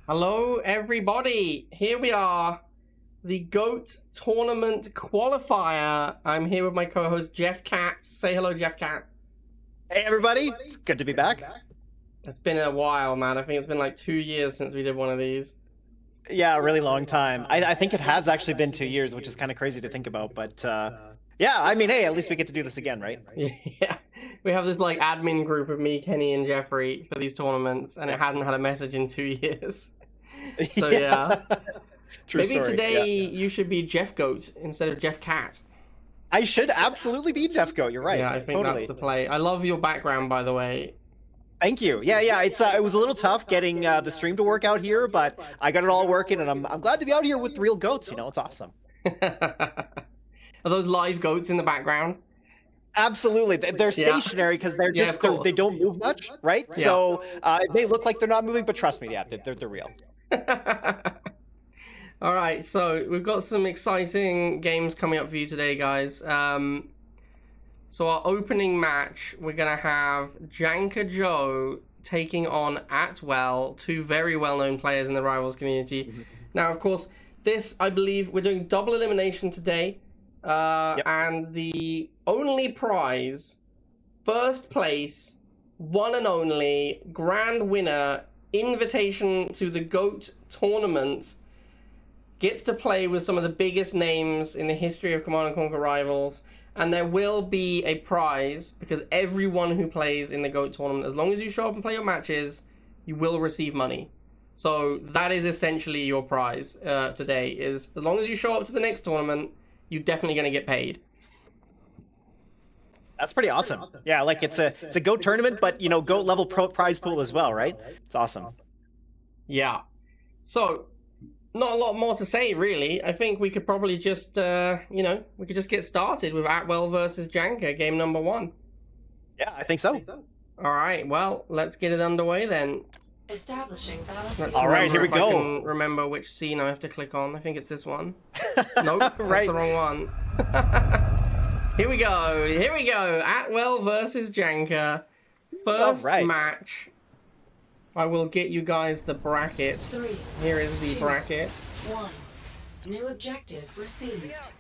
Hello, everybody. Here we are, the GOAT Tournament Qualifier. I'm here with my co-host, Jeff Katz. Say hello, Jeff Katz. Hey, everybody. It's good to be back. It's been a while, man. I think it's been like 2 years since we did one of these. Yeah, a really long time. I think it has actually been 2 years, which is kind of crazy to think about. But yeah, I mean, hey, at least we get to do this again, right? Yeah. We have this like admin group of me, Kenny, and Jeffrey for these tournaments, and it hadn't had a message in 2 years. So yeah. True Maybe story. today Yeah. you should be Jeff Goat instead of Jeff Cat. I should absolutely be Jeff Goat. You're right. Yeah, I think that's the play. I love your background, by the way. Thank you. Yeah. It was a little tough getting the stream to work out here, but I got it all working, and I'm glad to be out here with real goats. You know, it's awesome. Are those live goats in the background? Absolutely. They're stationary because they don't move much, right? Yeah. So they look like they're not moving, but trust me, yeah, they're real. All right, so we've got some exciting games coming up for you today, guys. So our opening match, we're going to have Janka Joe taking on Atwell, two very well-known players in the Rivals community. Mm-hmm. Now, of course, this, I believe, we're doing double elimination today. Yep. And the only prize, first place, one and only, grand winner, invitation to the GOAT tournament, gets to play with some of the biggest names in the history of Command & Conquer Rivals. And there will be a prize, because everyone who plays in the GOAT tournament, as long as you show up and play your matches, you will receive money. So that is essentially your prize today, is as long as you show up to the next tournament, you're definitely going to get paid. That's pretty awesome. Yeah, like it's a GOAT tournament, but you know, GOAT level prize pool as well, right? It's awesome. Yeah. So, not a lot more to say, really. I think we could probably just, we could just get started with Atwell versus Janka, game number 1. Yeah, I think so. All right, well, let's get it underway then. Establishing battlefield. All right, here we go. I can remember which scene I have to click on. I think it's this one. Nope, that's the wrong one. Here we go. Atwell versus Janka. First match. I will get you guys the bracket. 3, Here is the 2, bracket. 1. New objective received.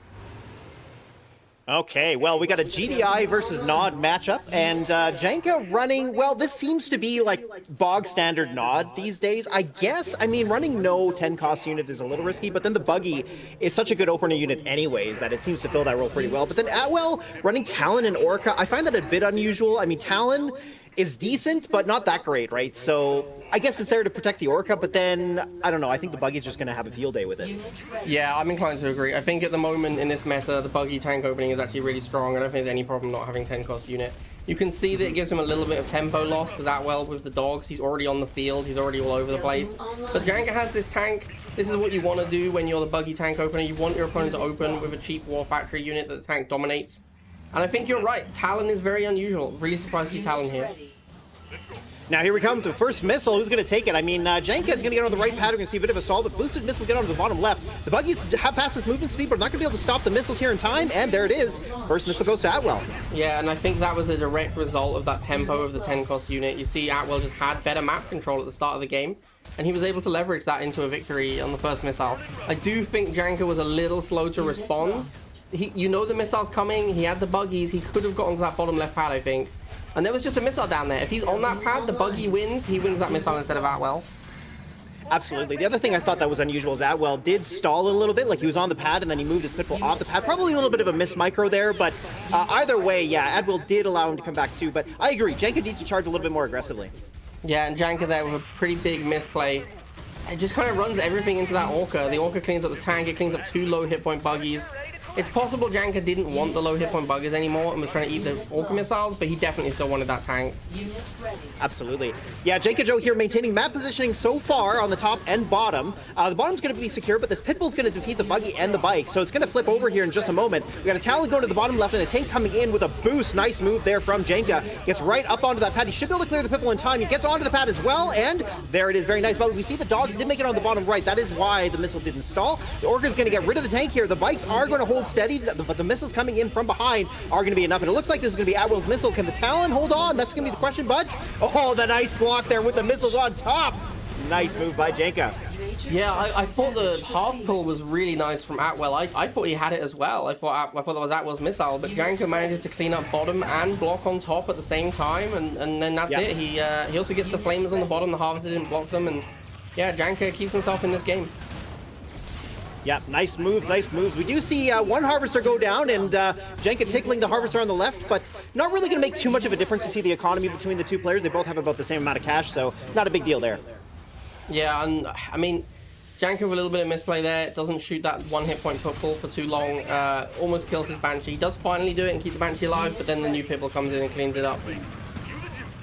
Okay, well, we got a GDI versus Nod matchup, and Janka running, well, this seems to be like bog standard Nod these days, I guess. I mean, running no 10 cost unit is a little risky, but then the buggy is such a good opener unit anyways that it seems to fill that role pretty well. But then Atwell running Talon and Orca, I find that a bit unusual. I mean, Talon is decent, but not that great, right? So I guess it's there to protect the Orca, but then, I don't know, I think the buggy's just going to have a field day with it. Yeah, I'm inclined to agree. I think at the moment in this meta, the buggy tank opening is actually really strong. I don't think there's any problem not having 10 cost unit. You can see that it gives him a little bit of tempo loss, because Atwell with the dogs, he's already on the field, he's already all over the place. But Janka has this tank. This is what you want to do when you're the buggy tank opener. You want your opponent to open with a cheap War Factory unit that the tank dominates. And I think you're right, Talon is very unusual. Really surprised to see Talon here. Now here we come to the first missile. Who's going to take it? I mean, Janka is going to get on the right pad. We're going to see a bit of a stall, but boosted missiles get onto the bottom left. The buggies have fastest movement speed, but not going to be able to stop the missiles here in time. And there it is. First missile goes to Atwell. Yeah, and I think that was a direct result of that tempo of the 10 cost unit. You see Atwell just had better map control at the start of the game, and he was able to leverage that into a victory on the first missile. I do think Janka was a little slow to respond. You know the missile's coming. He had the buggies. He could have gotten to that bottom left pad, I think. And there was just a missile down there. If he's on that pad, the buggy wins. He wins that missile instead of Atwell. Absolutely. The other thing I thought that was unusual is Atwell did stall a little bit. Like he was on the pad and then he moved his pitbull off the pad. Probably a little bit of a miss micro there, but either way, yeah, Atwell did allow him to come back too. But I agree, Janka needs to charge a little bit more aggressively. Yeah, and Janka there with a pretty big misplay. It just kind of runs everything into that Orca. The Orca cleans up the tank. It cleans up 2 low hit point buggies. It's possible Janka didn't want the low hit point buggers anymore and was trying to eat the Orca missiles, but he definitely still wanted that tank. Absolutely. Yeah, Janka Joe here maintaining map positioning so far on the top and bottom. The bottom's going to be secure, but this Pitbull's going to defeat the buggy and the bike, so it's going to flip over here in just a moment. We got a Talon going to the bottom left and a tank coming in with a boost. Nice move there from Janka. Gets right up onto that pad. He should be able to clear the Pitbull in time. He gets onto the pad as well, and there it is. Very nice. But we see the dogs did make it on the bottom right. That is why the missile didn't stall. The Orca's going to get rid of the tank here. The bikes are going to hold steady, but the missiles coming in from behind are going to be enough. And it looks like this is going to be Atwell's missile. Can the Talon hold on? That's going to be the question, but oh, the nice block there with the missiles on top. Nice move by Janka. Yeah, I thought the half pull was really nice from Atwell. I thought he had it as well. I thought that was Atwell's missile, but Janka manages to clean up bottom and block on top at the same time, and then that's it. He also gets the flamers on the bottom. The harvester didn't block them, and yeah, Janka keeps himself in this game. Yeah, nice moves, nice moves. We do see one Harvester go down, and Janka tickling the Harvester on the left, but not really going to make too much of a difference to see the economy between the two players. They both have about the same amount of cash, so not a big deal there. Yeah, and I mean, Janka with a little bit of misplay there. Doesn't shoot that one hit point pull for too long. Almost kills his Banshee. He does finally do it and keep the Banshee alive, but then the new Pitbull comes in and cleans it up.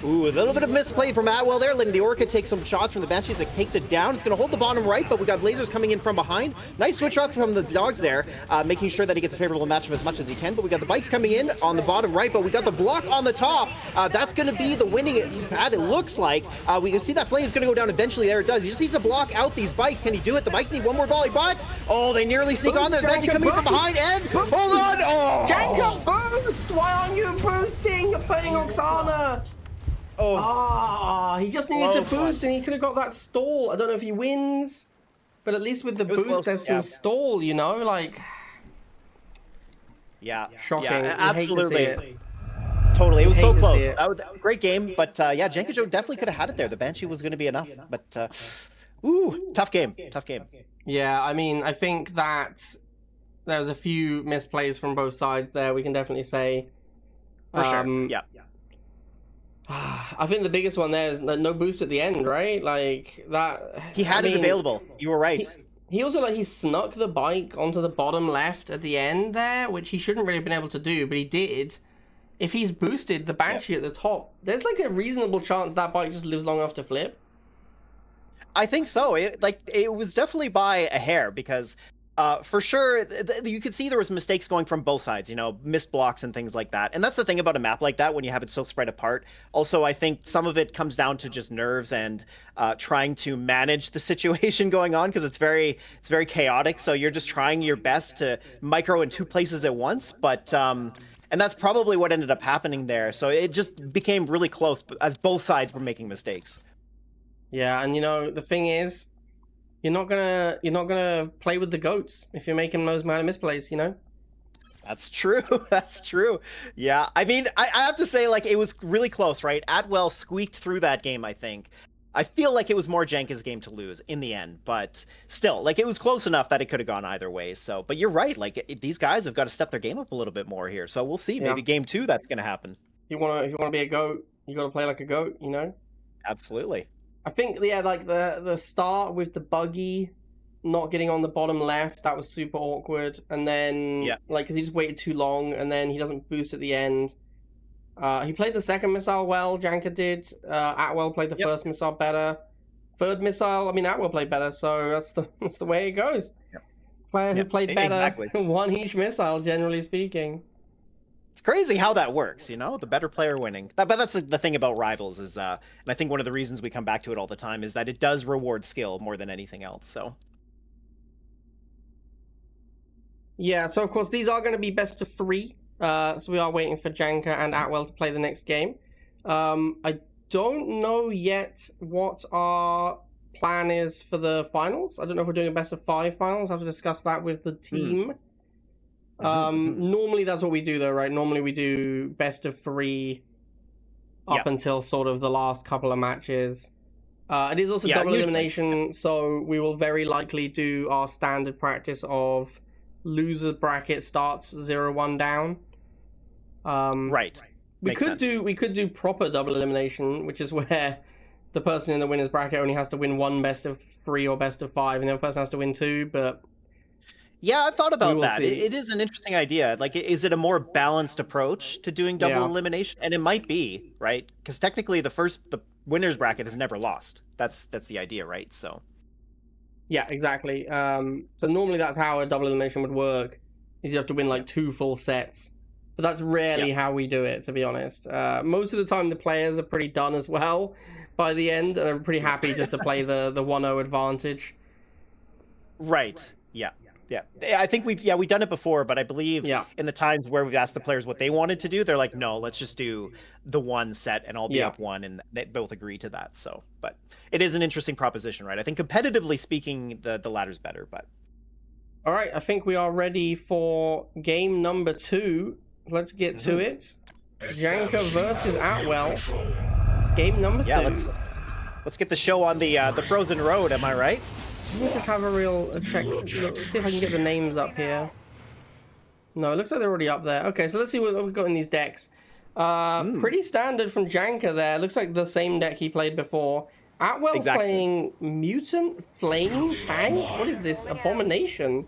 Ooh, a little bit of misplay from Atwell there, letting the Orca take some shots from the Banshees. It takes it down. It's going to hold the bottom right, but we got lasers coming in from behind. Nice switch up from the dogs there, making sure that he gets a favorable matchup as much as he can. But we got the bikes coming in on the bottom right, but we got the block on the top. That's going to be the winning pad, it looks like. We can see that flame is going to go down eventually. There it does. He just needs to block out these bikes. Can he do it? The bikes need one more volley, but oh, they nearly sneak on there. Banshee coming in from behind, and hold on. Oh. Janka, boost! Why aren't you boosting? You're putting Oksana. Oh, he just needed to boost and he could have got that stall. I don't know if he wins, but at least with the boost, close. There's some stall, you know, like. Yeah, shocking. Yeah, absolutely. Totally, it was so close. That was a great game, but yeah, Janka Joe definitely could have had it there. The Banshee was going to be enough, but ooh, tough game, tough game. Yeah, I mean, I think that there was a few misplays from both sides there. We can definitely say. For sure. Yeah. I think the biggest one there is no boost at the end, right? Like that. He had it available. You were right. He also he snuck the bike onto the bottom left at the end there, which he shouldn't really have been able to do, but he did. If he's boosted the Banshee at the top, there's like a reasonable chance that bike just lives long enough to flip. I think so. It was definitely by a hair because. For sure, you could see there was mistakes going from both sides, you know, missed blocks and things like that. And that's the thing about a map like that when you have it so spread apart. Also, I think some of it comes down to just nerves and trying to manage the situation going on because it's very chaotic. So you're just trying your best to micro in two places at once. But and that's probably what ended up happening there. So it just became really close as both sides were making mistakes. Yeah, and you know, the thing is, you're not gonna play with the goats if you're making those amount of misplays, you know. That's true. That's true. Yeah, I mean, I have to say, like, it was really close, right? Atwell squeaked through that game. I think. I feel like it was more Janka's game to lose in the end, but still, like, it was close enough that it could have gone either way. So, but you're right. Like, these guys have got to step their game up a little bit more here. So we'll see. Maybe game 2 that's gonna happen. If you wanna be a goat, you gotta play like a goat, you know. Absolutely. I think, yeah, like the start with the buggy not getting on the bottom left, that was super awkward. And then, like, because he just waited too long, and then he doesn't boost at the end. He played the second missile well, Janka did. Atwell played the first missile better. Third missile, I mean, Atwell played better, so that's the way it goes. Player who played better won each missile, generally speaking. It's crazy how that works, you know, the better player winning. But that's the thing about Rivals is, and I think one of the reasons we come back to it all the time is that it does reward skill more than anything else, so. Yeah, so of course these are going to be best of 3. So we are waiting for Janka and Atwell to play the next game. I don't know yet what our plan is for the finals. I don't know if we're doing a best of 5 finals. I have to discuss that with the team. Normally that's what we do though, right? Normally we do best of 3 up until sort of the last couple of matches. It is also double elimination, so we will very likely do our standard practice of loser bracket starts 0-1 down. Right. We could do proper double elimination, which is where the person in the winner's bracket only has to win 1 best of 3 or best of 5, and the other person has to win 2, but yeah, I've thought about that. It is an interesting idea. Like, is it a more balanced approach to doing double elimination? And it might be, right? Because technically the winner's bracket has never lost. That's the idea, right? So yeah, exactly. So normally that's how a double elimination would work, is you have to win like 2 full sets. But that's rarely how we do it, to be honest. Most of the time the players are pretty done as well by the end, and are pretty happy just to play the 1-0 advantage. Right. Yeah. Yeah, I think we've done it before, but I believe in the times where we've asked the players what they wanted to do, they're like, no, let's just do the one set and I'll be up one, and they both agree to that. So, but it is an interesting proposition, right? I think competitively speaking, the latter's better, but. All right, I think we are ready for game number 2. Let's get to it. Janka versus Atwell. Game number 2. Yeah, let's get the show on the frozen road. Am I right? Let me just have a check. Let's see if I can get the names up here. No, it looks like they're already up there. Okay, so let's see what we've got in these decks. Pretty standard from Janka there. Looks like the same deck he played before. Atwell playing Mutant Flame Tank? What is this abomination?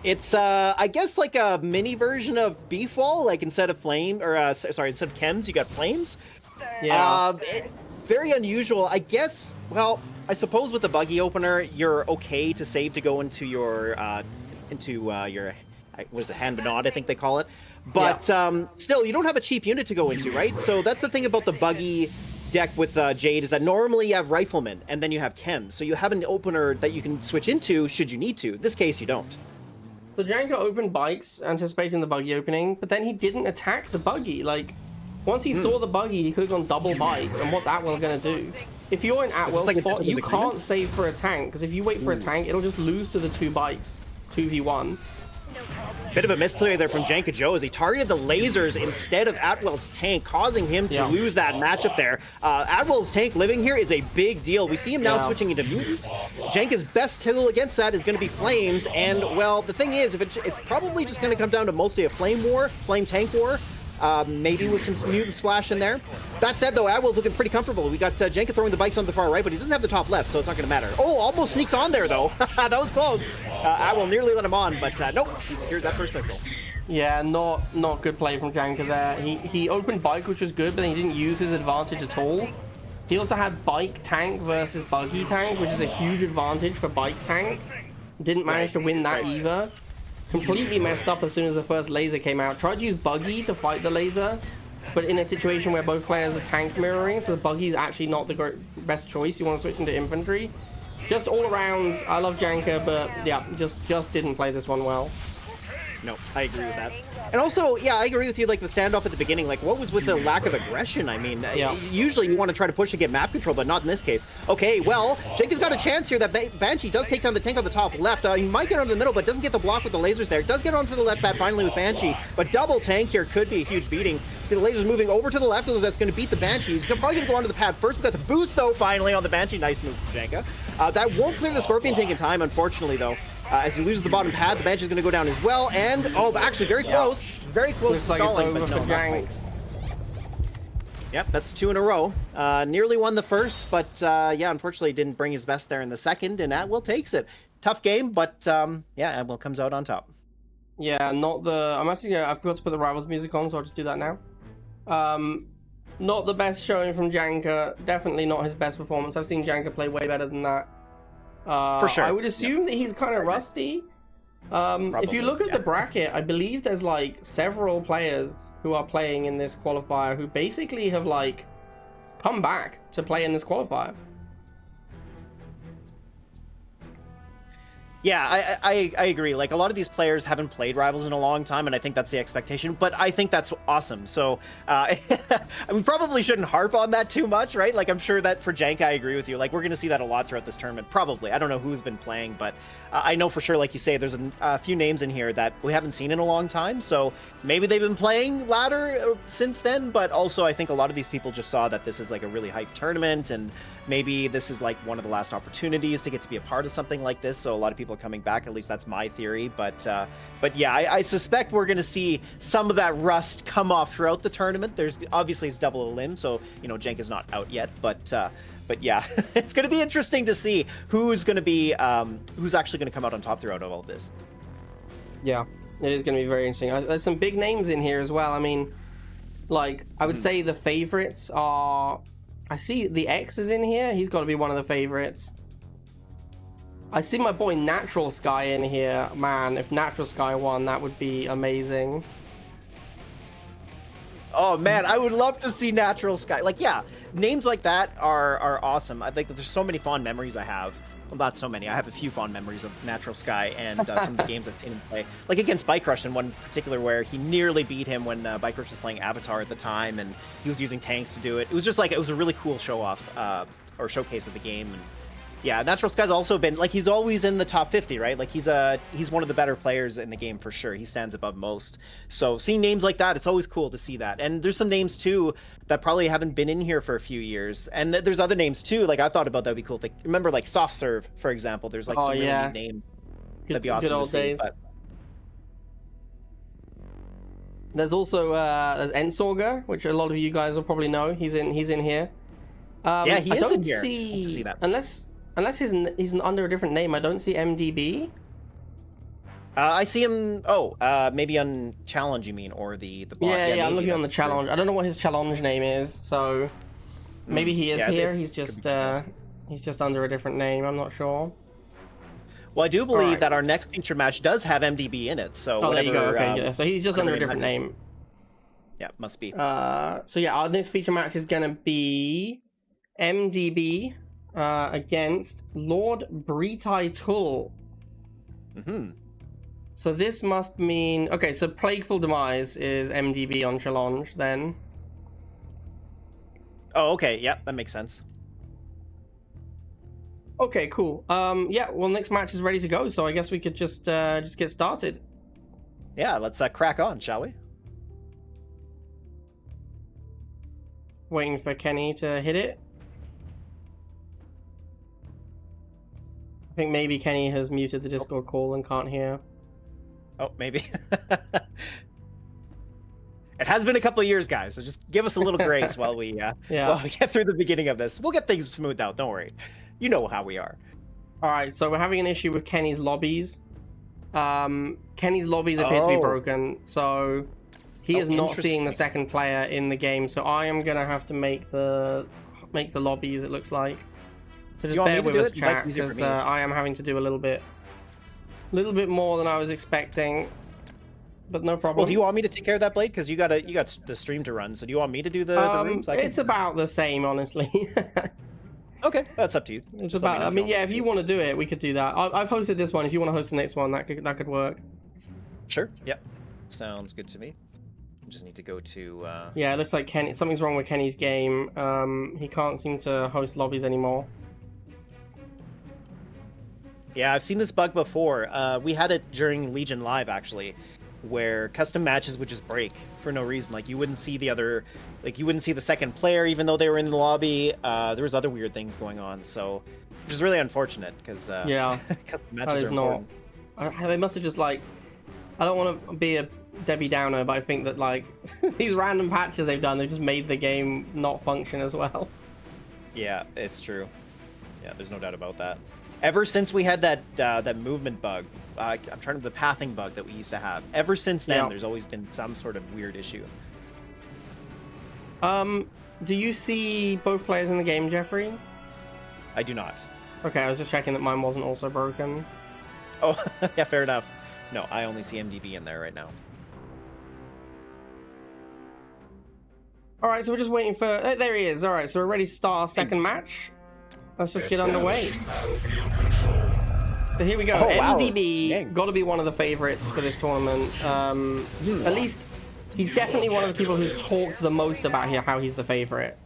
It's I guess like a mini version of Beefwall, like instead of flame, or sorry, instead of chems, you got flames. Yeah. Very unusual, I guess. Well, I suppose with the buggy opener, you're okay to save to go into your what is it, hand Benod, I think they call it. But still, you don't have a cheap unit to go into, right? So that's the thing about the buggy deck with Jade, is that normally you have Rifleman and then you have Chems. So you have an opener that you can switch into should you need to. In this case, you don't. So Janka opened bikes, anticipating the buggy opening, but then he didn't attack the buggy. Like, once he saw the buggy, he could have gone double bike, and what's Atwell going to do? If you're in Atwell's spot, you can't save for a tank, because if you wait for a tank, it'll just lose to the 2 bikes. 2v1. Bit of a misplay there from Janka Joe as he targeted the lasers instead of Atwell's tank, causing him to lose that matchup there. Atwell's tank living here is a big deal. We see him now switching into mutants. Janka's best tool against that is going to be flames, and well, the thing is, if it's probably just going to come down to mostly a flame war, flame tank war. Maybe with some mutant splash in there. That said, though, Atwell's looking pretty comfortable. We got Janka throwing the bikes on the far right, but he doesn't have the top left, so it's not going to matter. Oh, almost sneaks on there, though. That was close. Atwell nearly let him on, but nope, he secures that first missile. Yeah, not good play from Janka there. He opened bike, which was good, but then he didn't use his advantage at all. He also had bike tank versus buggy tank, which is a huge advantage for bike tank. Didn't manage to win that either. Completely messed up as soon as the first laser came out. Tried to use buggy to fight the laser, but in a situation where both players are tank mirroring, so the buggy is actually not the best choice. You want to switch into infantry. Just all around, I love Janka, but yeah, just didn't play this one well. No, I agree with that. And also, yeah, I agree with you, like the standoff at the beginning, like what was with the lack of aggression? I mean, usually you want to try to push to get map control, but not in this case. Okay, well, Janka's got a chance here that Banshee does take down the tank on the top left. He might get onto the middle, but doesn't get the block with the lasers there. Does get onto the left pad finally with Banshee, but double tank here could be a huge beating. See the lasers moving over to the left, that's going to beat the Banshee. He's probably going to go onto the pad first. We got the boost, though, finally on the Banshee. Nice move from Janka. That won't clear the Scorpion tank in time, unfortunately, though. As he loses the bottom pad, the Banshee's going to go down as well, and, oh, actually, very close. Very close to stalling, but no, not quite. Yep, that's 2 in a row. Nearly won the first, but, yeah, unfortunately didn't bring his best there in the second, and Atwell takes it. Tough game, but, yeah, Atwell comes out on top. Yeah, not the... I'm actually I forgot to put the Rivals music on, so I'll just do that now. Not the best showing from Janka. Definitely not his best performance. I've seen Janka play way better than that. For sure. I would assume that he's kind of rusty. If you look at the bracket, I believe there's like several players who are playing in this qualifier who basically have like come back to play in this qualifier. Yeah, I agree. Like, a lot of these players haven't played Rivals in a long time, and I think that's the expectation, but I think that's awesome. So, we probably shouldn't harp on that too much, right? Like, I'm sure that for Janka, I agree with you. Like, we're going to see that a lot throughout this tournament, probably. I don't know who's been playing, but I know for sure, like you say, there's a few names in here that we haven't seen in a long time, so maybe they've been playing ladder since then, but also I think a lot of these people just saw that this is like a really hyped tournament, and maybe this is like one of the last opportunities to get to be a part of something like this, so a lot of people are coming back. At least that's my theory. But yeah, I suspect we're going to see some of that rust come off throughout the tournament. There's obviously it's double a limb, so you know Janka's not out yet. But yeah, it's going to be interesting to see who's going to be who's actually going to come out on top throughout all of this. Yeah, it is going to be very interesting. There's some big names in here as well. I mean, like I would say the favorites are. I see the X is in here. He's got to be one of the favorites. I see my boy Natural Sky in here. Man, if Natural Sky won, that would be amazing. Oh man, I would love to see Natural Sky. Like, yeah, names like that are awesome. I think that there's so many fond memories I have. Well, not so many. I have a few fond memories of Natural Sky and some of the games I've seen him play. Like against Bike Rush in one particular where he nearly beat him when Bike Rush was playing Avatar at the time, and he was using tanks to do it. It was just like, it was a really cool show off or showcase of the game. And yeah, Natural Sky's also been, like, he's always in the top 50, right? Like, he's one of the better players in the game for sure. He stands above most. So seeing names like that, it's always cool to see that. And there's some names too that probably haven't been in here for a few years. And there's other names too. Like, I thought about that'd be cool. Like, remember like Soft Serve, for example. There's like some really neat names. That'd be awesome good old to see. days. But... There's also there's Ensorger, which a lot of you guys will probably know. He's in here. Yeah, he is in here. See, Love to see that. Unless he's under a different name, I don't see MDB. I see him. Maybe on challenge, you mean, or the bot. Yeah, I'm looking on the challenge. I don't know what his challenge name is, so maybe he is here. He's just under a different name. I'm not sure. Well, I do believe that our next feature match does have MDB in it. So there whatever, you go. Okay, yeah. So he's just under a different name. Yeah, must be. So yeah, our next feature match is gonna be MDB. Against Lord Breetai Tull. So this must mean... Okay, so Plagueful Demise is MDB on challenge, then. Oh, okay. Yeah, that makes sense. Okay, cool. Yeah, well, next match is ready to go, so I guess we could just get started. Yeah, let's crack on, shall we? Waiting for Kenny to hit it. I think maybe Kenny has muted the Discord call and can't hear. Oh, maybe. It has been a couple of years, guys, so just give us a little grace while we get through the beginning of this. We'll get things smoothed out, don't worry. You know how we are. Alright, so we're having an issue with Kenny's lobbies. Kenny's lobbies appear to be broken, so he is not seeing the second player in the game, so I am gonna have to make the lobbies, it looks like. So just bear with us, chat, because I am having to do a little bit more than I was expecting, but no problem. Well, do you want me to take care of that, Blade? Because you got the stream to run. So do you want me to do the rooms? It's about the same, honestly. Okay, that's up to you. It's about. I mean, yeah, if you want to do it, we could do that. I've hosted this one. If you want to host the next one, that could work. Sure. Yep. Sounds good to me. Just need to go to. Yeah, it looks like something's wrong with Kenny's game. He can't seem to host lobbies anymore. Yeah, I've seen this bug before. We had it during Legion Live, actually, where custom matches would just break for no reason. Like, you wouldn't see the second player, even though they were in the lobby. There was other weird things going on, so, which is really unfortunate, because yeah, matches are important. They must have just, like, I don't want to be a Debbie Downer, but I think that, like, these random patches they've done, they've just made the game not function as well. Yeah, it's true. Yeah, there's no doubt about that. Ever since we had that movement bug, I'm trying to the pathing bug that we used to have. Ever since then, there's always been some sort of weird issue. Do you see both players in the game, Jeffrey? I do not. Okay, I was just checking that mine wasn't also broken. Oh, yeah, fair enough. No, I only see MDB in there right now. All right, so we're just waiting for... there he is. All right, so we're ready to start our second match. Let's just get underway. So here we go. MDB, got to be one of the favorites for this tournament. At least he's definitely one of the people who's talked the most about here, how he's the favorite.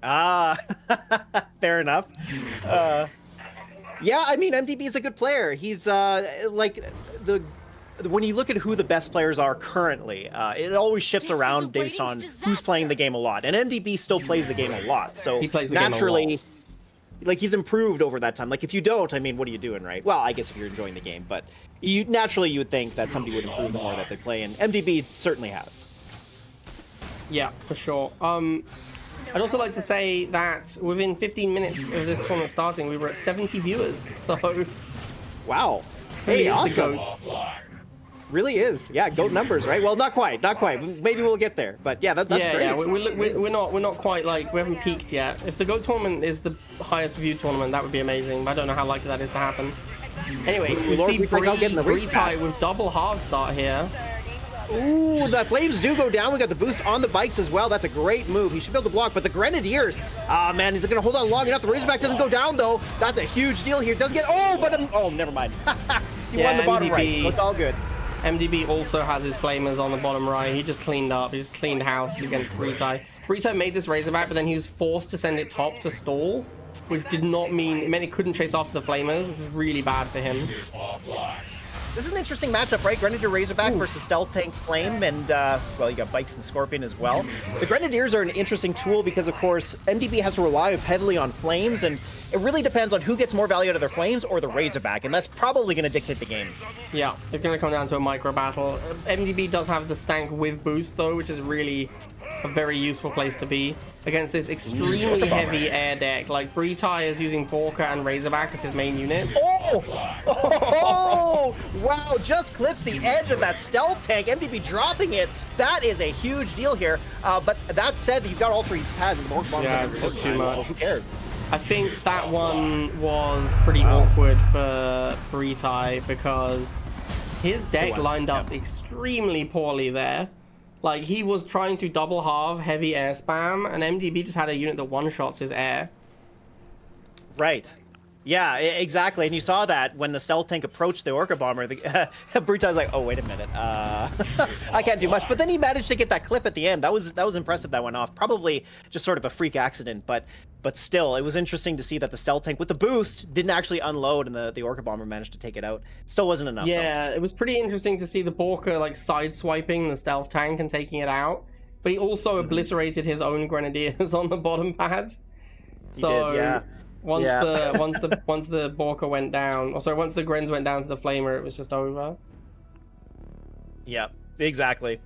Fair enough. Yeah, I mean, MDB is a good player. He's like when you look at who the best players are currently, it always shifts around based on who's playing the game a lot. And MDB still plays the game a lot, so he plays the naturally. Game a lot. Like, he's improved over that time. Like, if you don't, I mean, what are you doing, right? Well, I guess if you're enjoying the game, but you would think that somebody would improve the more that they play, and MDB certainly has. Yeah, for sure. I'd also like to say that within 15 minutes of this tournament starting, we were at 70 viewers, so... Wow. Hey, awesome. Really is. Yeah, GOAT numbers, right? Well, not quite. Maybe we'll get there, but yeah, that's great. Yeah, we're not quite, like, we haven't peaked yet. If the GOAT tournament is the highest viewed tournament, that would be amazing, but I don't know how likely that is to happen. Anyway, we see Breetai with double hard start here. Ooh, the flames do go down. We got the boost on the bikes as well. That's a great move. He should be able to block, but the Grenadiers, man, he's gonna hold on long enough. The Razorback doesn't go down though. That's a huge deal here. Doesn't get, oh, never mind. He won the bottom right, so it's all good. MDB also has his flamers on the bottom right. He just cleaned up. He just cleaned house against Breetai. Breetai made this Razorback, but then he was forced to send it top to stall, which did not mean, it meant he couldn't chase after the flamers, which was really bad for him. This is an interesting matchup, right? Grenadier Razorback versus Stealth Tank Flame, and, well, you got Bikes and Scorpion as well. The Grenadiers are an interesting tool because, of course, MDB has to rely heavily on Flames, and it really depends on who gets more value out of their Flames or the Razorback, and that's probably going to dictate the game. Yeah, it's going to come down to a micro battle. MDB does have the Stank with boost, though, which is really a very useful place to be against this extremely heavy air deck. Like, Breetai is using Borka and Razorback as his main units. Oh, wow, just clips the edge of that Stealth Tank. MDB dropping it. That is a huge deal here. But that said, he's got all three pads. Yeah, it's too much. Who cares? I think that one was pretty awkward for Breetai because his deck lined up extremely poorly there. Like, he was trying to double halve heavy air spam, and MDB just had a unit that one-shots his air. Right. Yeah, exactly. And you saw that when the Stealth Tank approached the Orca Bomber, Breetai's like, oh, wait a minute. I can't do much. But then he managed to get that clip at the end. That was impressive, that went off. Probably just sort of a freak accident, but still, it was interesting to see that the Stealth Tank with the boost didn't actually unload, and the Orca Bomber managed to take it out. Still wasn't enough, Yeah, though. It was pretty interesting to see the Borka, like, side-swiping the Stealth Tank and taking it out. But he also obliterated his own Grenadiers on the bottom pad. So, he did, yeah. Once the Borka went down, or sorry, once the Grens went down to the Flamer, it was just over. Yeah, exactly.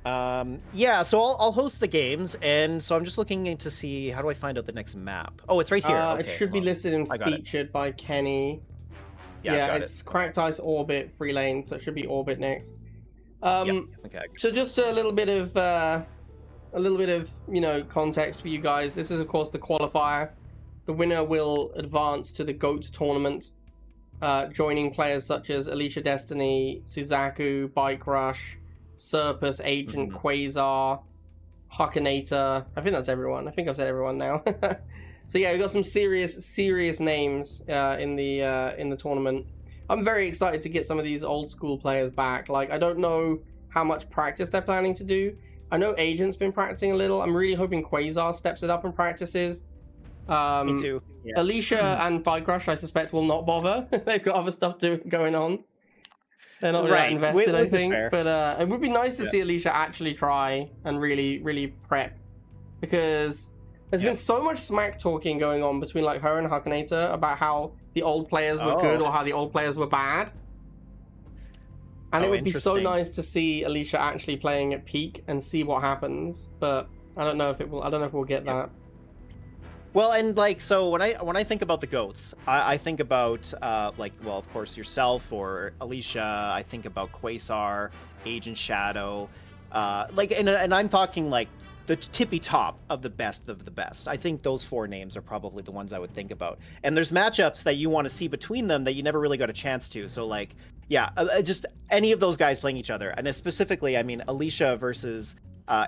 Yeah, so I'll host the games, and so I'm just looking to see, how do I find out the next map? Oh, it's right here. Okay, it should be listed and featured by Kenny. Yeah, it's Cracked Ice Orbit, 3 lanes, so it should be Orbit next. Okay. So just a little bit of context for you guys. This is, of course, the qualifier. The winner will advance to the GOAT tournament, joining players such as Alicia Destiny, Suzaku, Bike Rush, Serpus, Agent, Quasar, Huckinator. I think that's everyone. I think I've said everyone now. So yeah, we've got some serious names in the tournament. I'm very excited to get some of these old school players back. Like, I don't know how much practice they're planning to do. I know Agent's been practicing a little. I'm really hoping Quasar steps it up and practices. Me too. Yeah. Alicia and Bike Rush, I suspect, will not bother. They've got other stuff going on. They're not that invested, I think. But it would be nice to see Alicia actually try and really prep, because there's been so much smack talking going on between like her and Huckinator about how the old players were good or how the old players were bad. And it would be so nice to see Alicia actually playing at peak and see what happens. But I don't know if it will. I don't know if we'll get that. Well, and like, so when I think about the GOATs, I think about like, well, of course, yourself or Alicia. I think about Quasar, Agent Shadow, like, and I'm talking like the tippy top of the best of the best. I think those 4 names are probably the ones I would think about. And there's matchups that you want to see between them that you never really got a chance to. So like, yeah, just any of those guys playing each other. And specifically, I mean, Alicia versus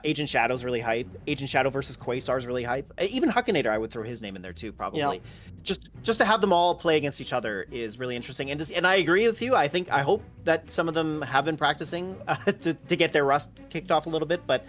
Agent Shadow's really hype. Agent Shadow versus Quasar's really hype. Even Huckinator, I would throw his name in there too, probably. Yeah. Just to have them all play against each other is really interesting. And I agree with you. I hope that some of them have been practicing to get their rust kicked off a little bit. But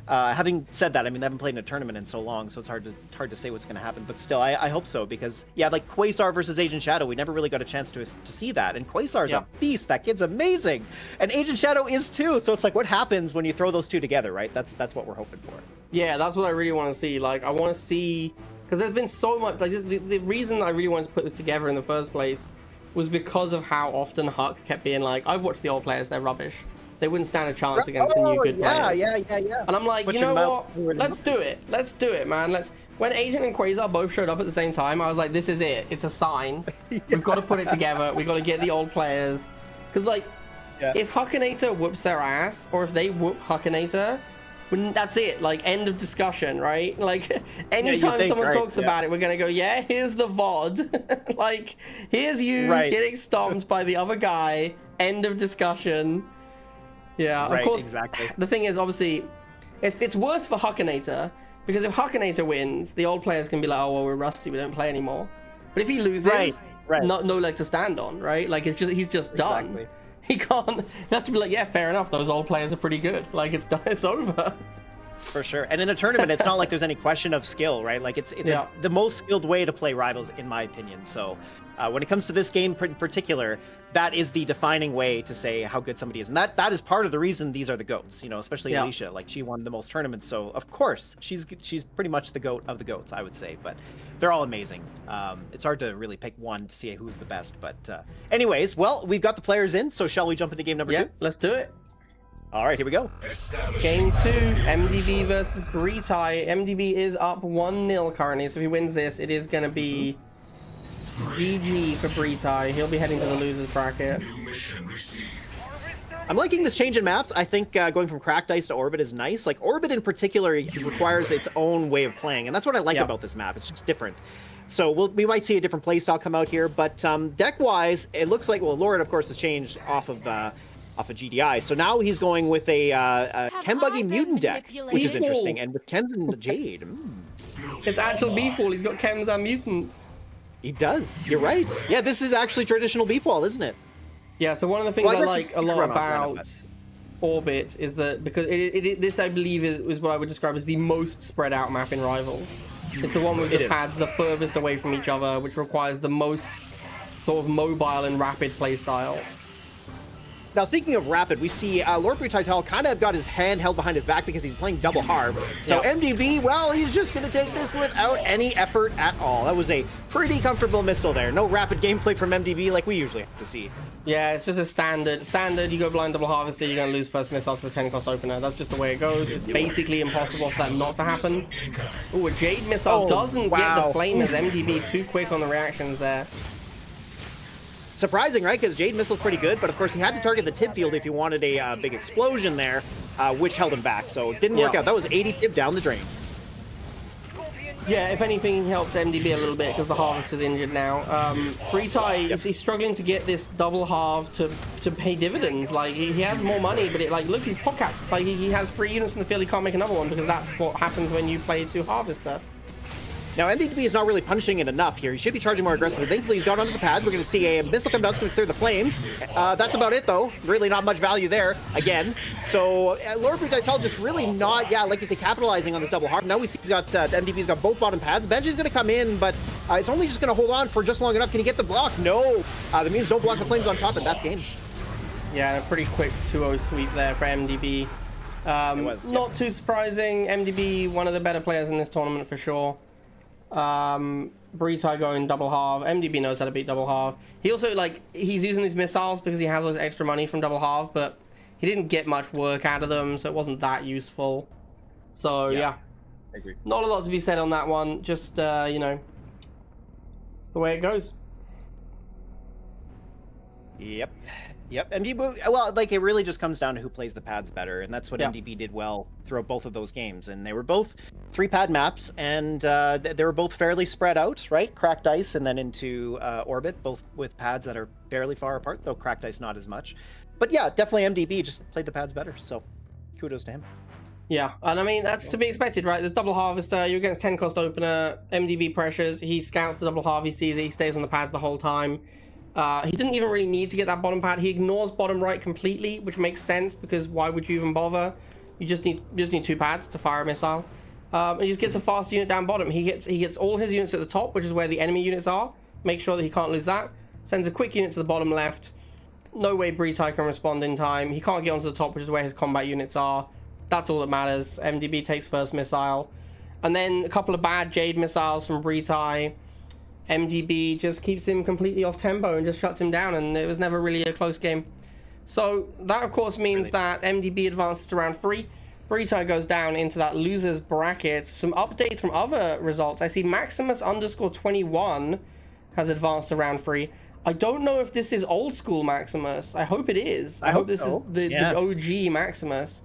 having said that, I mean, they haven't played in a tournament in so long, so it's hard to say what's going to happen. But still, I hope so, because yeah, like Quasar versus Agent Shadow, we never really got a chance to see that. And Quasar's a beast. That kid's amazing, and Agent Shadow is too. So it's like, what happens when you throw those two together, right? That's what we're hoping for. Yeah, that's what I really want to see. Like, I want to see, because there's been so much. Like, the reason I really wanted to put this together in the first place was because of how often Huck kept being like, "I've watched the old players; they're rubbish. They wouldn't stand a chance against the new good players." Yeah. And I'm like, you know what? Let's do it, man. When Agent and Quasar both showed up at the same time, I was like, this is it. It's a sign. We've got to put it together. We've got to get the old players. Because, like, if Huckinator whoops their ass, or if they whoop Huckinator, that's it. Like, end of discussion, right? Like, anytime someone talks about it, we're going to go, yeah, here's the VOD. Like, here's you getting stomped by the other guy. End of discussion. Yeah, Right, of course. exactly. The thing is, obviously, if it's worse for Huckinator, because if Huckinator wins, the old players can be like, oh, well, we're rusty, we don't play anymore. But if he loses, Right. no leg to stand on, right? Like, he's just done. Exactly. He can't, you have to be like, yeah, fair enough, those old players are pretty good. Like, it's done, it's over. For sure. And in a tournament, it's not like there's any question of skill, right? Like it's Yeah. the most skilled way to play rivals, in my opinion. So when it comes to this game in particular, that is the defining way to say how good somebody is. And that is part of the reason these are the GOATs, especially Yeah. Alicia. Like, she won the most tournaments. So, of course, she's pretty much the GOAT of the GOATs, I would say. But they're all amazing. It's hard to really pick one to see who's the best. But anyways, well, we've got the players in. So shall we jump into game number Yeah, 2? let's do it. All right, here we go. Game 2, MDB versus Breetai. MDB is up 1-0 currently, so if he wins this, it is going to be GG for Breetai. He'll be heading to the losers bracket. I'm liking this change in maps. I think going from Cracked Ice to Orbit is nice. Like, Orbit in particular requires its own way of playing, and that's what I like about this map. It's just different. So we might see a different playstyle come out here, but deck-wise, it looks like, well, Lord, of course, has changed off of GDI. So now he's going with a Chembuggy Mutant deck, which is interesting. And with Chems and Jade. It's actual Beefwall. He's got Chems and Mutants. He does. You're right. Yeah, this is actually traditional Beefwall, isn't it? Yeah, so one of the things I like a lot run about off, Orbit is that, because this, I believe, is what I would describe as the most spread out map in Rivals. It's the one with the pads the furthest away from each other, which requires the most sort of mobile and rapid playstyle. Now, speaking of rapid, we see Lord Breetai kind of got his hand held behind his back because he's playing double harb. So MDB, well, he's just going to take this without any effort at all. That was a pretty comfortable missile there. No rapid gameplay from MDB like we usually have to see. Yeah, it's just a standard. You go blind double harvester, you're going to lose first missile to the 10-cost opener. That's just the way it goes. It's basically impossible for that not to happen. Ooh, a Jade missile doesn't get the flame as MDB too quick on the reactions there. Surprising, right? Because Jade Missile's pretty good, but of course he had to target the tip field if he wanted a big explosion there, which held him back. So it didn't work out. That was 80 tip down the drain. Yeah, if anything, he helped MDB a little bit because the Harvest is injured now. Breetai, he's struggling to get this double halve to pay dividends. Like, he has more money, but look, he's pocket. Like, he has 3 units in the field, he can't make another one because that's what happens when you play 2 Harvester. Now, MDB is not really punishing it enough here. He should be charging more aggressively. Thankfully, he's gone onto the pads. We're going to see a missile come down. It's going to clear the flames. That's about it, though. Really not much value there, again. So, Lord Breetai just really not, like you say, capitalizing on this double harp. Now we see he's got, MDB's got both bottom pads. Benji's going to come in, but it's only just going to hold on for just long enough. Can he get the block? No. The mutants don't block the flames on top, and that's game. Yeah, a pretty quick 2-0 sweep there for MDB. Not too surprising. MDB, one of the better players in this tournament for sure. Breetai going double halve. MDB knows how to beat double halve. He also, he's using these missiles because he has those extra money from double halve, but he didn't get much work out of them, so it wasn't that useful. So, yeah. I agree. Not a lot to be said on that one. Just, it's the way it goes. Yep. MDB, well, it really just comes down to who plays the pads better, and that's what MDB did well throughout both of those games. And they were both 3-pad maps, and they were both fairly spread out, right? Cracked Ice and then into Orbit, both with pads that are fairly far apart, though Cracked Ice not as much. But yeah, definitely MDB just played the pads better, so kudos to him. Yeah, and I mean, that's to be expected, right? The double harvester, you're against 10-cost opener, MDB pressures, he scouts the double halve, he sees it, he stays on the pads the whole time. He didn't even really need to get that bottom pad. He ignores bottom right completely, which makes sense because why would you even bother? You just need 2 pads to fire a missile. He just gets a fast unit down bottom. He gets all his units at the top, which is where the enemy units are. Make sure that he can't lose that. Sends a quick unit to the bottom left. No way Breetai can respond in time. He can't get onto the top, which is where his combat units are. That's all that matters. MDB takes first missile. And then a couple of bad Jade missiles from Breetai. MDB just keeps him completely off tempo and just shuts him down, and it was never really a close game. So that, of course, means that MDB advances to round 3. Breetai goes down into that losers bracket. Some updates from other results. I see Maximus _21 has advanced to round 3. I don't know if this is old school Maximus. I hope it is. I hope this is the OG Maximus.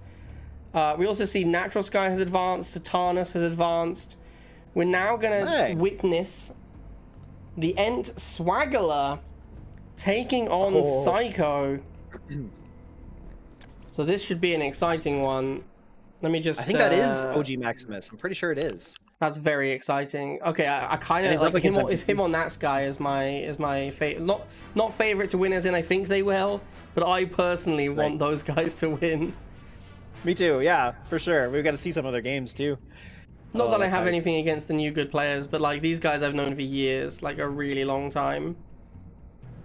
We also see Natural Sky has advanced. Satanus has advanced. We're now going to witness the Ent Swaggler taking on Psycho. So this should be an exciting one. Let me just... I think that is OG Maximus. I'm pretty sure it is. That's very exciting. Okay, I kind of like him on that sky is my favorite. Not favorite to win as in I think they will, but I personally want those guys to win. Me too. Yeah, for sure. We've got to see some other games too. Not that I have anything against the new good players, but like these guys I've known for years, like a really long time.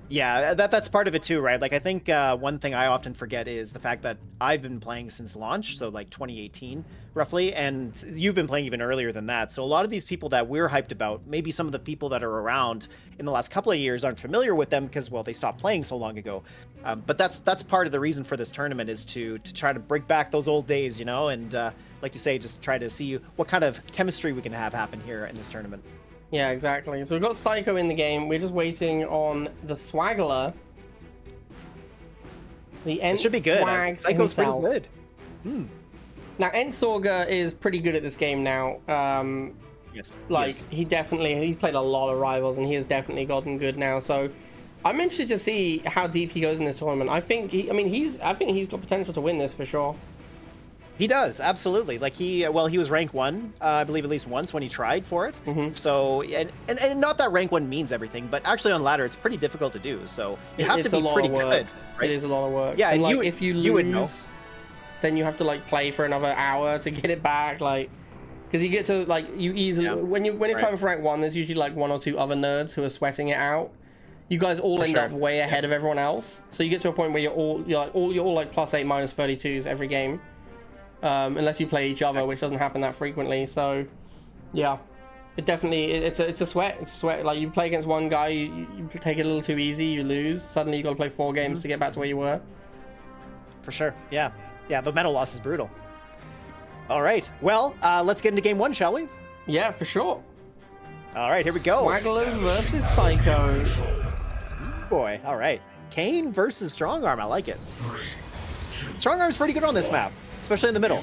Yeah, that's part of it too, right? Like I think one thing I often forget is the fact that I've been playing since launch, so like 2018 roughly, and you've been playing even earlier than that. So a lot of these people that we're hyped about, maybe some of the people that are around in the last couple of years aren't familiar with them because, well, they stopped playing so long ago. But that's part of the reason for this tournament is to try to bring back those old days, you know, and like you say, just try to see what kind of chemistry we can have happen here in this tournament. Yeah, exactly. So we've got Psycho in the game. We're just waiting on the Swaggler. It should be good. Psycho's pretty good. Now, Ensorger is pretty good at this game now. Yes. Like, he's played a lot of rivals, and he has definitely gotten good now. So I'm interested to see how deep he goes in this tournament. I think he's got potential to win this for sure. He does, absolutely. Like he was rank 1, I believe at least once when he tried for it. So, and not that rank 1 means everything, but actually on ladder it's pretty difficult to do. So you have to be pretty good. Right? It is a lot of work. Yeah, and like, if you lose, then you have to like play for another hour to get it back. Like, because you get to like you easily when you're trying for rank 1, there's usually like 1 or 2 other nerds who are sweating it out. You guys all end up way ahead of everyone else. So you get to a point where you're all like +8 -32s every game. Unless you play each other, which doesn't happen that frequently. So, yeah, it's a sweat. It's a sweat. Like you play against one guy, you take it a little too easy, you lose. Suddenly you got to play 4 games to get back to where you were. For sure. Yeah. The medal loss is brutal. All right. Well, let's get into game 1, shall we? Yeah, for sure. All right, here we go. Swagglers versus Psycho. Boy. All right. Kane versus Strongarm. I like it. Strongarm's pretty good on this map. Especially in the middle.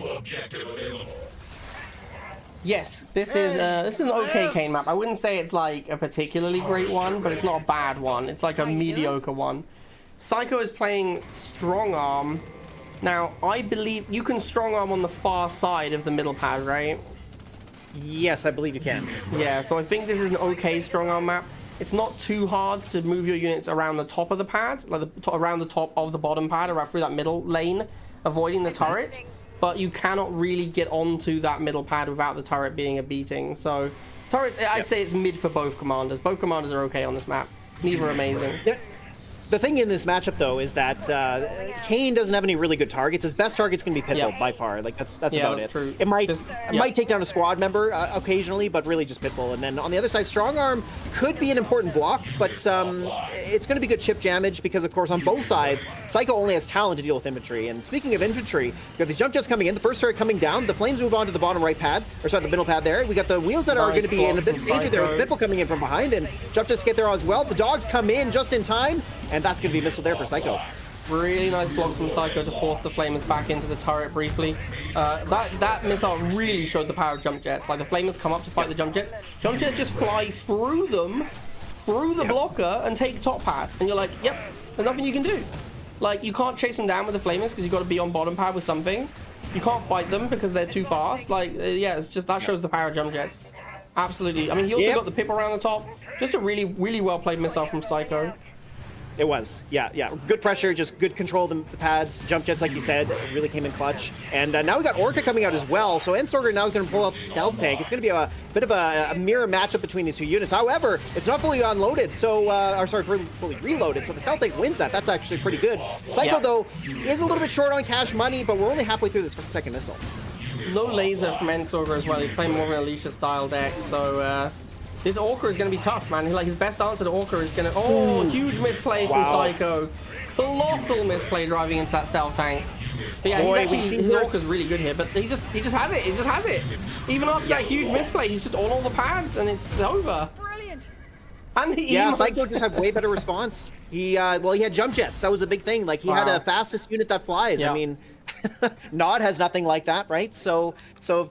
Yes, this is an okay Kane map. I wouldn't say it's like a particularly great one, but it's not a bad one. It's like a mediocre one. Psycho is playing Strong Arm. Now, I believe you can Strong Arm on the far side of the middle pad, right? Yes, I believe you can. Yeah, so I think this is an okay Strong Arm map. It's not too hard to move your units around the top of the pad, like around the top of the bottom pad, around through that middle lane, avoiding the turret. But you cannot really get onto that middle pad without the turret being a beating. So, turret, I'd say it's mid for both commanders. Both commanders are okay on this map. Neither are amazing. The thing in this matchup, though, is that Kane doesn't have any really good targets. His best target's going to be Pitbull by far. Like that's about it. True. It might take down a squad member occasionally, but really just Pitbull. And then on the other side, Strong Arm could be an important block, but it's going to be good chip damage because, of course, on both sides, Psycho only has talent to deal with infantry. And speaking of infantry, you got the jump jets coming in, the first turret coming down, the flames move on to the bottom right pad, or sorry, the middle pad there. We got the wheels that are going to be in a bit of danger there with Pitbull coming in from behind, and jump jets get there as well. The dogs come in just in time. And that's going to be a missile there for Psycho. Really nice block from Psycho to force the Flamers back into the turret briefly. That missile really showed the power of jump jets. Like the Flamers come up to fight the jump jets. Jump jets just fly through them, through the blocker, and take top pad. And you're like, yep, there's nothing you can do. Like you can't chase them down with the Flamers because you've got to be on bottom pad with something. You can't fight them because they're too fast. Like yeah, it's just that shows the power of jump jets. Absolutely. I mean, he also got the pip around the top. Just a really, really well played missile from Psycho. It was, yeah. Good pressure, just good control of the pads. Jump jets, like you said, really came in clutch. And now we got Orca coming out as well. So Ensorger now is going to pull out the stealth tank. It's going to be a bit of a mirror matchup between these two units. However, it's not fully unloaded, so fully reloaded. So the stealth tank wins that. That's actually pretty good. Psycho though is a little bit short on cash money, but we're only halfway through this second missile. Low laser from Ensorger as well. He's playing more of an Alicia style deck, so. This Orca is going to be tough, man. Like his best answer to Orca is going to... Oh, huge misplay from Psycho. Colossal misplay driving into that stealth tank. But yeah, his Orca's really good here, but he just has it. He just has it. Even after that huge misplay, he's just on all the pads and it's over. Brilliant. And Psycho just had way better response. He had jump jets. That was a big thing. Like he had a fastest unit that flies. I mean... Nod has nothing like that, right? So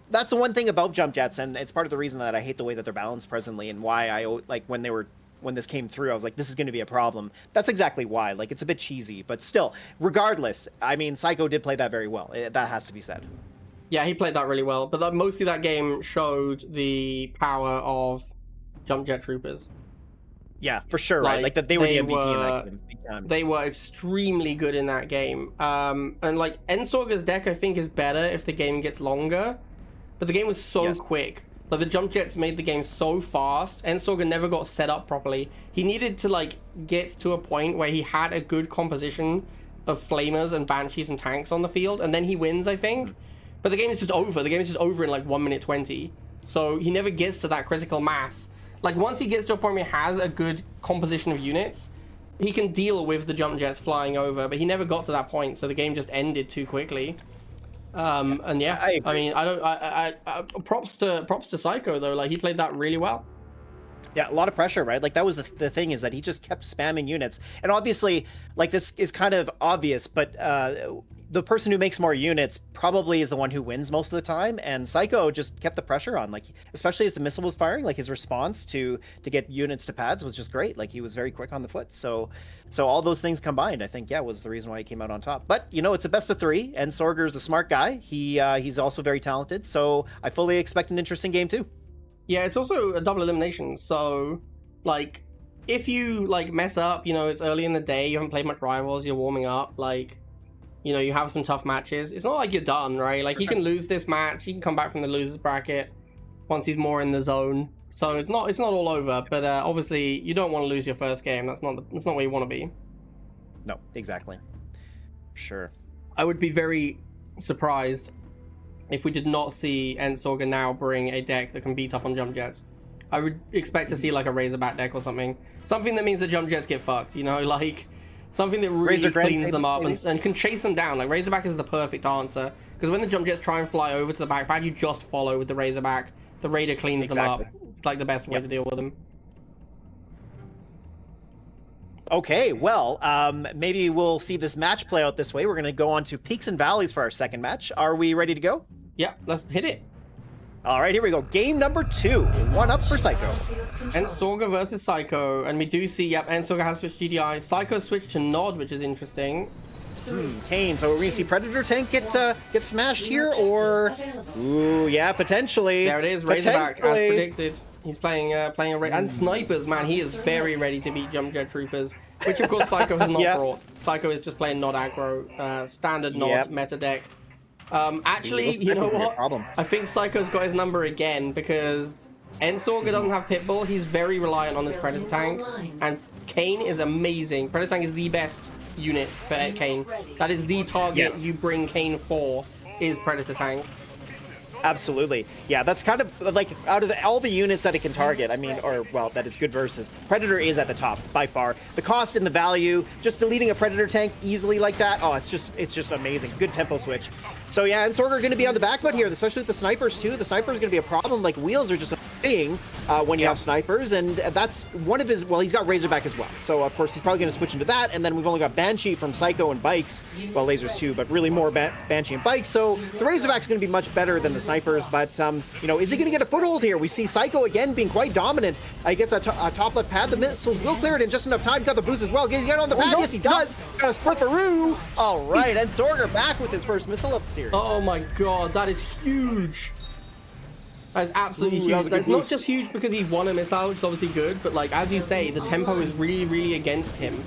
that's the one thing about jump jets, and it's part of the reason that I hate the way that they're balanced presently, and why I like when they were when this came through. I was like, this is going to be a problem. That's exactly why. Like, it's a bit cheesy, but still, regardless, I mean, Psycho did play that very well. That has to be said. Yeah, he played that really well. But mostly that game showed the power of Jump Jet Troopers. Yeah, for sure, right? Like, that they were the MVP in that game. Big time. They were extremely good in that game. And, like, Ensorger's deck, I think, is better if the game gets longer. But the game was so quick. Like, the jump jets made the game so fast. Ensorger never got set up properly. He needed to, like, get to a point where he had a good composition of flamers and banshees and tanks on the field, and then he wins, I think. But the game is just over. The game is just over in, like, 1 minute 20. So he never gets to that critical mass. Like, once he gets to a point where he has a good composition of units, he can deal with the jump jets flying over, but he never got to that point, so the game just ended too quickly. And yeah, I mean, props to Psycho though. Like, he played that really well. Yeah, a lot of pressure, right? Like, that was the thing, is that he just kept spamming units. And obviously, like, this is kind of obvious, but the person who makes more units probably is the one who wins most of the time. And Psycho just kept the pressure on, like, especially as the missile was firing. Like, his response to get units to pads was just great. Like, he was very quick on the foot. So all those things combined, I think, yeah, was the reason why he came out on top. But, you know, it's a best of 3, and Sorger's a smart guy. He's also very talented. So I fully expect an interesting game too. Yeah, it's also a double elimination. So, like, if you, like, mess up, you know, it's early in the day, you haven't played much Rivals, you're warming up, like, you know, you have some tough matches. It's not like you're done, right? Like, he can lose this match. He can come back from the losers bracket once he's more in the zone. So it's not all over. But obviously, you don't want to lose your first game. That's not where you want to be. No, exactly. Sure. I would be very surprised if we did not see Ensorger now bring a deck that can beat up on jump jets. I would expect to see like a Razorback deck or something. Something that means the jump jets get fucked, you know, like something that really cleans them up and can chase them down. Like, Razorback is the perfect answer, because when the jump jets try and fly over to the back pad, you just follow with the Razorback. The Raider cleans them up. It's like the best way to deal with them. Okay, well, maybe we'll see this match play out this way. We're going to go on to Peaks and Valleys for our second match. Are we ready to go? Yeah, let's hit it. All right, here we go. Game number 2. 1 up for Psycho. Ensorger versus Psycho. And we do see, yep, Ensorger has switched GDI. Psycho switched to Nod, which is interesting. Kane, so we're going to see Predator Tank get smashed here, or... Ooh, yeah, potentially. There it is, Razorback, as predicted. He's playing a and Snipers, man, he is very ready to beat Jump Jet Troopers, which of course Psycho has not brought. Psycho is just playing Nod aggro, standard Nod meta deck. Actually, you know what? I think Psycho's got his number again, because Ensorger doesn't have Pitbull. He's very reliant on his Predator Tank, and Kane is amazing. Predator Tank is the best unit for Kane. That is the target you bring Kane for, is Predator Tank. Absolutely. Yeah, that's kind of like out of all the units that it can target, I mean, or, well, that is good versus, Predator is at the top by far. The cost and the value, just deleting a Predator Tank easily like that, oh, it's just amazing. Good tempo switch. So yeah, Ensorger going to be on the back foot here, especially with the snipers too. The snipers going to be a problem. Like, wheels are just a thing when you have snipers, and that's one of his, well, he's got Razorback as well. So of course he's probably going to switch into that, and then we've only got Banshee from Psycho and Bikes, well, lasers too, but really more Banshee and Bikes. So the Razorback's going to be much better than the snipers, but you know, is he going to get a foothold here? We see Psycho again being quite dominant. I guess a top left pad, the missiles will clear it in just enough time. Got the boost as well. He's got on the pad. Yes, he does. Got a splipperoo. All right, Ensorger back with his first missile of the series. Oh my god, that is huge. That is absolutely huge. That's not just huge because he won a missile, which is obviously good, but like, as you say, the tempo is really, really against him.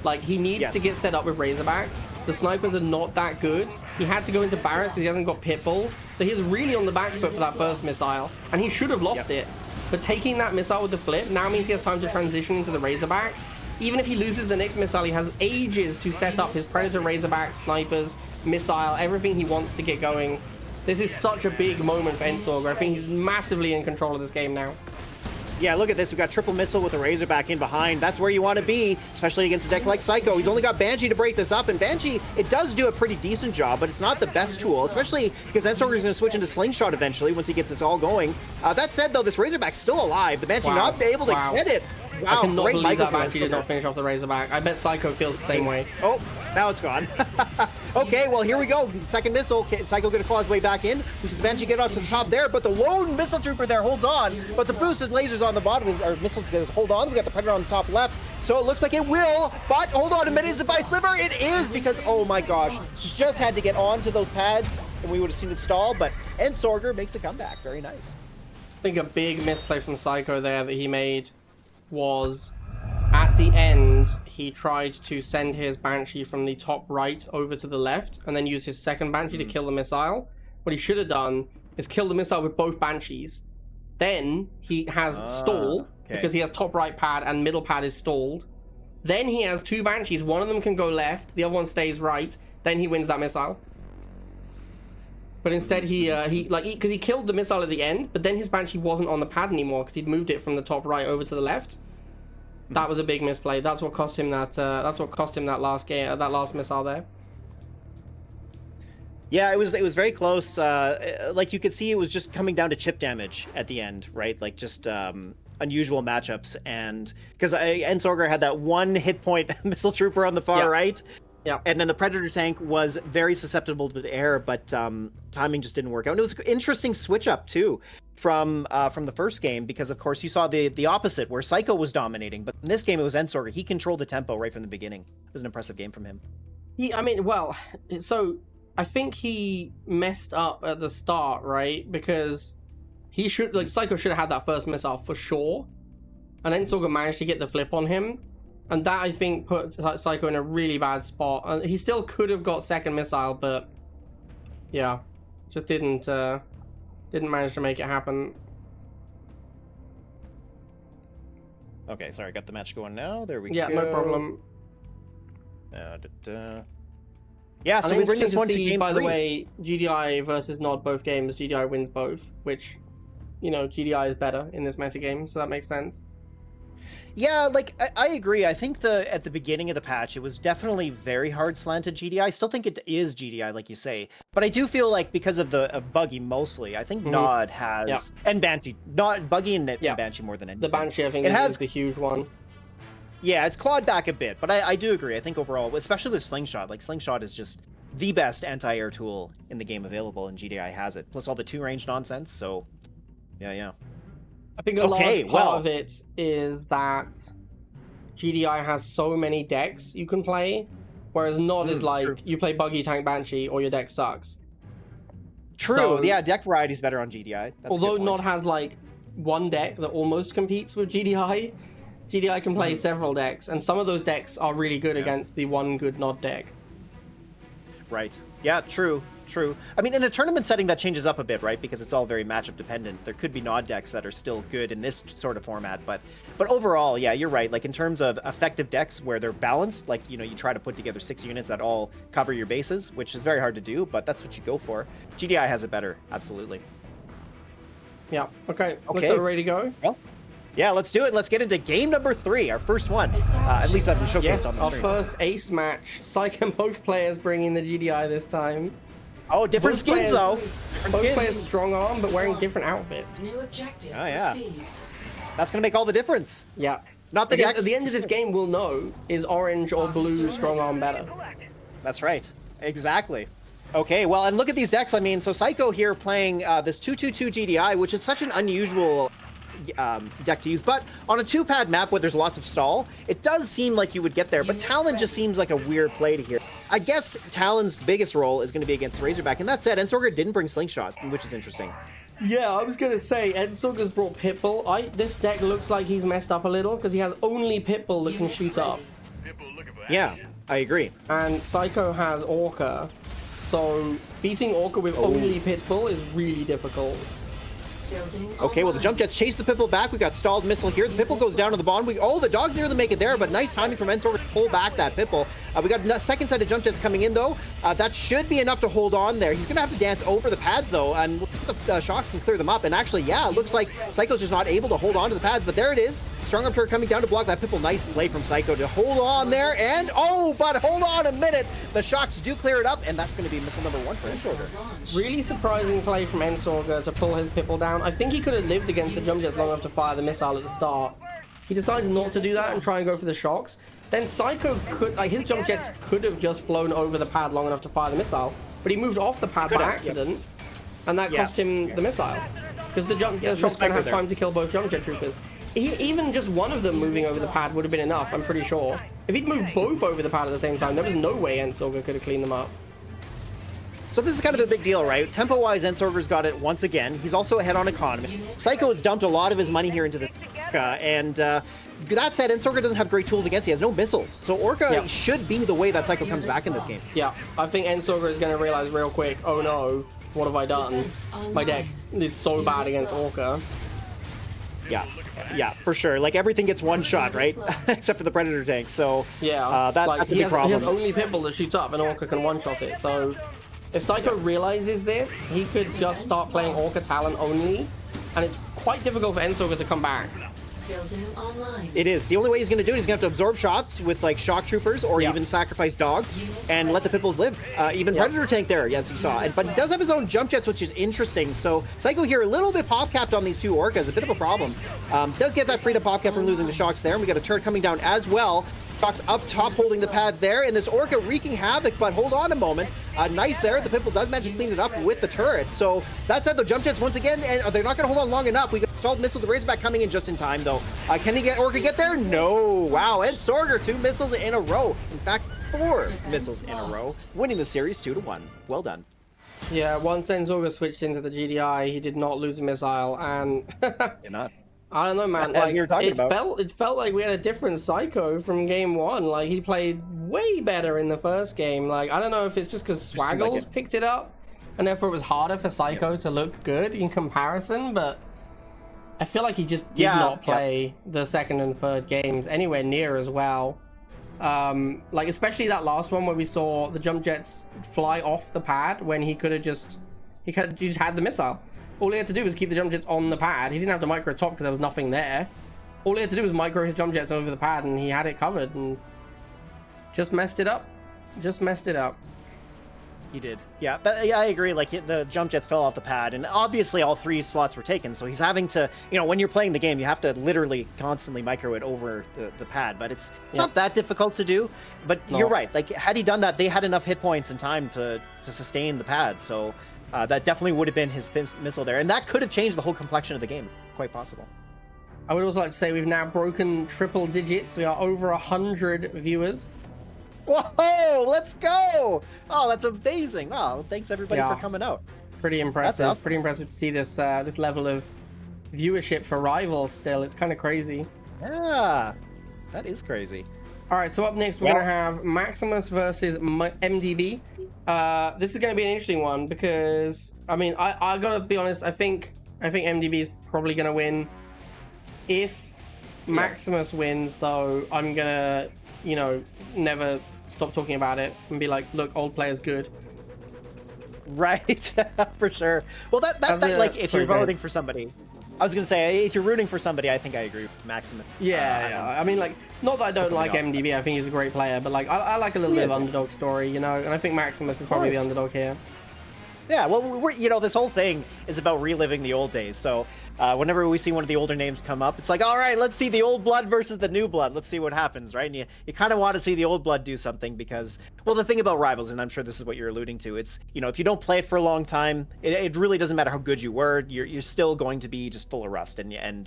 Like, he needs to get set up with Razorback. The snipers are not that good. He had to go into Barrett because he hasn't got Pitbull. So he's really on the back foot for that first missile. And he should have lost it. But taking that missile with the flip now means he has time to transition into the Razorback. Even if he loses the next missile, he has ages to set up his Predator, Razorback, snipers, missile, everything he wants to get going. This is such a big moment for Ensorger. I think he's massively in control of this game now. Yeah, look at this. We've got triple missile with the Razorback in behind. That's where you want to be, especially against a deck like Psycho. He's only got Banshee to break this up, and Banshee, it does do a pretty decent job, but it's not the best tool, especially because Ensorger is going to switch into Slingshot eventually once he gets this all going. That said, though, this Razorback's still alive. The Banshee not able to get it. Wow, I cannot great believe Michael that from Banshee did Ensorger. not finish off the Razorback. I bet Psycho feels the same way. Oh, now it's gone. Okay, well, here we go. Second missile. Psycho gonna claw his way back in. We should eventually get up to the top there, but the lone missile trooper there holds on. But the boosted lasers on the bottom, or missile does hold on. We got the Predator on the top left. So it looks like it will, but hold on a minute. Is it by Sliver? It is, because, oh my gosh, he just had to get onto those pads, and we would have seen it stall, but Ensorger makes a comeback. Very nice. I think a big misplay from Psycho there that he made was at the end, he tried to send his Banshee from the top right over to the left and then use his second Banshee to kill the missile. What he should have done is kill the missile with both Banshees. Then he has stall, because he has top right pad and middle pad is stalled. Then he has two Banshees. One of them can go left, the other one stays right. Then he wins that missile. But instead because he killed the missile at the end, but then his Banshee wasn't on the pad anymore because he'd moved it from the top right over to the left. That was a big misplay. That's what cost him that. That's what cost him that last game, that last missile there. Yeah, it was very close. Like you could see, it was just coming down to chip damage at the end, right? Like just unusual matchups, and because Ensorger had that one hit point missile trooper on the far right. Yeah. And then the Predator tank was very susceptible to the air, but timing just didn't work out. And it was an interesting switch up too from the first game, because of course you saw the opposite where Psycho was dominating, but in this game it was Ensorger. He controlled the tempo right from the beginning. It was an impressive game from him. So I think he messed up at the start, right? Because Psycho should have had that first missile for sure, and Ensorger managed to get the flip on him. And that, I think, put Psycho in a really bad spot. He still could have got second missile, but yeah, just didn't manage to make it happen. Okay, sorry, got the match going now. There we go. Yeah, no problem. Yeah, so we bring this one to game 3. By the way, GDI versus Nod both games. GDI wins both, which, you know, GDI is better in this meta game, so that makes sense. Yeah, like, I agree. I think at the beginning of the patch, it was definitely very hard slanted GDI. I still think it is GDI, like you say. But I do feel like because of Buggy mostly, I think Nod has... And Banshee. Buggy and Banshee more than anything. The Banshee, I think, is the huge one. Yeah, it's clawed back a bit. But I do agree. I think overall, especially with Slingshot, like, Slingshot is just the best anti-air tool in the game available, and GDI has it. Plus all the two-range nonsense, so... Yeah. I think a large part of it is that GDI has so many decks you can play, whereas Nod is like, you play Buggy, Tank, Banshee, or your deck sucks. True, so, yeah, deck variety is better on GDI. That's although Nod has like one deck that almost competes with GDI, GDI can play several decks, and some of those decks are really good against the one good Nod deck. Right. Yeah, true. I mean, in a tournament setting, that changes up a bit, right? Because it's all very matchup dependent. There could be Nod decks that are still good in this sort of format, but overall, yeah, you're right. Like in terms of effective decks where they're balanced, like, you know, you try to put together 6 units that all cover your bases, which is very hard to do, but that's what you go for. GDI has it better, absolutely. Yeah. Okay. Looks ready to go. Well, yeah, let's do it. Let's get into game number 3, our first one. At least I've been showcased on the stream. Our first ace match. Psych and both players bringing the GDI this time. Oh, different skins though. Both players strong arm, but wearing different outfits. New objective received. That's gonna make all the difference. Yeah. Not the decks. At the end of this game, we'll know, is orange or blue strong arm better. That's right. Exactly. Okay, well, and look at these decks. I mean, so Psycho here playing this 2/2/2 GDI, which is such an unusual deck to use, but on a 2-pad map where there's lots of stall, it does seem like you would get there, but Talon just seems like a weird play to here. I guess Talon's biggest role is going to be against Razorback, and that said, Ensorger didn't bring Slingshot, which is interesting. Yeah, I was going to say, Ensorger's brought Pitbull. This deck looks like he's messed up a little, because he has only Pitbull that can shoot up. Yeah, I agree. And Psycho has Orca, so beating Orca with only Pitbull is really difficult. Okay, well, the jump jets chase the Pitbull back. We got stalled missile here. The Pitbull goes down to the bottom. The dog's near to make it there, but nice timing from Ensorger to pull back that Pitbull. We got a second set of jump jets coming in, though. That should be enough to hold on there. He's going to have to dance over the pads, though, and the shocks can clear them up. And actually, yeah, it looks like Psycho's just not able to hold on to the pads, but there it is. Strong arm turret coming down to block that Pitbull. Nice play from Psycho to hold on there, and but hold on a minute. The shocks do clear it up, and that's going to be missile number 1 for Ensorger. Really surprising play from Ensorger to pull his Pitbull down. I think he could have lived against the jump jets long enough to fire the missile at the start. He decided not to do that and try and go for the shocks. Then Psycho could, like, his jump jets could have just flown over the pad long enough to fire the missile, but he moved off the pad by accident, and that cost him the missile. Because the shocks don't have time to kill both jump jet troopers. Even just one of them moving over the pad would have been enough, I'm pretty sure. If he'd moved both over the pad at the same time, there was no way Ensorger could have cleaned them up. So this is kind of a big deal, right? Tempo-wise, Ensorger's got it once again. He's also ahead on economy. Psycho has dumped a lot of his money here into the and that said, Ensorger doesn't have great tools against. He has no missiles. So Orca should be the way that Psycho comes back in this game. Yeah, I think Ensorger is going to realize real quick, oh no, what have I done? My deck is so bad against Orca. Yeah, for sure. Like, everything gets one shot, right? Except for the Predator tank. So yeah, that's a big problem. He has only Pitbull that shoots up, and Orca can one-shot it. So if Psycho realizes this, he could just start playing Orca Talon only, and it's quite difficult for Ensorger to come back. It is. The only way he's going to do it is going to have to absorb shots with, like, shock troopers or even sacrifice dogs and let the Pitbulls live. Even Predator tank there, as you saw. But he does have his own jump jets, which is interesting. So Psycho here a little bit pop capped on these two Orcas, a bit of a problem. Does get that free to pop cap from losing the shocks there. And we got a turret coming down as well. Shocks up top holding the pad there, and this Orca wreaking havoc, but hold on a moment. Nice there. The Pitbull does manage to clean it up with the turret. So that said, the jump jets once again, and they're not going to hold on long enough. We got stalled missile. The Razorback coming in just in time, though. Can he get Orca get there? No. Wow. Ensorger, 2 missiles in a row. In fact, 4 missiles in a row, winning the series 2-1. Well done. Yeah, once Ensorger switched into the GDI, he did not lose a missile, and You're not. I don't know, man. Like, it felt like we had a different Psycho from game 1. Like, he played way better in the first game. Like, I don't know if it's just because Swaggles picked it up, and therefore it was harder for Psycho to look good in comparison, but I feel like he just did not play the second and third games anywhere near as well. Like, especially that last one where we saw the jump jets fly off the pad when he could have just had the missile. All he had to do was keep the jump jets on the pad. He didn't have to micro top because there was nothing there. All he had to do was micro his jump jets over the pad, and he had it covered, and just messed it up. He did. Yeah, but yeah, I agree. Like, the jump jets fell off the pad, and obviously all 3 slots were taken. So he's having to, when you're playing the game, you have to literally constantly micro it over the pad. But it's not that difficult to do. But you're right. Like, had he done that, they had enough hit points and time to sustain the pad. So that definitely would have been his missile there, and that could have changed the whole complexion of the game. Quite possible. I would also like to say we've now broken triple digits. We are over 100 viewers. Whoa, let's go! Oh, that's amazing. Oh, thanks everybody for coming out. Pretty impressive. It's pretty impressive to see this this level of viewership for Rivals still. It's kind of crazy. Yeah, that is crazy. All right, so up next we're going to have Maximus versus MDB. This is going to be an interesting one because, I mean, I got to be honest, I think MDB is probably going to win. If Maximus wins, though, I'm going to, never stop talking about it and be like, look, old player's good. Right, for sure. Well, that's like, if you're voting for somebody, I was going to say, if you're rooting for somebody, I think I agree with Maximus. Yeah. I mean, like, not that I don't like MDB, I think he's a great player, but, like, I like a little bit of underdog story, and I think Maximus is probably the underdog here. Yeah, well, this whole thing is about reliving the old days. So whenever we see one of the older names come up, it's like, all right, let's see the old blood versus the new blood. Let's see what happens, right? And you kind of want to see the old blood do something because, well, the thing about Rivals, and I'm sure this is what you're alluding to, it's, if you don't play it for a long time, it really doesn't matter how good you were. You're still going to be just full of rust, and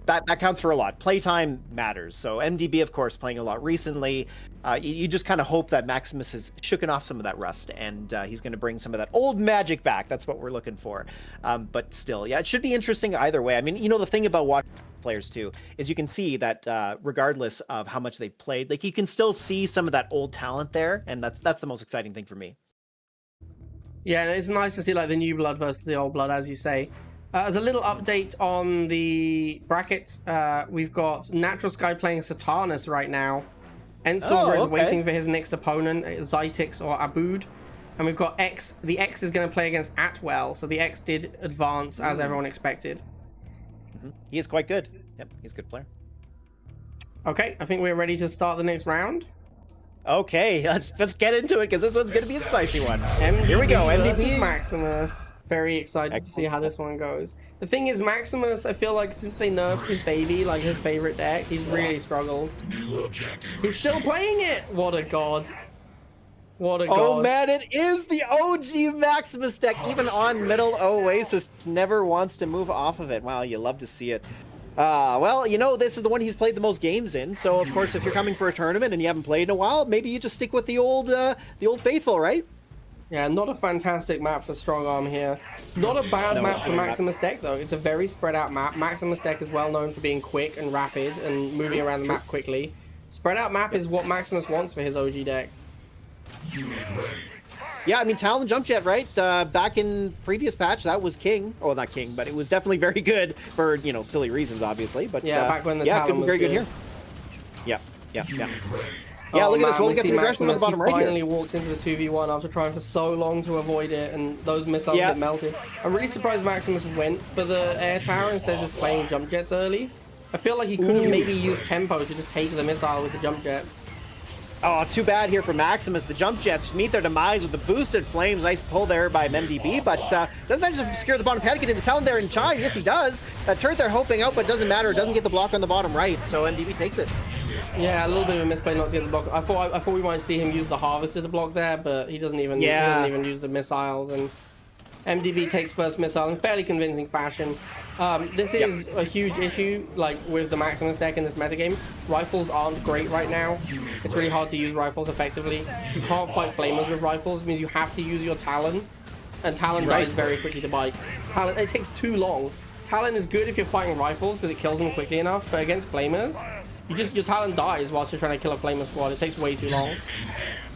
that counts for a lot. Playtime matters. So MDB, of course, playing a lot recently. You just kind of hope that Maximus has shooken off some of that rust, and he's going to bring some of that old magic back. That's what we're looking for. But still, yeah, it should be interesting either way. I mean, the thing about watching players too is you can see that regardless of how much they've played, like, you can still see some of that old talent there, and that's the most exciting thing for me. Yeah, it's nice to see, like, the new blood versus the old blood, as you say. As a little update on the bracket, we've got Natural Sky playing Satanus right now. Ensorger is waiting for his next opponent, Zytix or Abood. And we've got X. The X is going to play against Atwell, so the X did advance as everyone expected. He is quite good. Yep, he's a good player. Okay, I think we're ready to start the next round. Okay, let's get into it because this one's going to be a spicy one. MDB Here we go, MDB versus Maximus. Very excited to see how this one goes. The thing is, Maximus, I feel like since they nerfed his baby, like his favorite deck, he's really struggled. He's still playing it! What a god. What a god. Oh man, it is the OG Maximus deck, even on middle Oasis, never wants to move off of it. Wow, you love to see it. Well, you know, this is the one he's played the most games in, so of course if you're coming for a tournament and you haven't played in a while, maybe you just stick with the old faithful, right? Yeah, not a fantastic map for Strong Arm here. Not a bad map for Maximus deck, though. It's a very spread out map. Maximus deck is well known for being quick and rapid and moving around the map quickly. Spread out map is what Maximus wants for his OG deck. Yeah, I mean, Talon Jump Jet, right? Back in previous patch, that was king. Oh, not king, but it was definitely very good for, you know, silly reasons, obviously. But yeah, back when the Talon was very good here. Yeah. Yeah, look at this. We'll get to the aggression on the bottom right here. Finally walks into the 2v1 after trying for so long to avoid it, and those missiles get melted. I'm really surprised Maximus went for the air tower instead of just playing jump jets early. I feel like he could have maybe used tempo to just take the missile with the jump jets. Oh, too bad here for Maximus. The jump jets meet their demise with the boosted flames. Nice pull there by MDB, but doesn't manage to secure the bottom pad, get in the town there in time. Yes, he does. That turret they're hoping out, but doesn't matter. It doesn't get the block on the bottom right, so MDB takes it. Yeah, a little bit of a misplay not to get the block. I thought we might see him use the harvester to block there, but he doesn't even use the missiles, and MDB takes first missile in fairly convincing fashion. This is a huge issue, like with the Maximus deck in this metagame. Rifles aren't great right now. It's really hard to use rifles effectively. You can't fight flamers with rifles. It means you have to use your Talon, and Talon dies very quickly to bike. Talon, it takes too long. Talon is good if you're fighting rifles because it kills them quickly enough, but against flamers, your Talon dies whilst you're trying to kill a flamer squad. It takes way too long.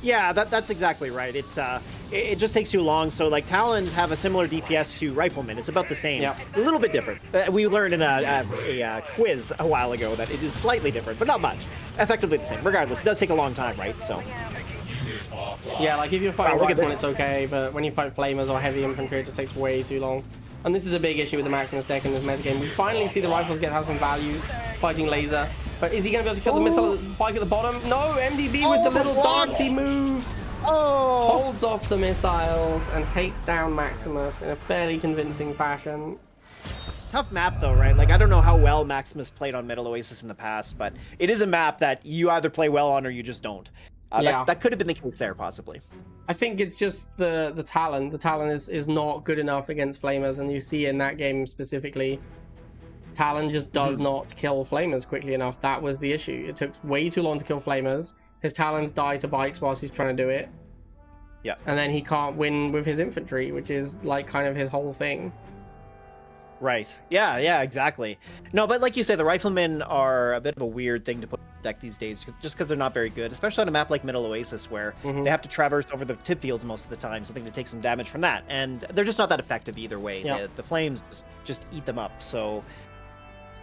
Yeah, that's exactly right. It just takes too long. So like Talons have a similar DPS to Riflemen. It's about the same. Yep. A little bit different. We learned in a quiz a while ago that it is slightly different, but not much. Effectively the same. Regardless, it does take a long time, right? So. Yeah, like if you're fighting Riflemen, it's okay, but when you fight Flamers or Heavy Infantry, it just takes way too long. And this is a big issue with the Maximus deck in this metagame. We finally see the Rifles have some value fighting Laser. But is he going to be able to kill the missile bike at the bottom? No, MDB with the little darty move. Holds off the missiles and takes down Maximus in a fairly convincing fashion. Tough map though, right? Like I don't know how well Maximus played on Middle Oasis in the past, but it is a map that you either play well on or you just don't. That could have been the case there, possibly. I think it's just the Talon. The Talon is not good enough against Flamers, and you see in that game specifically, Talon just does not kill Flamers quickly enough. That was the issue. It took way too long to kill Flamers. His Talons die to bikes whilst he's trying to do it. Yeah. And then he can't win with his infantry, which is like kind of his whole thing. Right. Yeah, exactly. No, but like you say, the Riflemen are a bit of a weird thing to put in the deck these days, just because they're not very good, especially on a map like Middle Oasis, where they have to traverse over the tip fields most of the time, so they can take some damage from that. And they're just not that effective either way. Yep. The flames just eat them up, so...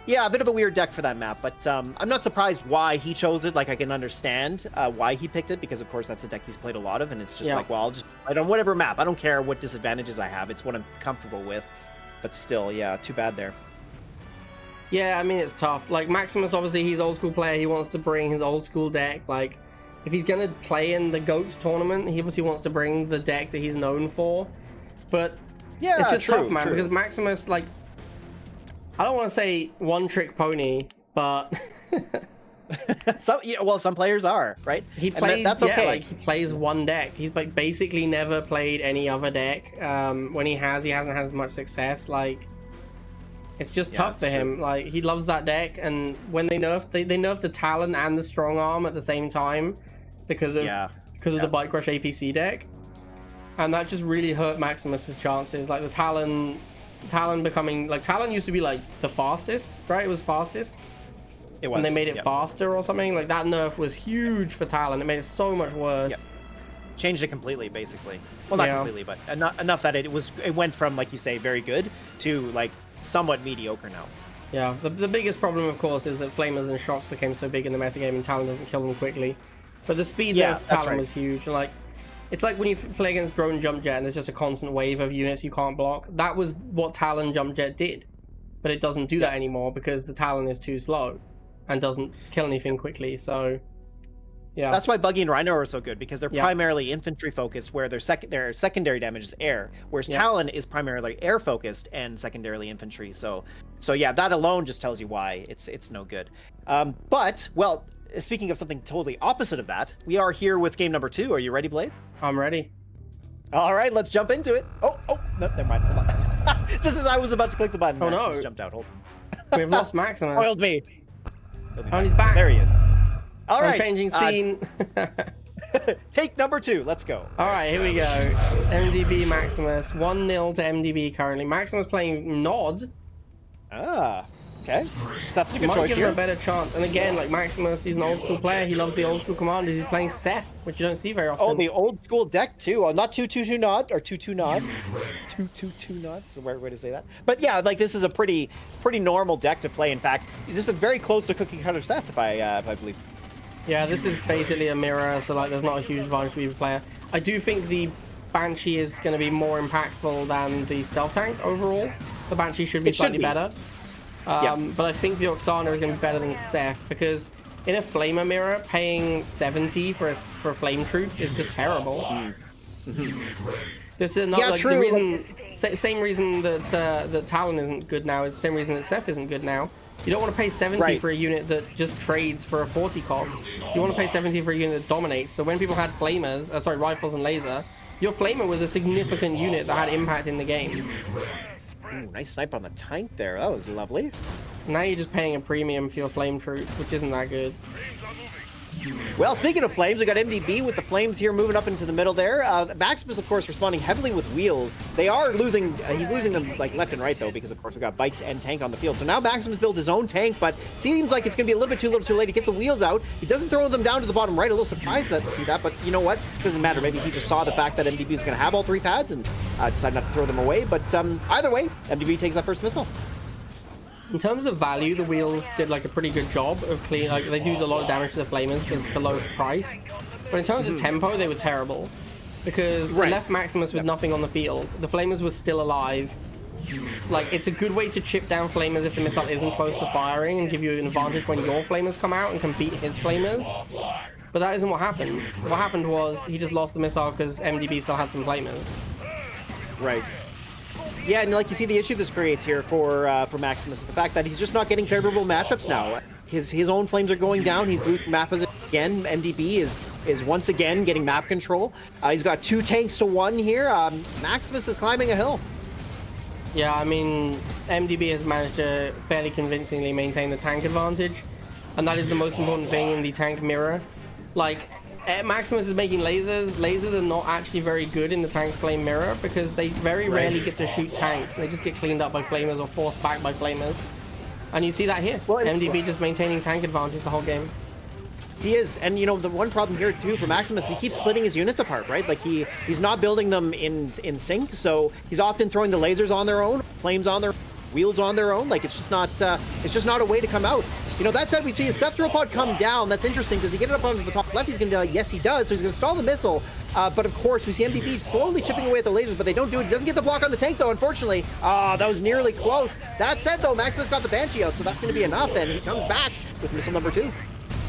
Yeah, a bit of a weird deck for that map, but I'm not surprised why he chose it. Like, I can understand why he picked it, because, of course, that's a deck he's played a lot of, and it's just like, well, I'll just play it on whatever map. I don't care what disadvantages I have. It's what I'm comfortable with. But still, yeah, too bad there. Yeah, I mean, it's tough. Like, Maximus, obviously, he's old school player. He wants to bring his old school deck. Like, if he's going to play in the GOATS tournament, he obviously wants to bring the deck that he's known for. But yeah, it's just tough, man, because Maximus, like, I don't want to say one-trick pony, but... some players are, right? He plays, that's okay. Like, he plays one deck. He's like basically never played any other deck. When he hasn't had as much success. Like, it's just tough for him. Like, he loves that deck, and when they nerfed, they nerfed the Talon and the Strong Arm at the same time because of the Bike Rush APC deck, and that just really hurt Maximus's chances. Like the Talon becoming like Talon used to be like the fastest, right? It was fastest. It was. And they made it faster or something. Like, that nerf was huge for Talon. It made it so much worse. Yep. Changed it completely, basically. Well, not completely, but enough that it went from, like you say, very good to, like, somewhat mediocre now. Yeah, the biggest problem, of course, is that Flamers and Shocks became so big in the metagame and Talon doesn't kill them quickly. But the speed there of Talon was huge. Like, it's like when you play against Drone Jump Jet and there's just a constant wave of units you can't block. That was what Talon Jump Jet did. But it doesn't do that anymore because the Talon is too slow and doesn't kill anything quickly. So Yeah. That's why Buggy and Rhino are so good, because they're Yeah. primarily infantry focused, where their secondary damage is air, whereas Talon is primarily air focused and secondarily infantry. So yeah, that alone just tells you why it's no good. But well, speaking of something totally opposite of that, we are here with game number 2. Are you ready, Blade? I'm ready. All right, let's jump into it. Oh, no, never mind. Hold on. Just as I was about to click the button, Oh, Maximus no. jumped out. Hold We've lost Maximus. Spoiled me. Oh, he's back. There he is. All I'm right. changing scene. Take number 2. Let's go. All right, here we go. MDB Maximus. 1-0 to MDB currently. Maximus playing Nod. Ah, okay. Seth's a good Might choice give him here. a better chance. And again, like Maximus, he's an old school player. He loves the old school commanders. He's playing Seth, which you don't see very often. Oh, the old school deck too. Oh, not 2-2-2 nod or 2-2 nod. 2-2-2 nod. It's the right way to say that. But yeah, like this is a pretty normal deck to play. In fact, this is very close to cookie cutter Seth, if I believe. Yeah, this is basically a mirror, so like there's not a huge advantage for either player. I do think the Banshee is going to be more impactful than the Stealth Tank overall. The Banshee should be slightly better. But I think the Oksana is going to be better than Seth, because in a Flamer mirror, paying 70 for a Flame Troop is just terrible. This is not like true. the reason. Same reason that that Talon isn't good now is the same reason that Seth isn't good now. You don't want to pay 70 for a unit that just trades for a 40 cost. You want to pay 70 for a unit that dominates. So when people had Flamers, rifles and laser, your Flamer was a significant unit that had impact in the game. Ooh, nice snipe on the tank there. That was lovely. Now you're just paying a premium for your Flame Troop, which isn't that good. Well, speaking of flames, we got MDB with the flames here moving up into the middle there. Maximus, of course, responding heavily with wheels. They are losing, he's losing them like left and right though, because of course we've got bikes and tank on the field. So now Maximus built his own tank, but seems like it's going to be a little too late. He gets the wheels out. He doesn't throw them down to the bottom right. A little surprised to see that, but you know what? Doesn't matter. Maybe he just saw the fact that MDB was going to have all 3 pads and decided not to throw them away. But either way, MDB takes that first missile. In terms of value, the wheels did like a pretty good job of clean. Like they do a lot of damage to the flamers because it's below price. But in terms of tempo, they were terrible because they left Maximus with nothing on the field. The flamers were still alive. Like it's a good way to chip down flamers if the missile isn't close to firing and give you an advantage when your flamers come out and can beat his flamers. But that isn't what happened. What happened was he just lost the missile because MDB still had some flamers. Right. Yeah, and like you see, the issue this creates here for Maximus is the fact that he's just not getting favorable matchups now. His own flames are going down. He's losing map position again. MDB is once again getting map control. He's got 2 tanks to 1 here. Maximus is climbing a hill. Yeah, I mean, MDB has managed to fairly convincingly maintain the tank advantage, and that is the most important thing in the tank mirror. Like, Maximus is making lasers. Lasers are not actually very good in the tank flame mirror because they very rarely get to shoot tanks. They just get cleaned up by flamers or forced back by flamers. And you see that here. Well, MDB just maintaining tank advantage the whole game. He is, and you know the one problem here too for Maximus, he keeps splitting his units apart, right? Like he's not building them in sync, so he's often throwing the lasers on their own, flames on their wheels on their own. Like it's just not a way to come out. You know, that said, we see his Sethropod come down. That's interesting because he get it up onto the top left. He's gonna yes, he does. So he's gonna stall the missile. But of course, we see MDB slowly chipping away at the lasers, but they don't do it. He doesn't get the block on the tank though, unfortunately. That was nearly close. That said though, Maximus got the Banshee out, so that's gonna be enough. And he comes back with missile number 2.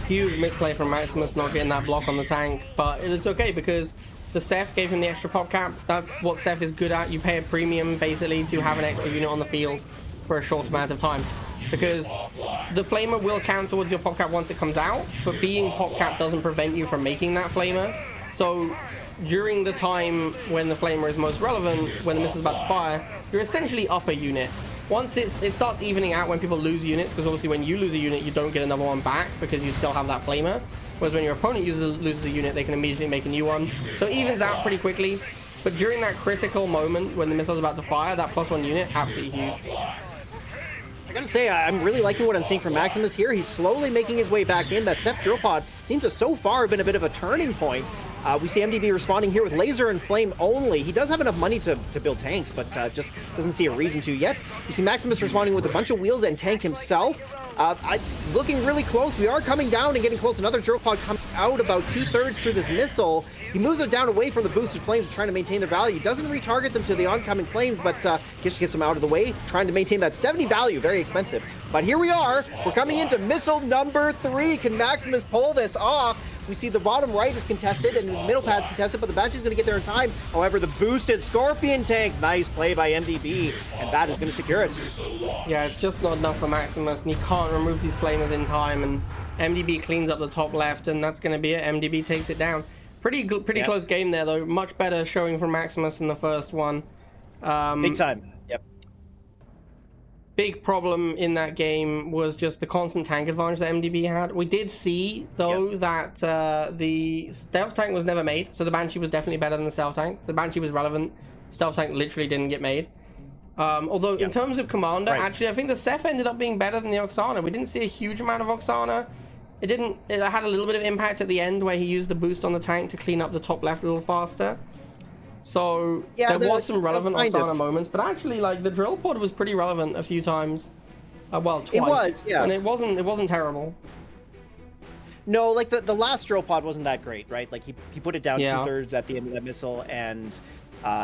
Huge misplay from Maximus not getting that block on the tank, but it's okay because the Seth gave him the extra pop cap. That's what Seth is good at. You pay a premium basically to have an extra unit on the field for a short amount of time, because the flamer will count towards your pop cap once it comes out, but being pop cap doesn't prevent you from making that flamer. So during the time when the flamer is most relevant, when the missile is about to fire, you're essentially up a unit. Once it starts evening out when people lose units, because obviously when you lose a unit, you don't get another one back because you still have that flamer. Whereas when your opponent loses a unit, they can immediately make a new one. So it evens out pretty quickly. But during that critical moment when the missile's about to fire, that +1 unit, absolutely huge. I gotta say, I'm really liking what I'm seeing from Maximus here. He's slowly making his way back in. That Seth drill pod seems to so far have been a bit of a turning point. We see MDB responding here with laser and flame only. He does have enough money to build tanks, but just doesn't see a reason to yet. We see Maximus responding with a bunch of wheels and tank himself. Looking really close. We are coming down and getting close. Another drill pod coming out about 2/3 through this missile. He moves it down away from the boosted flames, trying to maintain their value. Doesn't retarget them to the oncoming flames, but just gets them out of the way, trying to maintain that 70 value. Very expensive. But here we are. We're coming into missile number 3. Can Maximus pull this off? We see the bottom right is contested and the middle pad's contested, but the Banshee's going to get there in time. However, the boosted Scorpion tank, nice play by MDB, and that is going to secure it. Yeah, it's just not enough for Maximus, and he can't remove these flamers in time, and MDB cleans up the top left, and that's going to be it. MDB takes it down. Pretty close game there, though. Much better showing from Maximus in the first one. Big time. Yep. Big problem in that game was just the constant tank advantage that MDB had. We did see, though, that the stealth tank was never made, so the Banshee was definitely better than the stealth tank. The Banshee was relevant. Stealth tank literally didn't get made. Although, in terms of Commander, actually, I think the Ceph ended up being better than the Oksana. We didn't see a huge amount of Oksana. It had a little bit of impact at the end where he used the boost on the tank to clean up the top left a little faster. So there was some relevant Oksana moments, but actually, like, the drill pod was pretty relevant a few times. Well, twice. It was, yeah. And it wasn't terrible. No, like the last drill pod wasn't that great, right? Like he put it down 2/3 at the end of that missile, and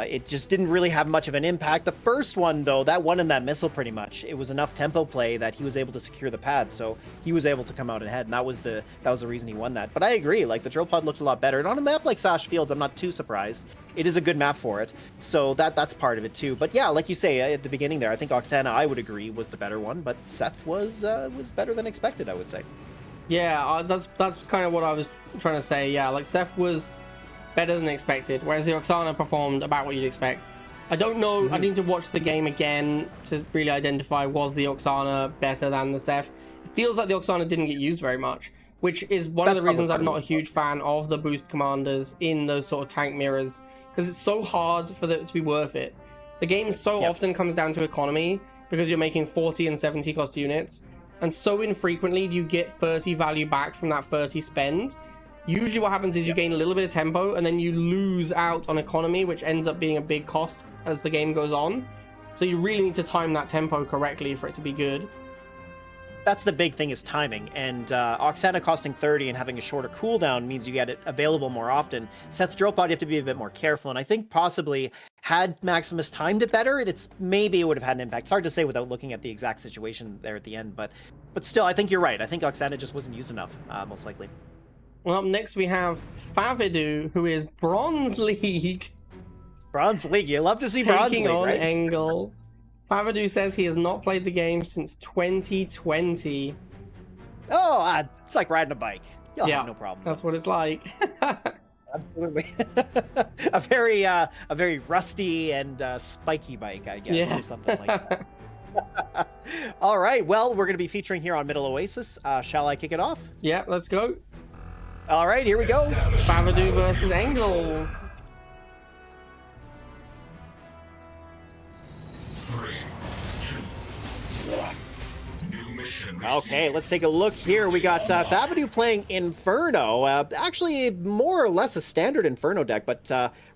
it just didn't really have much of an impact. The first one, though, that one in that missile, pretty much, it was enough tempo play that he was able to secure the pad, so he was able to come out ahead, and that was the reason he won that. But I agree, like the drill pod looked a lot better, and on a map like Sash Fields, I'm not too surprised. It is a good map for it, so that's part of it too. But yeah, like you say at the beginning there, I think Oksana, I would agree, was the better one, but Seth was better than expected, I would say. Yeah, that's kind of what I was trying to say. Yeah, like Seth was better than expected, whereas the Oksana performed about what you'd expect. I don't know, I need to watch the game again to really identify, was the Oksana better than the Seth. It feels like the Oksana didn't get used very much, which is one of the reasons I'm not a huge fan of the boost commanders in those sort of tank mirrors, because it's so hard for it to be worth it. The game so often comes down to economy, because you're making 40 and 70 cost units, and so infrequently do you get 30 value back from that 30 spend. Usually what happens is you gain a little bit of tempo and then you lose out on economy, which ends up being a big cost as the game goes on. So you really need to time that tempo correctly for it to be good. That's the big thing, is timing, and Oksana costing 30 and having a shorter cooldown means you get it available more often. Seth's drill pod, you have to be a bit more careful, and I think possibly had Maximus timed it better, maybe it would have had an impact. It's hard to say without looking at the exact situation there at the end, but still, I think you're right. I think Oksana just wasn't used enough, most likely. Well, up next we have Favadoo, who is Bronze League. Bronze League, you love to see Bronze League, right? right? Engles. Favadoo says he has not played the game since 2020. Oh, it's like riding a bike. You'll have no problem. That's what it's like. Absolutely. a very rusty and spiky bike, I guess, or something like that. All right, well, we're going to be featuring here on Middle Oasis. Shall I kick it off? Yeah, let's go. All right, here we go. Favadoo versus Engles. Okay, let's take a look here. We got Favadoo playing Inferno. Actually, more or less a standard Inferno deck, but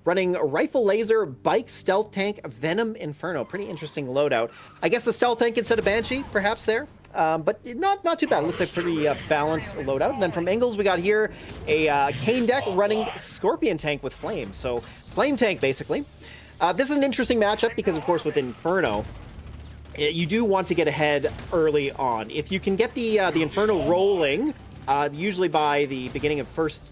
running Rifle Laser, Bike, Stealth Tank, Venom, Inferno. Pretty interesting loadout. I guess the Stealth Tank instead of Banshee, perhaps there. But not too bad. Looks like pretty balanced loadout. And then from Engles, we got here a Kane deck running Scorpion Tank with Flame. So Flame Tank, basically. This is an interesting matchup because, of course, with Inferno, you do want to get ahead early on. If you can get the Inferno rolling, usually by the beginning of first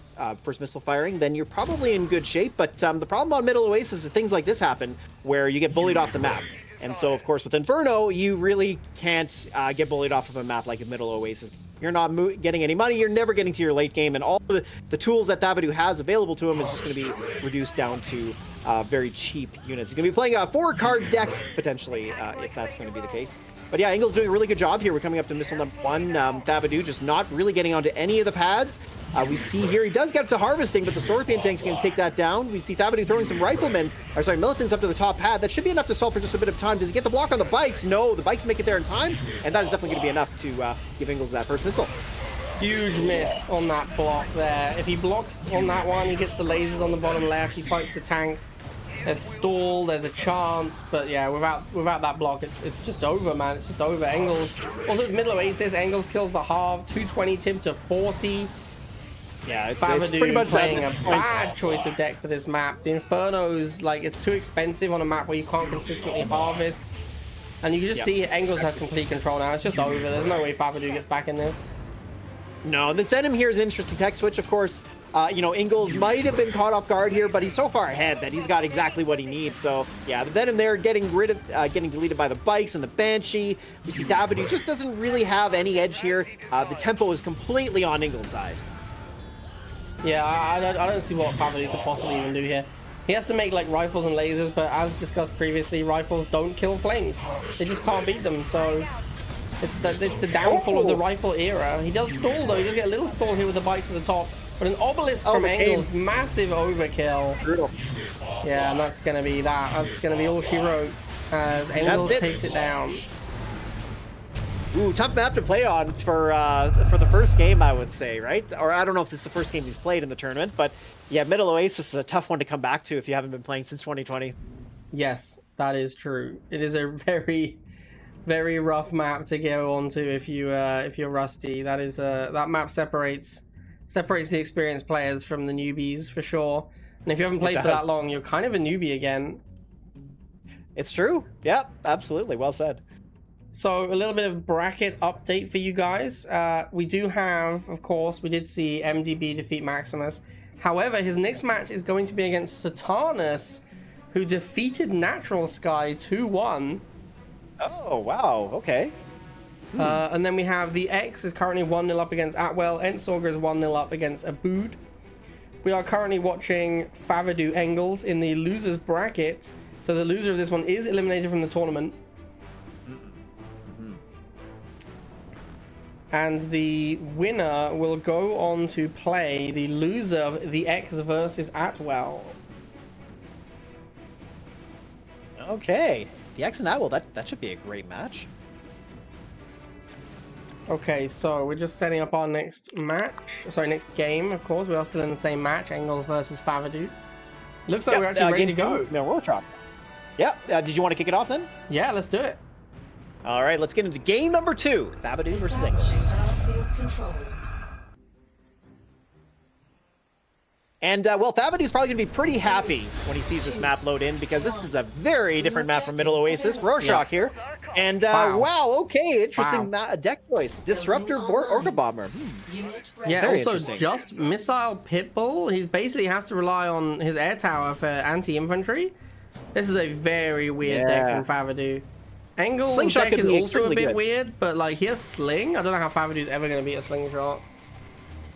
missile firing, then you're probably in good shape. But the problem on Middle Oasis is things like this happen, where you get bullied off the map. And so, of course, with Inferno, you really can't get bullied off of a map like a Middle Oasis. You're not getting any money, you're never getting to your late game, and all the tools that Favadoo has available to him is just going to be reduced down to very cheap units. He's going to be playing a 4-card deck, potentially, if that's going to be the case. But yeah, Engles doing a really good job here. We're coming up to missile number 1. Favadoo just not really getting onto any of the pads. We see here he does get up to harvesting, but the Scorpion Tank's going to take that down. We see Favadoo throwing some militants up to the top pad. That should be enough to solve for just a bit of time. Does he get the block on the bikes? No, the bikes make it there in time, and that is definitely going to be enough to give Engles that first missile. Huge miss on that block there. If he blocks on that one, he gets the lasers on the bottom left, he fights the tank. There's stall, there's a chance, but yeah, without that block, it's just over, man. It's just over. Engles, also Middle Oasis, Engles kills the half, 220 tip to 40. Yeah, it's pretty much playing a bad choice of deck for this map. The Inferno's, like, it's too expensive on a map where you can't consistently harvest. And you can just see Engles has complete control now. It's just over. There's no way Favadoo gets back in this. No, this Venom here is an interesting tech switch, of course. You know, Engles might have been caught off guard here, but he's so far ahead that he's got exactly what he needs. So, yeah, the Venom there getting deleted by the bikes and the Banshee. We see Favadoo just doesn't really have any edge here. The tempo is completely on Engles' side. Yeah, I don't see what Favadoo could possibly even do here. He has to make like rifles and lasers, but as discussed previously, rifles don't kill flames. They just can't beat them, so it's the downfall of the rifle era. He does stall though, he does get a little stall here with the bikes at the top. But an obelisk from Engles, massive overkill. Brutal. Yeah, and that's gonna be that. That's gonna be all she wrote as Engles takes it down. Ooh, tough map to play on for the first game, I would say, right? Or I don't know if this is the first game he's played in the tournament, but yeah, Middle Oasis is a tough one to come back to if you haven't been playing since 2020. Yes, that is true. It is a very, very rough map to go onto if you're rusty. That is that map separates the experienced players from the newbies for sure. And if you haven't played for that long, you're kind of a newbie again. It's true. Yep, absolutely. Well said. So a little bit of bracket update for you guys. We do have, of course, we did see MDB defeat Maximus. However, his next match is going to be against Saturnus, who defeated Natural Sky 2-1. Oh, wow. Okay. And then we have the X is currently 1-0 up against Atwell. Ensorger is 1-0 up against Abood. We are currently watching Favadoo Engles in the losers bracket. So the loser of this one is eliminated from the tournament. And the winner will go on to play the loser of the X versus Atwell. Okay. The X and Atwell, that should be a great match. Okay, so we're just setting up our next match. Sorry, next game, of course. We are still in the same match, Engles versus Favadoo. Looks like we're actually ready to go. No, roll shot. Yeah. Did you want to kick it off then? Yeah, let's do it. All right, let's get into game number 2. Favadoo versus Engles. And, well, Favadoo's probably going to be pretty happy when he sees this map load in, because this is a very different map from Middle Oasis. Rorschach here. And, wow, okay, interesting deck choice. Disruptor Orca Bomber. Yeah, very also just Missile Pitbull. He basically has to rely on his air tower for anti-infantry. This is a very weird deck from Favadoo. Engles' deck is also a bit weird, but, like, he has Sling. I don't know how Favadoo's ever going to beat a Slingshot.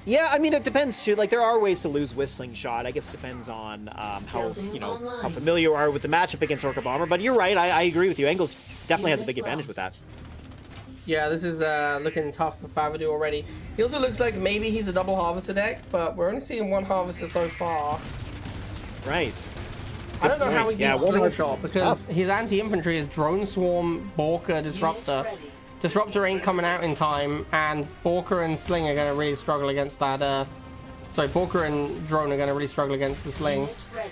Yeah, I mean, it depends too. Like, there are ways to lose with Slingshot. I guess it depends on how familiar you are with the matchup against Orca Bomber. But you're right. I agree with you. Engles definitely has a big advantage with that. Yeah, this is looking tough for Favadoo already. He also looks like maybe he's a double Harvester deck, but we're only seeing one Harvester so far. Right. I don't know how he beats Slingshot, because his anti-infantry is Drone Swarm, Borka, Disruptor. Disruptor ain't coming out in time, and Borka and Sling are going to really struggle against that. Sorry, Borka and Drone are going to really struggle against the Sling.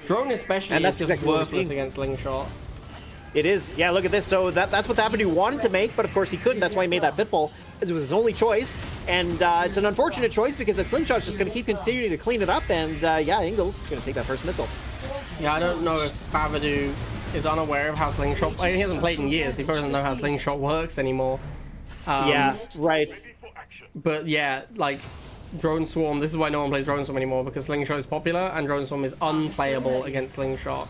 Drone especially is just worthless against Slingshot. It is. Yeah, look at this. So that's what Favadoo wanted to make, but of course he couldn't. That's why he made that Pitbull, because it was his only choice. And it's an unfortunate choice, because the Slingshot's just going to keep continuing to clean it up. And yeah, Engles is going to take that first missile. Yeah, I don't know if Favadoo is unaware of how Slingshot... He hasn't played in years. He probably doesn't know how Slingshot works anymore. Yeah, right. But yeah, like, Drone Swarm, this is why no one plays Drone Swarm anymore, because Slingshot is popular, and Drone Swarm is unplayable against Slingshot.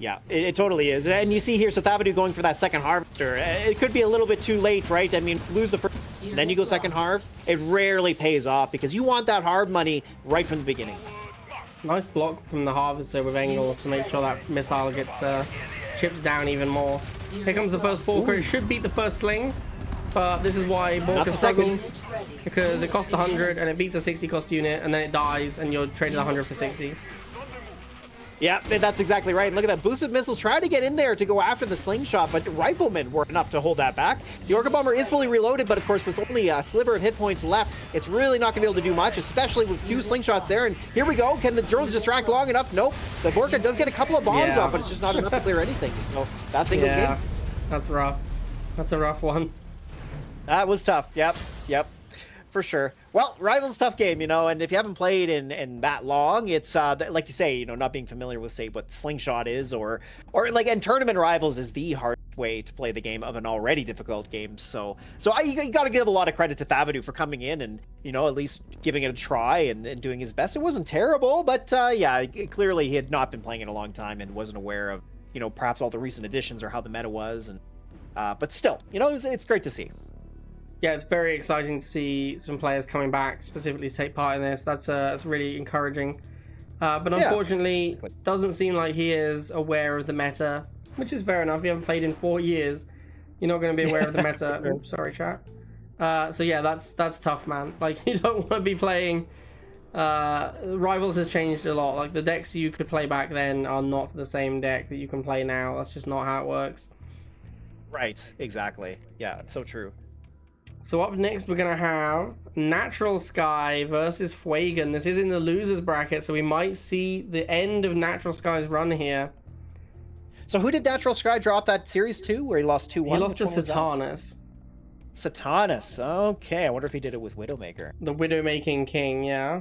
Yeah, it totally is. And you see here, so Favadoo going for that second Harvester. It could be a little bit too late, right? I mean, lose the first, then you go second Harv. It rarely pays off, because you want that Harv money right from the beginning. Nice block from the Harvester with Engles to make sure that missile gets chipped down even more. Here comes the first Borka. It should beat the first Sling, but this is why Borka struggles, because it costs 100 and it beats a 60 cost unit, and then it dies and you're traded 100 for 60. Yeah, that's exactly right. Look at that. Boosted missiles trying to get in there to go after the Slingshot, but Riflemen were enough to hold that back. The Orca Bomber is fully reloaded, but of course with only a sliver of hit points left, it's really not going to be able to do much, especially with 2 Slingshots there. And here we go. Can the drones distract long enough? Nope. The Borka does get a couple of bombs off, but it's just not enough to clear anything. So that's Engles' game. That's rough. That's a rough one. That was tough. Yep. For sure. Well, Rival's a tough game, you know, and if you haven't played in that long, it's like you say, you know, not being familiar with, say, what Slingshot is, or like, and Tournament Rivals is the hardest way to play the game of an already difficult game. So you got to give a lot of credit to Favadoo for coming in and, you know, at least giving it a try and doing his best. It wasn't terrible, but yeah, clearly he had not been playing in a long time and wasn't aware of, you know, perhaps all the recent additions or how the meta was, and but still, you know, it's great to see. Yeah, it's very exciting to see some players coming back specifically to take part in this. That's really encouraging. But unfortunately, doesn't seem like he is aware of the meta, which is fair enough. You haven't played in 4 years. You're not going to be aware of the meta. Oh, sorry, chat. So yeah, that's tough, man. Like, you don't want to be playing... Rivals has changed a lot. Like, the decks you could play back then are not the same deck that you can play now. That's just not how it works. Right, exactly. Yeah, it's so true. So up next, we're going to have Natural Sky versus Fuegan. This is in the losers bracket, so we might see the end of Natural Sky's run here. So who did Natural Sky drop that series to, where he lost 2-1? He lost to Satanas. Satanas, okay. I wonder if he did it with Widowmaker. The Widowmaking King, yeah.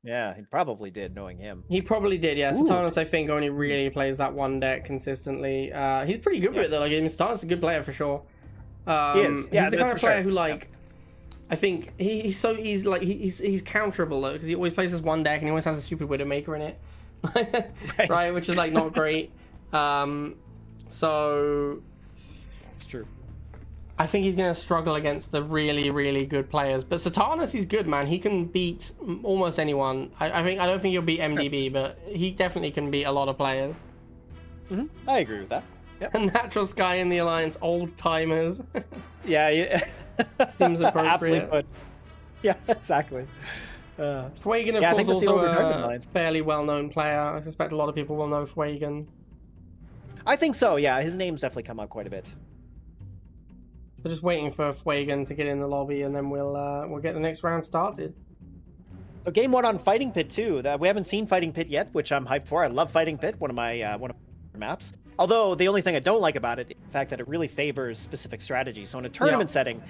Yeah, he probably did, knowing him. He probably did, yeah. Satanas, I think, only really plays that one deck consistently. He's pretty good with it, though. Like, I mean, Satanas is a good player for sure. He is. Yeah, he's the kind of player who, like, I think he's counterable though, because he always plays this one deck and he always has a stupid Widowmaker in it, right? Which is like not great. So it's true. I think he's gonna struggle against the really, really good players. But Satanas is good, man. He can beat almost anyone. I don't think he'll beat MDB, but he definitely can beat a lot of players. I agree with that. Yep. Natural Sky in the Alliance, old timers. Yeah. Seems appropriate. Put. Yeah, exactly. Fuegan, of course, also a fairly well-known player. I suspect a lot of people will know Fuegan. I think so, yeah. His name's definitely come up quite a bit. So just waiting for Fuegan to get in the lobby, and then we'll get the next round started. So game 1 on Fighting Pit 2. We haven't seen Fighting Pit yet, which I'm hyped for. I love Fighting Pit, one of my maps. Although the only thing I don't like about it is the fact that it really favors specific strategies. So in a tournament setting,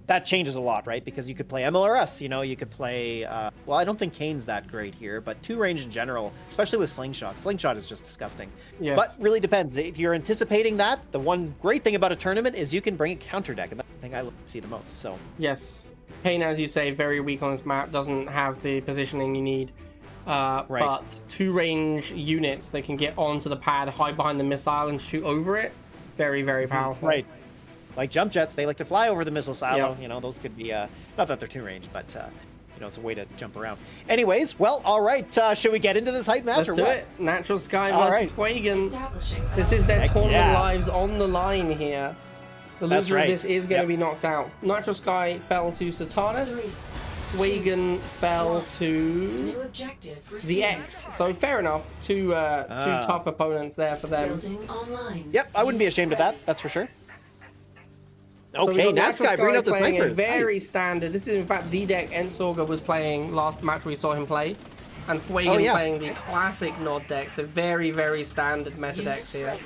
that changes a lot, right? Because you could play MLRS, you know, you could play, well, I don't think Kane's that great here, but 2-range in general, especially with Slingshot. Slingshot is just disgusting. Yes. But really depends. If you're anticipating that, the one great thing about a tournament is you can bring a counter deck, and that's the thing I see the most. So yes, Kane, as you say, very weak on this map, doesn't have the positioning you need. But 2-range units that can get onto the pad, hide behind the missile, and shoot over it, very, very powerful. Right. Like jump jets, they like to fly over the missile silo. You know, those could be, not that they're 2-range, but, you know, it's a way to jump around. Anyways, well, all right. Should we get into this hype match or what? Let's do it. Natural Sky versus Fuegan. This is their tournament lives on the line here. The loser of this is going to be knocked out. Natural Sky fell to Satanas. Fuegan fell to the X. So fair enough. Two tough opponents there for them. Yep, I wouldn't be ashamed of that. That's for sure. Okay, so Nat Sky bringing up the sniper. Very standard. This is in fact the deck Ensorger was playing last match we saw him play, and Fuegan playing the classic Nod deck. So very, very standard meta decks here.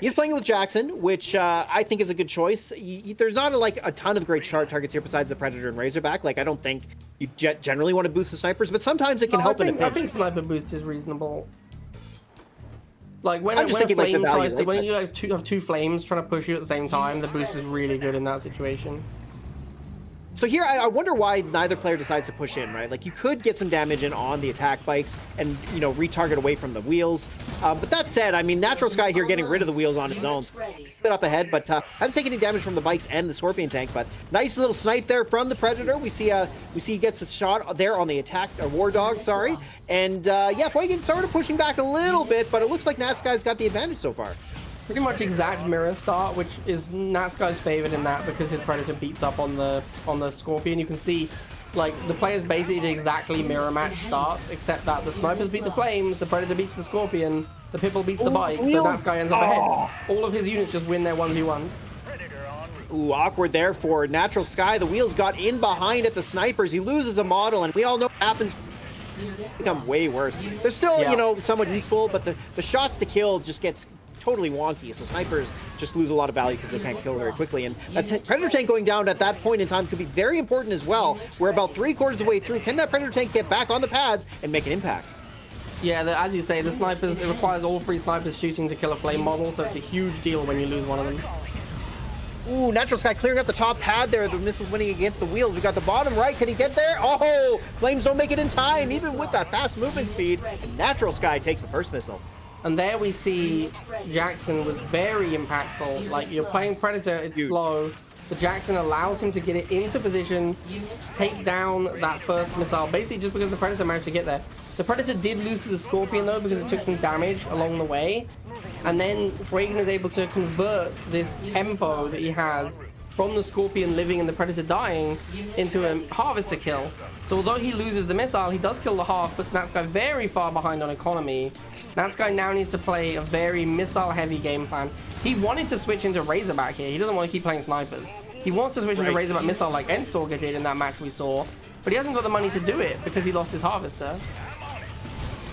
He's playing it with Jackson, which I think is a good choice. There's not a ton of great targets here besides the Predator and Razorback. Like, I don't think you generally want to boost the snipers, but sometimes it can help in a pinch. I think sniper boost is reasonable. Like when you have two flames trying to push you at the same time, the boost is really good in that situation. So here, I wonder why neither player decides to push in, right? Like, you could get some damage in on the attack bikes and, you know, retarget away from the wheels. But that said, I mean, Natural Sky here getting rid of the wheels on his own. A bit up ahead, but hasn't taken any damage from the bikes and the Scorpion tank. But nice little snipe there from the Predator. We see he gets a shot there on the attack, or War Dog, sorry. And yeah, Fuegan started pushing back a little bit, but it looks like Nat Sky's got the advantage so far. Pretty much exact mirror start, which is Nat Sky's favorite in that because his Predator beats up on the Scorpion. You can see, like, the players basically did exactly mirror match starts, except that the snipers beat the flames, the Predator beats the Scorpion, the Pitbull beats the bike, so Nat Sky ends up ahead. All of his units just win their 1v1s. Ooh, awkward there for Natural Sky. The wheels got in behind at the snipers. He loses a model, and we all know what happens. Become way worse. They're still, you know, somewhat useful, but the shots to kill just gets totally wonky. So snipers just lose a lot of value because they can't kill very quickly. And that Predator tank going down at that point in time could be very important as well. We're about 3/4 of the way through. Can that Predator tank get back on the pads and make an impact? Yeah, as you say, the snipers, it requires all 3 snipers shooting to kill a flame model, so it's a huge deal when you lose one of them. Ooh, Natural Sky clearing up the top pad there. The missile's winning against the wheels. We got the bottom right. Can he get there? Oh, Flames don't make it in time, even with that fast movement speed. And Natural Sky takes the first missile. And there we see Jackson was very impactful. Like, you're playing Predator, it's slow. The Jackson allows him to get it into position, take down that first missile, basically just because the Predator managed to get there. The Predator did lose to the Scorpion though, because it took some damage along the way. And then Fuegan is able to convert this tempo that he has from the Scorpion living and the Predator dying into a Harvester kill. So although he loses the missile, he does kill the half, puts Natsky very far behind on economy. Natsky now needs to play a very missile-heavy game plan. He wanted to switch into Razorback here. He doesn't want to keep playing snipers. He wants to switch into Razorback missile like Ensorger did in that match we saw, but he hasn't got the money to do it because he lost his Harvester.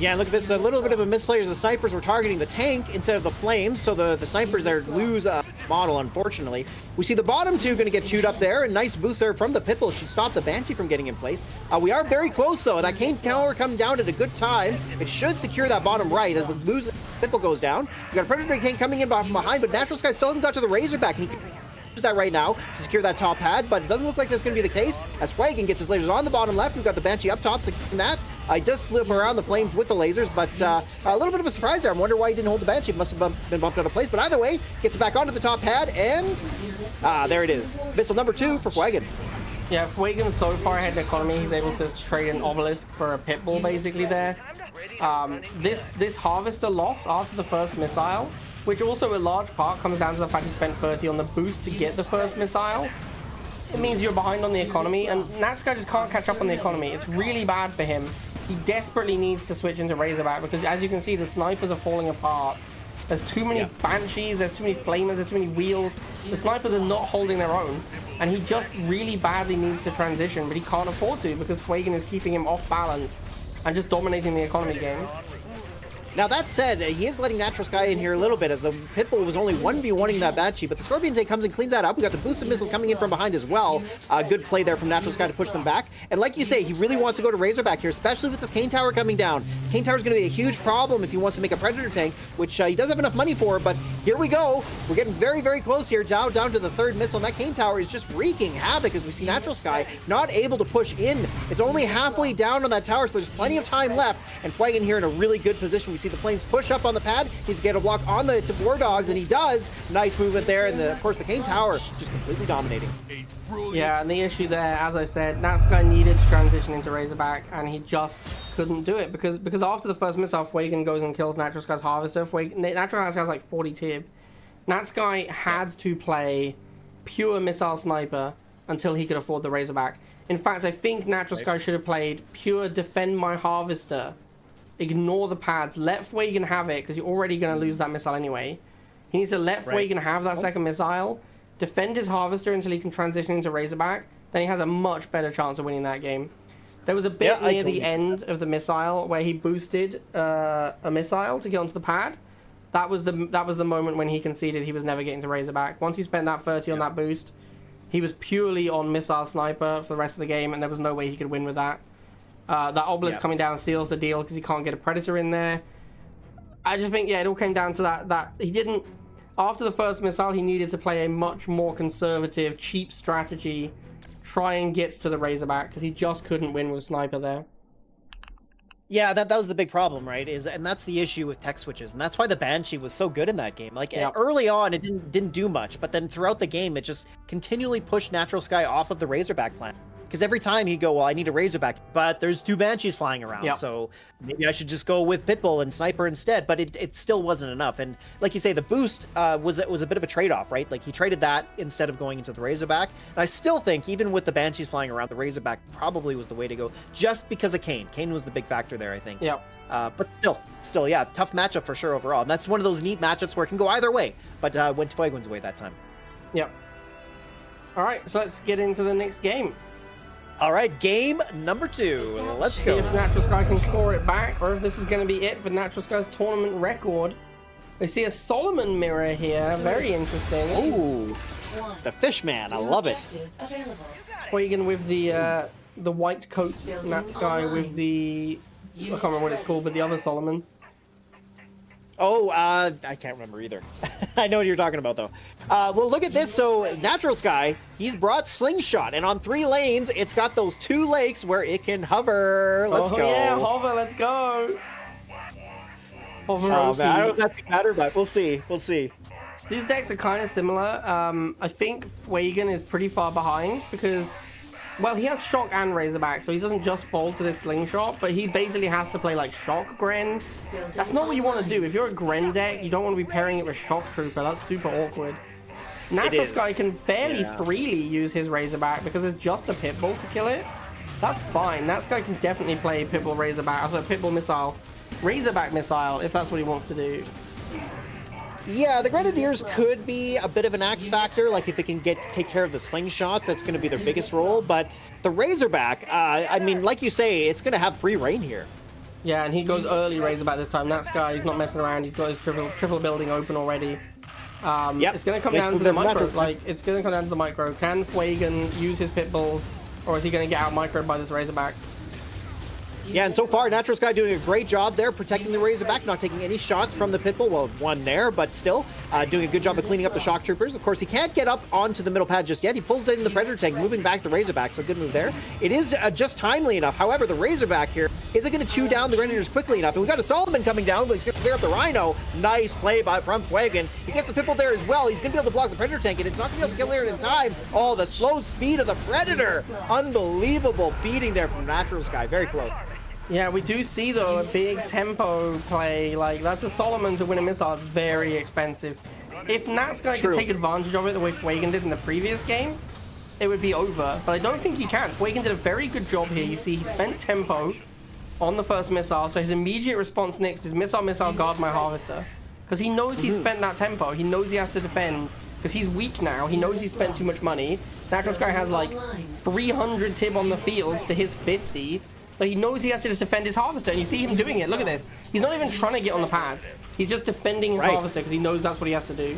Yeah, look at this, a little bit of a misplay as the snipers were targeting the tank instead of the flames, so the snipers there lose a model, unfortunately. We see the bottom two going to get chewed up there, and nice boost there from the Pitbull should stop the Banshee from getting in place. We are very close, though. That Kane Tower coming down at a good time. It should secure that bottom right as the Pitbull goes down. We got a Predator Kane coming in from behind, but Natural Sky still hasn't got to the Razorback, and he can use that right now to secure that top pad, but it doesn't look like that's going to be the case as Fuegan gets his lasers on the bottom left. We've got the Banshee up top securing that. He does flip around the flames with the lasers, but a little bit of a surprise there. I wonder why he didn't hold the Banshee. It must have been bumped out of place, but either way, gets it back onto the top pad, and there it is. Missile number 2 for Fuegan. Yeah, Fuegan's so far ahead in economy, he's able to trade an Obelisk for a Pitbull basically there. This Harvester loss after the first missile, which also a large part comes down to the fact he spent 30 on the boost to get the first missile. It means you're behind on the economy, and Natsky just can't catch up on the economy. It's really bad for him. He desperately needs to switch into Razorback because, as you can see, the snipers are falling apart. There's too many Banshees, there's too many Flamers, there's too many wheels. The snipers are not holding their own, and he just really badly needs to transition, but he can't afford to because Fuegan is keeping him off balance and just dominating the economy game. Now, that said, he is letting Natural Sky in here a little bit as the Pitbull was only 1v1ing that Banshee, but the Scorpion tank comes and cleans that up. We got the boosted missiles coming in from behind as well. Good play there from Natural Sky to push them back. And like you say, he really wants to go to Razorback here, especially with this Kane Tower coming down. Kane Tower is going to be a huge problem if he wants to make a Predator tank, which he does have enough money for, but here we go. We're getting very, very close here, down to the 3rd missile, and that Kane Tower is just wreaking havoc as we see Natural Sky not able to push in. It's only halfway down on that tower, so there's plenty of time left, and Fuegan here in a really good position. We see the Flames push up on the pad. He's to get a block on the War Dogs, and he does. Nice movement there, and of course the Kane Tower just completely dominating. Yeah, and the issue there, as I said, Natsky needed to transition into Razorback, and he just couldn't do it because after the first missile, Fuegan goes and kills Natural Sky's Harvester. Natural Sky has like 40 tib. Natsky had to play pure missile sniper until he could afford the Razorback. In fact, I think Natural Sky should have played pure defend my Harvester. Ignore the pads. Let Fuegan have it, because you're already going to lose that missile anyway. He needs to let Fuegan have that second missile, defend his Harvester until he can transition into Razorback. Then he has a much better chance of winning that game. There was a bit near the end of the missile where he boosted a missile to get onto the pad. That was the moment when he conceded he was never getting to Razorback. Once he spent that 30 on that boost, he was purely on missile sniper for the rest of the game, and there was no way he could win with that. That Obelisk coming down seals the deal because he can't get a Predator in there. I just think, it all came down to that he didn't... After the first missile, he needed to play a much more conservative, cheap strategy, try and get to the Razorback, because he just couldn't win with Sniper there. Yeah, that was the big problem, right? And that's the issue with tech switches, and that's why the Banshee was so good in that game. Like early on, it didn't do much, but then throughout the game, it just continually pushed Natural Sky off of the Razorback plan. Because every time he'd go, well, I need a Razorback, but there's 2 Banshees flying around, so maybe I should just go with Pitbull and Sniper instead, but it still wasn't enough. And like you say, the boost was a bit of a trade-off, right? Like, he traded that instead of going into the Razorback. And I still think, even with the Banshees flying around, the Razorback probably was the way to go, just because of Kane. Kane was the big factor there, I think. But still, yeah, tough matchup for sure overall. And that's one of those neat matchups where it can go either way, but went Fuegan's way that time. All right, so let's get into the next game. All right, game number 2. Let's go. See if Natural Sky can score it back, or if this is going to be it for Natural Sky's tournament record. We see a Solomon mirror here. Very interesting. Ooh, the Fishman. I love it. Objective available. Quagan with the white coat, and that guy with the... I can't remember what it's called, but the other Solomon. Oh, I can't remember either. I know what you're talking about, though. Well, look at this. So, Natural Sky, he's brought Slingshot, and on 3 lanes, it's got those 2 lakes where it can hover. Let's go. Yeah, hover, let's go. Hover Oh, OP. man, I don't know if that's going to matter, but we'll see. We'll see. These decks are kind of similar. I think Fuegan is pretty far behind because... Well, he has Shock and Razorback, so he doesn't just fall to this Slingshot, but he basically has to play, like, Shock Gren. That's not what you want to do. If you're a Gren deck, you don't want to be pairing it with Shock Trooper. That's super awkward. Natural Sky can fairly freely use his Razorback because it's just a Pitbull to kill it. That's fine. That guy can definitely play Pitbull Razorback, also Pitbull Missile, Razorback Missile, if that's what he wants to do. Yeah, the Grenadiers could be a bit of an X factor, like if they can take care of the Slingshots, that's going to be their biggest role, but the Razorback, I mean, like you say, it's going to have free reign here. Yeah, and he goes early Razorback this time. That guy, he's not messing around, he's got his triple building open already. It's going to come down to the micro, it's going to come down to the micro. Can Fuegan use his Pitbulls, or is he going to get out microed by this Razorback? Yeah, and so far, Natural Sky doing a great job there, protecting the Razorback, not taking any shots from the Pitbull. Well, one there, but still doing a good job of cleaning up the Shock Troopers. Of course, he can't get up onto the middle pad just yet. He pulls in the Predator tank, moving back the Razorback, so good move there. It is just timely enough. However, the Razorback here isn't going to chew down the Grenadiers quickly enough. And we've got a Solomon coming down, but he's going to clear up the Rhino. Nice play from Fuegan. He gets the Pitbull there as well. He's going to be able to block the Predator tank, and it's not going to be able to clear it in time. Oh, the slow speed of the Predator. Unbelievable beating there from Natural Sky. Very close. Yeah, we do see, though, a big tempo play. Like, that's a Solomon to win a missile. It's very expensive. If Natsky could take advantage of it the way Fuegan did in the previous game, it would be over. But I don't think he can. Fuegan did a very good job here. You see, he spent tempo on the first missile. So his immediate response next is missile, guard my Harvester. Because he knows he spent that tempo. He knows he has to defend. Because he's weak now. He knows he spent too much money. Natural Sky has, like, 300 Tib on the field to his 50. But he knows he has to just defend his Harvester, and you see him doing it. Look at this. He's not even trying to get on the pads. He's just defending his Harvester because he knows that's what he has to do.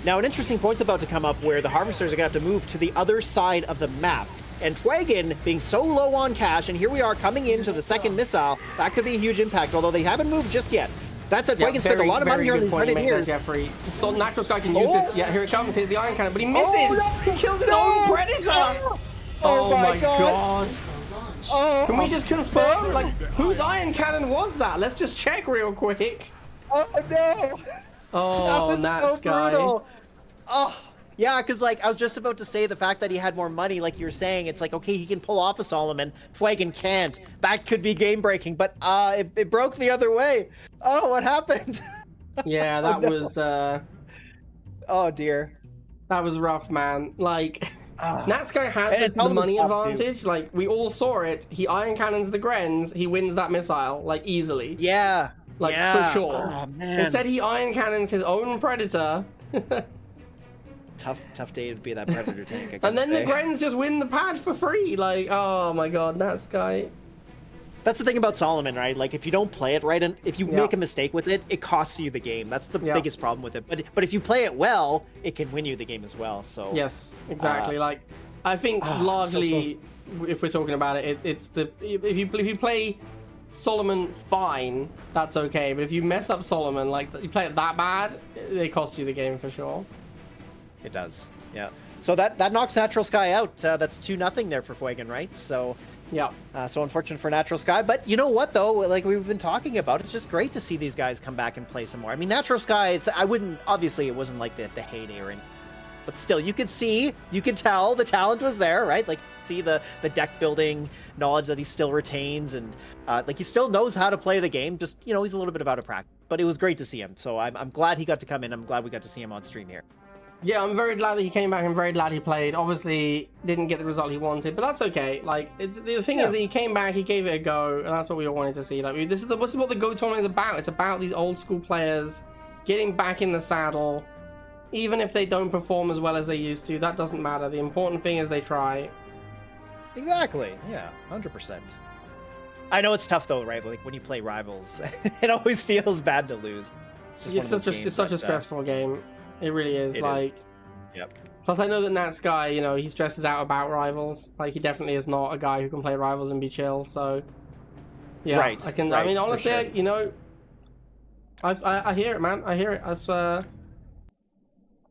Now, an interesting point's about to come up where the Harvesters are going to have to move to the other side of the map. And Fuegan being so low on cash, and here we are coming into the second missile, that could be a huge impact, although they haven't moved just yet. That said, Fuegan spent a lot of money here on the Grenadiers. So Natural Sky can use this. Yeah, here it comes. Here's the Iron Cannon, but he misses. Oh, no. He kills his own Predator. Oh my god. Can we just confirm, like, whose Iron Cannon was that? Let's just check real quick. Oh, no. Oh, that was so brutal. Oh, yeah, because, like, I was just about to say the fact that he had more money, like you were saying, it's like, okay, he can pull off a Solomon. Fuegan can't. That could be game-breaking, but it broke the other way. Oh, what happened? Yeah, that was... Oh, dear. That was rough, man. Like... Natsky has the money advantage. Like, we all saw it. He Iron Cannons the Grens. He wins that missile, like, easily. Yeah. Like, for sure. Oh, man. Instead, he Iron Cannons his own Predator. Tough day to be that Predator tank, and then the Grens just win the pad for free. Like, oh my god, Natsky. That's the thing about Solomon, right? Like, if you don't play it right, and if you make a mistake with it, it costs you the game. That's the biggest problem with it. But if you play it well, it can win you the game as well. So yes, exactly. Like, I think largely, if we're talking about it, it's the if you play Solomon fine, that's okay. But if you mess up Solomon, like you play it that bad, it costs you the game for sure. It does, yeah. So that knocks Natural Sky out. That's 2-0 there for Fuegan, right? So. Yeah. So unfortunate for Natural Sky, but you know what though? Like we've been talking about, it's just great to see these guys come back and play some more. I mean, Natural Sky, obviously it wasn't like the heyday or anything, but still, you could tell the talent was there, right? Like see the deck building knowledge that he still retains, and like he still knows how to play the game. Just he's a little bit out of practice, but it was great to see him. So I'm glad he got to come in. I'm glad we got to see him on stream here. Yeah, I'm very glad that he came back. I'm very glad he played. Obviously, didn't get the result he wanted, but that's okay. Like, the thing is that he came back, he gave it a go, and that's what we all wanted to see. Like, this is what the Go tournament is about. It's about these old school players getting back in the saddle, even if they don't perform as well as they used to. That doesn't matter. The important thing is they try. Exactly. Yeah, 100%. I know it's tough though, right? Like when you play rivals, it always feels bad to lose. It's such a stressful game. It really is. Yep. Plus, I know that Nat Sky, you know, he stresses out about rivals. Like, he definitely is not a guy who can play rivals and be chill. So, yeah, Right. I mean, honestly, sure. you know, I hear it, man. I hear it. That's a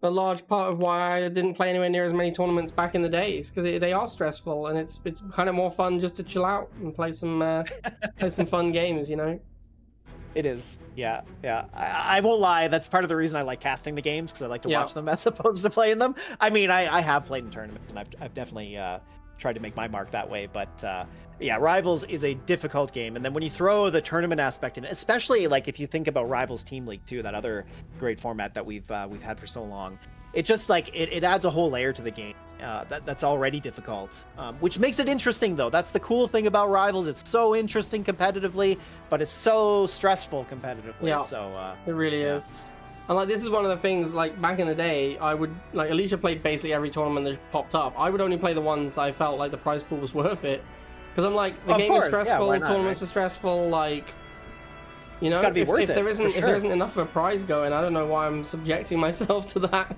large part of why I didn't play anywhere near as many tournaments back in the days, because they are stressful, and it's kind of more fun just to chill out and play some fun games, you know. It is, yeah. I won't lie, that's part of the reason I like casting the games, because I like to watch them as opposed to playing them. I mean, I have played in tournaments, and I've definitely tried to make my mark that way, but yeah, Rivals is a difficult game, and then when you throw the tournament aspect in, especially like if you think about Rivals Team League too, that other great format that we've had for so long, it just like it adds a whole layer to the game that's already difficult, which makes it interesting though. That's the cool thing about Rivals. It's so interesting competitively, but it's so stressful competitively. Yeah, so it really is. And like, this is one of the things, like, back in the day, I would, like, Alicia played basically every tournament that popped up. I would only play the ones that I felt like the prize pool was worth it. Because I'm like, the game is stressful, tournaments are stressful, like, you know, if there isn't enough of a prize going, I don't know why I'm subjecting myself to that.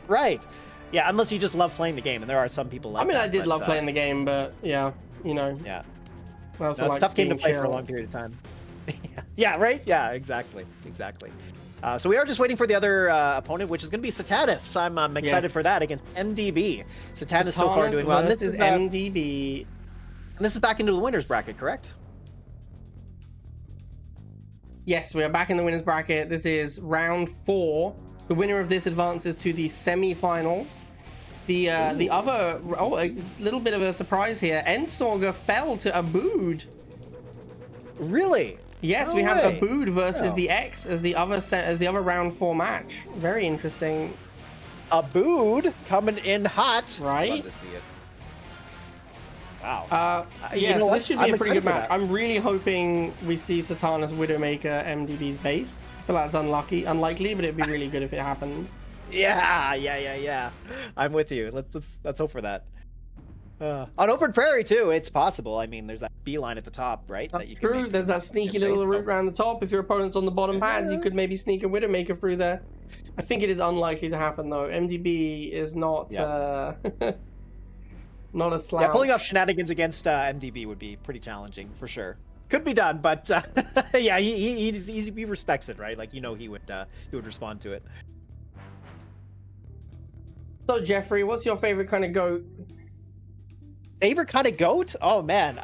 Right. Yeah, unless you just love playing the game, and there are some people like that. I mean, I did love playing the game, but, yeah, you know. Yeah. It's a tough game to play for a long period of time. Yeah, right? Yeah, exactly. So we are just waiting for the other opponent, which is going to be Satanus. I'm excited for that against MDB. Satanus so far doing well. This is MDB. And this is back into the winners bracket, correct? Yes, we are back in the winners bracket. This is round 4. The winner of this advances to the semifinals. The other, a little bit of a surprise here. Ensorger fell to Abood. Really? Yes, we have Abood versus the X as the other round 4 match. Very interesting. Abood coming in hot. Right? Love to see it. Wow. Yeah, so this should be a pretty good match. I'm really hoping we see Satanus Widowmaker MDB's base. I feel like it's unlikely, but it'd be really good if it happened. Yeah. I'm with you. Let's hope for that. On Open Prairie too, it's possible. I mean, there's that beeline at the top, right? That's true. There's that sneaky little route around the top. If your opponent's on the bottom pads, you could maybe sneak a Widowmaker through there. I think it is unlikely to happen though. MDB is not not a slouch. Yeah, pulling off shenanigans against MDB would be pretty challenging for sure. Could be done, but yeah, he respects it, right? Like, you know, he would respond to it. So Jeffrey, what's your favorite kind of goat? Favorite kind of goat? Oh man,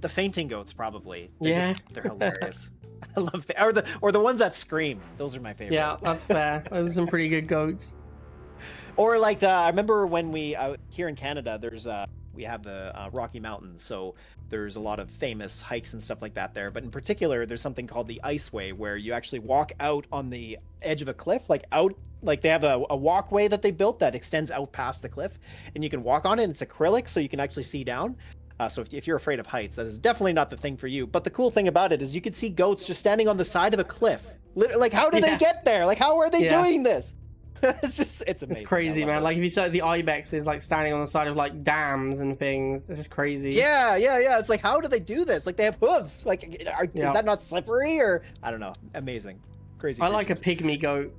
the fainting goats probably. They're hilarious. I love or the ones that scream. Those are my favorite. Yeah, that's fair. Those are some pretty good goats. Or like I remember when we here in Canada, we have the Rocky Mountains, so there's a lot of famous hikes and stuff like that there. But in particular, there's something called the Iceway, where you actually walk out on the edge of a cliff, like they have a walkway that they built that extends out past the cliff, and you can walk on it. And it's acrylic, so you can actually see down. So if you're afraid of heights, that is definitely not the thing for you. But the cool thing about it is you can see goats just standing on the side of a cliff. Like, how did they get there? Like, how are they doing this? it's amazing. It's crazy, man. Like, if you saw the ibex is like standing on the side of like dams and things, it's just crazy. Yeah. It's like, how do they do this? Like, they have hooves. Like, is that not slippery, or I don't know? Amazing, crazy. I like a pygmy goat.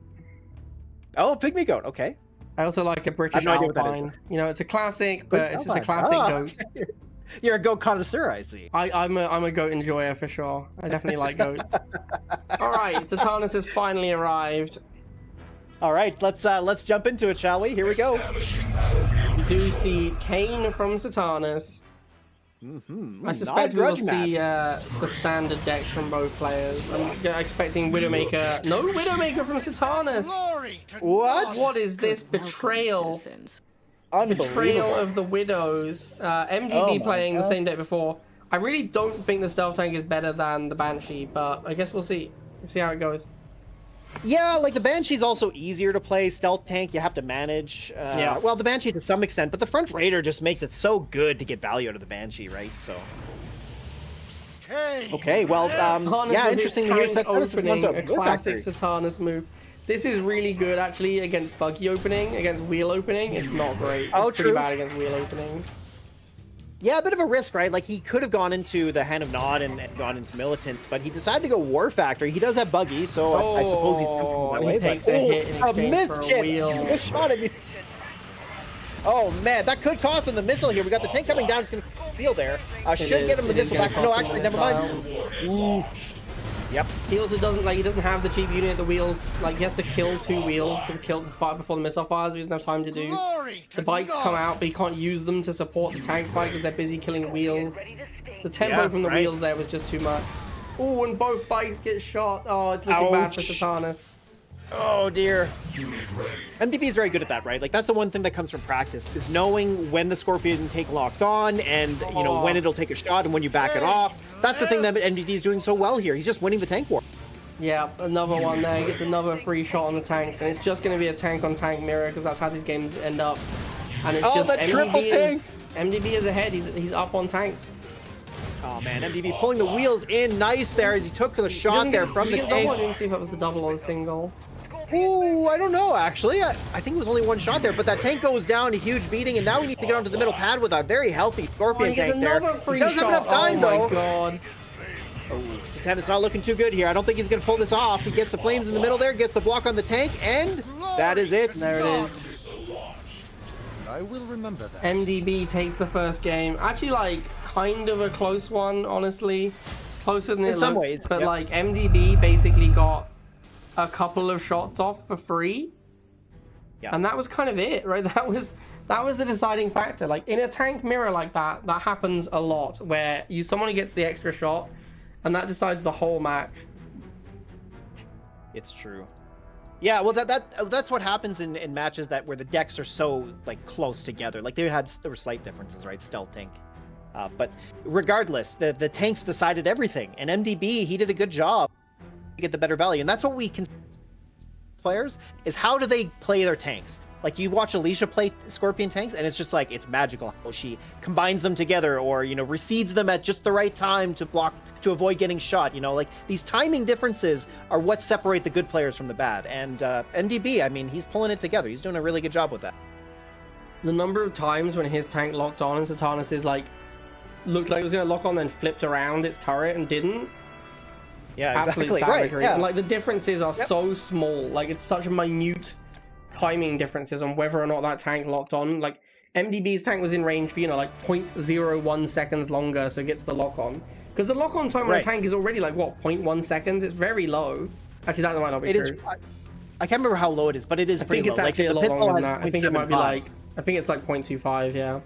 Oh, pygmy goat. Okay. I also like a British Alpine. You know, it's a classic, but it's just a classic goat. You're a goat connoisseur, I see. I'm a goat enjoyer for sure. I definitely like goats. All right, Satanus has finally arrived. All right, let's jump into it, shall we? Here we go. We do see Kane from Satanus. I suspect we will see the standard decks from both players. I'm expecting Widowmaker. No Widowmaker from Satanus. What? What is this betrayal? Unbelievable. Betrayal of the Widows. MDB playing the same deck before. I really don't think the Stealth Tank is better than the Banshee, but I guess we'll see. We'll see how it goes. Yeah, like the Banshee's also easier to play. Stealth Tank, you have to manage. Well, the Banshee to some extent, but the Front Raider just makes it so good to get value out of the Banshee, right? So. Okay, well, yeah, interesting to hear opening, a classic Satanus move. This is really good, actually, against buggy opening. Against wheel opening, it's not great. It's pretty bad against wheel opening. Yeah, a bit of a risk, right? Like, he could have gone into the Hand of Nod and gone into Militant, but he decided to go War Factory. He does have Buggy, so I suppose he's tempted that way. He takes a hit in exchange for a wheel. Missed shot at me. Oh, man, that could cost him the missile here. We got the tank coming down. It's going to feel there. Should get him the missile back. No, actually, never mind. Ooh. Yep. He also doesn't he doesn't have the cheap unit. The wheels, like, he has to kill 2 wheels to kill before the missile fires. He doesn't have time to do. The bikes come out, but he can't use them to support the tank fight because they're busy killing wheels. The tempo from the wheels there was just too much. Oh, and both bikes get shot. Oh, it's looking bad for Satanas. Oh dear. MDB is very good at that, right? Like, that's the one thing that comes from practice, is knowing when the Scorpion take locks on and, you know, when it'll take a shot and when you back it off. That's the thing that MDB is doing so well here. He's just winning the tank war. Yeah, another one there. He gets another free shot on the tanks, and it's just going to be a tank-on-tank mirror because that's how these games end up. And it's just MDB is ahead. He's up on tanks. Oh man, MDB pulling the wheels in nice there as he took the shot there from the tank. I didn't see if that was the double or the single. Ooh, I don't know actually. I think it was only one shot there, but that tank goes down, a huge beating, and now we need to get onto the middle pad with a very healthy Scorpion tank there. He doesn't have enough time though. Oh my god. Oh, Satanas not looking too good here. I don't think he's going to pull this off. He gets the flames in the middle there, gets the block on the tank, and that is it. There it is. I will remember that. MDB takes the first game. Actually, like, kind of a close one, honestly. Closer than it looked. In some ways, but like, MDB basically got a couple of shots off for free. Yeah. And that was kind of it, right? That was the deciding factor. Like, in a tank mirror like that, that happens a lot, where someone gets the extra shot, and that decides the whole match. It's true. Yeah, well, that's what happens in matches where the decks are so, like, close together. Like, there were slight differences, right? Stealth tank. But regardless, the tanks decided everything. And MDB, he did a good job to get the better value. And that's what we can players, is how do they play their tanks? Like, you watch Alicia play Scorpion tanks, and it's just like, it's magical how she combines them together, or, you know, recedes them at just the right time to block, to avoid getting shot. You know, like, these timing differences are what separate the good players from the bad. And MDB, I mean, he's pulling it together. He's doing a really good job with that. The number of times when his tank locked on and Satanas is like, looked like it was going to lock on, then flipped around its turret and didn't. Yeah, exactly. Absolute savagery. Right, yeah. And, like, the differences are so small. Like, it's such a minute timing differences on whether or not that tank locked on. Like, MDB's tank was in range for, you know, like 0.01 seconds longer, so it gets the lock on. Because the lock on time on a tank is already like, what, 0.1 seconds? It's very low. Actually, that might not be true. I can't remember how low it is, but it is pretty low. I think it's actually a lot longer than that. I think it might be like, I think it's like 0.25, yeah.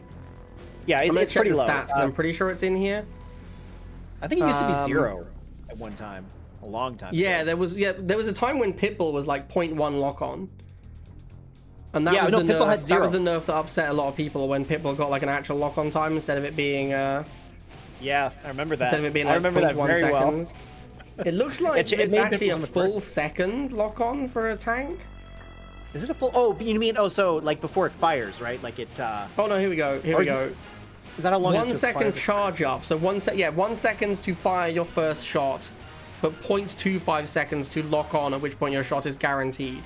Yeah, it's pretty low. Stats, I'm pretty sure it's in here. I think it used to be 0 at one time. A long time ago. There was a time when Pitbull was like 0.1 lock on. And that was the nerf. That was the nerf that upset a lot of people, when Pitbull got like an actual lock on time instead of it being yeah, I remember that. Instead of it being like, I remember that very seconds. Well. It looks like it's actually a full second lock on for a tank. Is it a full? Oh, you mean so like before it fires, right? Like it. Oh no! Here we go. Here we go. Is that how long? 1 second charge up. So 1 second to fire your first shot, but 0.25 seconds to lock on, at which point your shot is guaranteed.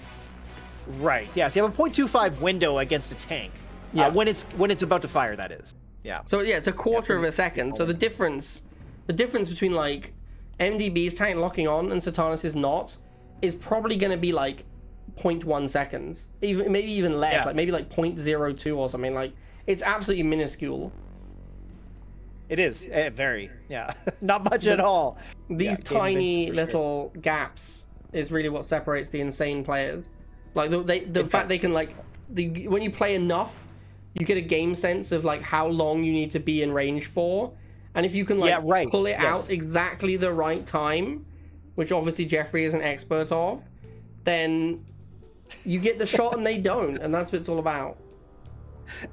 Right. Yeah. So you have a 0.25 window against a tank. Yeah. When it's about to fire, that is. Yeah. So yeah, it's a quarter of a second. So the difference between like MDB's tank locking on and Satanas is not, is probably going to be like 0.1 seconds, maybe even less, like maybe like 0.02 or something. Like, it's absolutely minuscule. It is very, not much at all. These tiny little gaps is really what separates the insane players. Like the fact they can when you play enough, you get a game sense of like how long you need to be in range for, and if you can pull it out exactly the right time, which obviously Jeffrey is an expert of, then you get the shot and they don't, and that's what it's all about.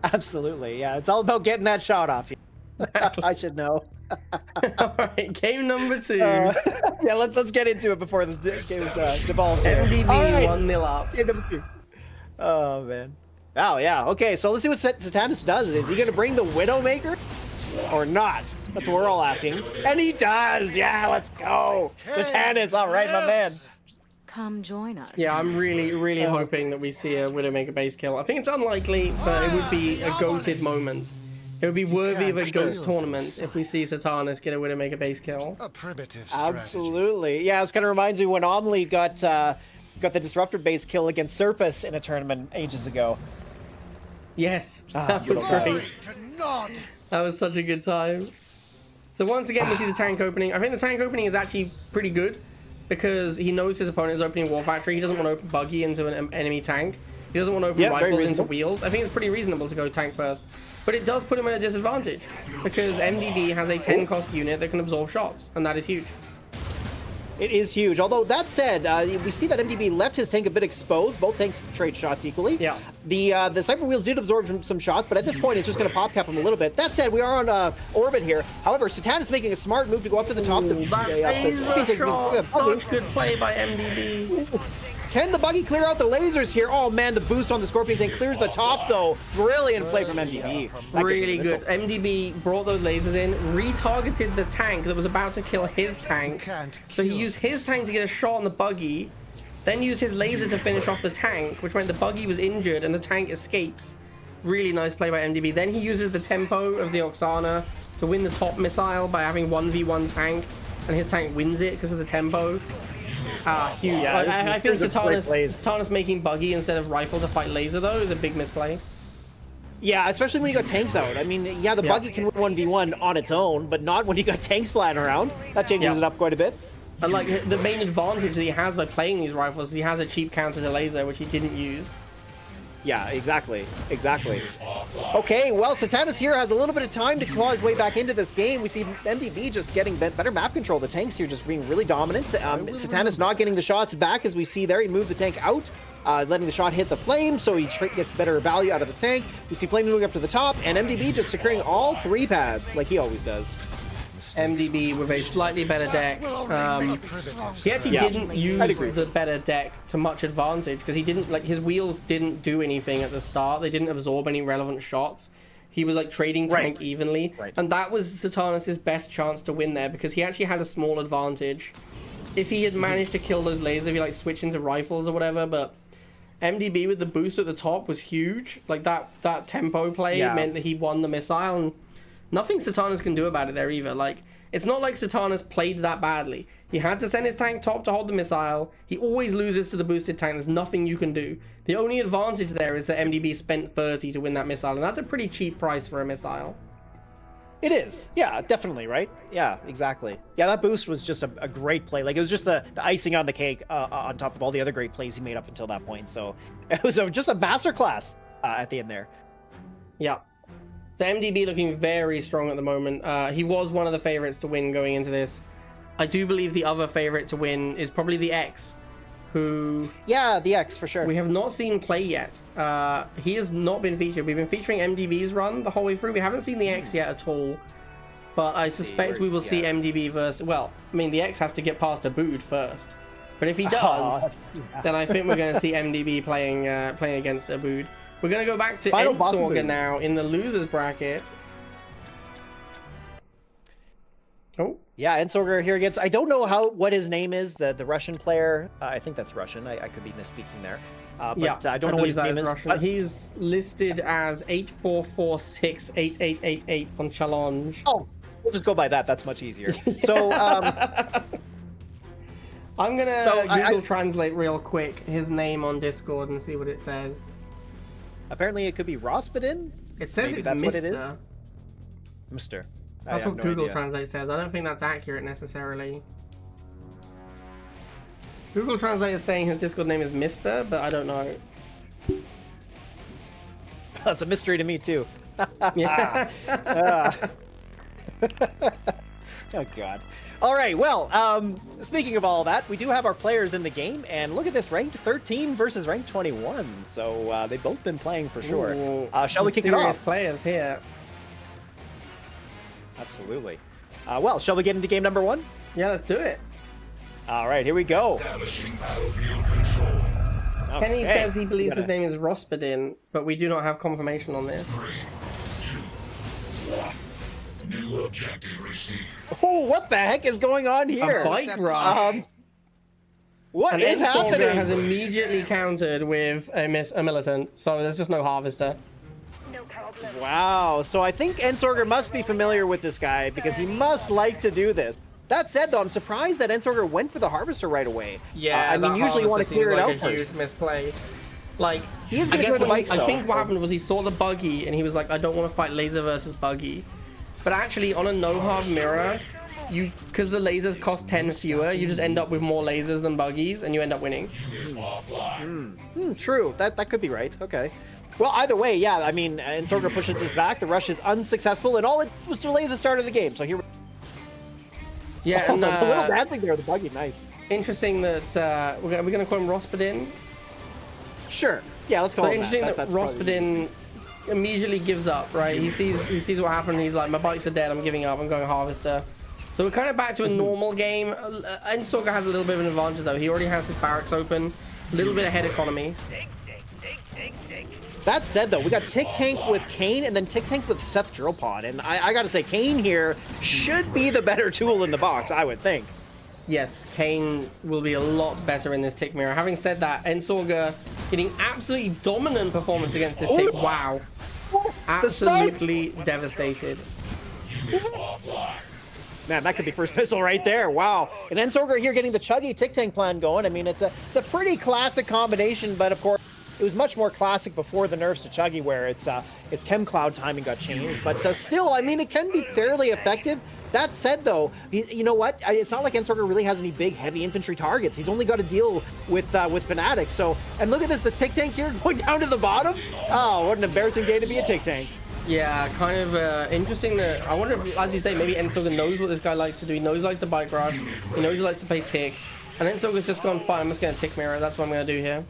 Absolutely, yeah. It's all about getting that shot off you. I should know. All right, game number 2. Yeah, let's get into it before this game devolves. MDB 1-0 up. Game number 2. Oh man. Oh yeah. Okay, so let's see what Satanas does. Is he gonna bring the Widowmaker or not? That's what we're all asking. And he does. Yeah, let's go. Satanas. All right, my man. Come join us. Yeah, I'm really hoping that we see a Widowmaker base kill. I think it's unlikely, but it would be a goated moment It would be worthy of a can't ghost kill tournament this if we see Satanas get a Widowmaker base kill. A primitive strategy. Absolutely. Yeah, this kind of reminds me when Omni got the Disruptor base kill against Surface in a tournament ages ago. Yes, that was great. That was such a good time. So once again, we see the tank opening. I think the tank opening is actually pretty good because he knows his opponent is opening War Factory. He doesn't want to open Buggy into an enemy tank. He doesn't want to open rifles into wheels. I think it's pretty reasonable to go tank first. But it does put him at a disadvantage because MDB has a 10 cost unit that can absorb shots, and that is huge. It is huge. Although, that said, we see that MDB left his tank a bit exposed. Both tanks trade shots equally. Yeah. The Cyber Wheels did absorb some shots, but at this point, it's just going to pop cap him a little bit. That said, we are on orbit here. However, Satan is making a smart move to go up to the top. Such good play by MDB. Can the Buggy clear out the lasers here? Oh man, the boost on the Scorpion tank clears the top though. Brilliant play from MDB. Really good. MDB brought those lasers in, retargeted the tank that was about to kill his tank. So he used his tank to get a shot on the Buggy, then used his laser to finish off the tank, which meant the Buggy was injured and the tank escapes. Really nice play by MDB. Then he uses the tempo of the Oksana to win the top missile by having 1v1 tank, and his tank wins it because of the tempo. Huge. Yeah, I think Satanas making Buggy instead of rifle to fight laser though is a big misplay. Yeah, especially when you got tanks out. I mean, yeah, the Buggy can win 1v1 on its own, but not when you got tanks flying around. That changes it up quite a bit. And like the main advantage that he has by playing these rifles is he has a cheap counter to laser, which he didn't use. Yeah, exactly. Okay, well, Satanas here has a little bit of time to claw his way back into this game. We see MDB just getting better map control. The tanks here just being really dominant. Satanas not getting the shots back, as we see there. He moved the tank out, letting the shot hit the flame, so he gets better value out of the tank. We see Flame moving up to the top, and MDB just securing all 3 pads, like he always does. MDB with a slightly better deck. He actually didn't use the better deck to much advantage because he didn't, like, his wheels didn't do anything at the start. They didn't absorb any relevant shots. He was like trading tank evenly, and that was Satanas' best chance to win there because he actually had a small advantage. If he had managed to kill those lasers, he like switch into rifles or whatever, but MDB with the boost at the top was huge. Like that tempo play meant that he won the missile, and nothing Satanas can do about it there either. Like, it's not like Satanas played that badly. He had to send his tank top to hold the missile. He always loses to the boosted tank. There's nothing you can do. The only advantage there is that MDB spent 30 to win that missile, and that's a pretty cheap price for a missile. It is. Yeah, definitely, right? Yeah, exactly. Yeah, that boost was just a great play. Like, it was just the icing on the cake on top of all the other great plays he made up until that point. So it was just a masterclass at the end there. Yeah. So MDB looking very strong at the moment. He was one of the favorites to win going into this. I do believe the other favorite to win is probably the X, who... Yeah, the X, for sure. We have not seen play yet. He has not been featured. We've been featuring MDB's run the whole way through. We haven't seen the X yet at all. But I suspect we will see MDB versus... Well, I mean, the X has to get past Abood first. But if he does, then I think we're going to see MDB playing against Abood. We're going to go back to Ensorger now in the losers bracket. Oh. Yeah, Ensorger here against... I don't know what his name is, the Russian player. I think that's Russian. I could be misspeaking there. But I don't know what his name is. He's listed as 84468888 on challenge. Oh, we'll just go by that. That's much easier. So, I'm going to Google Translate real quick his name on Discord and see what it says. Apparently, it could be Rospadin. It says Maybe it's that's Mr. what it is. Mr. That's what Google Translate says. I don't think that's accurate necessarily. Google Translate is saying his Discord name is Mr., but I don't know. That's a mystery to me too. Yeah. Oh god. All right, well, speaking of all that, we do have our players in the game, and look at this, ranked 13 versus ranked 21. So they've both been playing for sure. Ooh, shall we kick it serious off? Players here. Absolutely. Well, shall we get into game number 1? Yeah, let's do it. All right, here we go. Kenny says he believes his name is Rospadin, but we do not have confirmation on this. 3, 2, 1. New objective received. Oh, what the heck is going on here? A bike rush. What is happening? Ensorger has immediately countered with a militant, so there's just no harvester. No Wow, so I think Ensorger must be familiar with this guy because he must like to do this. That said, though, I'm surprised that Ensorger went for the Harvester right away. Yeah, I mean, usually you want to clear it out first. Huge misplay. Like, he is going to the bikes, though. I think what happened was he saw the buggy and he was like, I don't want to fight laser versus buggy. But actually, on a no-hard mirror, because the lasers cost 10 fewer, you just end up with more lasers than buggies and you end up winning. True, that could be right. Okay. Well, either way, yeah, I mean, Ensorger pushes this back. The rush is unsuccessful, and all it was to delay the start of the game. So here we Yeah, oh, and, the little bad thing there, the buggy, nice. Interesting that, we're going to call him Rospadin? Sure. Yeah, let's call him interesting that Rospadin immediately gives up, right? He sees what happened, he's like, my bikes are dead, I'm giving up, I'm going Harvester. So we're kind of back to a normal game. Ensorger has a little bit of an advantage, though. He already has his barracks open, a little bit of head economy. That said, though, we got Tick Tank with Kane and then Tick Tank with Seth Drill Pod. And I got to say, Kane here should be the better tool in the box, I would think. Yes, Kane will be a lot better in this Tick Mirror. Having said that, Ensorger getting absolutely dominant performance against this Tick. Wow. Absolutely devastated. Man, that could be first missile right there. Wow. And Ensorger here getting the Chuggy Tick Tank plan going. I mean, it's a pretty classic combination, but of course, it was much more classic before the nerfs to Chuggy, where its Chem Cloud timing got changed. But still, I mean, it can be fairly effective. That said, though, you know what? It's not like Ensorger really has any big, heavy infantry targets. He's only got to deal with Fanatics. So, and look at this, the Tick Tank here going down to the bottom. Oh, what an embarrassing day to be a Tick Tank. Yeah, kind of interesting that, I wonder if, as you say, maybe Ensorger knows what this guy likes to do. He knows he likes to bike rush. He knows he likes to play Tick. And Ensorger's just gone, fine, I'm just going to Tick Mirror. That's what I'm going to do here.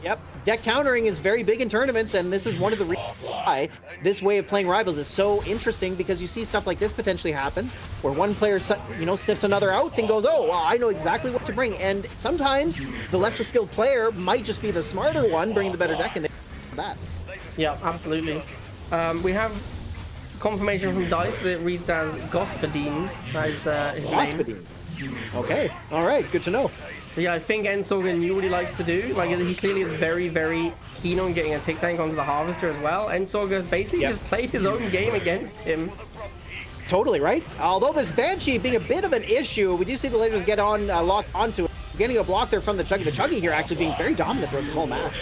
Yep, deck countering is very big in tournaments, and this is one of the reasons why this way of playing Rivals is so interesting, because you see stuff like this potentially happen, where one player, sniffs another out and goes, oh, well, I know exactly what to bring. And sometimes the lesser skilled player might just be the smarter one, bringing the better deck in that. Yeah, absolutely. We have confirmation from Dice that it reads as Gospodine. That is his name. Okay, all right, good to know. But yeah, I think Ensorger knew what he likes to do. Like, he clearly is very, very keen on getting a Tick Tank onto the Harvester as well. Ensorger's basically just played his own game against him. Totally, right? Although this Banshee being a bit of an issue, we do see the lasers get locked onto it. Getting a block there from the Chuggy. The Chuggy here actually being very dominant throughout this whole match.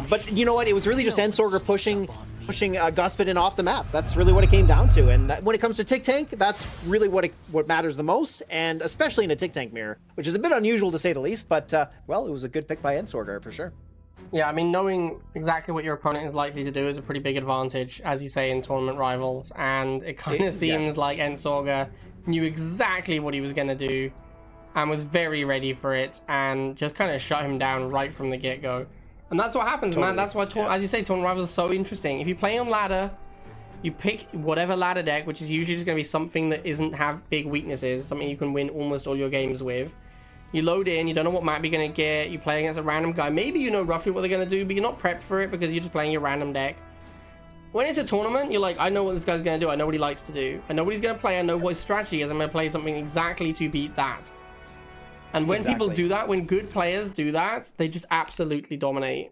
But you know what? It was really just Ensorger pushing Gospodin off the map. That's really what it came down to. And when it comes to Tick Tank, that's really what matters the most, and especially in a Tick Tank mirror, which is a bit unusual to say the least. But well, it was a good pick by Ensorger for sure. Yeah, I mean, knowing exactly what your opponent is likely to do is a pretty big advantage, as you say, in tournament Rivals. And it kind of seems like Ensorger knew exactly what he was going to do and was very ready for it, and just kind of shut him down right from the get-go. And that's what happens, man. That's why, as you say, tournament Rivals is so interesting. If you play on ladder, you pick whatever ladder deck, which is usually just going to be something that isn't have big weaknesses, something you can win almost all your games with. You load in, you don't know what map you're going to get, you play against a random guy. Maybe you know roughly what they're going to do, but you're not prepped for it because you're just playing your random deck. When it's a tournament, you're like, I know what this guy's going to do, I know what he likes to do. I know what he's going to play, I know what his strategy is, I'm going to play something exactly to beat that. And when people do that, when good players do that, they just absolutely dominate.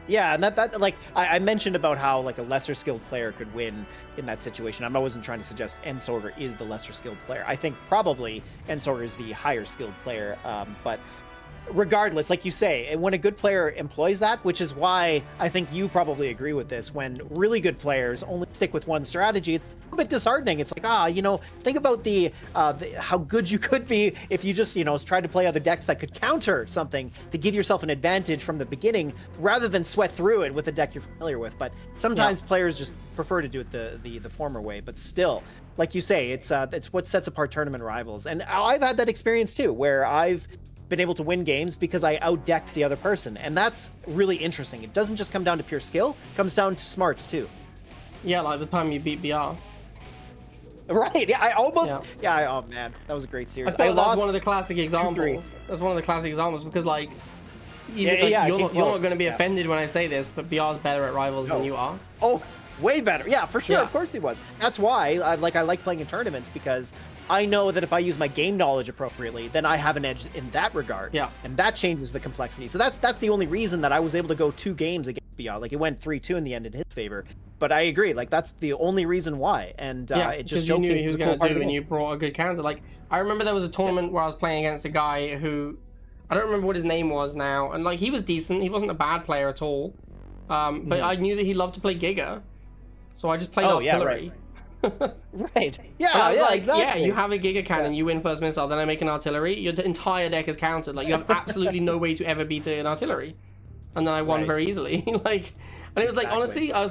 Yeah, and that like I mentioned about how like a lesser skilled player could win in that situation. I wasn't trying to suggest Ensorger is the lesser skilled player. I think probably Ensorger is the higher skilled player. But regardless, like you say, when a good player employs that, which is why I think you probably agree with this, when really good players only stick with one strategy, it's a bit disheartening. It's like, think about the how good you could be if you just, tried to play other decks that could counter something to give yourself an advantage from the beginning, rather than sweat through it with a deck you're familiar with. But sometimes players just prefer to do it the former way. But still, like you say, it's what sets apart tournament Rivals. And I've had that experience too, where I've been able to win games because I outdecked the other person, and that's really interesting. It doesn't just come down to pure skill; it comes down to smarts too. Yeah, like the time you beat BR. Right. Yeah, I almost. Yeah. Oh man, that was a great series. I lost one of the classic examples. That's one of the classic examples because, like, you're not going to be offended when I say this, but BR's better at Rivals than you are. Oh, way better. Yeah, for sure. Yeah. Of course he was. That's why I like playing in tournaments, because I know that if I use my game knowledge appropriately, then I have an edge in that regard. Yeah. And that changes the complexity. So that's the only reason that I was able to go 2 games against beyond. Like, it went 3-2 in the end in his favor. But I agree, like, that's the only reason why. And it just you knew showcased he was a going cool part to of do, the and game. you brought a good counter. Like, I remember there was a tournament where I was playing against a guy who, I don't remember what his name was now, and like, he was decent. He wasn't a bad player at all. But I knew that he loved to play Giga, so I just played artillery. Right. Yeah, I was like, exactly. yeah, you have a Giga Cannon, you win first missile, then I make an artillery, your entire deck is countered. Like, you have absolutely no way to ever beat an artillery. And then I won very easily. Like, and it was like, honestly, I was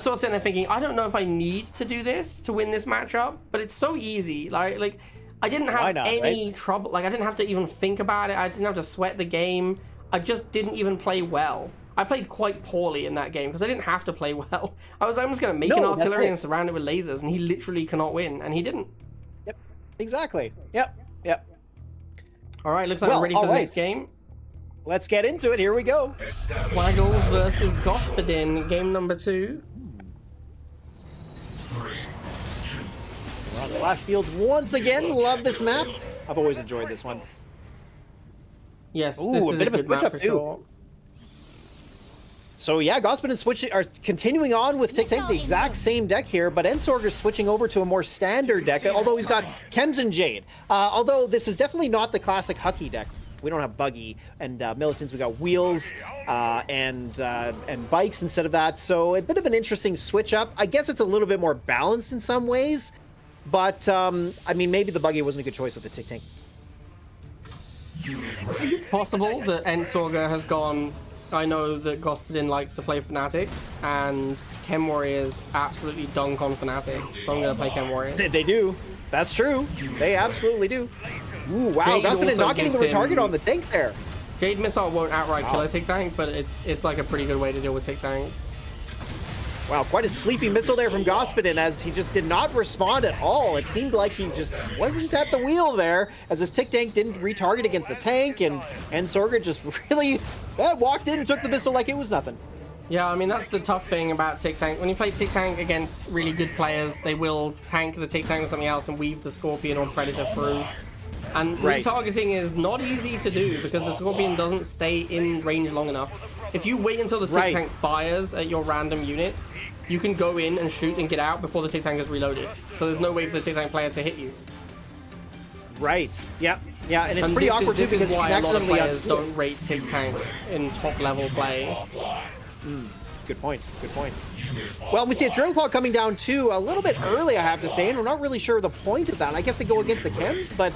sort of sitting there thinking, I don't know if I need to do this to win this matchup, but it's so easy. Like I didn't have any trouble. Like, I didn't have to even think about it. I didn't have to sweat the game. I just didn't even play well. I played quite poorly in that game because I didn't have to play well. I was just going to make an artillery and surround it with lasers, and he literally cannot win, and he didn't. Yep, exactly. Yep. All right, looks like we're ready for the next game. Let's get into it. Here we go. Waggles versus Gospodin, game number 2. We're on Slash Fields once again. Love this map. I've always enjoyed this one. Yes, Ooh, this a is bit of a good map switch up for too. sure. So yeah, Gospodin are continuing on with Tic Tac, the exact same deck here, but Ensorger switching over to a more standard deck, although he's got Chems and Jade. Although this is definitely not the classic Hucky deck. We don't have Buggy and Militants. We got Wheels and Bikes instead of that. So a bit of an interesting switch up. I guess it's a little bit more balanced in some ways, but I mean, maybe the Buggy wasn't a good choice with the Tic Tac. It's possible that Ensorger has gone. I know that Gospodin likes to play Fanatics, and Chem Warriors absolutely dunk on Fanatics, so I'm going to play Chem Warriors. They do. That's true. They absolutely do. Ooh, wow. Jade Gospodin not getting the gives retarget him- on the tank there. Jade Missile won't outright kill a Tic Tank, but it's like a pretty good way to deal with Tic Tank. Wow, quite a sleepy missile there from Gospodin as he just did not respond at all. It seemed like he just wasn't at the wheel there as his Tic Tank didn't retarget against the tank, and Ensorger just really walked in and took the missile like it was nothing. Yeah, I mean, that's the tough thing about Tic Tank. When you play Tic Tank against really good players, they will tank the Tic Tank with something else and weave the Scorpion or Predator through. And retargeting is not easy to do because the Scorpion doesn't stay in range long enough. If you wait until the Tic Tank fires at your random unit, you can go in and shoot and get out before the Tic Tank is reloaded. So there's no way for the Tic Tank player to hit you. Right. Yep. Yeah, and it's pretty awkward too this because is why you a lot of accidentally players don't rate Tic Tank in top level play. Good point. Good point. Well, we see a Drill Claw coming down too a little bit early, I have to say, and we're not really sure the point of that. I guess they go against the Chems, but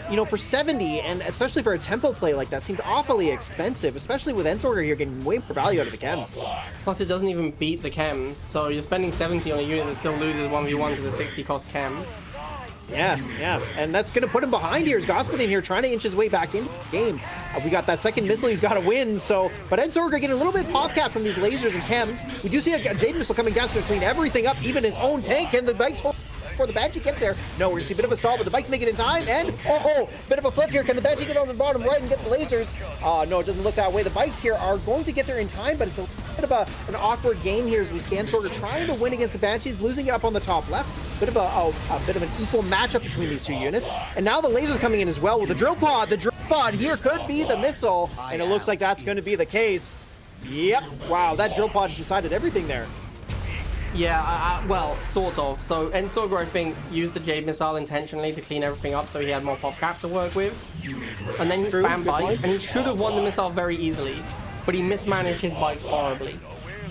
you know, for 70, and especially for a tempo play like that, seemed awfully expensive, especially with Ensorger here getting way more value out of the Chems. Plus, it doesn't even beat the Chems, so you're spending 70 on a unit that still loses 1v1 to the 60 cost Chem. Yeah, and that's going to put him behind here. Is Gospodin here trying to inch his way back into the game. We got that second missile he's got to win, so, but Ensorger getting a little bit pop cap from these lasers and Chems. We do see a Jade missile coming down to clean everything up, even his own tank, and the Bikes before the Banshee gets there. No, we're going to see a bit of a stall, but the Bikes make it in time, and bit of a flip here. Can the Banshee get on the bottom right and get the lasers? No, it doesn't look that way. The Bikes here are going to get there in time, but it's a bit of an awkward game here as we see Ensorger trying to win against the Banshees, losing it up on the top left. Bit of a bit of an equal matchup between these two units, and now the lasers coming in as well with the drill pod. The drill pod here could be the missile, and it looks like that's going to be the case. Yep. Wow, that drill pod decided everything there. Yeah, well, sort of. So Ensorger, I think, used the Jade Missile intentionally to clean everything up so he had more pop cap to work with. And then he spammed Bikes, and he should have won the missile very easily, but he mismanaged his Bikes horribly.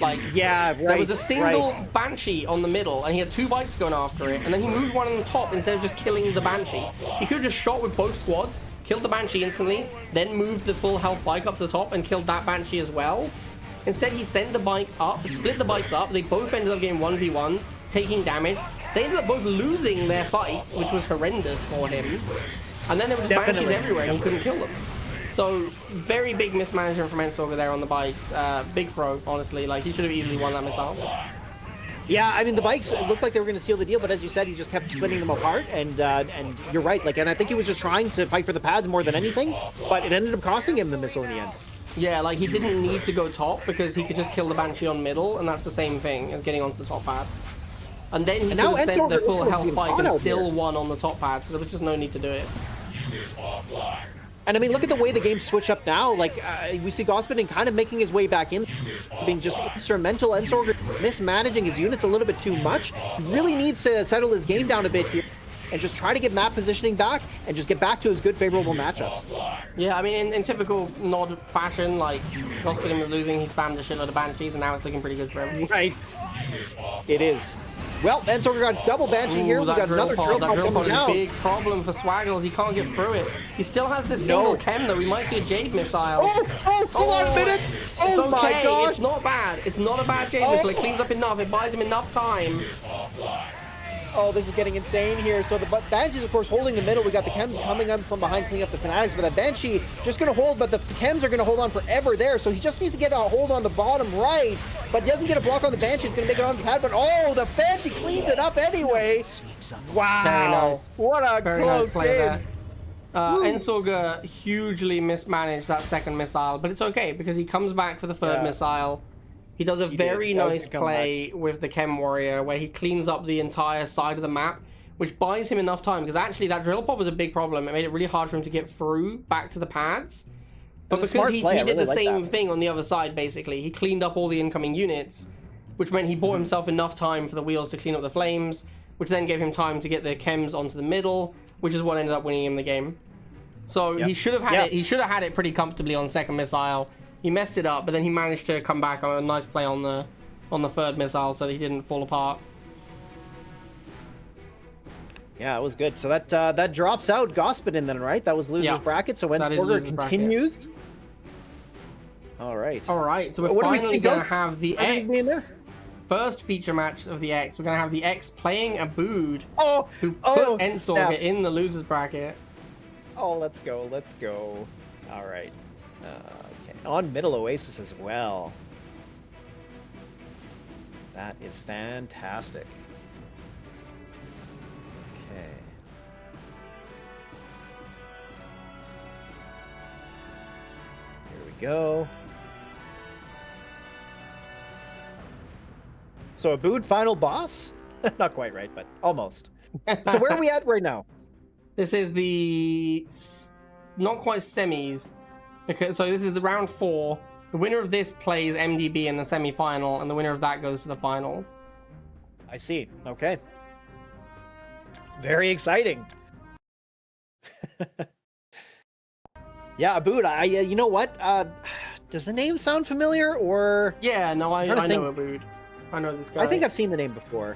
Like, there was a single Banshee on the middle, and he had 2 Bikes going after it, and then he moved one on the top instead of just killing the Banshee. He could have just shot with both squads, killed the Banshee instantly, then moved the full health Bike up to the top and killed that Banshee as well. Instead, he sent the Bike up, split the Bikes up. They both ended up getting 1v1, taking damage. They ended up both losing their fights, which was horrendous for him. And then there were just Banshees everywhere, and he couldn't kill them. So, very big mismanagement from Ensorger there on the Bikes. Big throw, honestly. Like, he should have easily won that missile. Yeah, I mean, the Bikes looked like they were going to seal the deal, but as you said, he just kept splitting them apart, and you're right. Like, and I think he was just trying to fight for the pads more than anything, but it ended up costing him the missile in the end. Yeah, like, he didn't need to go top because he could just kill the Banshee on middle, and that's the same thing as getting onto the top pad. And then he could have sent the full health Bike and still won on the top pad, so there was just no need to do it. And I mean, look at the way the game switched up now. Like, we see Gospin kind of making his way back in, being just instrumental. Ensorger mismanaging his units a little bit too much. He really needs to settle his game down a bit here and just try to get map positioning back and just get back to his good, favorable matchups. Yeah, I mean, in typical Nod fashion, like, Gospin was losing, he spammed a shitload of Banshees, and now it's looking pretty good for him. Right. It is. Well, Ensorger got double Banshee here. We got another drill pod coming down. Big problem for Swaggles. He can't get through it. He still has this single chem though. We might see a Jade missile. Hold on a minute. It's Oh my okay. gosh. It's not bad. It's not a bad Jade missile. It cleans up enough. It buys him enough time. Oh, this is getting insane here. So the Banshee's, of course, holding the middle. We got the Chems coming up from behind, cleaning up the Fanatics. But that Banshee just going to hold, but the Chems are going to hold on forever there. So he just needs to get a hold on the bottom right. But he doesn't get a block on the Banshee. He's going to make it on the pad. But oh, the Banshee cleans it up anyway. Wow. Very nice. What a Very close nice play game. there. Ensorger hugely mismanaged that second missile, but it's okay because he comes back for the third missile. He does a very nice play with the Chem Warrior where he cleans up the entire side of the map, which buys him enough time because actually that drill pod was a big problem. It made it really hard for him to get through back to the pads. But because he did the same thing on the other side, basically, he cleaned up all the incoming units, which meant he bought himself enough time for the wheels to clean up the flames, which then gave him time to get the chems onto the middle, which is what ended up winning him the game. So he should have had it. He should have had it pretty comfortably on second missile. He messed it up, but then he managed to come back on a nice play on the third missile, so that he didn't fall apart. Yeah, it was good. So that drops out Gospin then, right? That was loser's bracket. So Ensorger continues. Bracket. All right. All right. So we're finally going to have the X. First feature match of the X. We're going to have the X playing Abood, who put Ensorger in the loser's bracket. Oh, let's go. Let's go. All right. Okay. On Middle Oasis as well. That is fantastic. Okay. Here we go. So Abood final boss? Not quite right, but almost. So where are we at right now? This is the not quite semis. Okay, so this is the round 4. The winner of this plays MDB in the semi-final, and the winner of that goes to the finals. I see. Okay. Very exciting. Yeah, Abood. You know what? Does the name sound familiar, or? Yeah, no, I know Abood. I know this guy. I think I've seen the name before.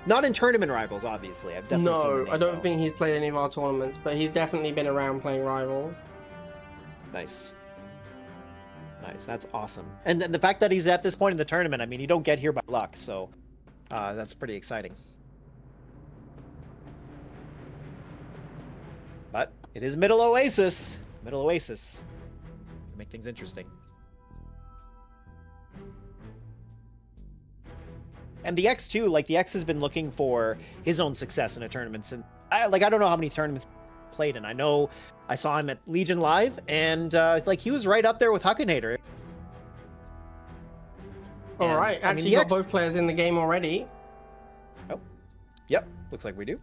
Not in tournament rivals, obviously. I've definitely seen the name, I don't think he's played any of our tournaments, but he's definitely been around playing rivals. Nice. Nice. That's awesome. And the fact that he's at this point in the tournament, I mean, you don't get here by luck, so that's pretty exciting. But it is Middle Oasis. Middle Oasis. Make things interesting. And the X too, like the X has been looking for his own success in a tournament, and I don't know how many tournaments he played in. I know I saw him at Legion Live, and like he was right up there with Huckinator. All right, actually, you got both players in the game already. Oh, yep, looks like we do.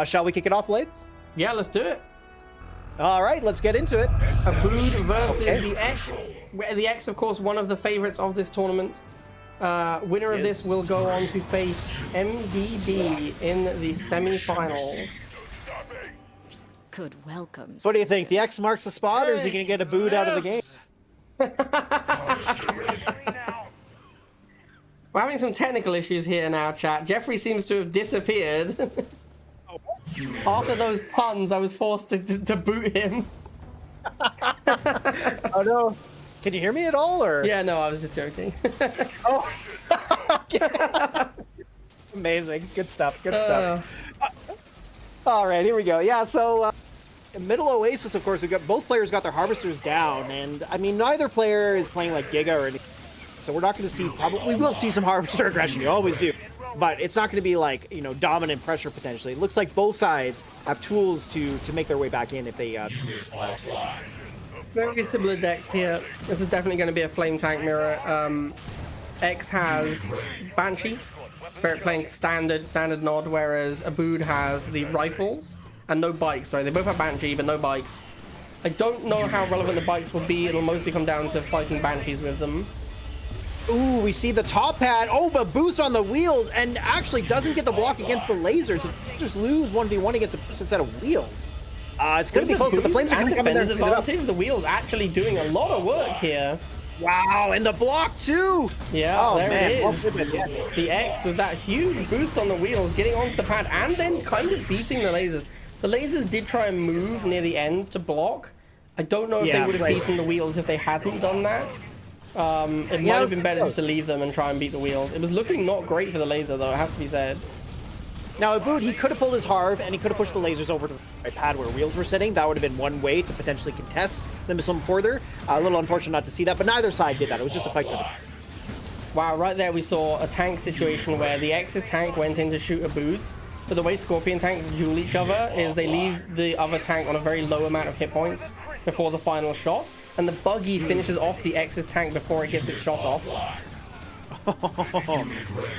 Shall we kick it off, Blade? Yeah, let's do it. All right, let's get into it. Abood versus the X. The X, of course, one of the favorites of this tournament. Winner of this will go on to face MDB in the semi-finals. Good welcome. What do you think? The X marks the spot, or is he going to get Abood out of the game? We're having some technical issues here now, chat. Jeffrey seems to have disappeared. After those puns, I was forced to boot him. Oh no. Can you hear me at all, or? Yeah, no, I was just joking. Oh. Amazing. Good stuff. Good stuff. All right, here we go. Yeah, so in Middle Oasis, of course, both players got their harvesters down, and I mean, neither player is playing like Giga or anything. So we're not going to see, we will see some harvester aggression. You always do. But it's not going to be like, you know, dominant pressure potentially. It looks like both sides have tools to make their way back in if they... Very similar decks here. This is definitely going to be a flame tank mirror. X has Banshee, playing standard nod, whereas Abood has the rifles and no bikes. Sorry, they both have Banshee, but no bikes. I don't know how relevant the bikes will be. It'll mostly come down to fighting Banshees with them. Ooh, we see the top pad. Oh, but boost on the wheels, and actually doesn't get the block against the lasers. So just lose 1v1 against a set of wheels. It's going to be close, but the flames are going to come in there. Advantage, the wheels actually doing a lot of work here. Wow, and the block too. Yeah, oh, there it is. The X with that huge boost on the wheels, getting onto the pad, and then kind of beating the lasers. The lasers did try and move near the end to block. I don't know if they would have beaten the wheels if they hadn't done that. It might have been better just to leave them and try and beat the wheels. It was looking not great for the laser, though, it has to be said. Now, Abood, he could have pulled his Harv, and he could have pushed the lasers over to the right pad where wheels were sitting. That would have been one way to potentially contest the missile further. A little unfortunate not to see that, but neither side did that. It was just a fight for the... Wow, right there we saw a tank situation where the X's tank went in to shoot Abood's. But the way Scorpion tanks duel each other is they leave the other tank on a very low amount of hit points before the final shot. And the buggy finishes off the X's tank before it gets its shot off.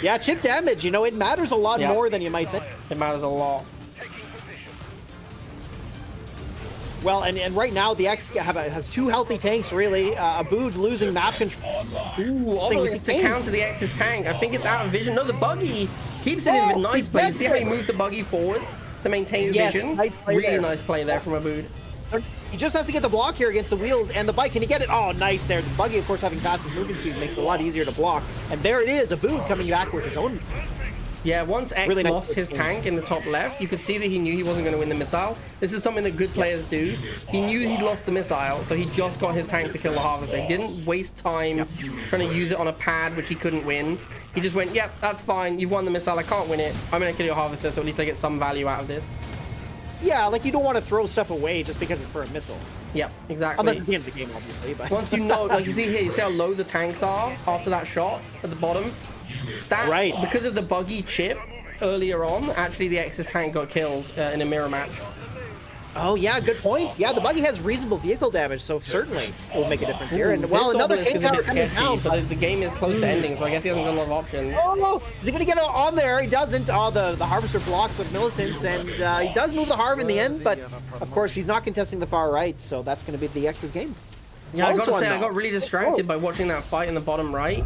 Yeah, chip damage, you know, it matters a lot more than you might think. It matters a lot. Well, and right now the X has two healthy tanks, really. Abood losing map control. Ooh, Obelisk to counter the X's tank. I think it's out of vision. No, the buggy keeps it in with nice play. You see how he moved the buggy forwards to maintain vision? Nice really nice play there from Abood. He just has to get the block here against the wheels and the bike. Can he get it? Oh, nice there. The buggy, of course, having fastest movement speed makes it a lot easier to block. And there it is, Abood coming back with his own. Yeah, once X really lost his tank in the top left, you could see that he knew he wasn't going to win the missile. This is something that good players do. He knew he'd lost the missile, so he just got his tank to kill the Harvester. He didn't waste time trying to use it on a pad, which he couldn't win. He just went, yep, that's fine. You won the missile. I can't win it. I'm going to kill your Harvester, so at least I get some value out of this. Yeah, like you don't want to throw stuff away just because it's for a missile. Yep, exactly. Unless at the end of the game, obviously. But once you know, like you see here, you see how low the tanks are after that shot at the bottom? That's because of the buggy chip earlier on. Actually, the X's tank got killed in a mirror match. Oh, yeah, good points. Yeah, the buggy has reasonable vehicle damage, so certainly it will make a difference here. And well, another king tower coming down. But the game is close to ending, so I guess he hasn't got a lot of options. Oh, is he going to get it on there? He doesn't. Oh, the Harvester blocks with militants, and he does move the Harv in the end, but of course he's not contesting the far right, so that's going to be the X's game. Yeah, I gotta say, I got really distracted by watching that fight in the bottom right,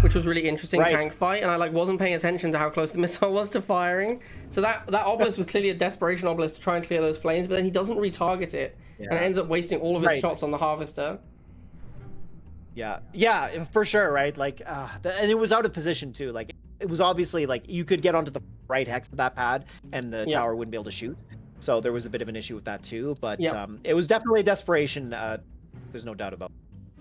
which was really interesting tank fight, and I wasn't paying attention to how close the missile was to firing. So that Obelisk was clearly a desperation Obelisk to try and clear those flames, but then he doesn't retarget it, and it ends up wasting all of his shots on the Harvester. Yeah, for sure, right? Like, and it was out of position too. Like, it was obviously like you could get onto the right hex of that pad, and the tower wouldn't be able to shoot. So there was a bit of an issue with that too. But it was definitely a desperation. There's no doubt about it.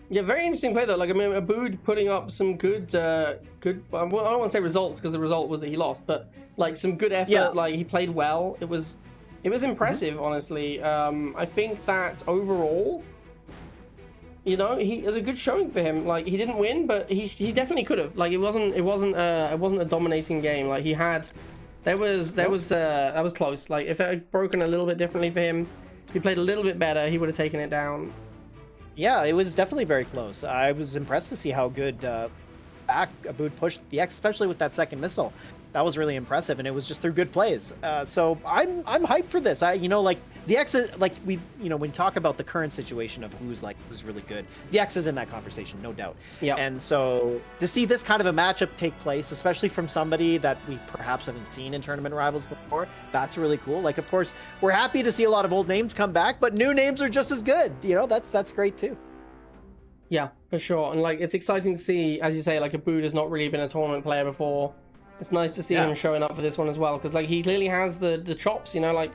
Yeah, very interesting play though. Like, I mean, Abood putting up some good, I don't want to say results because the result was that he lost, but like some good effort. Yeah. Like, he played well. It was impressive, honestly. I think that overall, you know, it was a good showing for him. Like, he didn't win, but he definitely could have. Like, it wasn't a dominating game. Like, he had, that was close. Like, if it had broken a little bit differently for him, if he played a little bit better, he would have taken it down. Yeah, it was definitely very close. I was impressed to see how good back Abood pushed the X, especially with that second missile. That was really impressive, and it was just through good plays. So I'm hyped for this. Like the X is like when we talk about the current situation of who's really good, the X is in that conversation, no doubt. Yeah. And so to see this kind of a matchup take place, especially from somebody that we perhaps haven't seen in tournament rivals before, that's really cool. Like, of course, we're happy to see a lot of old names come back, but new names are just as good. You know, that's great too. Yeah, for sure. And like, it's exciting to see, as you say, like Abood has not really been a tournament player before. It's nice to see him showing up for this one as well, because like he clearly has the chops, you know, like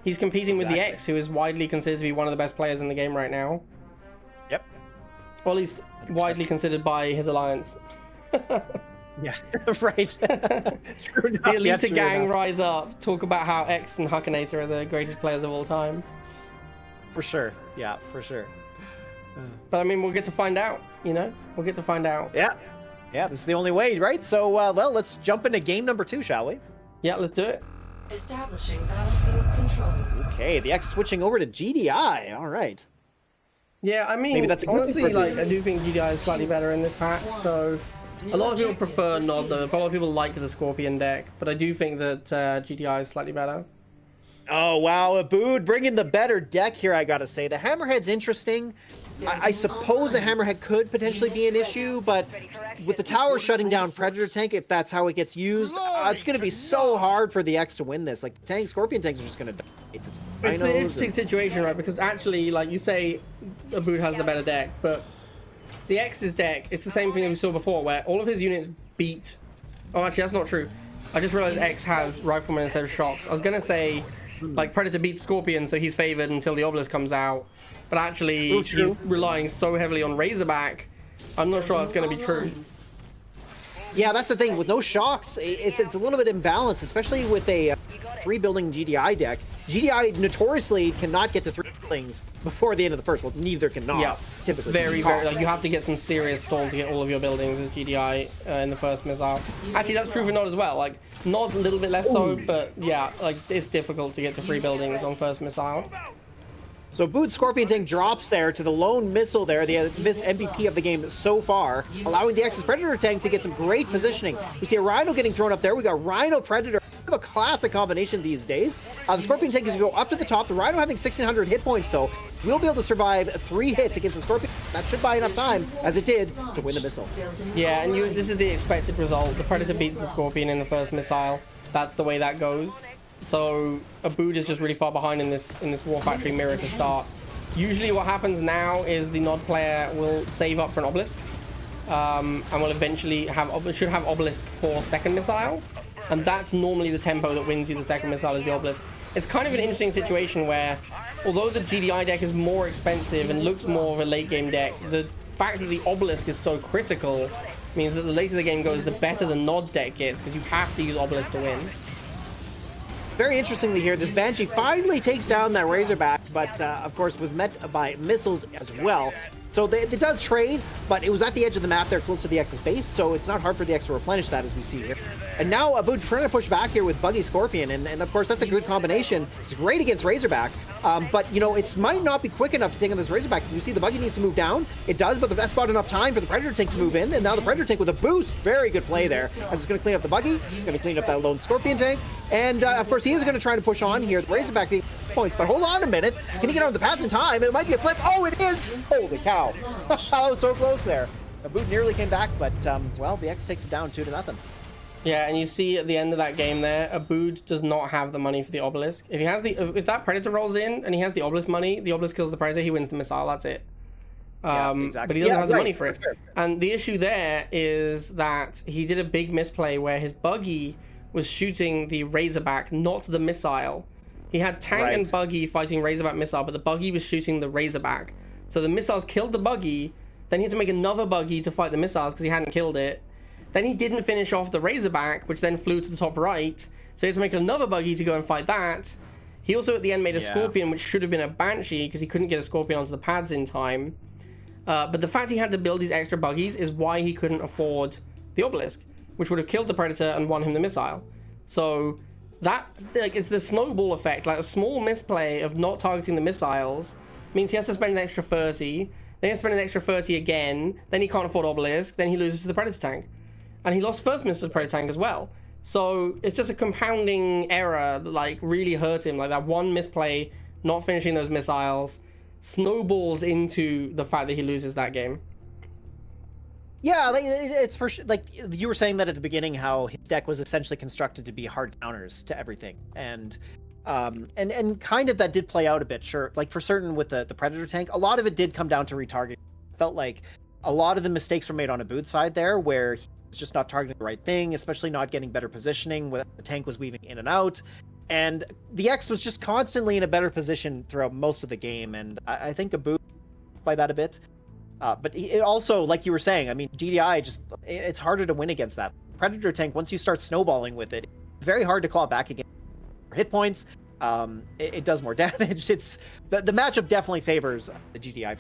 he's competing with the X, who is widely considered to be one of the best players in the game right now. Yep. Or at least 100%. Widely considered by his alliance. Yeah, right. True enough. The Elite gang rise up, talk about how X and Huckinator are the greatest players of all time. For sure. Yeah, for sure. But I mean, we'll get to find out, you know? We'll get to find out. Yeah, this is the only way, right? So, well, let's jump into game number 2, shall we? Yeah, let's do it. Establishing battlefield control. Okay, the X switching over to GDI. All right. Yeah, I mean, maybe that's honestly, like, I do think GDI is slightly better in this patch, so A lot of people prefer Nod though. A lot of people like the Scorpion deck, but I do think that GDI is slightly better. Oh, wow. Abood bringing the better deck here, I gotta say. The Hammerhead's interesting. I suppose the Hammerhead could potentially be an issue, but with the tower shutting down Predator Tank, if that's how it gets used, it's going to be so hard for the X to win this. Like, Scorpion Tanks are just going to die. It's an interesting situation, right? Because actually, like you say, Abood has the better deck, but the X's deck, it's the same thing that we saw before, where all of his units beat... Oh, actually, that's not true. I just realized X has Rifleman instead of Shocks. I was going to say, like, Predator beats Scorpion, so he's favored until the Obelisk comes out. But actually, he's relying so heavily on Razorback, I'm not sure that's going to be true. Yeah, that's the thing. With no Shocks, it's a little bit imbalanced, especially with a 3-building GDI deck. GDI notoriously cannot get to 3 buildings before the end of the first. Well, neither cannot. Yeah, typically. Very, like, you have to get some serious stall to get all of your buildings as GDI in the first missile. Actually, that's true for Nod as well. Like, Nod's a little bit less so, but yeah, like, it's difficult to get to 3 buildings on first missile. So Abood Scorpion Tank drops there to the lone missile there, the MVP of the game so far, allowing the X's Predator Tank to get some great positioning. We see a Rhino getting thrown up there. We got Rhino Predator. A classic combination these days. The Scorpion Tank is going to go up to the top. The Rhino having 1,600 hit points, though, will be able to survive 3 hits against the Scorpion. That should buy enough time, as it did, to win the missile. Yeah, and this is the expected result. The Predator beats the Scorpion in the first missile. That's the way that goes. So Abood is just really far behind in this War Factory mirror to start. Usually what happens now is the Nod player will save up for an Obelisk, and will eventually should have Obelisk for second missile. And that's normally the tempo that wins you the second missile is the Obelisk. It's kind of an interesting situation where, although the GDI deck is more expensive and looks more of a late game deck, the fact that the Obelisk is so critical means that the later the game goes, the better the Nod deck gets, because you have to use Obelisk to win. Very interestingly here, this Banshee finally takes down that Razorback, but of course was met by missiles as well. So it does trade, but it was at the edge of the map there, close to the X's base, so it's not hard for the X to replenish that, as we see here. And now Abood trying to push back here with Buggy Scorpion, and of course that's a good combination. It's great against Razorback, but you know, it might not be quick enough to take on this Razorback, because you see the Buggy needs to move down. It does, but that's about enough time for the Predator Tank to move in, and now the Predator Tank with a boost. Very good play there, as it's going to clean up the Buggy, it's going to clean up that lone Scorpion Tank, and of course he is going to try to push on here. The Razorback being points, but hold on a minute. Can he get on the pads in time? It might be a flip. Oh, it is! Holy cow. That was so close there. Abood nearly came back, but, well, the X takes it down 2-0. Yeah, and you see at the end of that game there, Abood does not have the money for the Obelisk. If that Predator rolls in and he has the Obelisk money, the Obelisk kills the Predator, he wins the missile, that's it. Yeah, exactly. But he doesn't have the money for it. Sure. And the issue there is that he did a big misplay where his Buggy was shooting the Razorback, not the missile. He had Tank and Buggy fighting Razorback missile, but the Buggy was shooting the Razorback. So the missiles killed the Buggy, then he had to make another Buggy to fight the missiles because he hadn't killed it. Then he didn't finish off the Razorback, which then flew to the top right, so he had to make another Buggy to go and fight that. He also at the end made a Scorpion, which should have been a Banshee because he couldn't get a Scorpion onto the pads in time. But the fact he had to build these extra Buggies is why he couldn't afford the Obelisk, which would have killed the Predator and won him the missile. So that, like, it's the snowball effect. Like, a small misplay of not targeting the missiles means he has to spend an extra 30, then he has to spend an extra 30 again, then he can't afford Obelisk, then he loses to the Predator Tank. And he lost first miss to the Predator Tank as well. So it's just a compounding error that, like, really hurt him. Like, that one misplay, not finishing those missiles, snowballs into the fact that he loses that game. Yeah, like, it's for like you were saying that at the beginning, how his deck was essentially constructed to be hard counters to everything, and kind of that did play out a bit. Sure, like for certain with the Predator Tank, a lot of it did come down to retargeting. Felt like a lot of the mistakes were made on Abood's side there, where he was just not targeting the right thing, especially not getting better positioning. When the tank was weaving in and out, and the X was just constantly in a better position throughout most of the game, and I think Abood by that a bit. But it also, like you were saying, I mean, GDI it's harder to win against that. Predator Tank, once you start snowballing with it, it's very hard to claw back against hit points. It does more damage. It's the matchup definitely favors the GDI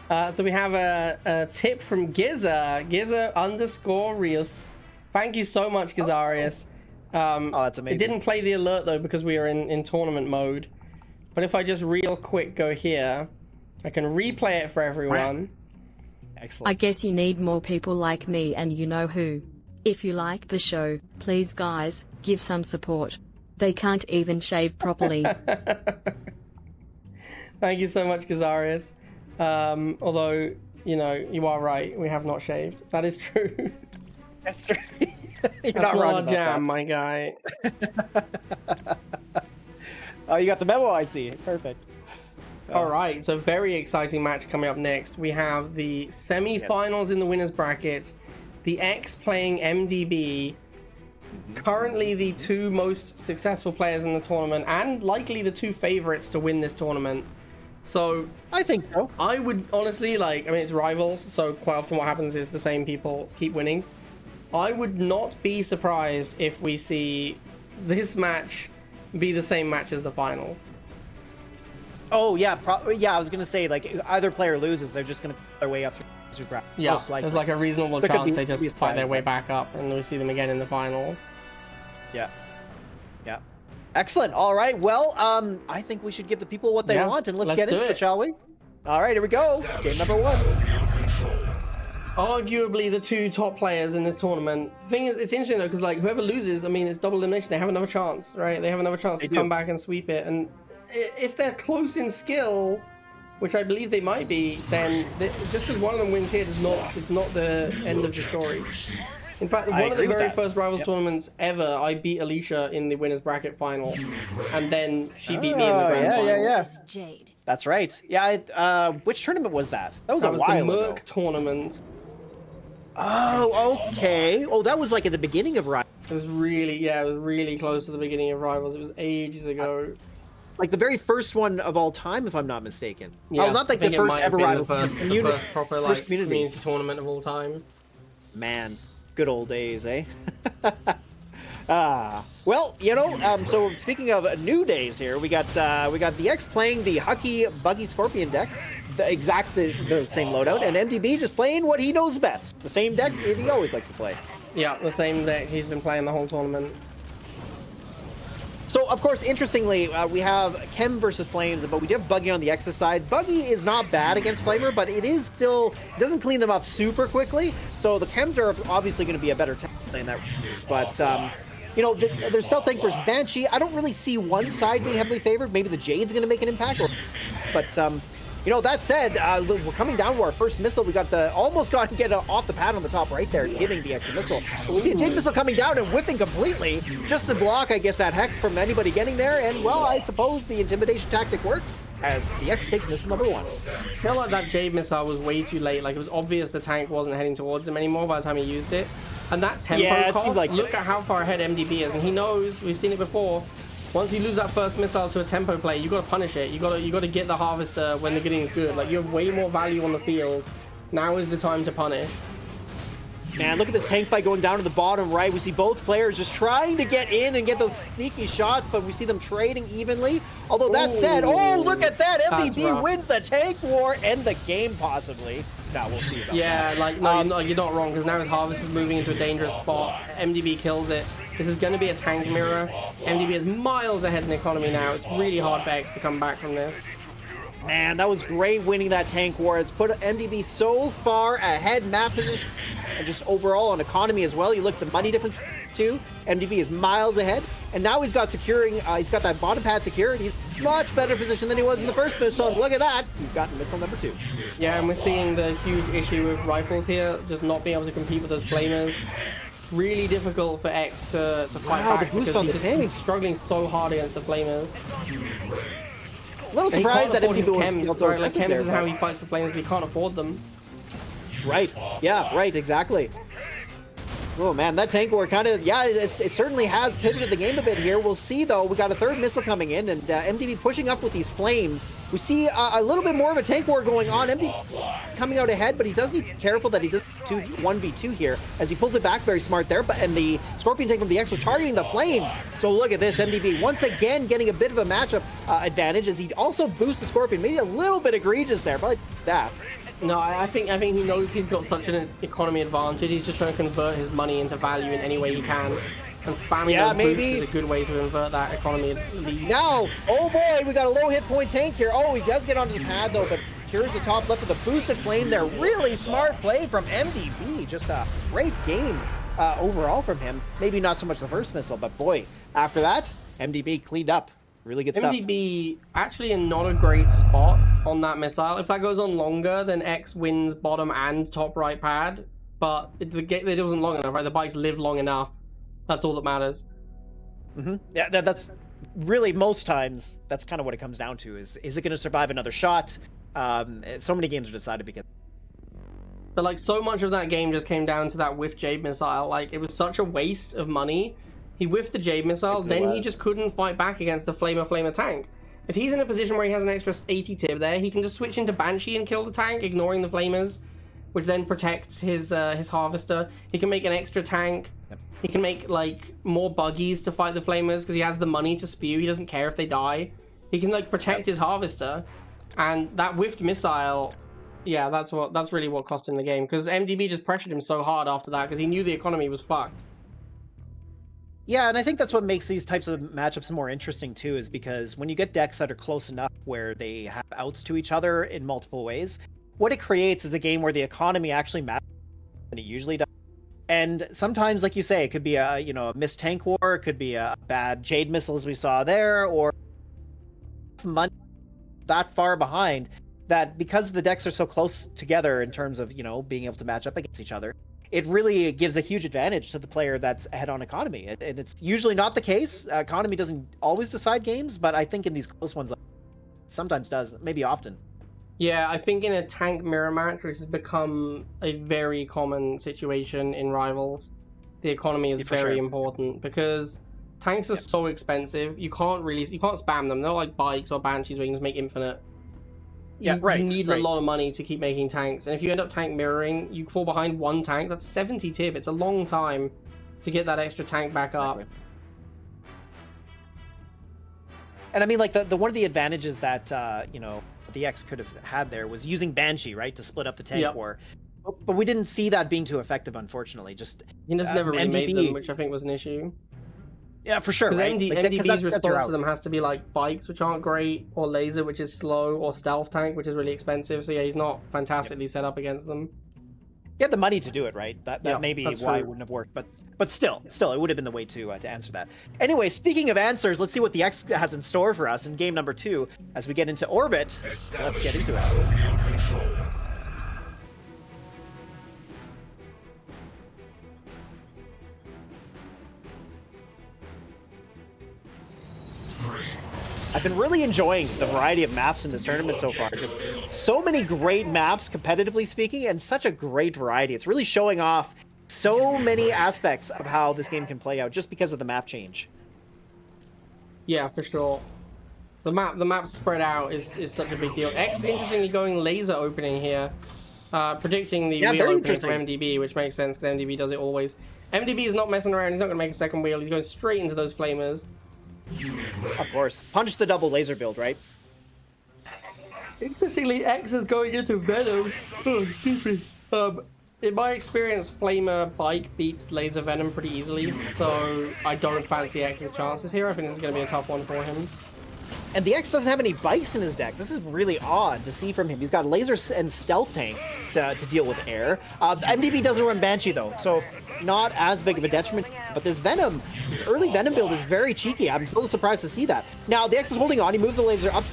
player. So we have a tip from Giza _Rios. Thank you so much, Gizarius. Oh, that's amazing. It didn't play the alert though because we are in tournament mode. But if I just real quick go here, I can replay it for everyone. Excellent. I guess you need more people like me and you know who. If you like the show, please guys, give some support. They can't even shave properly. Thank you so much, Kazarius. Although, you know, you are right. We have not shaved. That is true. That's true. You're That's not not wrong our about jam, my guy. Oh, you got the memo, I see. Perfect. All right, so very exciting match coming up next. We have the semi-finals in the winners bracket. The X playing MDB. Currently the two most successful players in the tournament and likely the two favorites to win this tournament. So I think so. I would honestly like, I mean, it's rivals, so quite often what happens is the same people keep winning. I would not be surprised if we see this match be the same match as the finals. Oh yeah, yeah. I was gonna say like either player loses, they're just gonna fight their way up to ground. Yeah, there's like a reasonable There could chance be- they could be just fight their way five, back up and we see them again in the finals. Yeah. Yeah. Excellent. All right. Well, I think we should give the people what they Yeah, want, and let's let's get do into it, it. shall we? All right, here we go. Game number 1. Arguably the two top players in this tournament. The thing is, it's interesting though, because like whoever loses, I mean, it's double elimination. They have another chance, right? They have another chance to come back and sweep it. And if they're close in skill, which I believe they might be, then just because one of them wins here is not the end of the story. In fact, one of the very first Rivals tournaments ever, I beat Alicia in the winners bracket final, and then she beat me in the grand final. Yes. Jade. That's right. Yeah. Which tournament was that? That was That a was while the ago. Merc tournament. Oh, okay. Oh, that was like at the beginning of Rivals. It was really close to the beginning of Rivals. It was ages ago. Like the very first one of all time, if I'm not mistaken. Yeah, oh, not like I think the it first might have ever been Rivals. the first proper like community. community tournament of all time. Man, good old days, eh? Well, you know, so speaking of new days here, we got the X playing the Hucky Buggy Scorpion deck, the same loadout, and MDB just playing what he knows best, the same deck he always likes to play. Yeah, the same deck he's been playing the whole tournament. So, of course, interestingly, we have Chem versus Flames, but we do have Buggy on the X's side. Buggy is not bad against Flamer, but it doesn't clean them up super quickly. So the Chems are obviously going to be a better tech playing that. But, you know, there's Stealth Tank versus Banshee. I don't really see one side being heavily favored. Maybe the Jade's going to make an impact. But, you know, that said, we're coming down to our first missile. We got almost got to get off the pad on the top right there, giving the extra missile. We see a Jade missile coming down and whiffing completely, just to block, I guess, that Hex from anybody getting there. And, well, I suppose the intimidation tactic worked, as the X takes missile number 1. I feel like that Jade missile was way too late. Like, it was obvious the tank wasn't heading towards him anymore by the time he used it. And that tempo cost, like look at how far ahead MDB is. And he knows, we've seen it before, once you lose that first missile to a tempo play, you got to punish it. You got to get the harvester when the getting is good. Like, you have way more value on the field. Now is the time to punish. Man, look at this tank fight going down to the bottom right. We see both players just trying to get in and get those sneaky shots, but we see them trading evenly. Although that said, oh, look at that. MVP wins the tank war and the game possibly. Now we'll see about that. Like, no, you're not wrong, because now his harvester is moving into a dangerous spot. MDB kills it. This is going to be a tank mirror. MDB is miles ahead in economy now. It's really hard for X to come back from this. Man, that was great winning that tank war. It's put MDB so far ahead map position and just overall on economy as well. You look at the money difference too. MDB is miles ahead, and now he's got he's got that bottom pad secured. He's much better position than he was in the first missile. And look at that, he's gotten missile number 2. Yeah, and we're seeing the huge issue with rifles here, just not being able to compete with those flamers. Really difficult for X to fight back because he's struggling so hard against the flamers. A little surprised that MDB was chems, right? Like chems is how he fights the flamers, but he can't afford them. Right. Yeah. Right. Exactly. Oh man, that tank war kind of, it certainly has pivoted the game a bit here. We'll see though. We got a third missile coming in, and MDB pushing up with these flames. We see a little bit more of a tank war going on. MDB coming out ahead, but he does need to be careful that he does 1v2 here as he pulls it back. Very smart there. And the Scorpion tank from the X was targeting the flames. So look at this, MDB once again getting a bit of a matchup advantage as he also boosts the Scorpion. Maybe a little bit egregious there, but like that. No, I think he knows he's got such an economy advantage. He's just trying to convert his money into value in any way he can. And spamming those boosts is a good way to invert that economy lead. Now, oh boy, we got a low hit point tank here. Oh, he does get onto the pad though, but secures the top left with a boosted flame there. Really smart play from MDB. Just a great game overall from him. Maybe not so much the first missile, but boy, after that, MDB cleaned up. Really good stuff. MDB actually in not a great spot on that missile. If that goes on longer, then X wins bottom and top right pad. But it wasn't long enough, right? The bikes live long enough. That's all that matters. Yeah, that's really most times. That's kind of what it comes down to. Is it going to survive another shot? So many games are decided because. But like so much of that game just came down to that whiff Jade missile. Like it was such a waste of money. He whiffed the Jade missile, then he just couldn't fight back against the Flamer tank. If he's in a position where he has an extra 80 tip there, he can just switch into Banshee and kill the tank, ignoring the Flamers, which then protects his Harvester. He can make an extra tank. Yep. He can make like more buggies to fight the Flamers because he has the money to spew. He doesn't care if they die. He can like protect his Harvester, and that whiffed missile. Yeah, that's really what cost him the game, because MDB just pressured him so hard after that because he knew the economy was fucked. Yeah, and I think that's what makes these types of matchups more interesting too, is because when you get decks that are close enough where they have outs to each other in multiple ways, what it creates is a game where the economy actually matters, and it usually does. And sometimes, like you say, it could be a a missed tank war, it could be a bad Jade missile as we saw there, or money that far behind that because the decks are so close together in terms of being able to match up against each other, it really gives a huge advantage to the player that's ahead on economy. And it's usually not the case. Economy doesn't always decide games, but I think in these close ones, it sometimes does, maybe often. Yeah, I think in a tank mirror match, which has become a very common situation in Rivals, the economy is very important because tanks are so expensive. You can't spam them. They're not like bikes or banshees where you can just make infinite. You need a lot of money to keep making tanks, and if you end up tank mirroring, you fall behind one tank. That's 70 tip. It's a long time to get that extra tank back up. And I mean, like the one of the advantages that the X could have had there was using Banshee, right, to split up the tank war. But we didn't see that being too effective, unfortunately. He just never remade them, which I think was an issue. Yeah, for sure, right? MDB's response to them has to be like bikes, which aren't great, or laser, which is slow, or stealth tank, which is really expensive. So yeah, he's not fantastically set up against them. He had the money to do it, right? That may be why it wouldn't have worked, but still, it would have been the way to answer that. Anyway, speaking of answers, let's see what the X has in store for us in game number 2 as we get into Orbit. Let's get into it. I've been really enjoying the variety of maps in this tournament so far. Just so many great maps, competitively speaking, and such a great variety. It's really showing off so many aspects of how this game can play out just because of the map change. Yeah, for sure. The map spread out is such a big deal. X, interestingly, going laser opening here. Predicting the wheel opening from MDB, which makes sense because MDB does it always. MDB is not messing around. He's not going to make a second wheel. He's going straight into those flamers. Of course. Punch the double laser build, right? Interestingly, X is going into Venom. Oh, excuse me. In my experience, Flamer Bike beats Laser Venom pretty easily, so I don't fancy X's chances here. I think this is going to be a tough one for him. And the X doesn't have any bikes in his deck. This is really odd to see from him. He's got laser and stealth tank to deal with air. MDB doesn't run Banshee, though, so not as big of a detriment. But this early Venom build is very cheeky. I'm still surprised to see that. Now, the X is holding on. He moves the laser up.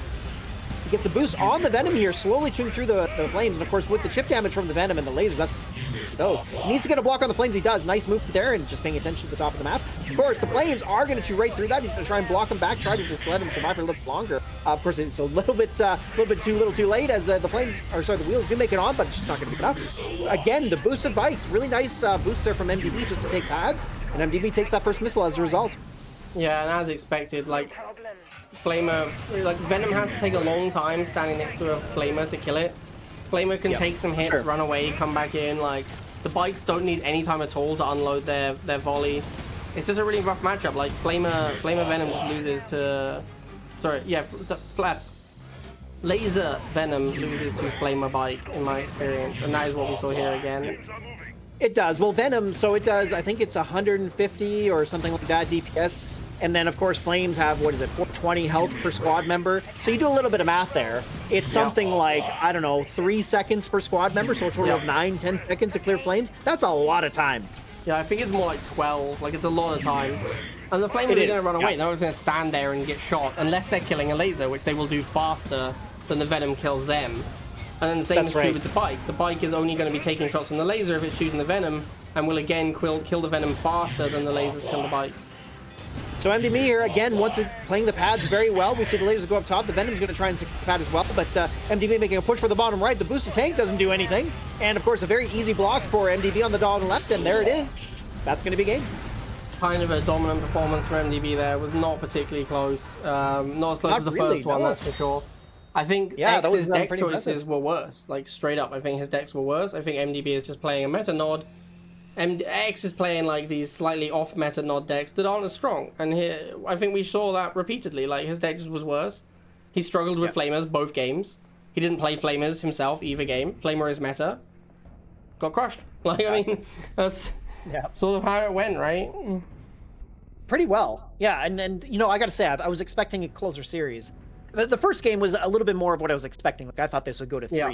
He gets a boost on the Venom here, slowly chewing through the flames. And, of course, with the chip damage from the Venom and the lasers, that's those. He needs to get a block on the flames. He does. Nice move there, and just paying attention to the top of the map. Of course, the flames are going to chew right through that. He's going to try and block him back, try to just let him survive for a little longer. Of course, it's a little bit too late as the wheels do make it on, but it's just not going to be enough. Again, the boosted bikes, really nice boost there from MDB just to take pads, and MDB takes that first missile as a result. Yeah, and as expected, like Flamer, like Venom has to take a long time standing next to a Flamer to kill it. Flamer can take some hits, run away, come back in. Like the bikes don't need any time at all to unload their volley. It's just a really rough matchup. Like Flamer Venom just loses to, Laser Venom loses to Flamer Bike in my experience, and that is what we saw here again. It does. Well, Venom, so it does, I think it's 150 or something like that DPS And then, of course, Flames have, 420 health per squad member. So you do a little bit of math there. It's something like, I don't know, 3 seconds per squad member. So a total of 9-10 seconds to clear Flames. That's a lot of time. Yeah, I think it's more like 12. Like, it's a lot of time. And the Flames are going to run away. They're always going to stand there and get shot, unless they're killing a laser, which they will do faster than the Venom kills them. And then the same is true with the bike. The bike is only going to be taking shots from the laser if it's shooting the Venom, and will again kill the Venom faster than the lasers kill the bikes. So MDB here, again, once playing the pads very well. We see the lasers go up top. The Venom's going to try and stick the pad as well, but MDB making a push for the bottom right. The booster tank doesn't do anything. And, of course, a very easy block for MDB on the bottom left, and there it is. That's going to be game. Kind of a dominant performance for MDB there. Was not particularly close. Not as close as the first one, that's for sure. I think X's deck choices were worse. Like, straight up, I think his decks were worse. I think MDB is just playing a meta nod. X is playing like these slightly off meta nod decks that aren't as strong, and I think we saw that repeatedly. Like, his deck just was worse. He struggled with Flamers both games. He didn't play Flamers himself either game. Flamer is meta. Got crushed. Like, I mean, that's sort of how it went, right? Pretty well, yeah. And you know, I got to say, I was expecting a closer series. The first game was a little bit more of what I was expecting. Like, I thought this would go to 3. Yeah.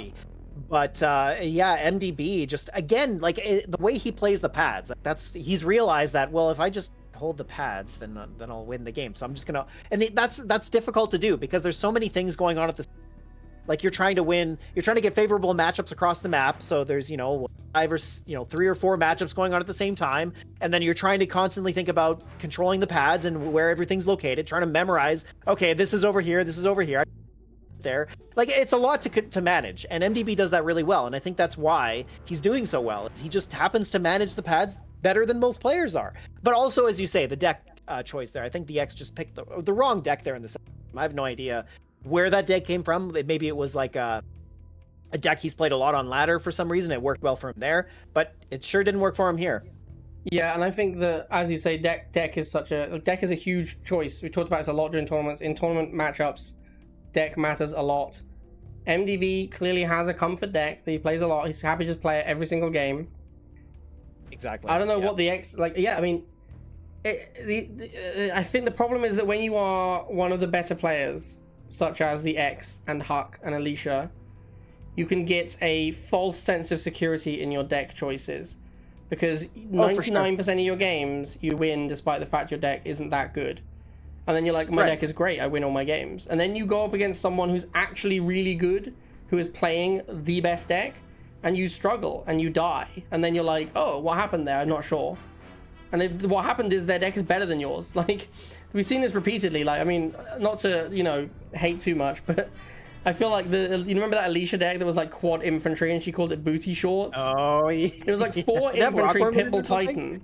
But yeah, MDB just, again, like the way he plays the pads, he's realized that, well, if I just hold the pads, then I'll win the game. So I'm just gonna, and that's difficult to do because there's so many things going on at the, like, you're trying to win, you're trying to get favorable matchups across the map. So there's 3 or 4 matchups going on at the same time, and then you're trying to constantly think about controlling the pads and where everything's located, trying to memorize. Okay, this is over here. This is over here. There, like, it's a lot to manage, and MDB does that really well, and I think that's why he's doing so well. He just happens to manage the pads better than most players are. But also, as you say, the deck choice there, I think the X just picked the wrong deck there in the second. I have no idea where that deck came from. Maybe it was like a deck he's played a lot on ladder for some reason. It worked well for him there, but it sure didn't work for him here. Yeah, and I think that, as you say, deck is a huge choice. We talked about this a lot during tournaments. In tournament matchups, deck matters a lot. MDB clearly has a comfort deck that he plays a lot. He's happy to just play it every single game. Exactly. I don't know what the X, like, yeah, I mean, I think the problem is that when you are one of the better players, such as the X and Huck and Alicia, you can get a false sense of security in your deck choices. Because 99% of your games, you win despite the fact your deck isn't that good. And then you're like, my deck is great, I win all my games. And then you go up against someone who's actually really good, who is playing the best deck, and you struggle, and you die. And then you're like, oh, what happened there? I'm not sure. And what happened is their deck is better than yours. Like, we've seen this repeatedly. Like, I mean, not to, hate too much, but I feel like you remember that Alicia deck that was like quad infantry, and she called it booty shorts? Oh, yeah. It was like 4 infantry, Pitbull Titan.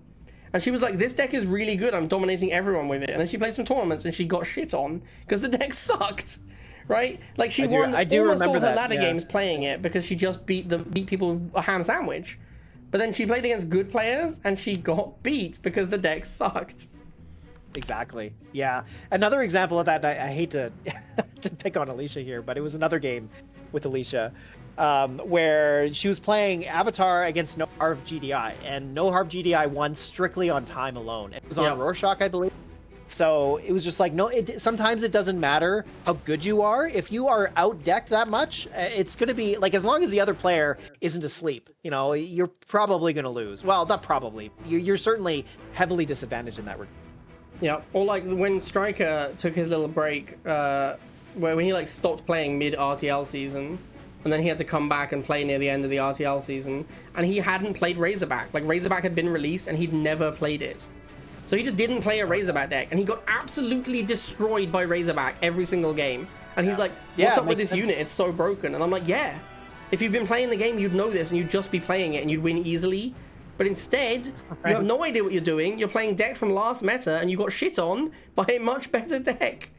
And she was like, this deck is really good, I'm dominating everyone with it. And then she played some tournaments and she got shit on because the deck sucked, right? Like, she won almost all her ladder games playing it because she just beat people with a ham sandwich. But then she played against good players and she got beat because the deck sucked. Exactly. Yeah. Another example of that, I hate to pick on Alicia here, but it was another game with Alicia where she was playing Avatar against No Harv GDI, and No Harv GDI won strictly on time alone. It was on Rorschach, I believe. So it was just like, sometimes it doesn't matter how good you are. If you are out-decked that much, it's going to be, like, as long as the other player isn't asleep, you're probably going to lose. Well, not probably. You're certainly heavily disadvantaged in that regard. Yeah, or like when Striker took his little break, when he like stopped playing mid-RTL season, and then he had to come back and play near the end of the RTL season, and he hadn't played Razorback. Like, Razorback had been released, and he'd never played it. So he just didn't play a Razorback deck, and he got absolutely destroyed by Razorback every single game. And he's like, what's up with this unit? It's so broken. And I'm like, yeah. If you've been playing the game, you'd know this, and you'd just be playing it, and you'd win easily. But instead, you have no idea what you're doing. You're playing deck from last meta, and you got shit on by a much better deck.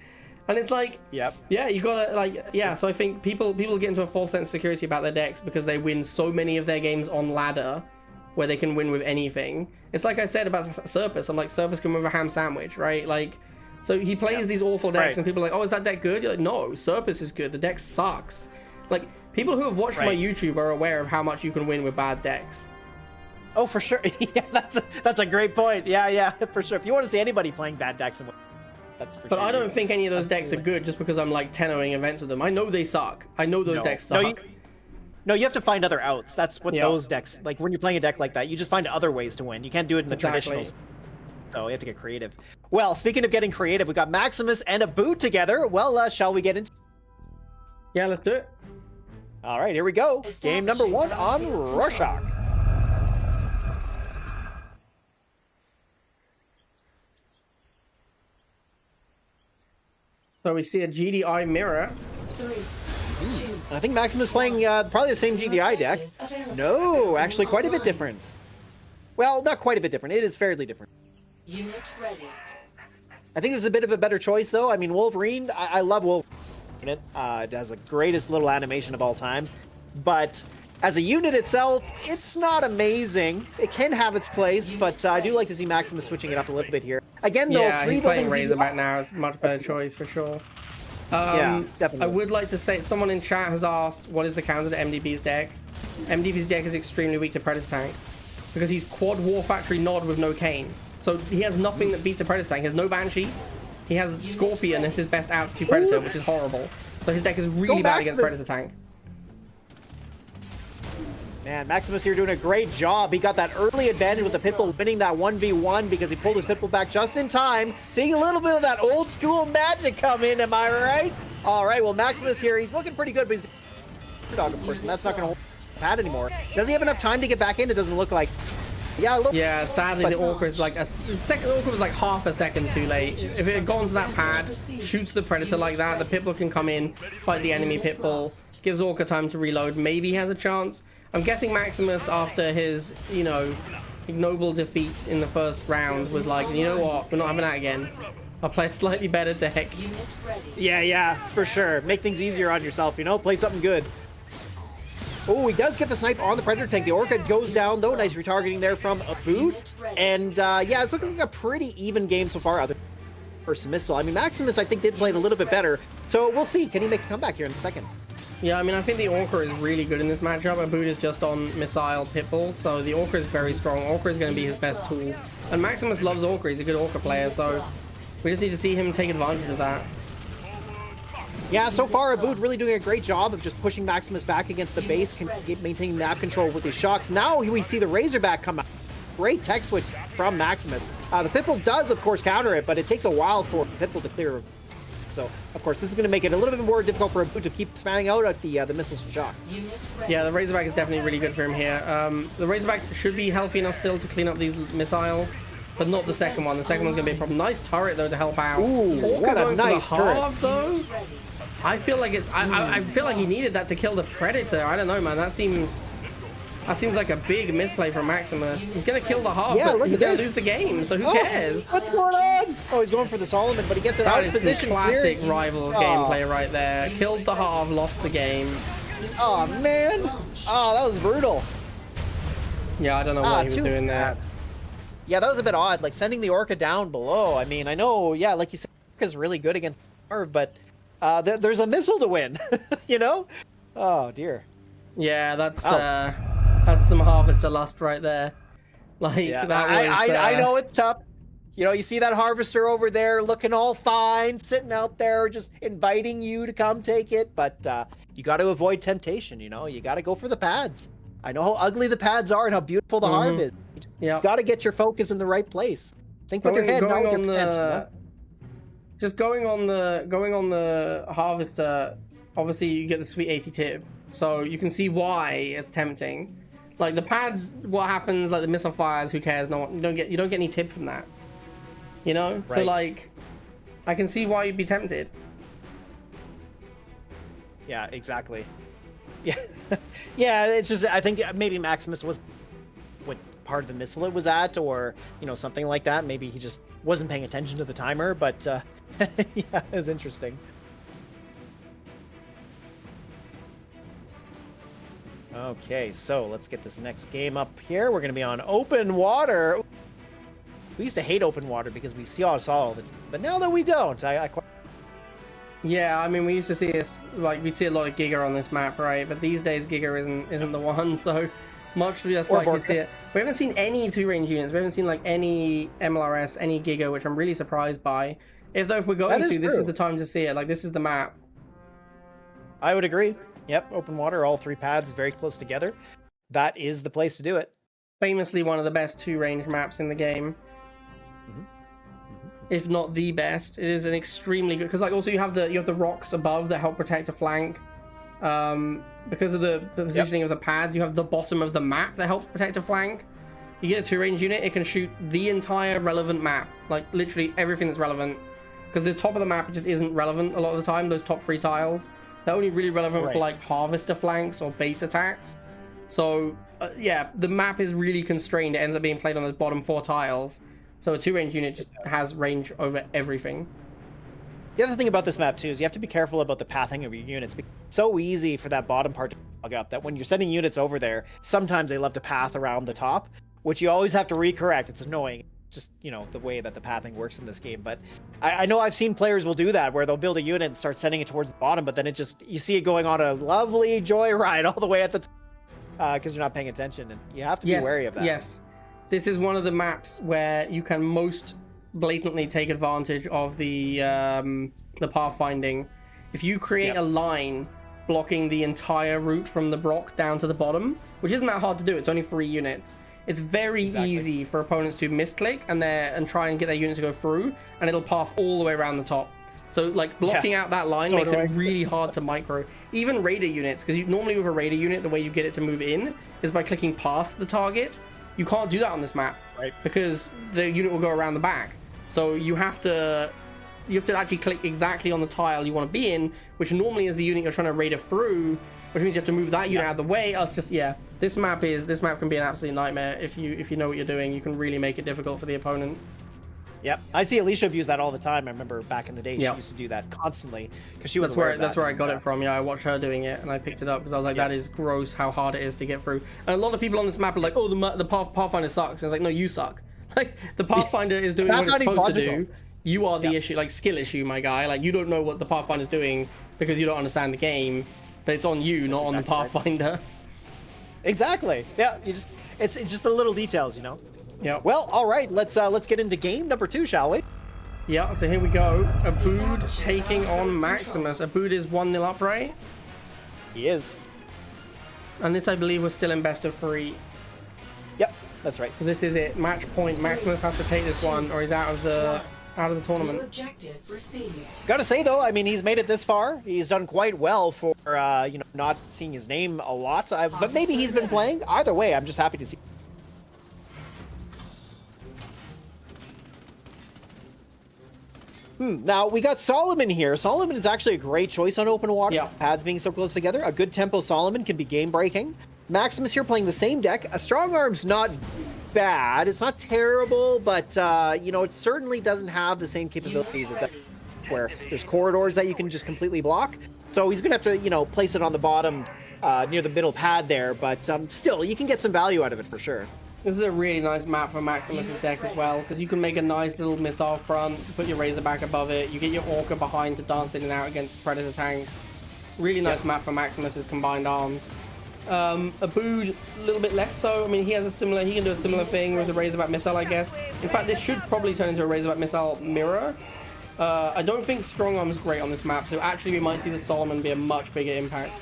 And it's like, yeah, you gotta, like, yeah. So I think people get into a false sense of security about their decks because they win so many of their games on ladder, where they can win with anything. It's like I said about Serpus. I'm like, Serpus can win with a ham sandwich, right? Like, so he plays these awful decks, and people are like, oh, is that deck good? You're like, no, Serpus is good. The deck sucks. Like, people who have watched my YouTube are aware of how much you can win with bad decks. Oh, for sure. Yeah, that's a great point. Yeah, for sure. If you want to see anybody playing bad decks, That's for But sure. I don't think any of those decks are good just because I'm like 10-0ing events with them. I know they suck. I know those decks suck. No, you have to find other outs. That's what Yeah. those decks, like when you're playing a deck like that, you just find other ways to win. You can't do it in the traditionals. So you have to get creative. Well, speaking of getting creative, we got Maximus and a boot together. Well, shall we get into? Yeah, let's do it. All right, here we go. Game number 1 on Rorschach. So we see a GDI mirror. 3, 2, I think Maximus playing probably the same GDI deck. No, actually quite a bit different. Well, not quite a bit different. It is fairly different. Unit ready. I think this is a bit of a better choice, though. I mean, Wolverine, I love Wolverine. It has the greatest little animation of all time. But as a unit itself, it's not amazing. It can have its place, but I do like to see Maximus switching it up a little bit here. Again, though, Yeah, 3 he's playing building Razorback now. It's a much better choice for sure. Yeah, definitely. I would like to say, someone in chat has asked, what is the counter to MDB's deck? MDB's deck is extremely weak to Predator Tank because he's quad War Factory Nod with no Kane. So he has nothing that beats a Predator Tank. He has no Banshee. He has Scorpion as his best out to Predator, which is horrible. So his deck is really bad against Predator Tank. Man, Maximus here doing a great job. He got that early advantage with the Pitbull winning that 1v1 because he pulled his Pitbull back just in time. Seeing a little bit of that old school magic come in, am I right? All right, well, Maximus here, he's looking pretty good, but he's dog, of course, and that's not going to hold pad anymore. Does he have enough time to get back in? It doesn't look like. Yeah, sadly the Orca is like the second Orca was like half a second too late. If it had gone to that pad, shoots the Predator like that, the Pitbull can come in, fight the enemy Pitbull, gives Orca time to reload, maybe he has a chance. I'm guessing Maximus, after his, you know, ignoble defeat in the first round, was like, you know what, we're not having that again. I'll play slightly better to heck. Yeah, for sure. Make things easier on yourself, you know? Play something good. Oh, he does get the snipe on the Predator Tank. The Orca goes down, though. Nice retargeting there from a boot. And, yeah, it's looking like a pretty even game so far. Other first missile. I mean, Maximus, I think, did play it a little bit better. So we'll see. Can he make a comeback here in a second? Yeah, I mean, I think the Orca is really good in this matchup. A boot is just on Missile Pitbull, so the Orca is very strong. Orca is going to be his best tool. And Maximus loves Orca. He's a good Orca player, so we just need to see him take advantage of that. Yeah, so far, Abood really doing a great job of just pushing Maximus back against the base, maintaining map control with his shocks. Now we see the Razorback come out. Great tech switch from Maximus. The Pitbull does, of course, counter it, but it takes a while for Pitbull to clear. So, of course, this is going to make it a little bit more difficult for Abood to keep spamming out at the missiles and shock. Yeah, the Razorback is definitely really good for him here. The Razorback should be healthy enough still to clean up these missiles, but not the second one. The second one's going to be a problem. Nice turret, though, to help out. Ooh, Orca what a nice turret. Though? I feel like it's. I feel like he needed that to kill the Predator. I don't know, man. That seems like a big misplay from Maximus. He's gonna kill the half, Yeah, but he's gonna lose the game. So who cares? What's going on? Oh, he's going for the Solomon, but he gets it out of position. Classic Rivals gameplay right there. Killed the half, lost the game. Oh man! Oh, that was brutal. Yeah, I don't know what he was doing there. Yeah, that was a bit odd. Like sending the Orca down below. I mean, I know. Yeah, like you said, Orca's really good against Marv, but. There's a missile to win, you know? Oh, dear. Yeah, that's some Harvester lust right there. Like, yeah, that was... I know it's tough. You know, you see that Harvester over there looking all fine, sitting out there just inviting you to come take it, but you got to avoid temptation, you know? You got to go for the pads. I know how ugly the pads are and how beautiful the Harv is. You got to get your focus in the right place. Think with your head, not with your pants, you know? Just going on the Harvester, obviously you get the sweet 80 tip, so you can see why it's tempting. Like the pads, what happens? Like the missile fires, who cares? No, you don't get any tip from that. You know, right. So like, I can see why you'd be tempted. Yeah, exactly. Yeah, yeah. It's just I think maybe Maximus was what part of the missile it was at, or you know something like that. Maybe he just wasn't paying attention to the timer, but yeah, it was interesting. Okay, so let's get this next game up here. We're going to be on open water. We used to hate open water because we see all the time, but now that we don't, Yeah, I mean, we used to see we'd see a lot of Giga on this map, right? But these days, Giga isn't the one, so much less likely to see it. We haven't seen any 2-range units. We haven't seen like any MLRS, any Giga, which I'm really surprised by. If we're going That is to, this is true. the time to see it. Like, this is the map. I would agree. Yep, open water, all 3 pads very close together. That is the place to do it. Famously one of the best 2-range maps in the game. If not the best. It is an extremely good, because like also you have the rocks above that help protect a flank. Because of the positioning of the pads, you have the bottom of the map that helps protect a flank. You get a 2-range unit, it can shoot the entire relevant map, like literally everything that's relevant. Because the top of the map just isn't relevant a lot of the time. Those top 3 tiles, they're only really relevant for like harvester flanks or base attacks. So yeah, the map is really constrained. It ends up being played on those bottom 4 tiles. So a 2-range unit just has range over everything. The other thing about this map too is you have to be careful about the pathing of your units. It's so easy for that bottom part to bug up that when you're sending units over there, sometimes they love to path around the top, which you always have to recorrect. It's annoying. Just, you know, the way that the pathing works in this game. But I know I've seen players will do that where they'll build a unit and start sending it towards the bottom, but then it just, you see it going on a lovely joyride all the way at the top because you're not paying attention, and you have to be wary of that. Yes. This is one of the maps where you can most blatantly take advantage of the pathfinding. If you create a line blocking the entire route from the block down to the bottom, which isn't that hard to do, it's only 3 units. It's very easy for opponents to misclick and try and get their units to go through, and it'll path all the way around the top. So like blocking out that line makes it really hard to micro. Even raider units, because normally with a raider unit, the way you get it to move in is by clicking past the target. You can't do that on this map, because the unit will go around the back. So you have to actually click exactly on the tile you want to be in, which normally is the unit you're trying to raider through, which means you have to move that unit out of the way. It's just, this map can be an absolute nightmare if you know what you're doing. You can really make it difficult for the opponent. Yep, I see Alicia abuse that all the time. I remember back in the day she used to do that constantly because she was that's where I got it from. Yeah, I watched her doing it and I picked it up because I was like, that is gross how hard it is to get through. And a lot of people on this map are like, oh, the Pathfinder sucks. And it's like, no, you suck. Like, the Pathfinder is doing what it's supposed to do. You are the issue, like skill issue, my guy. Like, you don't know what the Pathfinder's doing because you don't understand the game, but it's on you, not on the Pathfinder. Exactly. Yeah, it's just the little details, you know. Yeah. Well, all right. Let's get into game number 2, shall we? Yeah. So here we go. Abood taking on Maximus. Abood is 1-0 up, right? He is. And this, I believe, was still in best of 3. Yep, that's right. So this is it. Match point. Maximus has to take this one, or he's out of the tournament. Objective received. Gotta say though, I mean, he's made it this far. He's done quite well for not seeing his name a lot. But maybe he's been playing. Either way, I'm just happy to see. Now, we got Solomon here. Solomon is actually a great choice on open water. Pads being so close together. A good tempo Solomon can be game-breaking. Maximus here playing the same deck. A Strong Arm's not bad. It's not terrible, but, it certainly doesn't have the same capabilities of that, where there's corridors that you can just completely block. So he's going to have to, place it on the bottom near the middle pad there, but still, you can get some value out of it for sure. This is a really nice map for Maximus's deck as well, because you can make a nice little missile front, put your Razorback above it, you get your Orca behind to dance in and out against Predator tanks. Really nice map for Maximus's combined arms. Abood, a little bit less so. I mean, he can do a similar thing with the Razorback missile, I guess. In fact, this should probably turn into a Razorback missile mirror. I don't think Strong Arm's great on this map, so actually we might see the Solomon be a much bigger impact.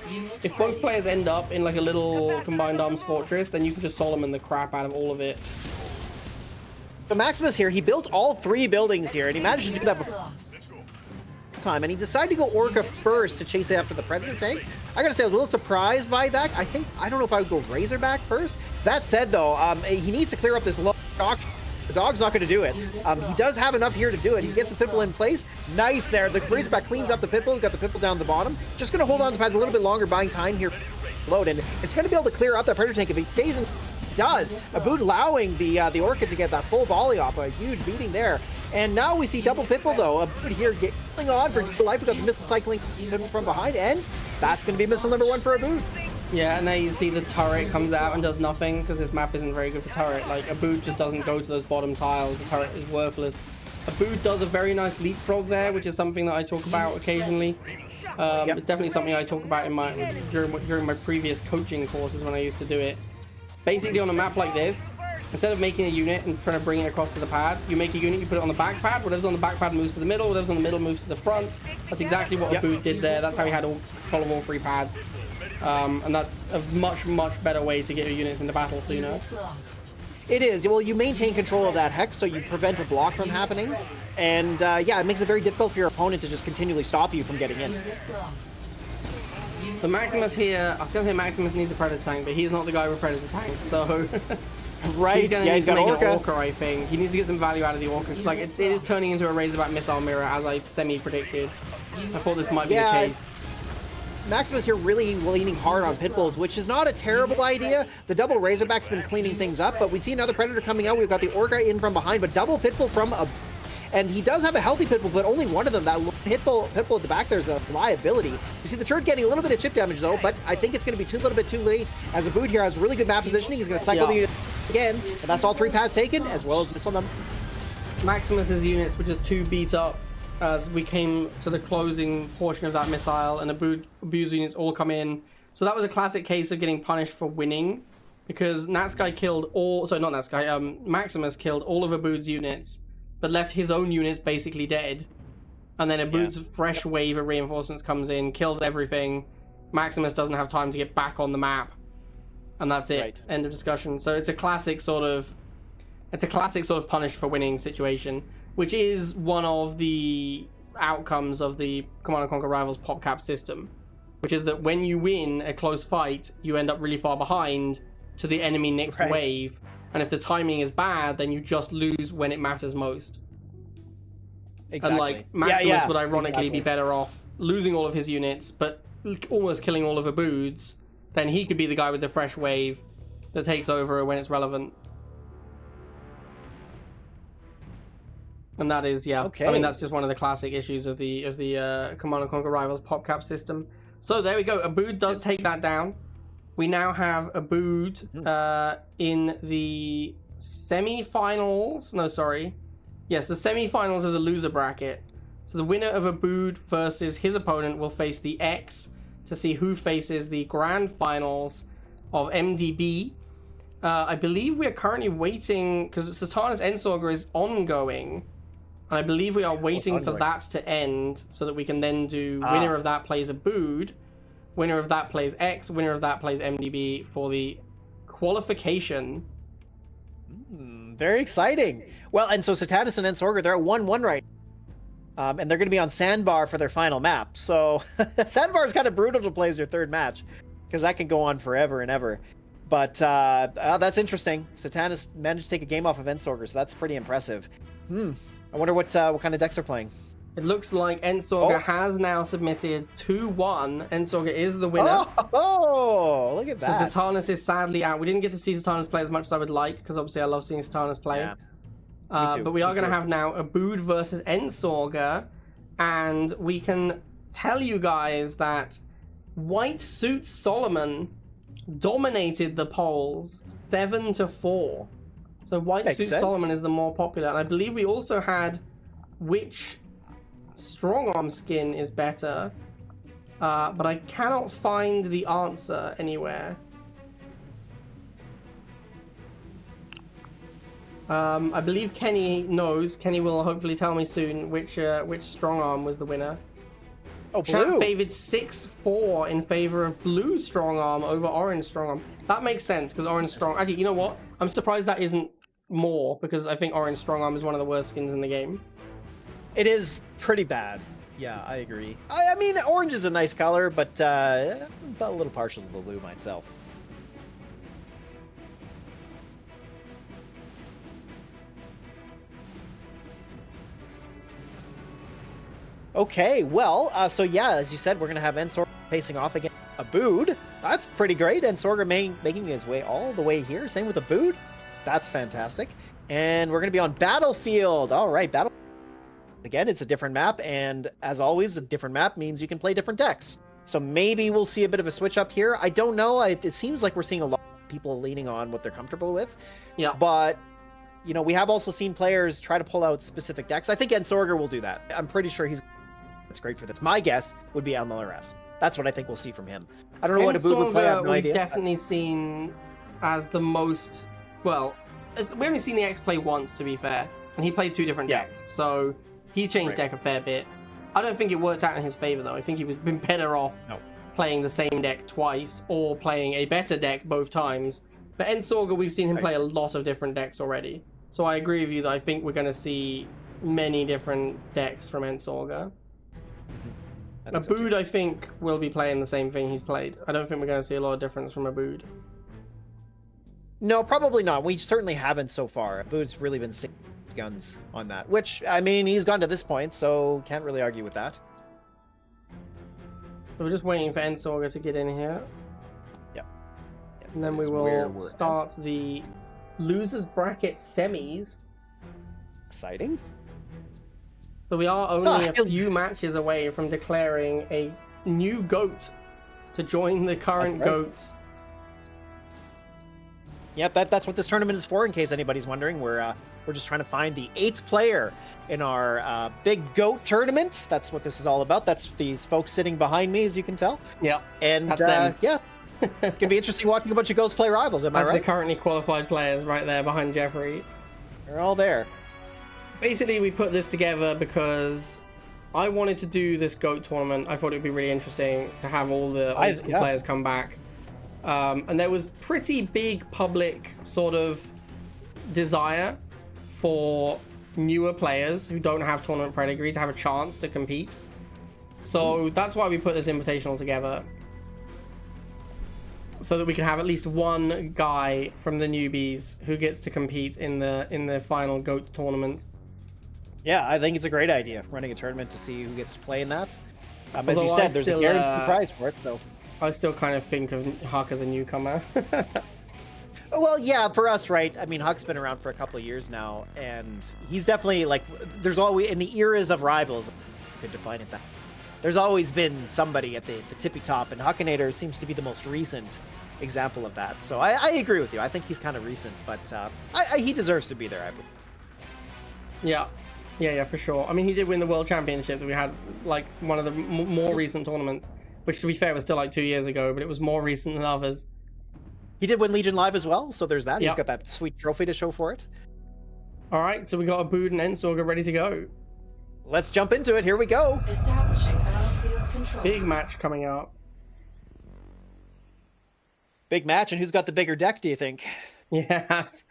If both players end up in like a little combined arms fortress, then you can just Solomon the crap out of all of it. So Maximus here, he built all 3 buildings here, and he managed to do that before time, and he decided to go Orca first to chase after the Predator tank. I gotta say, I was a little surprised by that. I don't know if I would go Razorback first. That said, though, he needs to clear up this low dog. The dog's not going to do it. He does have enough here to do it. He gets the Pitbull in place. Nice there. The Razorback cleans up the Pitbull. We've got the Pitbull down the bottom. Just going to hold on to the pads a little bit longer, buying time here. Load, and it's going to be able to clear out that Predator tank if he stays in. Does. Abood allowing the Orchid to get that full volley off. A huge beating there. And now we see double Pitbull, though. Abood here getting on for life. We've got the missile cycling from behind, and that's going to be missile number 1 for Abood. Yeah, and now you see the turret comes out and does nothing because this map isn't very good for turret. Like, Abood just doesn't go to those bottom tiles. The turret is worthless. Abood does a very nice leapfrog there, which is something that I talk about occasionally. It's definitely something I talk about in during my previous coaching courses when I used to do it. Basically, on a map like this, instead of making a unit and trying to bring it across to the pad, you make a unit, you put it on the back pad. Whatever's on the back pad moves to the middle. Whatever's on the middle moves to the front. That's exactly what Abood did there. That's how he had control of all 3 pads. And that's a much better way to get your units into battle sooner. It is. Well, you maintain control of that hex, so you prevent a block from happening. And yeah, it makes it very difficult for your opponent to just continually stop you from getting in. The Maximus here, I was going to say Maximus needs a Predator tank, but he's not the guy with Predator tanks, so... Right, he's yeah, he's got an Orca. Orca, I think. He needs to get some value out of the Orca, because like, it is turning into a Razorback missile mirror, as I semi-predicted. I thought this might be the case. Maximus here really leaning hard on pit bulls, which is not a terrible idea. The double Razorback's been cleaning things up, but we see another Predator coming out. We've got the Orca in from behind, but double pit bull from a... And he does have a healthy pit bull, but only one of them. That pit bull at the back, there's a liability. You see the turret getting a little bit of chip damage, though, but I think it's going to be a little bit too late. As Abood here has really good map positioning, he's going to cycle the unit again, and that's all 3 pads taken, as well as missile number. Maximus's units were just too beat up as we came to the closing portion of that missile, and Abood's units all come in. So that was a classic case of getting punished for winning, because Natsky killed all... Sorry, not Natsky. Maximus killed all of Abood's units, but left his own units basically dead. And then Abood's fresh wave of reinforcements comes in, kills everything. Maximus doesn't have time to get back on the map. And that's it. Right. End of discussion. So it's a classic sort of... It's a classic sort of punish for winning situation, which is one of the outcomes of the Command & Conquer Rivals PopCap system. Which is that when you win a close fight, you end up really far behind to the enemy next wave. And if the timing is bad, then you just lose when it matters most. Exactly. And like Maximus would ironically be better off losing all of his units, but almost killing all of Abood's. Then he could be the guy with the fresh wave that takes over when it's relevant. And that is, I mean, that's just one of the classic issues of the Command & Conquer Rivals PopCap system. So there we go. Abood does take that down. We now have Abood in the semi-finals. No, sorry. Yes, the semi-finals of the loser bracket. So the winner of Abood versus his opponent will face the X to see who faces the grand finals of MDB. I believe we are currently waiting, because Satana's Ensorger is ongoing. And I believe we are waiting for that to end so that we can then do winner of that plays Abood, winner of that plays X, winner of that plays MDB for the qualification. Very exciting. Well, and so Satanis and Ensorger, they're at 1-1 right now. And they're going to be on Sandbar for their final map. So Sandbar is kind of brutal to play as your third match, because that can go on forever and ever. But that's interesting. Satanis managed to take a game off of Ensorger, so that's pretty impressive. I wonder what kind of decks they're playing. It looks like Ensorger has now submitted 2-1. Ensorger is the winner. Oh, look at that. So Satanis is sadly out. We didn't get to see Satanis play as much as I would like, because obviously I love seeing Satanis play. Yeah. Me too. But we are going to have now Abood versus Ensorger, and we can tell you guys that White Suit Solomon dominated the polls 7-4. So White Suit Solomon is the more popular. And I believe we also had which strong arm skin is better, but I cannot find the answer anywhere. I believe Kenny knows. Kenny will hopefully tell me soon which strong arm was the winner. Oh, Chat blue. favored 6-4 in favor of blue strong arm over orange strong arm. That makes sense, because orange strong... Actually, you know what? I'm surprised that isn't more, because I think orange strong arm is one of the worst skins in the game. It is pretty bad. Yeah, I agree. I mean, orange is a nice color, but I'm a little partial to the blue myself. Okay, well, so yeah, as you said, we're going to have Ensorger facing off against Abood. That's pretty great. Ensorger making his way all the way here. Same with Abood. That's fantastic. And we're going to be on Battlefield. All right, Battlefield. Again, it's a different map, and as always, a different map means you can play different decks. So maybe we'll see a bit of a switch up here. I don't know. It seems like we're seeing a lot of people leaning on what they're comfortable with. Yeah. But, you know, we have also seen players try to pull out specific decks. I think Ensorger will do that. I'm pretty sure that's great for this. My guess would be LRS. That's what I think we'll see from him. I don't know what Abood would play. I have no idea. We've definitely seen as the most, well, we only seen the X play once, to be fair, and he played 2 different decks, so he changed deck a fair bit. I don't think it worked out in his favor though. I think he was been better off playing the same deck twice or playing a better deck both times. But Ensorger, we've seen him play a lot of different decks already. So I agree with you that I think we're going to see many different decks from Ensorger. Abood, I think, will be playing the same thing he's played. I don't think we're going to see a lot of difference from Abood. No, probably not. We certainly haven't so far. Abood's really been sticking his guns on that, which, I mean, he's gone to this point, so can't really argue with that. So we're just waiting for Ensorger to get in here. Yep. And then we will start the losers bracket semis. Exciting. So we are only a few matches away from declaring a new GOAT to join the current GOATs. Yep, that's what this tournament is for, in case anybody's wondering. We're just trying to find the 8th player in our big GOAT tournament. That's what this is all about. That's these folks sitting behind me, as you can tell. Yep. And yeah, it can be interesting watching a bunch of GOATs play rivals. Am I right? That's the currently qualified players right there behind Jeffrey. They're all there. Basically, we put this together because I wanted to do this GOAT tournament. I thought it would be really interesting to have all the old school players come back. And there was pretty big public sort of desire for newer players who don't have tournament pedigree to have a chance to compete. So that's why we put this invitational together. So that we can have at least one guy from the newbies who gets to compete in the final GOAT tournament. Yeah, I think it's a great idea, running a tournament to see who gets to play in that. As you said, there's a guaranteed prize for it, so... I still kind of think of Huck as a newcomer. Well, yeah, for us, right? I mean, Huck's been around for a couple of years now, and he's definitely, like, there's always, in the eras of rivals, you could define it that. There's always been somebody at the tippy top, and Huckinator seems to be the most recent example of that. So I agree with you. I think he's kind of recent, but he deserves to be there, I believe. Yeah. Yeah, for sure. I mean, he did win the World Championship that we had, like, one of the more recent tournaments. Which, to be fair, was still like 2 years ago, but it was more recent than others. He did win Legion Live as well, so there's that. Yep. He's got that sweet trophy to show for it. All right, so we got Abood and Ensorger ready to go. Let's jump into it. Here we go. Establishing battlefield control. Big match coming up. Big match, and who's got the bigger deck, do you think? Yeah, that's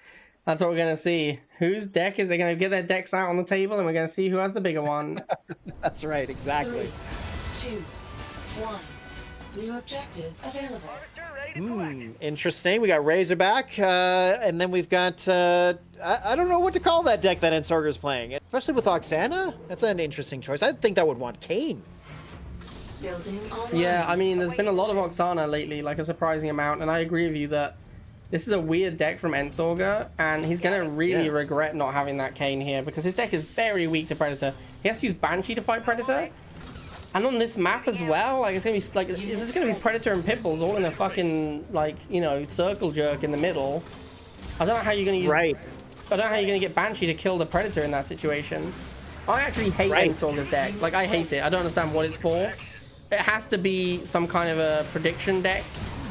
what we're going to see. Whose deck is they going to get their decks out on the table, and we're going to see who has the bigger one. That's right, exactly. 3, 2, 1. New objective available. Interesting. We got Razorback, and then we've got, I don't know what to call that deck that Ensorger's playing, especially with Oksana. That's an interesting choice. I think that would want Kane. Yeah, I mean, there's been a lot of Oksana lately, like a surprising amount, and I agree with you that this is a weird deck from Ensorger, and he's going to really regret not having that Kane here, because his deck is very weak to Predator. He has to use Banshee to fight Predator. And on this map as well, like, it's gonna be like, is this gonna be Predator and Pitbulls all in a fucking, like, you know, circle jerk in the middle? I don't know how you're gonna use. Right. I don't know how you're gonna get Banshee to kill the Predator in that situation. I actually hate Ensorger's deck. Like, I hate it. I don't understand what it's for. It has to be some kind of a prediction deck,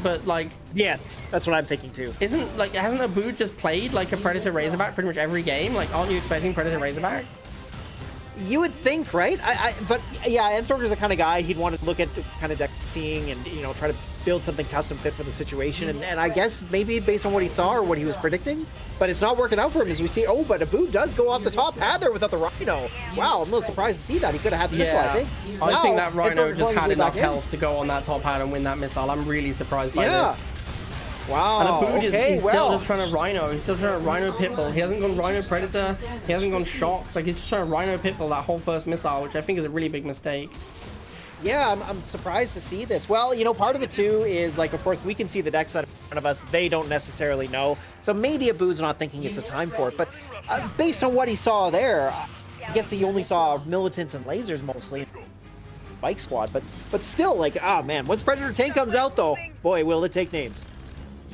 but like. Yeah, that's what I'm thinking too. Hasn't Abood just played like a Predator Razorback pretty much every game? Like, aren't you expecting Predator Razorback? You would think, right? But yeah, Ensorger's the kind of guy he'd want to look at kind of deck seeing and, you know, try to build something custom fit for the situation. And I guess maybe based on what he saw or what he was predicting, but it's not working out for him as we see. Oh, but Abood does go off the top pad there without the Rhino. Wow, I'm a little surprised to see that. He could have had the missile, I think. I think that Rhino just had enough health to go on that top pad and win that missile. I'm really surprised by this. Wow. And Abood is still just trying to Rhino. He's still trying to Rhino Pitbull. He hasn't gone Rhino Predator. He hasn't gone Shocks. Like, he's just trying to Rhino Pitbull that whole first missile, which I think is a really big mistake. Yeah, I'm surprised to see this. Well, you know, part of it too is, like, of course, we can see the deck set in front of us. They don't necessarily know. So maybe Abood's not thinking it's the time for it. But based on what he saw there, I guess he only saw militants and lasers mostly. Bike squad. But still, like, ah, man, once Predator Tank comes out, though, boy, will it take names.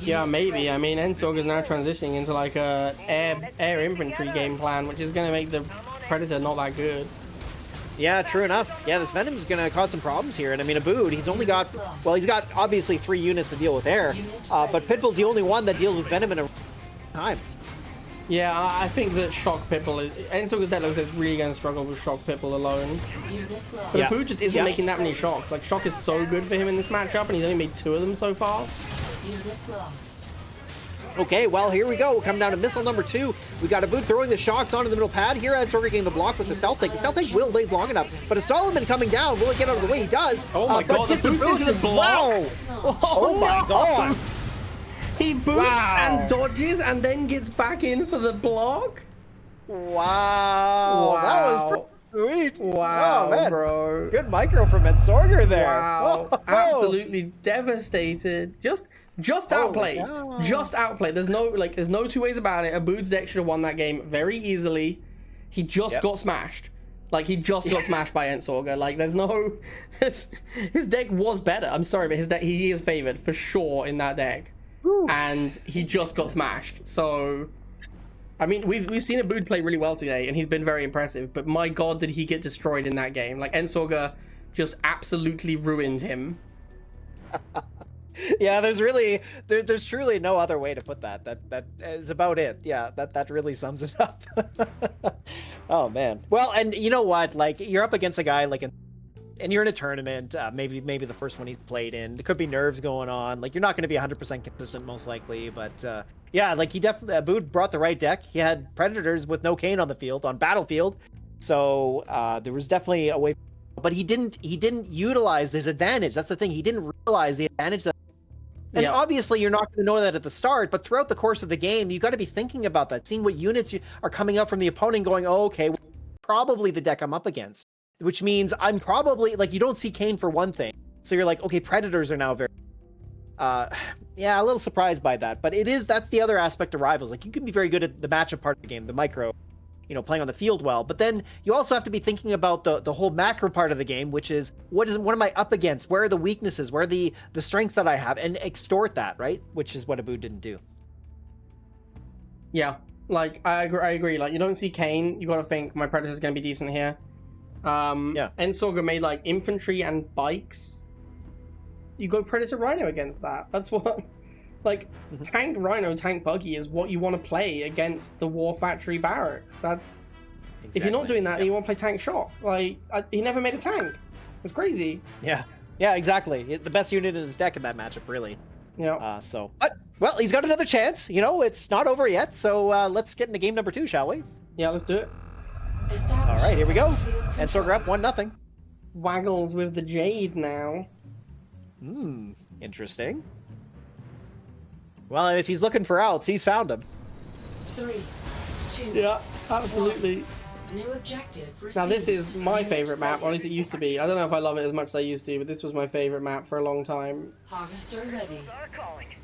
Yeah, maybe. I mean, Ensorger is now transitioning into like a air infantry game plan, which is going to make the Predator not that good. Yeah, true enough. Yeah, this Venom's going to cause some problems here. And I mean, Abood, he's only got, well, he's got obviously 3 units to deal with air, but Pitbull's the only one that deals with Venom in a time. Yeah, I think that Shock Pitbull is... Ensorger's deck looks like it's really going to struggle with Shock Pitbull alone. But Yeah. Abu just isn't making that many shocks. Like, Shock is so good for him in this matchup, and he's only made 2 of them so far. Unit lost. Okay, well, here we go. Coming down to missile number 2. We got Abu throwing the shocks onto the middle pad. Here, Ensorger getting the block with the Stealth Tank. The Stealth Tank will live long enough, but a Solomon coming down. Will it get out of the way? He does. Oh my god, gets the boost into the block! Wow. Oh my god. He boosts and dodges and then gets back in for the block? Wow. That was pretty sweet. Wow, oh, man. bro. Good micro from Ensorger there. Wow. Whoa. Absolutely devastated. Just outplay. God. Just outplay. There's no two ways about it. Abood's deck should have won that game very easily. He just got smashed. Like, he just got smashed by Ensorger. Like, there's no... His deck was better. I'm sorry, but his deck, he is favored for sure in that deck. Woo. And he just got smashed. So, I mean, we've seen Abood play really well today, and he's been very impressive. But my god, did he get destroyed in that game. Like, Ensorger just absolutely ruined him. Yeah, there's truly no other way to put that. That is about it. Yeah, that really sums it up. Oh man. Well, and you know what? Like, you're up against a guy like and you're in a tournament, maybe the first one he's played in. There could be nerves going on. Like, you're not going to be 100% consistent most likely, but yeah, like, he definitely Abood brought the right deck. He had Predators with no Kane on the field on Battlefield, so there was definitely a way. But he didn't utilize his advantage. That's the thing. He didn't realize the advantage that. And obviously, you're not going to know that at the start, but throughout the course of the game, you got to be thinking about that, seeing what units are coming up from the opponent, going, "Oh, okay, probably the deck I'm up against." Which means I'm probably, like, you don't see Kane for one thing, so you're like, okay, Predators are now very. Yeah, a little surprised by that, but that's the other aspect of Rivals. Like, you can be very good at the matchup part of the game, the micro, playing on the field well, but then you also have to be thinking about the whole macro part of the game, which is what am I up against? Where are the weaknesses? Where are the strengths that I have? And extort that, right? Which is what Abood didn't do. Yeah, like, I agree. Like, you don't see Kane, you got to think my Predator's going to be decent here. Ensorger made like infantry and bikes. You go Predator Rhino against that. That's what, like, tank Rhino, tank buggy is what you want to play against the War Factory barracks. That's if you're not doing that, you want to play tank shock. Like, he never made a tank. It's crazy. Yeah, exactly. The best unit in his deck in that matchup, really. Yeah. But well, he's got another chance. It's not over yet. So let's get into game number 2, shall we? Yeah, let's do it. All right, here we go. Ensorger up 1-0. Waggles with the Jade now. Interesting. Well, if he's looking for outs, he's found them. 3, 2. Yeah, absolutely. New objective received. Now, this is my favorite map, or at least it used to be. I don't know if I love it as much as I used to, but this was my favorite map for a long time. Harvester ready.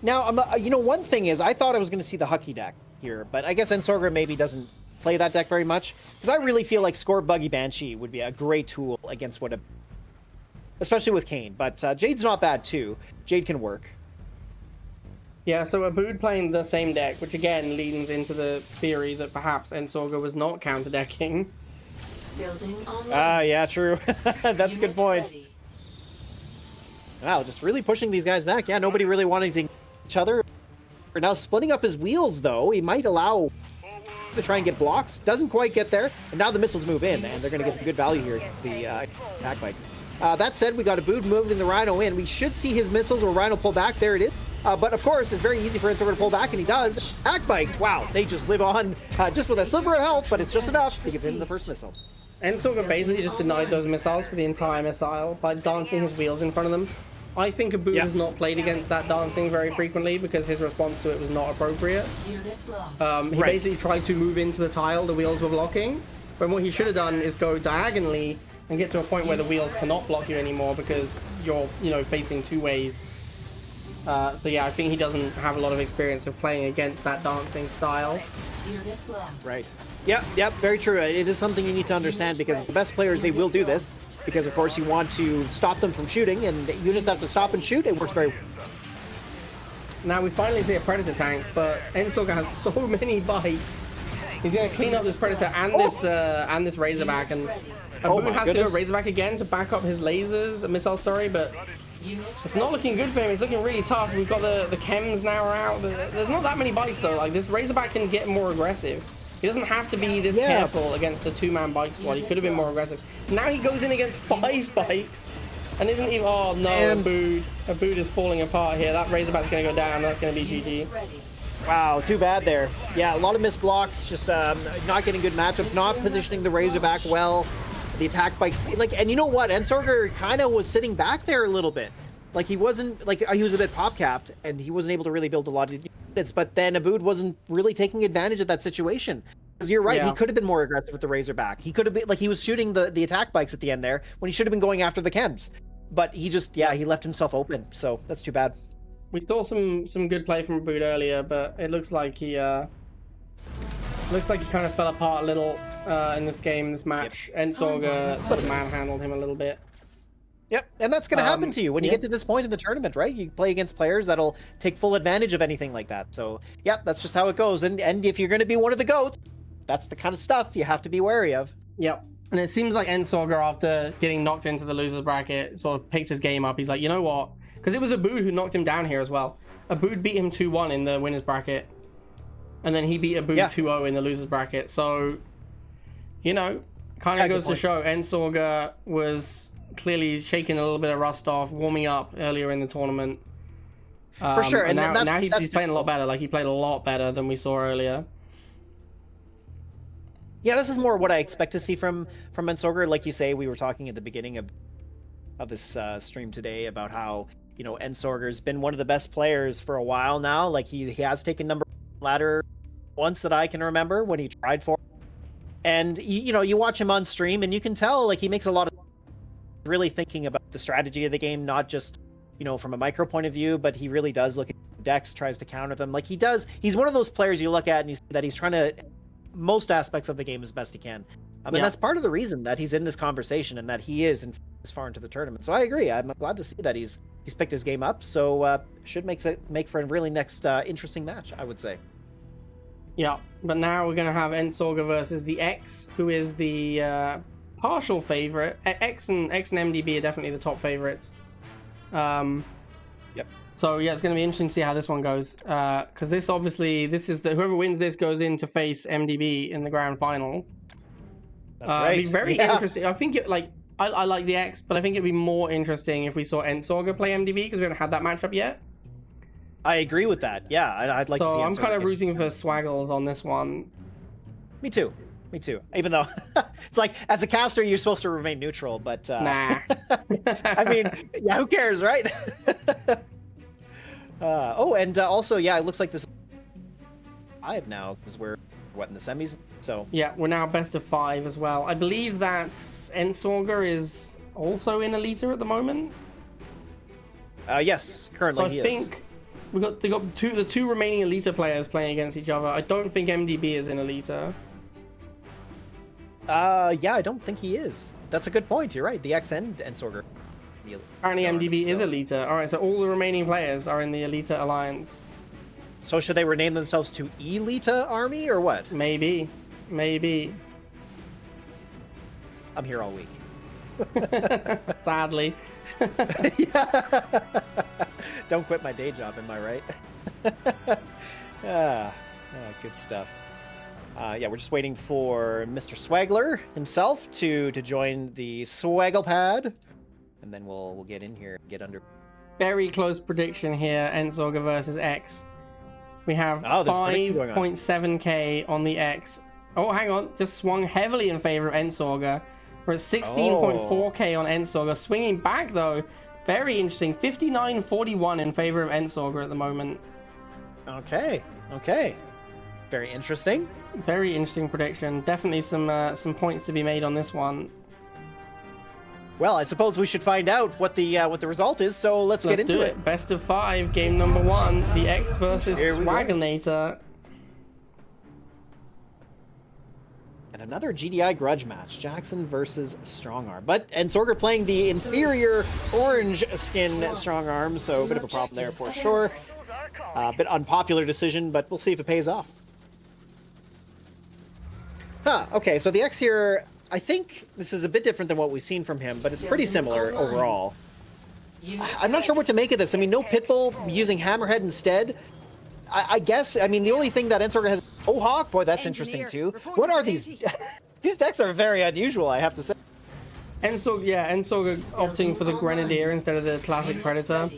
Now, one thing is, I thought I was going to see the Hucky deck here, but I guess Ensorger maybe doesn't play that deck very much, because I really feel like Score Buggy Banshee would be a great tool against especially with Kane. But Jade's not bad too. Jade can work. Yeah, so Abood playing the same deck, which again leans into the theory that perhaps Ensorger was not counter-decking. Building online. Yeah, true. That's a good point. Ready. Wow, just really pushing these guys back. Yeah, nobody really wanting to each other. Now splitting up his wheels, though, he might allow to try and get blocks. Doesn't quite get there. And now the missiles move in, and they're going to get some good value here against the attack bike. That said, we got Abood moving the Rhino in. We should see his missiles or Rhino pull back. There it is. But of course, it's very easy for Ensorger to pull back, and he does. Attack bikes, wow, they just live on just with a sliver of health, but it's just enough to give him the first missile. Ensorger basically just denied those missiles for the entire missile by dancing his wheels in front of them. I think Abood has not played against that dancing very frequently because his response to it was not appropriate. He basically tried to move into the tile the wheels were blocking, when what he should have done is go diagonally and get to a point where the wheels cannot block you anymore because you're, facing two ways. So yeah, I think he doesn't have a lot of experience of playing against that dancing style. Right. Yep, very true. It is something you need to understand because the best players, they will do this because, of course, you want to stop them from shooting, and units have to stop and shoot. It works very well. Now we finally see a Predator tank, but Ensorger has so many bites. He's going to clean up this Predator and this Razorback, and Abood has to go Razorback again to back up his lasers, missiles, sorry, but Unit It's not looking good for him. It's looking really tough. We've got the chems now out. There's not that many bikes though. Like this Razorback can get more aggressive. He doesn't have to be this careful against the 2-man bike squad. He could have been more aggressive. Now he goes in against 5 bikes and isn't even. Oh no, Abood. Abood is falling apart here. That Razorback's gonna go down. That's gonna be GG. ready. Wow, too bad there. Yeah, a lot of missed blocks, just not getting good matchups, not positioning the Razorback well. The attack bikes, like, and you know what? Ensorger kind of was sitting back there a little bit. Like he wasn't, like he was a bit pop capped and he wasn't able to really build a lot of units, but then Abood wasn't really taking advantage of that situation. Because you're right, he could have been more aggressive with the Razorback. He could have been, like he was shooting the attack bikes at the end there when he should have been going after the chems. But he just, he left himself open. So that's too bad. We saw some good play from Abood earlier, but it looks like he kind of fell apart a little in this game, this match. Ensorger sort of manhandled him a little bit. Yep, and that's going to happen to you when you get to this point in the tournament, right? You play against players that'll take full advantage of anything like that. So, yeah, that's just how it goes. And if you're going to be one of the GOATs, that's the kind of stuff you have to be wary of. Yep. And it seems like Ensorger, after getting knocked into the loser's bracket, sort of picked his game up. He's like, you know what? Because it was Abood who knocked him down here as well. Abood beat him 2-1 in the winner's bracket. And then he beat Abood 2-0 in the loser's bracket. So, you know, kind of goes to show Ensorger was clearly shaking a little bit of rust off, warming up earlier in the tournament. For sure. And now he's playing a lot better. Like, he played a lot better than we saw earlier. Yeah, this is more what I expect to see from Ensorger. Like you say, we were talking at the beginning of this stream today about how, you know, Ensorger's been one of the best players for a while now. Like he has taken number ladder once that I can remember when he tried for it. And you know, you watch him on stream and you can tell like he makes a lot of really thinking about the strategy of the game, not just, you know, from a micro point of view, but he really does look at decks, tries to counter them. Like he's one of those players you look at and you see that he's trying to most aspects of the game as best he can. I mean, that's part of the reason that he's in this conversation and that he is as far into the tournament. So I agree. I'm glad to see that he's picked his game up. So should make for a really next interesting match, I would say. Yeah, but now we're going to have Ensorger versus the X, who is the partial favorite. X and MDB are definitely the top favorites. Yep. So yeah, it's going to be interesting to see how this one goes. Because this is whoever wins this goes in to face MDB in the grand finals. That's right. It'd be very interesting. I think I like the X, but I think it'd be more interesting if we saw Ensorger play MDB because we haven't had that matchup yet. I agree with that. Yeah, I'd like to see. So I'm kind of rooting for Swaggles on this one. Me too. Even though it's like as a caster you're supposed to remain neutral, but nah. I mean, yeah, who cares, right? And also, yeah, it looks like this 5 now because we're in the semis. So yeah, we're now best of 5 as well. I believe that Ensorger is also in Elita at the moment. Yes, currently so I think they got the two remaining Elita players playing against each other. I don't think MDB is in Elita. Yeah, I don't think he is. That's a good point. You're right. The X and Ensorger. Apparently MDB is Elita. All right, so all the remaining players are in the Elita Alliance. So should they rename themselves to Elita Army or what? Maybe. I'm here all week. Sadly. Yeah. Don't quit my day job, am I right? Good stuff. Yeah, we're just waiting for Mr. Swaggler himself to join the Swaggle pad, and then we'll get in here and get under. Very close prediction here, Ensorger versus X. We have 5.7k on the X. Oh, hang on, just swung heavily in favor of Ensorger. We're at 16.4k on Ensorger, swinging back though. Very interesting, 59.41 in favor of Ensorger at the moment. Okay. Very interesting. Very interesting prediction. Definitely some points to be made on this one. Well, I suppose we should find out what the result is. So let's get into it. Best of 5, game number 1. The X versus Swagginator. And another GDI grudge match, Jackson versus Strongarm. But Ensorger playing the inferior orange skin Strongarm, so a bit of a problem there for sure. A bit unpopular decision, but we'll see if it pays off. Okay, so the X here, I think this is a bit different than what we've seen from him, but it's pretty similar overall. I'm not sure what to make of this. I mean, no Pitbull using Hammerhead instead. I guess, I mean, the only thing that Ensorger has... Oh, Hawk! Boy, that's interesting, too. What are these... These decks are very unusual, I have to say. Ensorger opting for the Grenadier instead of the classic Predator.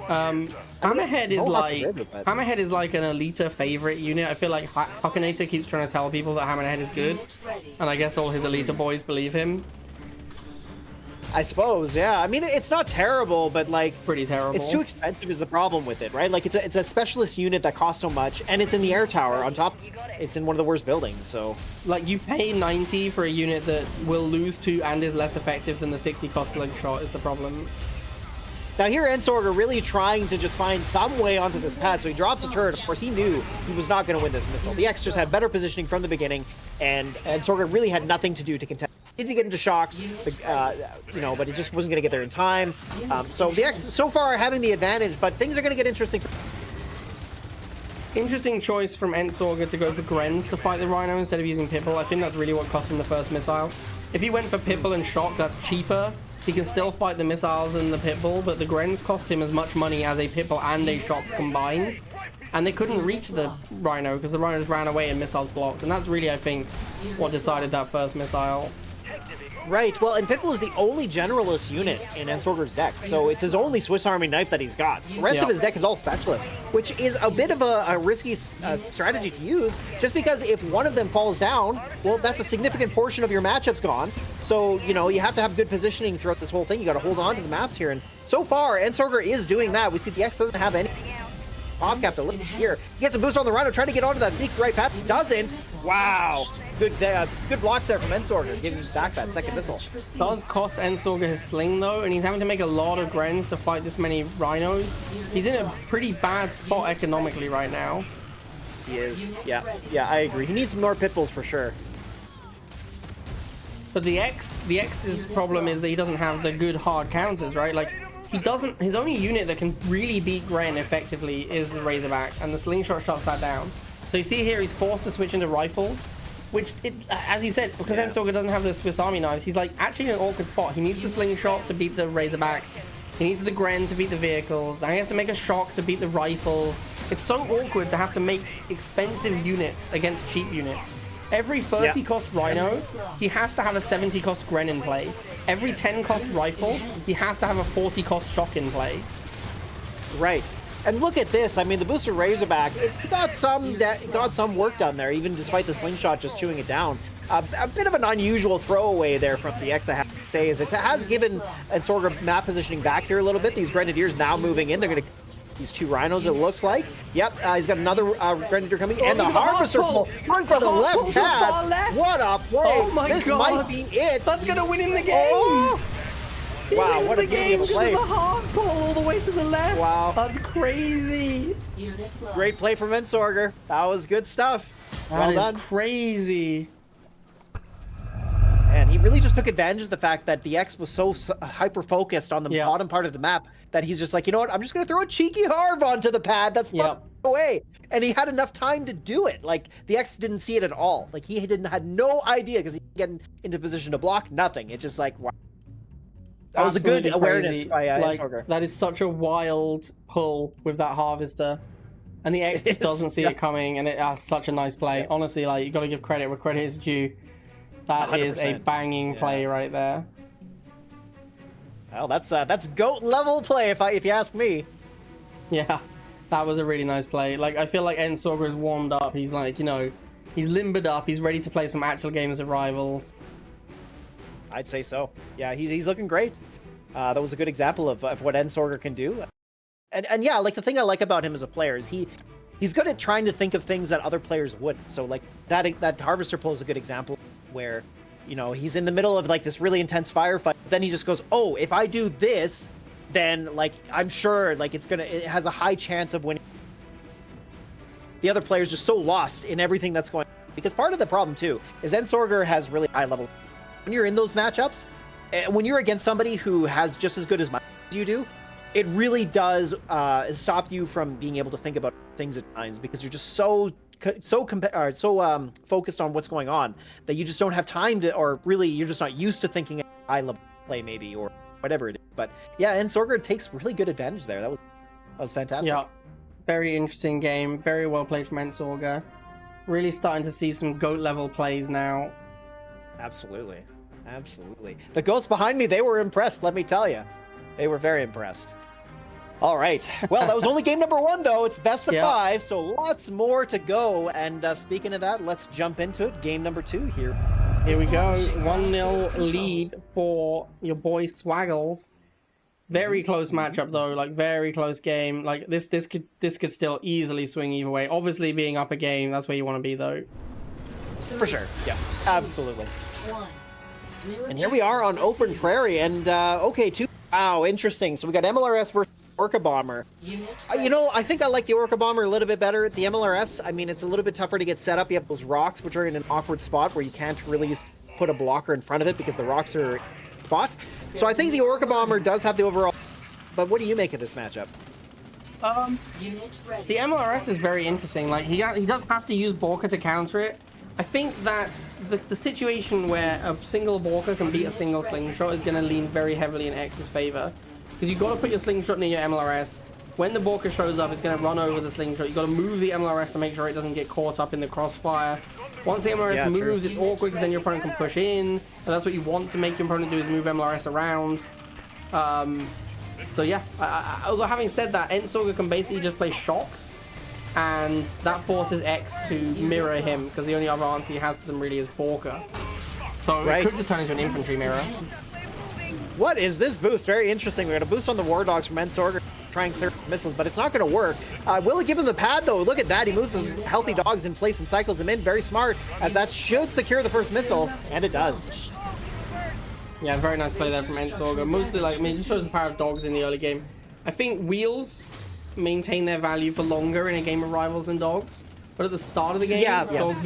Hammerhead is like an Elita favorite unit. I feel like Huckinator keeps trying to tell people that Hammerhead is good, and I guess all his Elita boys believe him. I suppose, yeah. I mean, it's not terrible, but like pretty terrible. It's too expensive is the problem with it, right? Like it's a specialist unit that costs so much, and it's in the air tower on top. It's in one of the worst buildings, so like you pay 90 for a unit that will lose to and is less effective than the 60 cost slingshot is the problem. Now here Ensorger really trying to just find some way onto this pad, so he drops a turret. Of course, he knew he was not going to win this missile. The X just had better positioning from the beginning, and Ensorger really had nothing to do to contest. He did get into shocks, you know, but he just wasn't going to get there in time. So the X so far are having the advantage, but things are going to get interesting. Interesting choice from Ensorger to go for Grens to fight the Rhino instead of using Pipple. I think that's really what cost him the first missile. If he went for Pipple and Shock, that's cheaper. He can still fight the missiles and the Pitbull, but the Grens cost him as much money as a Pitbull and a Shock combined. And they couldn't reach the Rhino because the Rhino just ran away and missiles blocked. And that's really, I think, what decided that first missile. Right, well, and Pitbull is the only generalist unit in Ensorger's deck, so it's his only Swiss Army knife that he's got. The rest of his deck is all specialists, which is a bit of a risky strategy to use, just because if one of them falls down, well, that's a significant portion of your matchup's gone. So, you know, you have to have good positioning throughout this whole thing. You got to hold on to the maps here, and so far, Ensorger is doing that. We see the X doesn't have any. Bobcat to look here. He gets a boost on the Rhino, trying to get onto that sneak right path. Doesn't. Wow. Good blocks there from Ensorger, giving him back that second missile. Does cost Ensorger his sling though, and he's having to make a lot of Grens to fight this many Rhinos. He's in a pretty bad spot economically right now. He is. Yeah, I agree. He needs some more Pitbulls for sure. But the X's problem is that he doesn't have the good hard counters, right? Like, he doesn't, his only unit that can really beat Gren effectively is the Razorback, and the Slingshot shuts that down. So you see here, he's forced to switch into rifles, which, as you said, because Ensorger doesn't have the Swiss Army knives, he's like actually in an awkward spot. He needs the Slingshot to beat the Razorbacks, he needs the Gren to beat the vehicles, now he has to make a Shock to beat the rifles. It's so awkward to have to make expensive units against cheap units. Every 30 cost Rhino, he has to have a 70 cost Gren in play. Every 10 cost rifle, he has to have a 40 cost Shock in play. Right. And look at this. I mean, the booster Razorback, it got some work done there, even despite the Slingshot just chewing it down. A bit of an unusual throwaway there from the X, I have to say, is it has given Ensorger map positioning back here a little bit. These Grenadiers now moving in. They're going to... These two Rhinos, it looks like. Yep, he's got another Grenadier coming. And the Harvester pull going for the left pad. What a play. Oh my this God. might be it. That's going to win him the game. Oh. Wow, what a game of play. The hard pull all the way to the left. Wow. That's crazy. Great play from Ensorger. That was good stuff. Well done. Crazy. And he really just took advantage of the fact that the X was so hyper-focused on the bottom part of the map that he's just like, you know what, I'm just going to throw a cheeky Harv onto the pad that's far away. And he had enough time to do it. Like, the X didn't see it at all. Like, he had no idea because he didn't get into position to block. Nothing. It's just like, wow. That was a good awareness by Ensorger. That is such a wild pull with that Harvester. And the X just doesn't see it coming, and it has such a nice play. Honestly, like, you got to give credit where credit is due. That is a banging play right there. Well, that's GOAT level play if you ask me. Yeah, that was a really nice play. Like, I feel like Ensorger is warmed up. He's like, you know, he's limbered up. He's ready to play some actual games of Rivals. I'd say so. Yeah, he's looking great. That was a good example of what Ensorger can do. And yeah, like the thing I like about him as a player is he's good at trying to think of things that other players wouldn't. So like that Harvester pull is a good example where, you know, he's in the middle of like this really intense firefight. Then he just goes, oh, if I do this, then like I'm sure like it has a high chance of winning. The other player's just so lost in everything that's going on. Because part of the problem too is Ensorger has really high level. When you're in those matchups, when you're against somebody who has just as good as you do, it really does stop you from being able to think about things at times because you're just so focused on what's going on that you just don't have time to, or really you're just not used to thinking at high level play maybe, or whatever it is. But yeah, Ensorger takes really good advantage there. That was fantastic. Yeah, very interesting game. Very well played from Ensorger. Really starting to see some GOAT level plays now. Absolutely. Absolutely. The ghosts behind me, they were impressed, let me tell you. They were very impressed. All right. Well, that was only game number 1, though. It's best of 5, so lots more to go. And speaking of that, let's jump into it. Game number 2 here. Here we go. 1-0 lead for your boy Swaggles. Very close matchup, though. Like, very close game. Like, this could still easily swing either way. Obviously, being up a game, that's where you want to be, though. For sure. Yeah, absolutely. 1. And here we are on open prairie. And, okay, wow, interesting. So we got MLRS versus Orca Bomber. You know, I think I like the Orca Bomber a little bit better. The MLRS, I mean, it's a little bit tougher to get set up. You have those rocks, which are in an awkward spot where you can't really put a blocker in front of it because the rocks are spot. So I think the Orca Bomber does have the overall. But what do you make of this matchup? The MLRS is very interesting. Like, he does have to use Borka to counter it. I think that the situation where a single Borka can beat a single Slingshot is going to lean very heavily in X's favor. Because you've got to put your Slingshot near your MLRS. When the Borka shows up, it's going to run over the Slingshot. You've got to move the MLRS to make sure it doesn't get caught up in the crossfire. Once the MLRS moves, it's awkward because then your opponent can push in. And that's what you want to make your opponent do, is move MLRS around. So yeah, although having said that, Ensorger can basically just play shocks. And that forces X to mirror him, because the only other answer he has to them really is Borka. So it could just turn into an infantry mirror. What is this boost? Very interesting. We got a boost on the War Dogs from Ensorger, try and clear missiles, but it's not going to work. Will it give him the pad, though? Look at that. He moves his healthy dogs in place and cycles them in. Very smart, as that should secure the first missile, and it does. Yeah, very nice play there from Ensorger. Mostly, like, I mean, it just shows the power of dogs in the early game. I think wheels maintain their value for longer in a game of rivals than dogs. But at the start of the game, dogs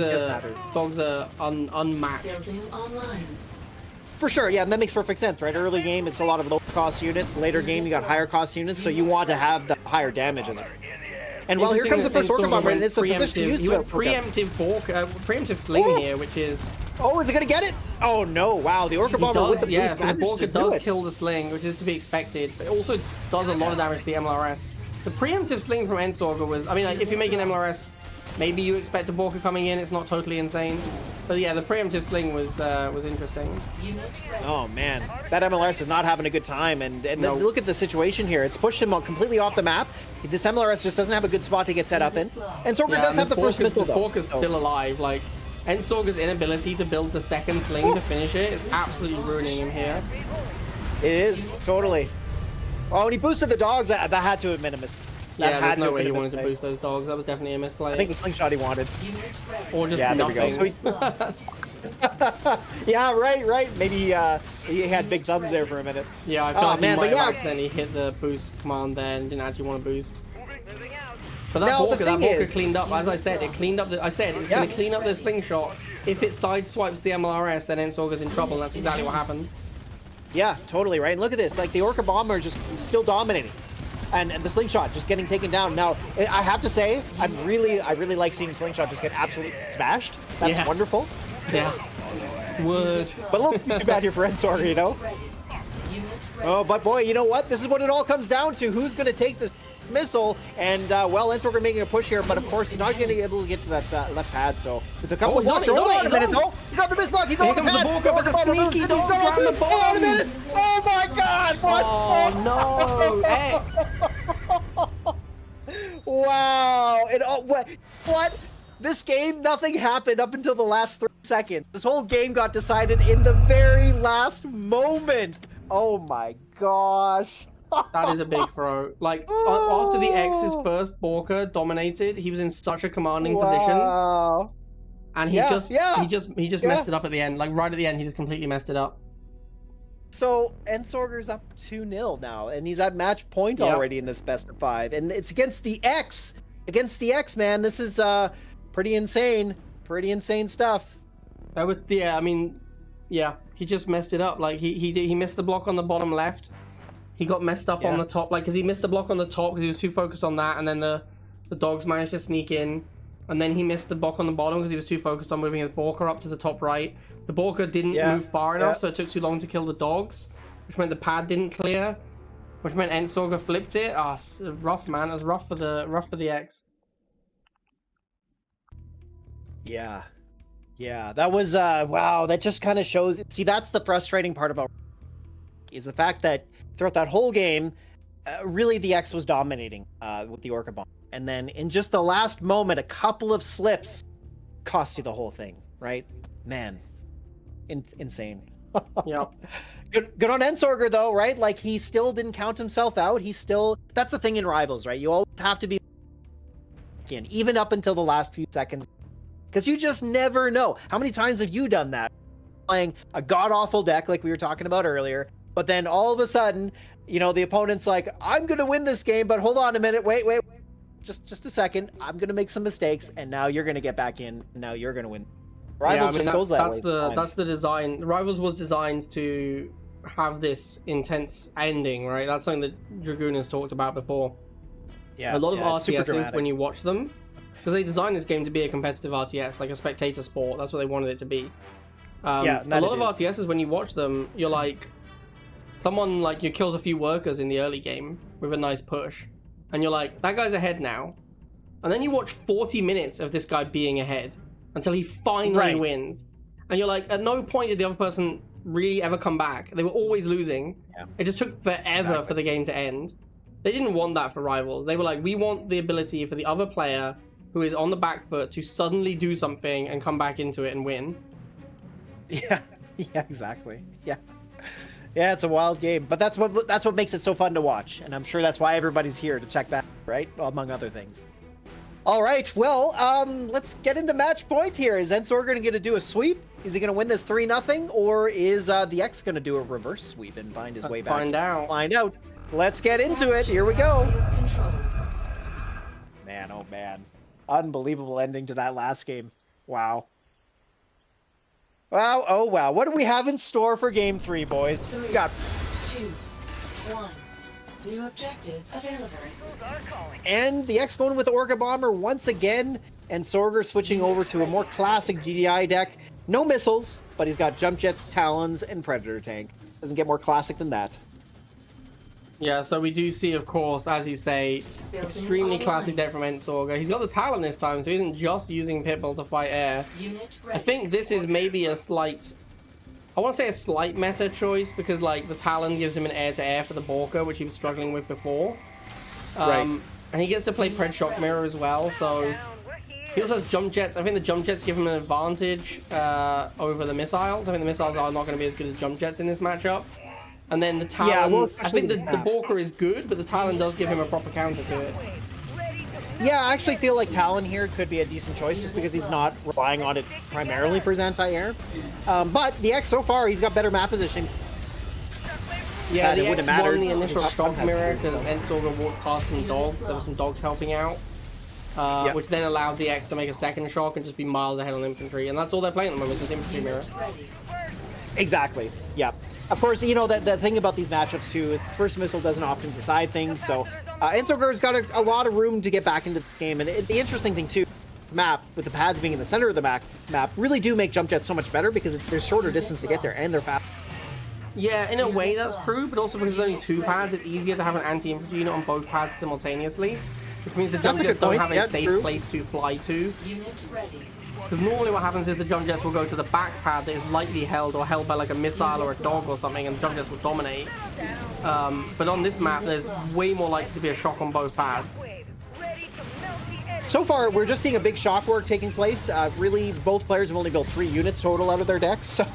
are unmatched. Building online. For sure, yeah, and that makes perfect sense, right? Early game, it's a lot of low-cost units. Later game, you got higher-cost units, so you want to have the higher damage in it. And well, here comes the first Orca Bomber, and it's a position to use. You have preemptive sling here, which is... Oh, is it going to get it? Oh, no. Wow, the Orca Bomber with the boost so the Borka does kill the sling, which is to be expected, but it also does a lot of damage to the MLRS. The preemptive sling from Ensorger was... I mean, like, if you make an MLRS, maybe you expect a Borka coming in. It's not totally insane. But yeah, the preemptive sling was interesting. Oh, man. That MLRS is not having a good time. And no. Look at the situation here. It's pushed him completely off the map. This MLRS just doesn't have a good spot to get set up in. Ensorger does have the first missile, though. Borka's still alive. Like, Ensorger's inability to build the second sling to finish it is absolutely ruining him here. It is, totally. Oh, and he boosted the dogs. That had to have been a mistake. Yeah, there's no way he wanted to boost those dogs. That was definitely a misplay. I think the slingshot he wanted. Or just nothing. There we go. Yeah, right. Maybe he had big thumbs there for a minute. Yeah, I feel like he might have accidentally hit the boost command there and didn't actually want to boost. But that Borka cleaned up, as I said, it cleaned up it's going to clean up the slingshot. If it sideswipes the MLRS, then Ensorger's in trouble, and that's exactly what happened. Yeah, totally, right? And look at this, like the Orca Bomber is just still dominating. And the Slingshot just getting taken down. Now, I have to say, I really like seeing Slingshot just get absolutely smashed. That's wonderful. Yeah. Would. But let's too bad here for Ensorger, you know? Oh, but boy, you know what? This is what it all comes down to. Who's going to take this missile? And, well, Ensorger making a push here, but of course, he's not going to be able to get to that left pad, so with a couple of blocks. Hold on a minute, though. He got the miss block. He's on the pad. Sneaky dog around the bottom. Oh, my God. What? Oh, no. X. Wow. What? This game, nothing happened up until the last 3 seconds. This whole game got decided in the very last moment. Oh, my gosh. That is a big throw. Like, after the X's first Borka dominated, he was in such a commanding position. And he just messed it up at the end. Like, right at the end, he just completely messed it up. So, Ensorger's up 2-0 now, and he's at match point already in this best of 5. And it's against the X. Against the X, man. This is pretty insane. Pretty insane stuff. I mean, yeah, he just messed it up. Like, he missed the block on the bottom left. He got messed up on the top, like, because he missed the block on the top because he was too focused on that, and then the dogs managed to sneak in, and then he missed the block on the bottom because he was too focused on moving his Borka up to the top right. The Borka didn't move far enough, so it took too long to kill the dogs, which meant the pad didn't clear, which meant Ensorger flipped it. Ah, oh, rough, man. It was rough for the X. Yeah. Yeah, that was, wow, that just kind of shows, see, that's the frustrating part about, is the fact that throughout that whole game, really the X was dominating with the Orca Bomb. And then in just the last moment, a couple of slips cost you the whole thing, right? Man, insane. Yeah. Good on Ensorger though, right? Like he still didn't count himself out. He still, that's the thing in Rivals, right? You always have to be in, even up until the last few seconds. Because you just never know. How many times have you done that? Playing a god-awful deck like we were talking about earlier, but then all of a sudden, you know, the opponent's like, I'm going to win this game, but hold on a minute, wait. Just a second. I'm going to make some mistakes, and now you're going to get back in, and now you're going to win. Rivals just goes that way. That's the design. Rivals was designed to have this intense ending, right? That's something that Dragoon has talked about before. Yeah, a lot of RTSs, when you watch them, because they designed this game to be a competitive RTS, like a spectator sport. That's what they wanted it to be. A lot of RTSs, when you watch them, you're like, someone like you kills a few workers in the early game with a nice push, and you're like, that guy's ahead now. And then you watch 40 minutes of this guy being ahead until he finally wins. And you're like, at no point did the other person really ever come back. They were always losing. Yeah. It just took forever for the game to end. They didn't want that for Rivals. They were like, we want the ability for the other player who is on the back foot to suddenly do something and come back into it and win. Yeah, exactly. Yeah, it's a wild game, but that's what makes it so fun to watch, and I'm sure that's why everybody's here to check that, right? Among other things. All right, well, let's get into match point here. Is Ensorger going to do a sweep? Is he going to win this 3-0, or is the X going to do a reverse sweep and find his way back? Find out. Let's get into it. Here we go. Man, oh man. Unbelievable ending to that last game. Wow. Wow, oh wow. What do we have in store for game 3, boys? 3, We got 2, 1. New objective available. and the X going with the Orca Bomber once again, and Ensorger switching over to a more classic GDI deck. No missiles, but he's got Jump Jets, Talons, and Predator Tank. Doesn't get more classic than that. Yeah, so we do see, of course, as you say, extremely classic deck from Ensorger. He's got the Talon this time, so he isn't just using Pitbull to fight air. I think this is maybe a slight... I want to say a slight meta choice, because, like, the Talon gives him an air-to-air for the Borka, which he was struggling with before. And he gets to play Pred Shock Mirror as well, so... He also has Jump Jets. I think the Jump Jets give him an advantage over the missiles. I think the missiles are not going to be as good as Jump Jets in this matchup. And then the Talon, yeah, well, I think the Borka is good, but the Talon does give him a proper counter to it. Yeah, I actually feel like Talon here could be a decent choice just because he's not relying on it primarily for his anti-air. But the X so far, he's got better map positioning. Yeah, the X won the initial Shock Mirror because Ensorger walked past some dogs. There were some dogs helping out. Which then allowed the X to make a second shock and just be miles ahead on infantry. And that's all they're playing at the moment, is infantry mirror. Exactly, yeah. Of course, you know, the thing about these matchups too is first missile doesn't often decide things, so Ensorger's got a lot of room to get back into the game. And the interesting thing too, map, with the pads being in the center of the map, really do make Jump Jets so much better because there's shorter distance to get there and they're fast. Yeah, in a way that's true, but also because there's only 2 pads, it's easier to have an anti-infantry unit on both pads simultaneously. Which means the Jump Jets don't have a safe place to fly to. Because normally what happens is the Jump Jets will go to the back pad that is lightly held or held by like a missile or a dog or something, and the Jump Jets will dominate. But on this map, there's way more likely to be a shock on both pads. So far, we're just seeing a big shock work taking place. Really, both players have only built 3 units total out of their decks, so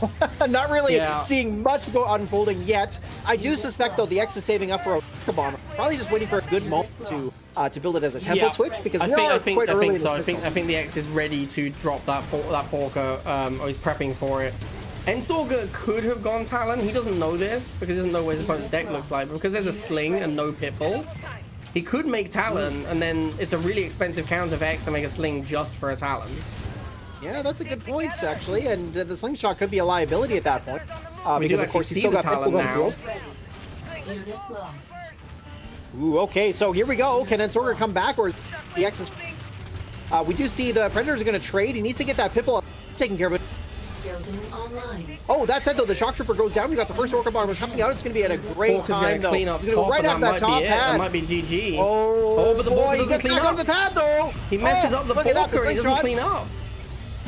not really seeing much unfolding yet. I do suspect, though, the X is saving up for a Orca Bomber. Probably just waiting for a good moment to build it as a template switch, because I think the X is ready to drop that Borka, or he's prepping for it. Ensorger could have gone Talon. He doesn't know this, because he doesn't know what his opponent's deck looks like. But because there's a Sling and no Pitbull, he could make Talon, and then it's a really expensive counter for X to make a Sling just for a Talon. Yeah, that's a good point, actually, and the Slingshot could be a liability at that point. Because, of course, he's still got Talon now. Ooh, okay, so here we go. Can Ensorger come back, or the X is... we do see the Predators are going to trade. He needs to get that Pitbull taken care of. Building online. Oh, that said though, the shock trooper goes down. We got the first Orca bomber coming out. It's going to be at a great Borka's time gonna though. clean up He's going to go right top, at and that top That pad. might be GG. Oh, but the boy, Borka he doesn't gets clean back up. on the pad though. He messes up the look at that, Borka and he doesn't slingshot. clean up.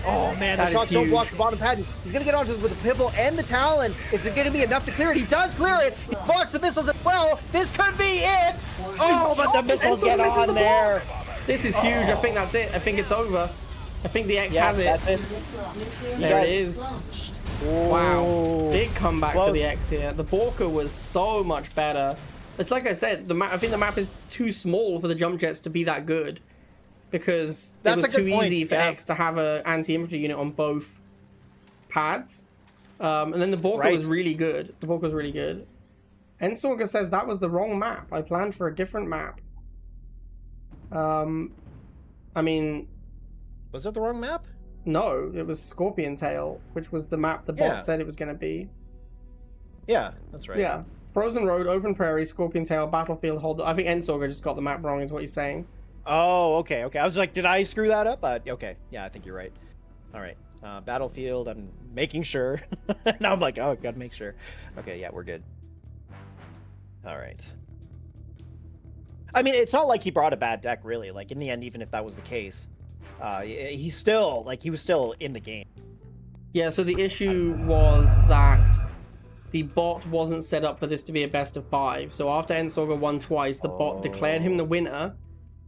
Oh man, That the is shots don't huge. block the bottom pad. He's going to get onto it with the pivot and the talon. Is it going to be enough to clear it? He does clear it. He blocks the missiles as well. This could be it. Oh, but the missiles get misses on the there. This is huge. I think that's it. I think it's over. I think the X Yeah, has it. that's it. There it guys- is. Launched. Wow. Ooh. Big comeback for the Close. X here. The Borka was so much better. It's like I said, the map. I think the map is too small for the jump jets to be that good. Because That's it a was good too point, easy for yeah. X to have an anti-infantry unit on both pads. And then the Borka Right. was really good. The Borka was really good. Ensorger says that was the wrong map. I planned for a different map. I mean, Was it the wrong map? no, it was Scorpion Tail, which was the map the bot Yeah. said it was going to be. Yeah, that's right. Yeah. Frozen Road, Open Prairie, Scorpion Tail, Battlefield, Hold. I think Ensorger just got the map wrong, is what he's saying. Oh, okay, okay. I was like, did I screw that up? Okay, yeah, I think you're right. All right, Battlefield, I'm making sure. Now I'm like, oh, gotta make sure. Okay, yeah, we're good. All right. I mean, it's not like he brought a bad deck, really. Like, in the end, even if that was the case, he's still, like, he was still in the game. Yeah, so the issue was that the bot wasn't set up for this to be a best of 5. So after Ensorger won twice, the bot declared him the winner,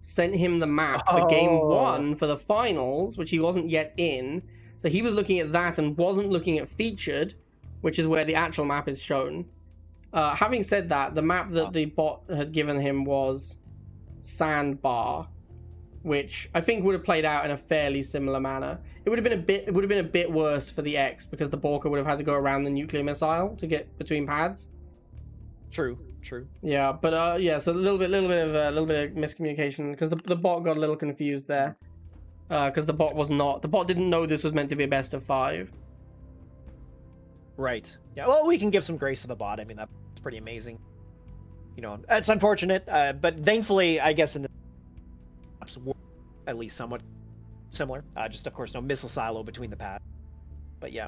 sent him the map for game 1 for the finals, which he wasn't yet in. So he was looking at that and wasn't looking at featured, which is where the actual map is shown. Having said that, the map that the bot had given him was Sandbar, which I think would have played out in a fairly similar manner. It would have been a bit worse for the X because the Borka would have had to go around the nuclear missile to get between pads. True, true. Yeah, but yeah, so a little bit of miscommunication because the bot got a little confused there. Because the bot didn't know this was meant to be a best of 5. Right. Yeah, well, we can give some grace to the bot. I mean, that's pretty amazing. You know, it's unfortunate, but thankfully, I guess in the maps were at least somewhat similar. Just, of course, no missile silo between the pads. But yeah.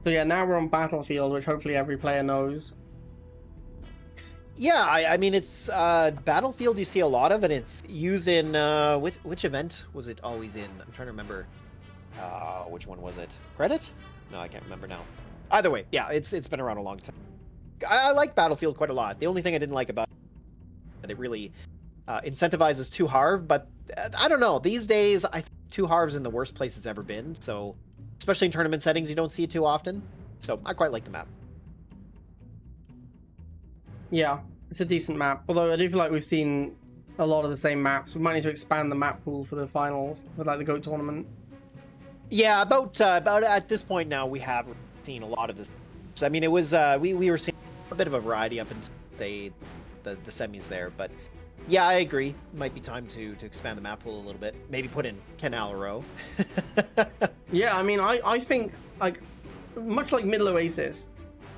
So yeah, now we're on Battlefield, which hopefully every player knows. Yeah, I mean, it's Battlefield, you see a lot of, and it's used in, which event was it always in? I'm trying to remember. Which one was it? Credit? No, I can't remember now. Either way, yeah, it's been around a long time. I like Battlefield quite a lot. The only thing I didn't like about it is that it really incentivizes 2 Harv, but I don't know. These days, I think 2 Harv's in the worst place it's ever been, so especially in tournament settings, you don't see it too often. So I quite like the map. Yeah, it's a decent map. Although I do feel like we've seen a lot of the same maps. We might need to expand the map pool for the finals, for like the GOAT tournament. Yeah, about at this point now, we have seen a lot of this. I mean, it was we were seeing a bit of a variety up until the semis there, but yeah, I agree. Might be time to expand the map pool a little bit. Maybe put in Canal Row. Yeah, I mean, I think, like, much like Middle Oasis,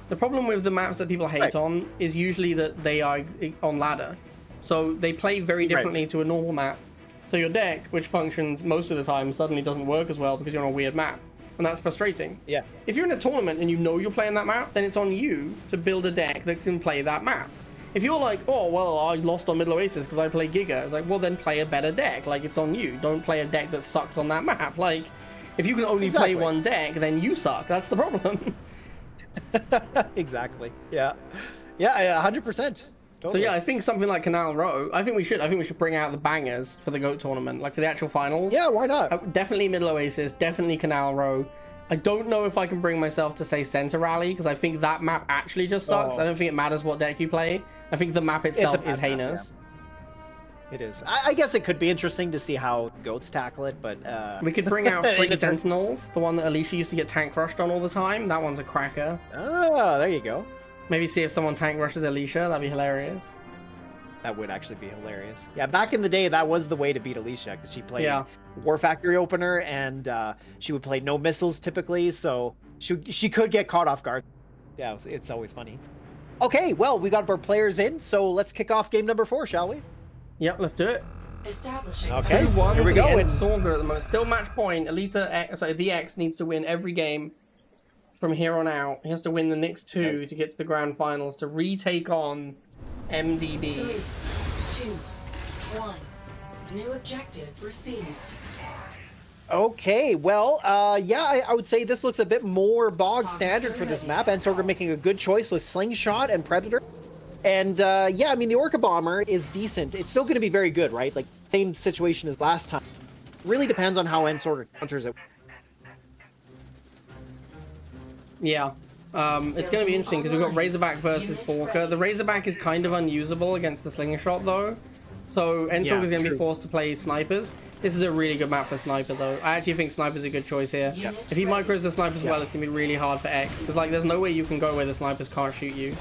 the problem with the maps that people hate on is usually that they are on ladder. So they play very differently to a normal map. So your deck, which functions most of the time, suddenly doesn't work as well because you're on a weird map. And that's frustrating. Yeah. If you're in a tournament and you know you're playing that map, then it's on you to build a deck that can play that map. If you're like, oh, well, I lost on Middle Oasis because I play Giga, it's like, well, then play a better deck. Like, it's on you. Don't play a deck that sucks on that map. Like, if you can only play one deck, then you suck. That's the problem. Exactly. Yeah. Yeah, 100%. So yeah, I think something like Canal Row, I think we should bring out the bangers for the GOAT tournament, like for the actual finals. Yeah, why not? Definitely Middle Oasis, definitely Canal Row. I don't know if I can bring myself to say Center Rally, because I think that map actually just sucks. I don't think it matters what deck you play. I think the map itself is heinous. It is. I guess it could be interesting to see how goats tackle it, but we could bring out Free Sentinels, the one that Alicia used to get tank rushed on all the time. That one's a cracker. Oh, there you go. Maybe see if someone tank rushes Alicia. That'd be hilarious. That would actually be hilarious. Yeah, back in the day, that was the way to beat Alicia, because she played War Factory opener, and she would play no missiles typically, so she could get caught off guard. Yeah, it's always funny. Okay, well, we got our players in, so let's kick off game number 4, shall we? Yep, let's do it. Establishing. Okay, 2-1 here we for the go. Ensorger at the moment. Still match point. The X needs to win every game from here on out. He has to win the next two to get to the grand finals to retake on MDB. 3, 2, 1. New objective received. Okay, well, yeah, I would say this looks a bit more bog standard for this map. Ensorger making a good choice with Slingshot and Predator. And, yeah, I mean, the Orca Bomber is decent. It's still going to be very good, right? Like, same situation as last time. Really depends on how Ensorger counters it. Yeah. It's going to be interesting because we've got Razorback versus Borka. The Razorback is kind of unusable against the Slingshot, though. So Ensorger's going to be forced to play Snipers. This is a really good map for Sniper, though. I actually think Sniper's a good choice here. Yep. If he micros the Snipers well, it's going to be really hard for X. Because, like, there's no way you can go where the Snipers can't shoot you.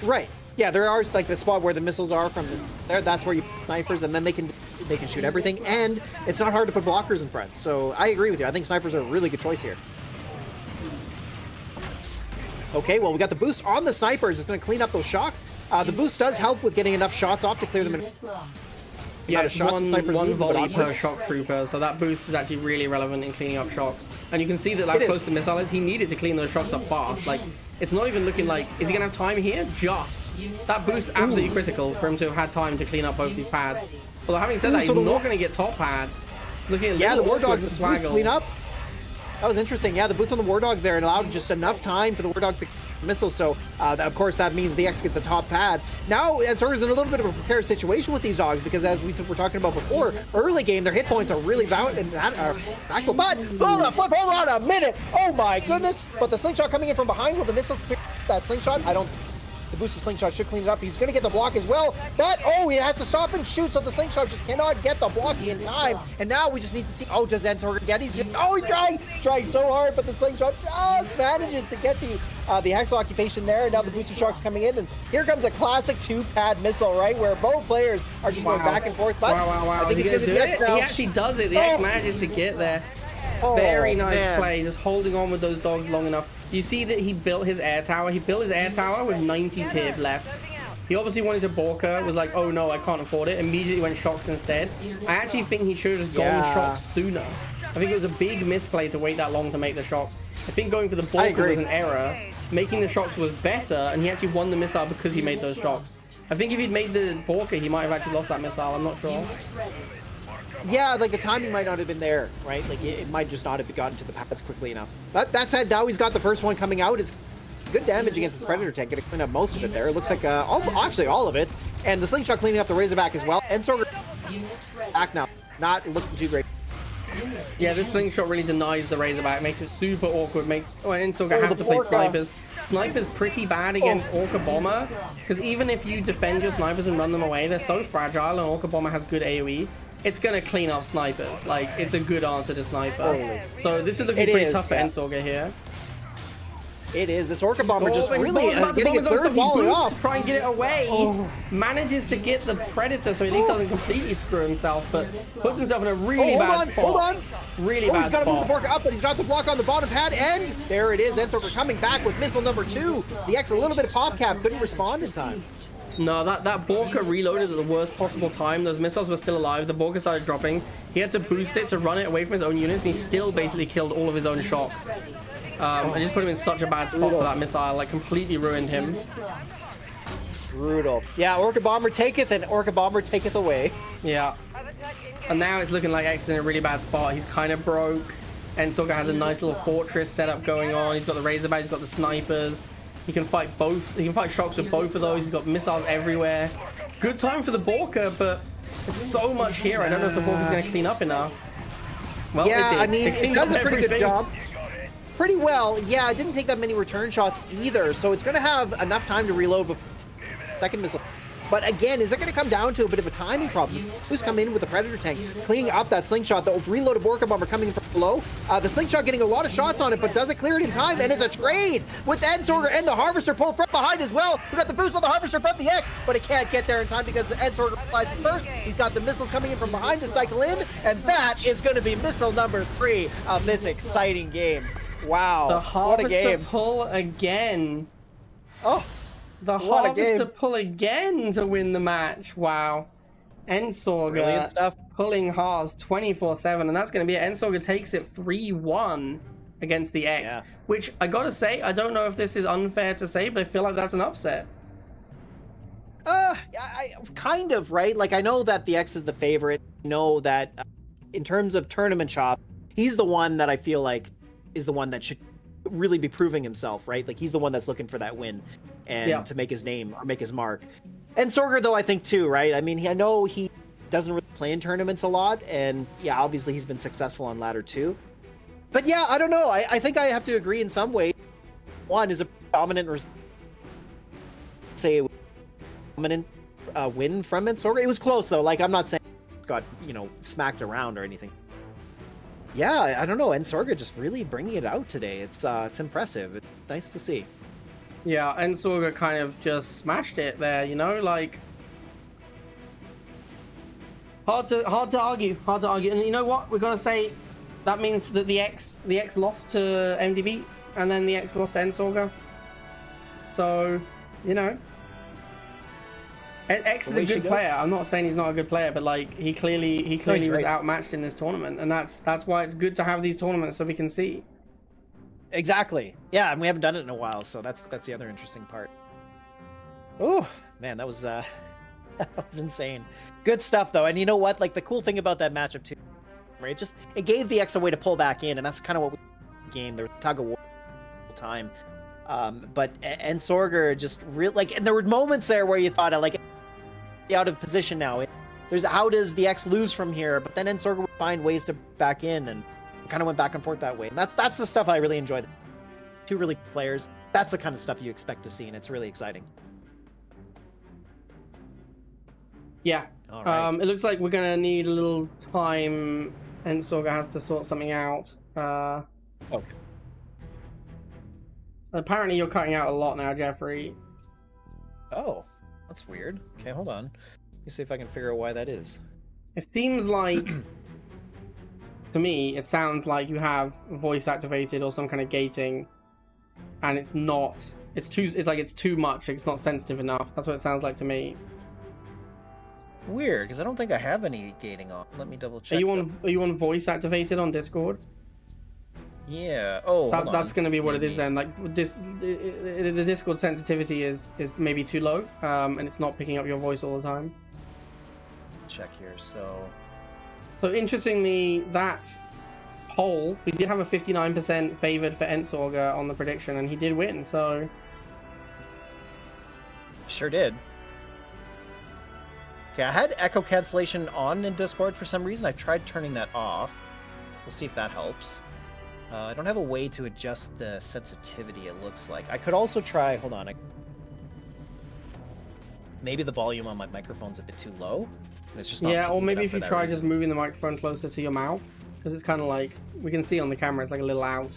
Right. Yeah, there are, like, the spot where the missiles are from there. That's where you snipers, and then they can shoot everything. And it's not hard to put blockers in front. So I agree with you. I think snipers are a really good choice here. Okay, well, we got the boost on the snipers. It's going to clean up those shocks. The boost does help with getting enough shots off to clear them in. Unit lost. Yeah, it's one moves, volley but per shock trooper, so that boost is actually really relevant in cleaning up shocks. And you can see that, like, close to missile is, he needed to clean those shocks up fast. Like, it's not even looking like, is he gonna have time here? Just. That boost is absolutely critical for him to have had time to clean up both these pads. Although having said that, he's not gonna get top pad. Looking at the War Dogs with boost clean up. That was interesting. Yeah, the boost on the War Dogs there allowed just enough time for the War Dogs to missiles, so of course that means the X gets the top pad. Now Ensorger's in a little bit of a prepared situation with these dogs because, as we were talking about before, early game their hit points are really valuable. But hold on a minute! Oh my goodness! But the slingshot coming in from behind, will the missiles clear that slingshot? The boosted slingshot should clean it up. He's going to get the block as well, but he has to stop and shoot, so the slingshot just cannot get the block in time. And now we just need to see, does Ensorger get it? He's trying so hard, but the slingshot just manages to get the Hexal occupation there. And now the booster shock's coming in, and here comes a classic two-pad missile, right, where both players are just going back and forth. But wow. I think he's going to do it. He actually does it. The X manages to get there. Very nice play, just holding on with those dogs long enough. Do you see that he built his air tower? He built his air tower with 90 tib left. He obviously wanted to Borka, was like, oh no, I can't afford it. Immediately went shocks instead. I actually think he should have just gone shocks sooner. I think it was a big misplay to wait that long to make the shocks. I think going for the Borka was an error. Making the shocks was better, and he actually won the missile because he made those shocks. I think if he'd made the Borka, he might have actually lost that missile. I'm not sure. Yeah, like the timing might not have been there, right? Like it might just not have gotten to the pads quickly enough. But that said, now he's got the first one coming out. It's good damage against the Predator tank. Gonna clean up most of it there. It looks like actually all of it. And the slingshot cleaning up the Razorback as well. Ensorger back now. Not looking too great. Yeah, this slingshot really denies the Razorback. Makes it super awkward. Makes Ensorger have to play snipers. Sniper's pretty bad against Orca Bomber, because even if you defend your snipers and run them away, they're so fragile, and Orca Bomber has good AoE. It's gonna clean up snipers. Like, it's a good answer to sniper. So this is looking pretty tough for Ensorger here. It is. This Orca Bomber just really getting a third third volley off. To try and get it away. Manages to get the Predator, so at least doesn't completely screw himself, but puts himself in a really bad spot. Hold on. Really bad he's got to move spot. the Orca up, but he's got the block on the bottom pad, and there it is. Ensorger coming back with missile number 2. The X a little bit of pop cap, couldn't respond in time. No, that Borka reloaded at the worst possible time. Those missiles were still alive. The Borka started dropping. He had to boost it to run it away from his own units, and he still basically killed all of his own shocks. I just put him in such a bad spot for that missile, like completely ruined him. Brutal. Yeah, Orca Bomber taketh, and Orca Bomber taketh away. Yeah. And now it's looking like X is in a really bad spot. He's kind of broke. Ensorger has a nice little fortress setup going on. He's got the Razorback, he's got the snipers. He can fight both. He can fight shocks with both of those. He's got missiles everywhere. Good time for the Borka, but there's so much here. I don't know if the Borka's going to clean up enough. Well, yeah, it did. I mean, it does a pretty good job. Pretty well. Yeah, it didn't take that many return shots either, so it's going to have enough time to reload before the second missile. But again, is it going to come down to a bit of a timing problem? Who's come in with the Predator tank, cleaning up that slingshot, the reloaded Orca Bomber coming in from below. The slingshot getting a lot of shots on it, but does it clear it in time? And it's a trade with Ensorger and the Harvester pulled from behind as well. We got the boost on the Harvester from the X, but it can't get there in time because the Ensorger flies it first. He's got the missiles coming in from behind to cycle in, and that is going to be missile number 3 of this exciting game. Wow, the what a game. Harvester pull again. Oh. The Harvester pull again to win the match. Wow. Brilliant Ensorger stuff. pulling Haas 24/7, and that's going to be it. Ensorger takes it 3-1 against the X, Yeah. which I gotta say, I don't know if this is unfair to say, but I feel like that's an upset. I kind of, right? Like, I know that the X is the favorite. I know that in terms of tournament chop, he's the one that I feel like is the one that should really be proving himself, right? Like, he's the one that's looking for that win and to make his name or make his mark. And Sorger, though, I think too, right? I mean, I know he doesn't really play in tournaments a lot, and yeah, obviously he's been successful on ladder too. But yeah, I don't know. I think I have to agree in some way. One is a dominant, dominant win from Ensorger. It was close though. Like, I'm not saying it got, you know, smacked around or anything. Yeah, I don't know. Ensorger just really bringing it out today. It's impressive. It's nice to see. Yeah, Ensorger kind of just smashed it there, you know, like hard to argue, And you know what? We're gonna say that means that the X lost to MDB, and then the X lost to Ensorger. So, you know, X is a good player. I'm not saying he's not a good player, but like he clearly was outmatched in this tournament, and that's why it's good to have these tournaments so we can see. Exactly. Yeah, and we haven't done it in a while, so that's the other interesting part. Oh man, that was that was insane. Good stuff though, and you know what? Like, the cool thing about that matchup too, right? It gave the X a way to pull back in, and that's kind of what we game. There was tug of war all the time. But Ensorger just really, like, and there were moments there where you thought, like, out of position now. How does the X lose from here? But then Ensorger would find ways to back in, and kind of went back and forth that way. And that's the stuff I really enjoyed. Two really good players. That's the kind of stuff you expect to see, and it's really exciting. Yeah. All right. It looks like we're gonna need a little time. Ensorger has to sort something out. Okay. Apparently you're cutting out a lot now, Jeffrey. Oh, that's weird. Okay, hold on. Let me see if I can figure out why that is. It seems like, to me, it sounds like you have voice activated or some kind of gating, and it's not. It's too much. It's not sensitive enough. That's what it sounds like to me. Weird, because I don't think I have any gating on. Let me double check. Are you on voice activated on Discord? Yeah. Oh, that's going to be what it is then. Like, the Discord sensitivity is maybe too low, and it's not picking up your voice all the time. Check here. So interestingly, that poll, we did have a 59% favored for Ensorger on the prediction, and he did win. So sure did. Okay, I had echo cancellation on in Discord for some reason. I've tried turning that off. We'll see if that helps. I don't have a way to adjust the sensitivity, it looks like. I could also try, hold on. Maybe the volume on my microphone's a bit too low. And it's just not yeah, or maybe if you try reason. just moving the microphone closer to your mouth, because it's kind of like, we can see on the camera, it's like a little out.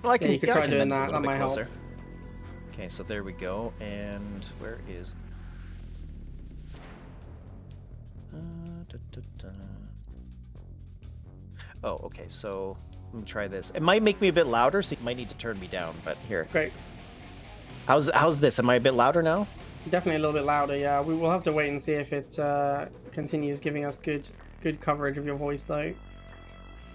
Well, you could try doing that, that might help. Okay, so there we go, and where is... Oh, okay, so let me try this. It might make me a bit louder, so you might need to turn me down, but here. Great. How's this? Am I a bit louder now? Definitely a little bit louder, yeah. We will have to wait and see if it continues giving us good coverage of your voice, though.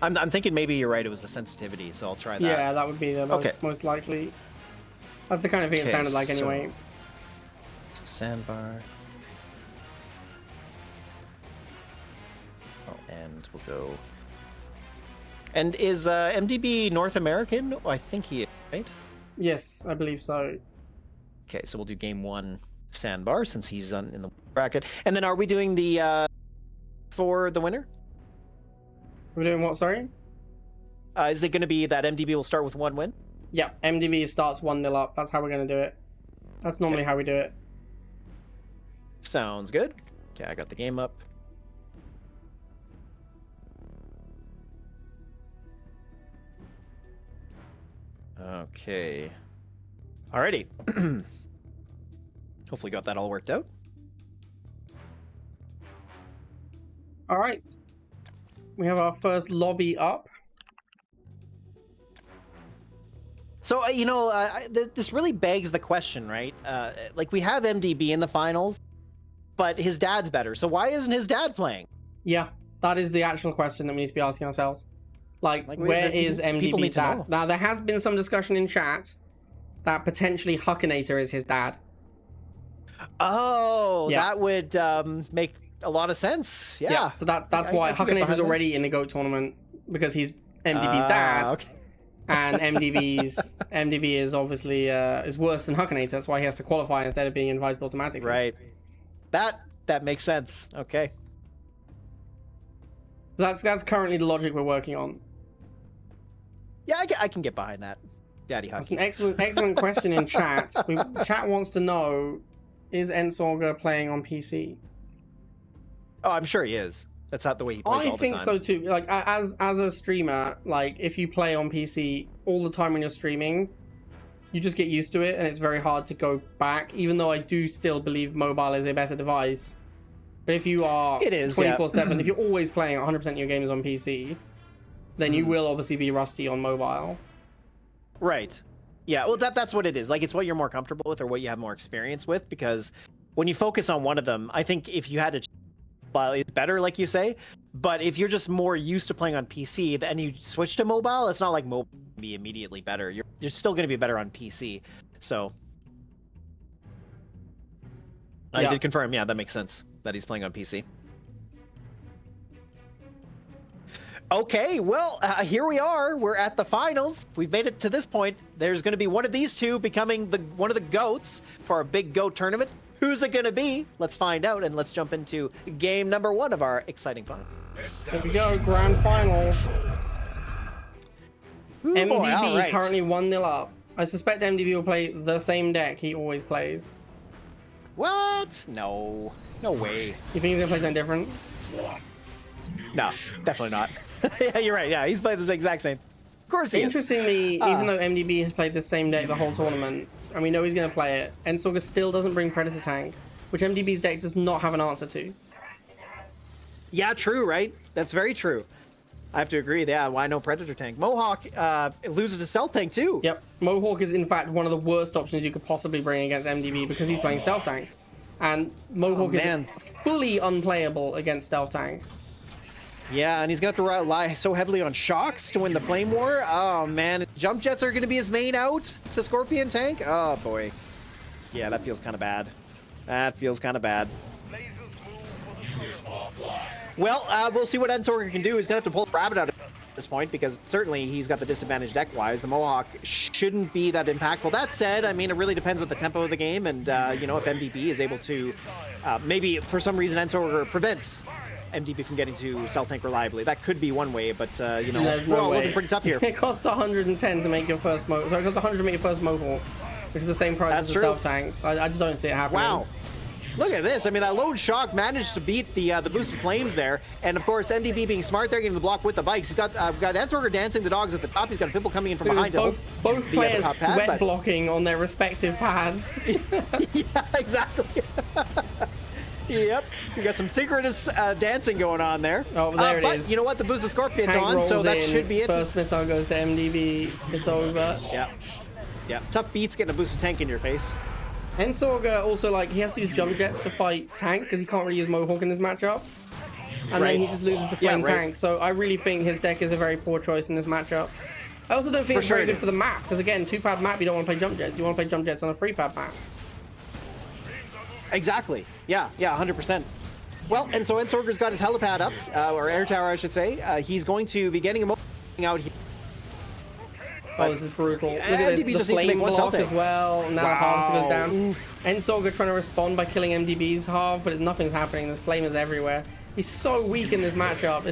I'm thinking maybe you're right, it was the sensitivity, so I'll try that. Yeah, that would be the most likely. That's the kind of thing it sounded like anyway. So sandbar. Oh, and we'll go... And is MDB North American? Oh, I think he is, right? Yes, I believe so. Okay, so we'll do game one sandbar since he's in the bracket. And then are we doing the for the winner? We're doing what, sorry? Is it going to be that MDB will start with one win? Yeah, MDB starts 1-0 up. That's how we're going to do it. That's normally how we do it. Sounds good. Okay, I got the game up. Okay. Alrighty. Hopefully got that all worked out. All right. We have our first lobby up. So, this really begs the question, right? Like, we have MDB in the finals, but his dad's better. So why isn't his dad playing? Yeah, that is the actual question that we need to be asking ourselves. Like where is people need MDB's to dad? know. Now, there has been some discussion in chat that potentially Huckinator is his dad. Oh, Yeah. that would make a lot of sense. Yeah. So that's I why can get Huckinator's behind that. already in the GOAT tournament, because he's MDB's dad. Okay. And MDB is obviously is worse than Huckinator. That's why he has to qualify instead of being invited automatically. Right. That makes sense. Okay. That's currently the logic we're working on. Yeah, I can get behind that. Daddy That's Hucky. an excellent question in chat. Chat wants to know, is Ensorger playing on PC? Oh, I'm sure he is. That's not the way he plays I all the think time. so too. Like as a streamer, like if you play on PC all the time when you're streaming, you just get used to it, and it's very hard to go back. Even though I do still believe mobile is a better device, but if you are It is, yeah. 24/7, if you're always playing 100% of your games on PC, then you will obviously be rusty on mobile. Right. Yeah, well, that's what it is. Like, it's what you're more comfortable with or what you have more experience with, because when you focus on one of them, I think if you had to, mobile is better, like you say, but if you're just more used to playing on PC, then you switch to mobile, it's not like mobile will be immediately better. You're still going to be better on PC. So I Yeah. did confirm, yeah, that makes sense that he's playing on PC. Okay, well, here we are. We're at the finals. We've made it to this point. There's going to be one of these two becoming one of the GOATs for our big GOAT tournament. Who's it going to be? Let's find out, and let's jump into game number 1 of our exciting fun. Here we go, grand final. Ooh, MDB boy, all right. currently 1-0 up. I suspect MDB will play the same deck he always plays. What? No. No way. You think he's gonna play something different? No, definitely not. Yeah, you're right. Yeah, he's played the exact same. Of course he is. Interestingly, even though MDB has played the same deck the whole tournament, and we know he's going to play it, Ensorger still doesn't bring Predator Tank, which MDB's deck does not have an answer to. Yeah, true, right? That's very true. I have to agree. Yeah, why no Predator Tank? Mohawk loses to Stealth Tank, too. Yep, Mohawk is in fact one of the worst options you could possibly bring against MDB because he's playing Stealth Tank. And Mohawk is fully unplayable against Stealth Tank. Yeah, and he's going to have to rely so heavily on shocks to win the Flame War. Oh, man. Jump Jets are going to be his main out to Scorpion Tank. Oh, boy. Yeah, that feels kind of bad. That feels kind of bad. Well, we'll see what Ensorger can do. He's going to have to pull the rabbit out at this point because certainly he's got the disadvantage deck-wise. The Mohawk shouldn't be that impactful. That said, I mean, it really depends on the tempo of the game and, you know, if MDB is able to, maybe for some reason Ensorger prevents MDB from getting to Stealth Tank reliably. That could be one way, but, you know, we're all looking pretty tough here. It costs 110 to make your first Mohawk. Sorry, it costs 100 to make your first Mohawk, which is the same price as the Stealth Tank. I just don't see it happening. Wow. Look at this. I mean, that lone shock managed to beat the boosted flames there. And, of course, MDB being smart there, getting the block with the bikes. He's got Ensorger dancing the dogs at the top. He's got Pimple coming in from behind him. Both players sweat blocking on their respective pads. Yeah, exactly. Yep. We got some synchronous dancing going on there. Oh, there it but is. You know what? The boosted Scorpion's Tank on, so rolls that in, should be it. First missile goes to MDB. It's over. Yeah. Yeah. Tough beats getting a boosted tank in your face. Ensorger also, like, he has to use jump jets to fight Tank because he can't really use Mohawk in this matchup. And then he just loses to Flame Tank. So I really think his deck is a very poor choice in this matchup. I also don't think it's very good for the map because, again, 2-pad map, you don't want to play jump jets. You want to play jump jets on a 3-pad map. Exactly. Yeah, 100%. Well, and so Ensorger's got his helipad up, or air tower, I should say. He's going to be getting him out here. Oh, this is brutal. Look at this, the flame block as well. Now the harvest goes down. Ensorger trying to respond by killing MDB's half, but nothing's happening. There's flamers everywhere. He's so weak in this matchup.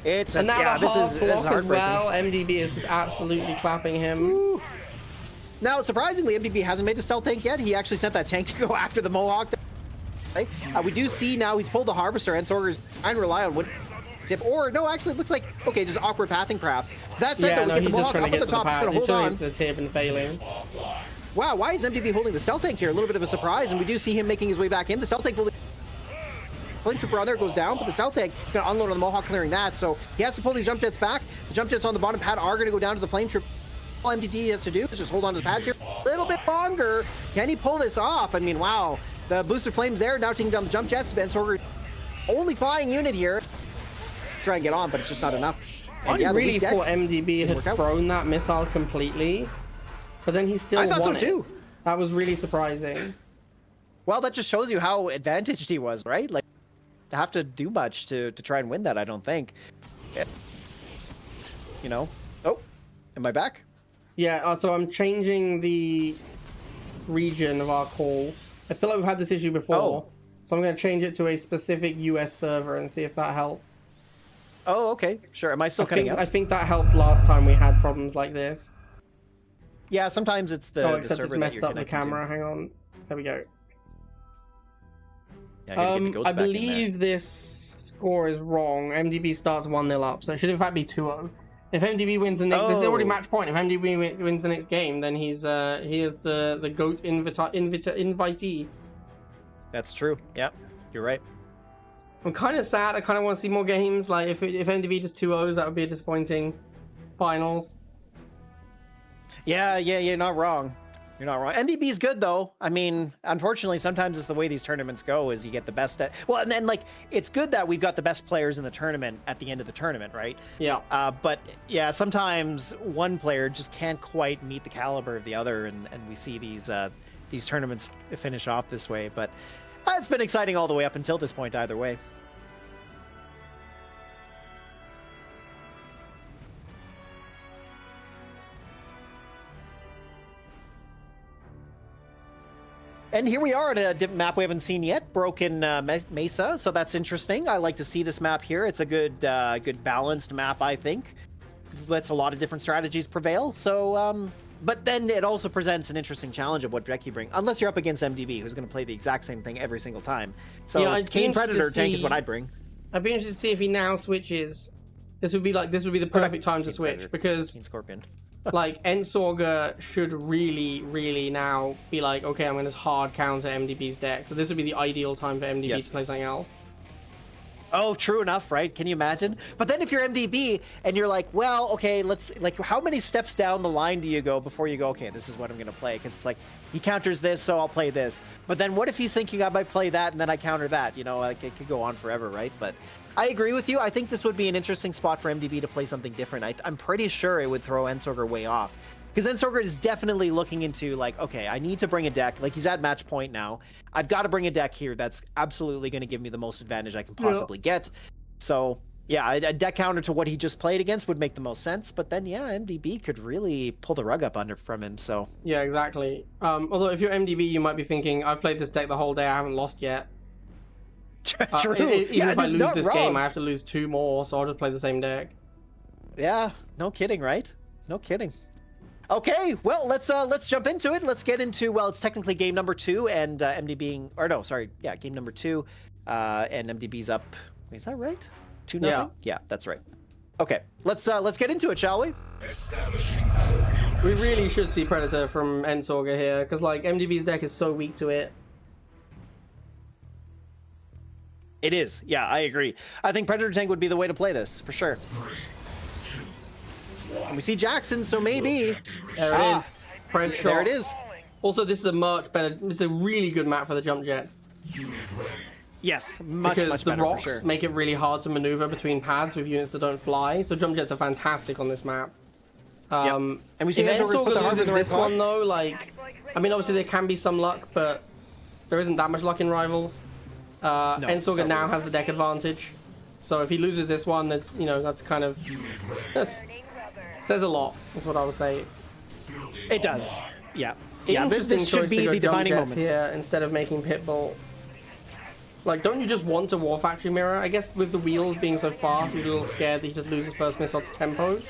And now the half block as well. MDB is just absolutely clapping him. Ooh. Now, surprisingly, MDB hasn't made a Stealth Tank yet. He actually sent that tank to go after the Mohawk. We do see now he's pulled the Harvester. Ensorger's trying to rely on wood tip. Or, no, actually, it looks like, okay, just awkward pathing craft. That said, though, we get the Mohawk up at the top. It's going to hold on. The tip and failing. Wow, why is MDB holding the Stealth Tank here? A little bit of a surprise, and we do see him making his way back in. The Stealth Tank will... Flame Trooper on there goes down, but the Stealth Tank is going to unload on the Mohawk, clearing that. So he has to pull these jump jets back. The jump jets on the bottom pad are going to go down to the Flame Trooper. All MDD has to do is just hold on to the pads here a little bit longer. Can he pull this off? I mean, wow. The booster flames there, now taking down the jump jets. Ensorger, only flying unit here. Try and get on, but it's just not enough. And I really thought MDB had thrown that missile completely, but then he still won it. I thought so too. That was really surprising. Well, that just shows you how advantaged he was, right? Like, to have to do much to try and win that, I don't think. You know? Oh, am I back? Yeah, so I'm changing the region of our call. I feel like we've had this issue before, so I'm going to change it to a specific US server and see if that helps. Oh, okay. Sure. Am I still cutting out? I think that helped last time we had problems like this. Yeah, sometimes it's the except server it's messed up the connecting camera. to. Hang on. There we go. Yeah, I gotta get the goats I back in believe this score is wrong. MDB starts 1-0 up, so it should in fact be 2-0. If MDB wins the next, this is already match point. If MDB wins the next game, then he is the GOAT invitee. That's true. Yeah, you're right. I'm kind of sad. I kind of want to see more games. Like if MDB just 2-0s, that would be a disappointing finals. Yeah, you're not wrong. You're not wrong. MDB's good though. I mean, unfortunately, sometimes it's the way these tournaments go is you get the best at, well, and then like it's good that we've got the best players in the tournament at the end of the tournament, right? Yeah. But yeah, sometimes one player just can't quite meet the caliber of the other, and we see these tournaments finish off this way. But it's been exciting all the way up until this point, either way. And here we are at a different map we haven't seen yet, Broken Mesa. So that's interesting. I like to see this map here. It's a good balanced map, I think. Lets a lot of different strategies prevail. So, but then it also presents an interesting challenge of what deck you bring, unless you're up against MDB, who's going to play the exact same thing every single time. So yeah, Kane Predator tank is what I'd bring. I'd be interested to see if he now switches. This would be the perfect time to switch Predator, because Kane Scorpion. like Ensorger should really now be like, okay, I'm going to hard counter MDB's deck. So this would be the ideal time for MDB to play something else. Oh, true enough, right? Can you imagine? But then if you're MDB and you're like, well, okay, let's, like, how many steps down the line do you go before you go, okay, this is what I'm going to play? Because it's like, he counters this, so I'll play this. But then what if he's thinking I might play that and then I counter that? You know, like, it could go on forever, right? But I agree with you. I think this would be an interesting spot for MDB to play something different. I'm pretty sure it would throw Ensorger way off. Because Ensorger is definitely looking into, like, okay, I need to bring a deck. Like, he's at match point now. I've got to bring a deck here that's absolutely going to give me the most advantage I can possibly get. So, yeah, a deck counter to what he just played against would make the most sense. But then, yeah, MDB could really pull the rug up under from him, so... Yeah, exactly. Although, if you're MDB, you might be thinking, I've played this deck the whole day, I haven't lost yet. True. Even if I lose this game, I have to lose 2 more, so I'll just play the same deck. Yeah, no kidding, right? No kidding. Okay, well, let's jump into it. Let's get into, well, it's technically game number 2, and MDB, or no, sorry, yeah, game number 2, and MDB's up. Wait, is that right? 2-0? Yeah, that's right. Okay, let's get into it, shall we? We really should see Predator from Ensorger here, because like MDB's deck is so weak to it. It is, yeah, I agree. I think Predator Tank would be the way to play this, for sure. And we see Jackson, so maybe. There it is. Pred shot. There it is. Also, this is a much better. It's a really good map for the jump jets. Yes, much because the better rocks for sure. make it really hard to maneuver between pads with units that don't fly. So jump jets are fantastic on this map. And we see if Ensorger's put the loses in the right this spot. one though, like, I mean, obviously there can be some luck, but there isn't that much luck in Rivals. Ensorger now has the deck advantage. So if he loses this one, that, you know, that's kind of says a lot. That's what I would say. It does. Yeah. Interesting This should choice be to go the defining jump jets moment here instead of making Pitbull. Like, don't you just want a War Factory Mirror? I guess with the wheels being so fast, he's a little scared that he just loses first missile to tempo.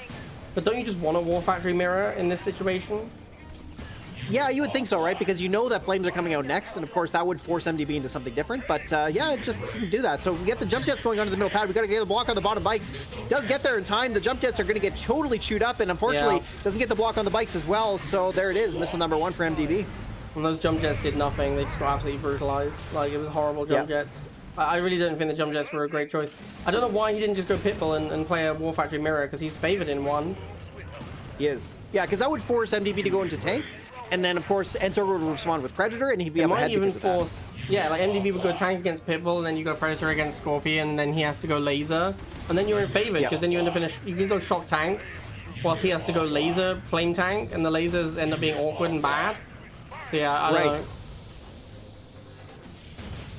But don't you just want a War Factory Mirror in this situation? Yeah, you would think so, right? Because you know that flames are coming out next, and of course that would force MDB into something different. But yeah, it just didn't do that. So we get the jump jets going onto the middle pad. We got to get a block on the bottom bikes. Does get there in time. The jump jets are going to get totally chewed up, and unfortunately doesn't get the block on the bikes as well. So there it is, missile number 1 for MDB. And those jump jets did nothing. They just got absolutely brutalized. Like, it was horrible jump jets. I really don't think the jump jets were a great choice. I don't know why he didn't just go Pitbull and play a War Factory Mirror, because he's favored in 1. He is. Yeah, because that would force MDB to go into tank. And then, of course, Ensorger would respond with Predator, and he'd be It up might ahead even because of that. force... Yeah, like MDB would go tank against Pitbull, and then you go Predator against Scorpion, and then he has to go laser. And then you're in favor, because then you end up in a... You can go shock tank, whilst he has to go laser flame tank, and the lasers end up being awkward and bad. So yeah, I don't know.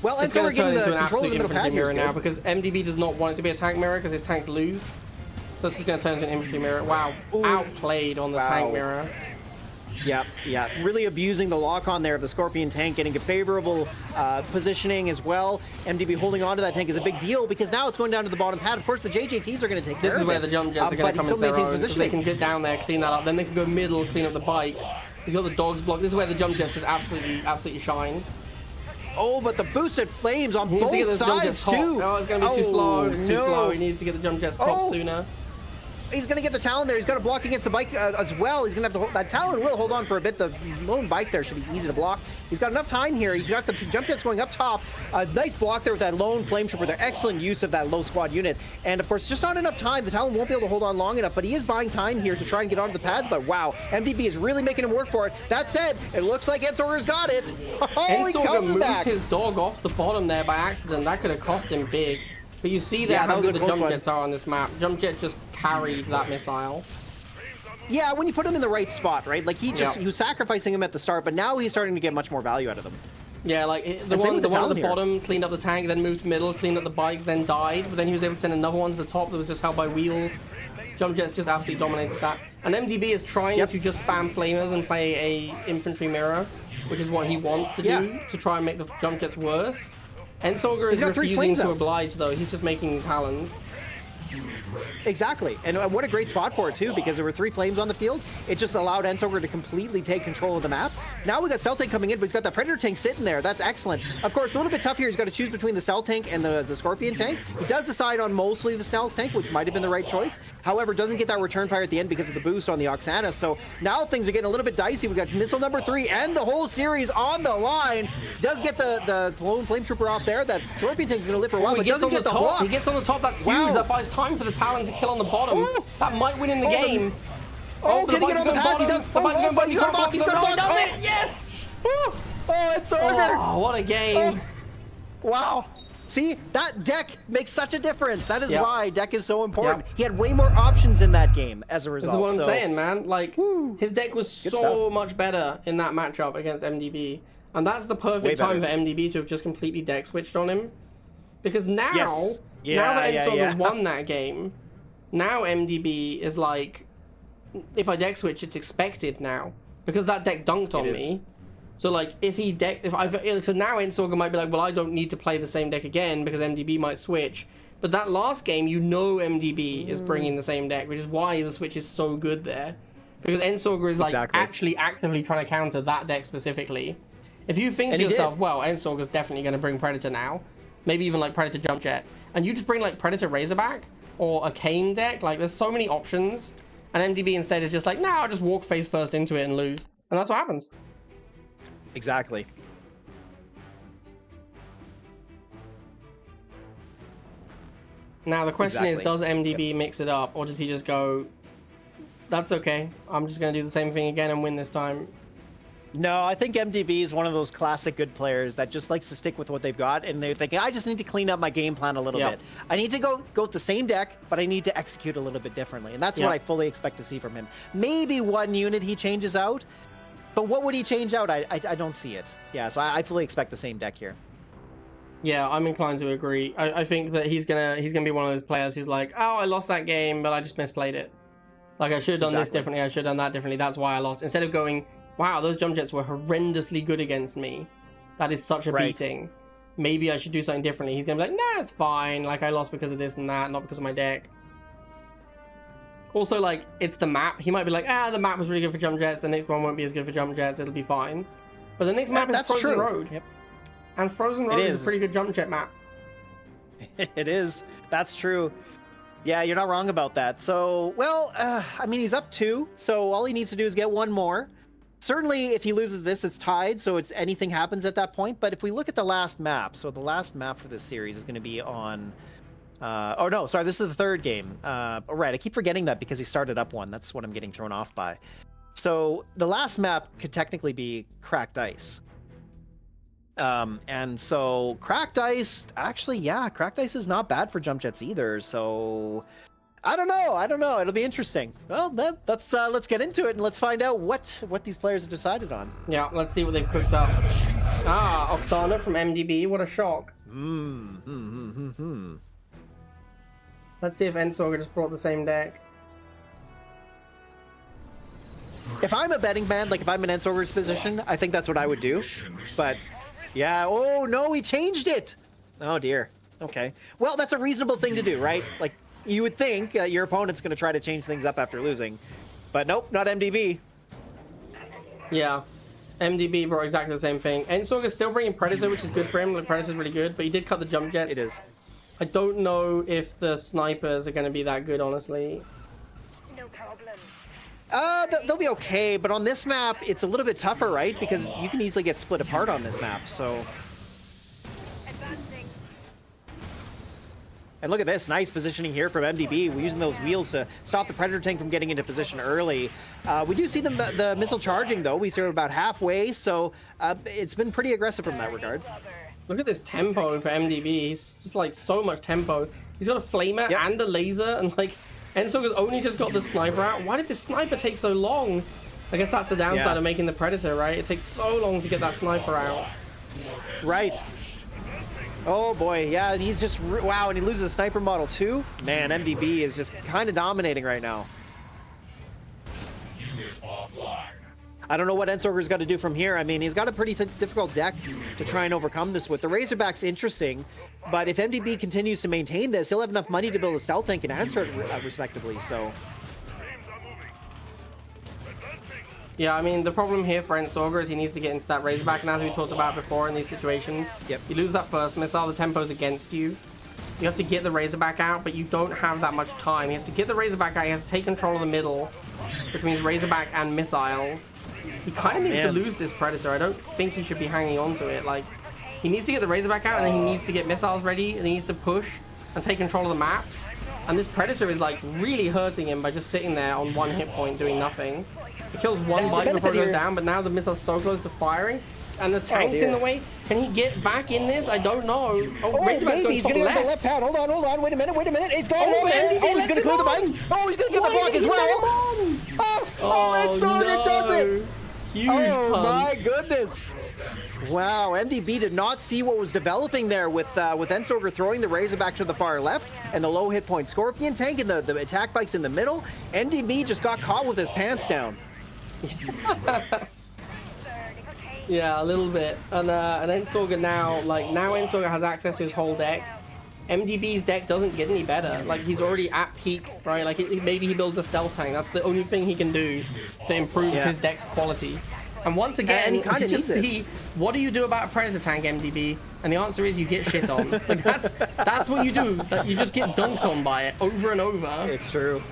Well, It's going Ensorger to turn getting into the an control of absolute the middle infantry pad mirror here now, is good. because MDB does not want it to be a tank mirror, because his tanks lose. So this is going to turn into an infantry mirror. Wow, outplayed on the tank mirror. Yeah, really abusing the lock-on there of the Scorpion tank, getting a favorable positioning as well. MDB holding on to that tank is a big deal because now it's going down to the bottom pad. Of course, the JJTs are going to take care of it. This is where the jump jets are going to come into their own. So they can get down there, clean that up. Then they can go middle, clean up the bikes. He's got the dogs blocked. This is where the jump jets just absolutely shine. Oh, but the boosted flames on both sides too. Oh, it's going to be too slow. It's too slow. He needs to get the jump jets top sooner. He's going to get the Talon there. He's got to block against the bike as well. He's going to have to hold. That Talon will hold on for a bit. The lone bike there should be easy to block. He's got enough time here. He's got the jump jets going up top. Nice block there with that lone flame trooper there. Excellent use of that low squad unit. And of course, just not enough time. The Talon won't be able to hold on long enough, but he is buying time here to try and get onto the pads. But wow, MDB is really making him work for it. That said, it looks like Ensorger's got it. Oh, he comes moved back. his dog off the bottom there by accident. That could have cost him big. But you see there how good the jump jets are on this map. Jump jet just carries that missile. Yeah, when you put him in the right spot, right? Like he was sacrificing him at the start, but now he's starting to get much more value out of them. Yeah, like the one at the bottom cleaned up the tank, then moved middle, cleaned up the bikes, then died. But then he was able to send another one to the top that was just held by wheels. Jump jets just absolutely dominated that. And MDB is trying to just spam flamers and play a infantry mirror, which is what he wants to do to try and make the jump jets worse. Ensorger is refusing to oblige, though. He's just making talons. Exactly, and what a great spot for it too, because there were 3 flames on the field. It just allowed Ensorger to completely take control of the map. Now we got Cell Tank coming in, but he's got that Predator tank sitting there. That's excellent. Of course, a little bit tough here. He's got to choose between the Cell Tank and the Scorpion tank. He does decide on mostly the Stealth Tank, which might have been the right choice. However, doesn't get that return fire at the end because of the boost on the Oksana. So now things are getting a little bit dicey. We got missile number 3 and the whole series on the line. Does get the lone flame trooper off there. That Scorpion tank is going to live for a while, but doesn't get the block. He gets on the top. That's huge. That buys time for the Talon to kill on the bottom. That might win in the game. Can he get on the pads? He does. He's got to block. He does it. Yes. Ensorger. Oh, what a game. Wow. See, that deck makes such a difference. That is why deck is so important. He had way more options in that game as a result. This is what I'm saying, man. Like, his deck was so much better in that matchup against MDB. And that's the perfect time for MDB to have just completely deck switched on him. Because now, now that Ensorger's won that game, now MDB is like, if I deck switch, it's expected now. Because that deck dunked on me. So like, so now Ensorger might be like, well, I don't need to play the same deck again because MDB might switch. But that last game, you know MDB is bringing the same deck, which is why the switch is so good there. Because Ensorger is like actually actively trying to counter that deck specifically. If you think to yourself, well, Ensorger's definitely going to bring Predator now, maybe even like Predator Jump Jet, and you just bring like Predator Razorback or a Kane deck, like there's so many options, and MDB instead is just like, nah, I'll just walk face first into it and lose. And that's what happens. Exactly. Now the question is, does MDB mix it up, or does he just go, that's okay, I'm just going to do the same thing again and win this time? No, I think MDB is one of those classic good players that just likes to stick with what they've got, and they're thinking, I just need to clean up my game plan a little bit. I need to go with the same deck, but I need to execute a little bit differently, and that's what I fully expect to see from him. Maybe one unit he changes out, but what would he change out? I don't see it. Yeah, so I fully expect the same deck here. Yeah, I'm inclined to agree. I think that he's gonna be one of those players who's like, oh, I lost that game, but I just misplayed it. Like, I should have done this differently, I should have done that differently, that's why I lost. Instead of going, wow, those jump jets were horrendously good against me. That is such a beating. Maybe I should do something differently. He's gonna be like, nah, it's fine. Like, I lost because of this and that, not because of my deck. Also, like, it's the map. He might be like, the map was really good for jump jets. The next one won't be as good for jump jets. It'll be fine. But the next map is Frozen Road. Yep. And Frozen Road is a pretty good jump jet map. It is. That's true. Yeah, you're not wrong about that. So, well, I mean, he's up 2. So all he needs to do is get 1 more. Certainly, if he loses this, it's tied. So it's anything happens at that point. But if we look at the last map, so the last map for this series is going to be on... oh, no, sorry, this is the 3rd game. Right, I keep forgetting that because he started up 1. That's what I'm getting thrown off by. So the last map could technically be Cracked Ice. And so Cracked Ice, actually, yeah, Cracked Ice is not bad for jump jets either. So I don't know. It'll be interesting. Well, let's get into it and let's find out what these players have decided on. Yeah, let's see what they've cooked up. Ah, Oksana from MDB. What a shock. Let's see if Ensorger just brought the same deck. If I'm a betting man, like if I'm in Ensorger's position, I think that's what I would do. But yeah, oh no, he changed it. Oh dear. Okay. Well, that's a reasonable thing to do, right? Like you would think your opponent's going to try to change things up after losing. But nope, not MDB. Yeah. MDB brought exactly the same thing. Ensorger's still bringing Predator, which is good for him. The Predator's really good, but he did cut the jump jets. It is. I don't know if the snipers are going to be that good, honestly. No problem. They'll be okay, but on this map, it's a little bit tougher, right? Because you can easily get split apart on this map, so... Advancing. And look at this, nice positioning here from MDB. We're using those wheels to stop the Predator tank from getting into position early. We do see the missile charging, though. We see her about halfway, so it's been pretty aggressive from that regard. Look at this tempo for MDB. He's just like so much tempo. He's got a flamer and a laser, and like Ensorger's only just got the sniper out. Why did the sniper take so long? I guess that's the downside of making the Predator, right? It takes so long to get that sniper out. Right. Oh boy, yeah, and he's just, wow, and he loses the sniper model too? Man, MDB is just kind of dominating right now. Unit offline. I don't know what Ensorger's got to do from here. I mean, he's got a pretty difficult deck to try and overcome this with. The Razorback's interesting, but if MDB continues to maintain this, he'll have enough money to build a stealth tank and answer it respectively, so... Yeah, I mean, the problem here for Ensorger is he needs to get into that Razorback, and as we talked about before in these situations, you lose that first missile, the tempo's against you. You have to get the Razorback out, but you don't have that much time. He has to get the Razorback out, he has to take control of the middle, which means Razorback and missiles. He kind of needs to lose this Predator. I don't think he should be hanging on to it. Like, he needs to get the Razorback out, and then he needs to get missiles ready, and he needs to push and take control of the map. And this Predator is, like, really hurting him by just sitting there on one hit point doing nothing. He kills one bike before it goes down, but now the missile's so close to firing, and the tank's in the way. Can he get back in this? I don't know. Oh, maybe he's gonna get the left hand. Hold on. Wait a minute. He's going on there. Oh, he's gonna clear the bikes. Oh, he's gonna get the block as well. Ensorger does it. Huge my goodness. Wow, MDB did not see what was developing there with Ensorger throwing the Razorback to the far left and the low hit point Scorpion tank and the attack bikes in the middle. MDB just got caught with his pants down. Yeah, a little bit. And Ensorger now Ensorger has access to his whole deck. MDB's deck doesn't get any better. Like, he's already at peak, right? Like, maybe he builds a stealth tank. That's the only thing he can do that improves his deck's quality. And once again, you just see, what do you do about a Predator tank, MDB? And the answer is you get shit on. Like, that's what you do. You just get dunked on by it over and over. It's true.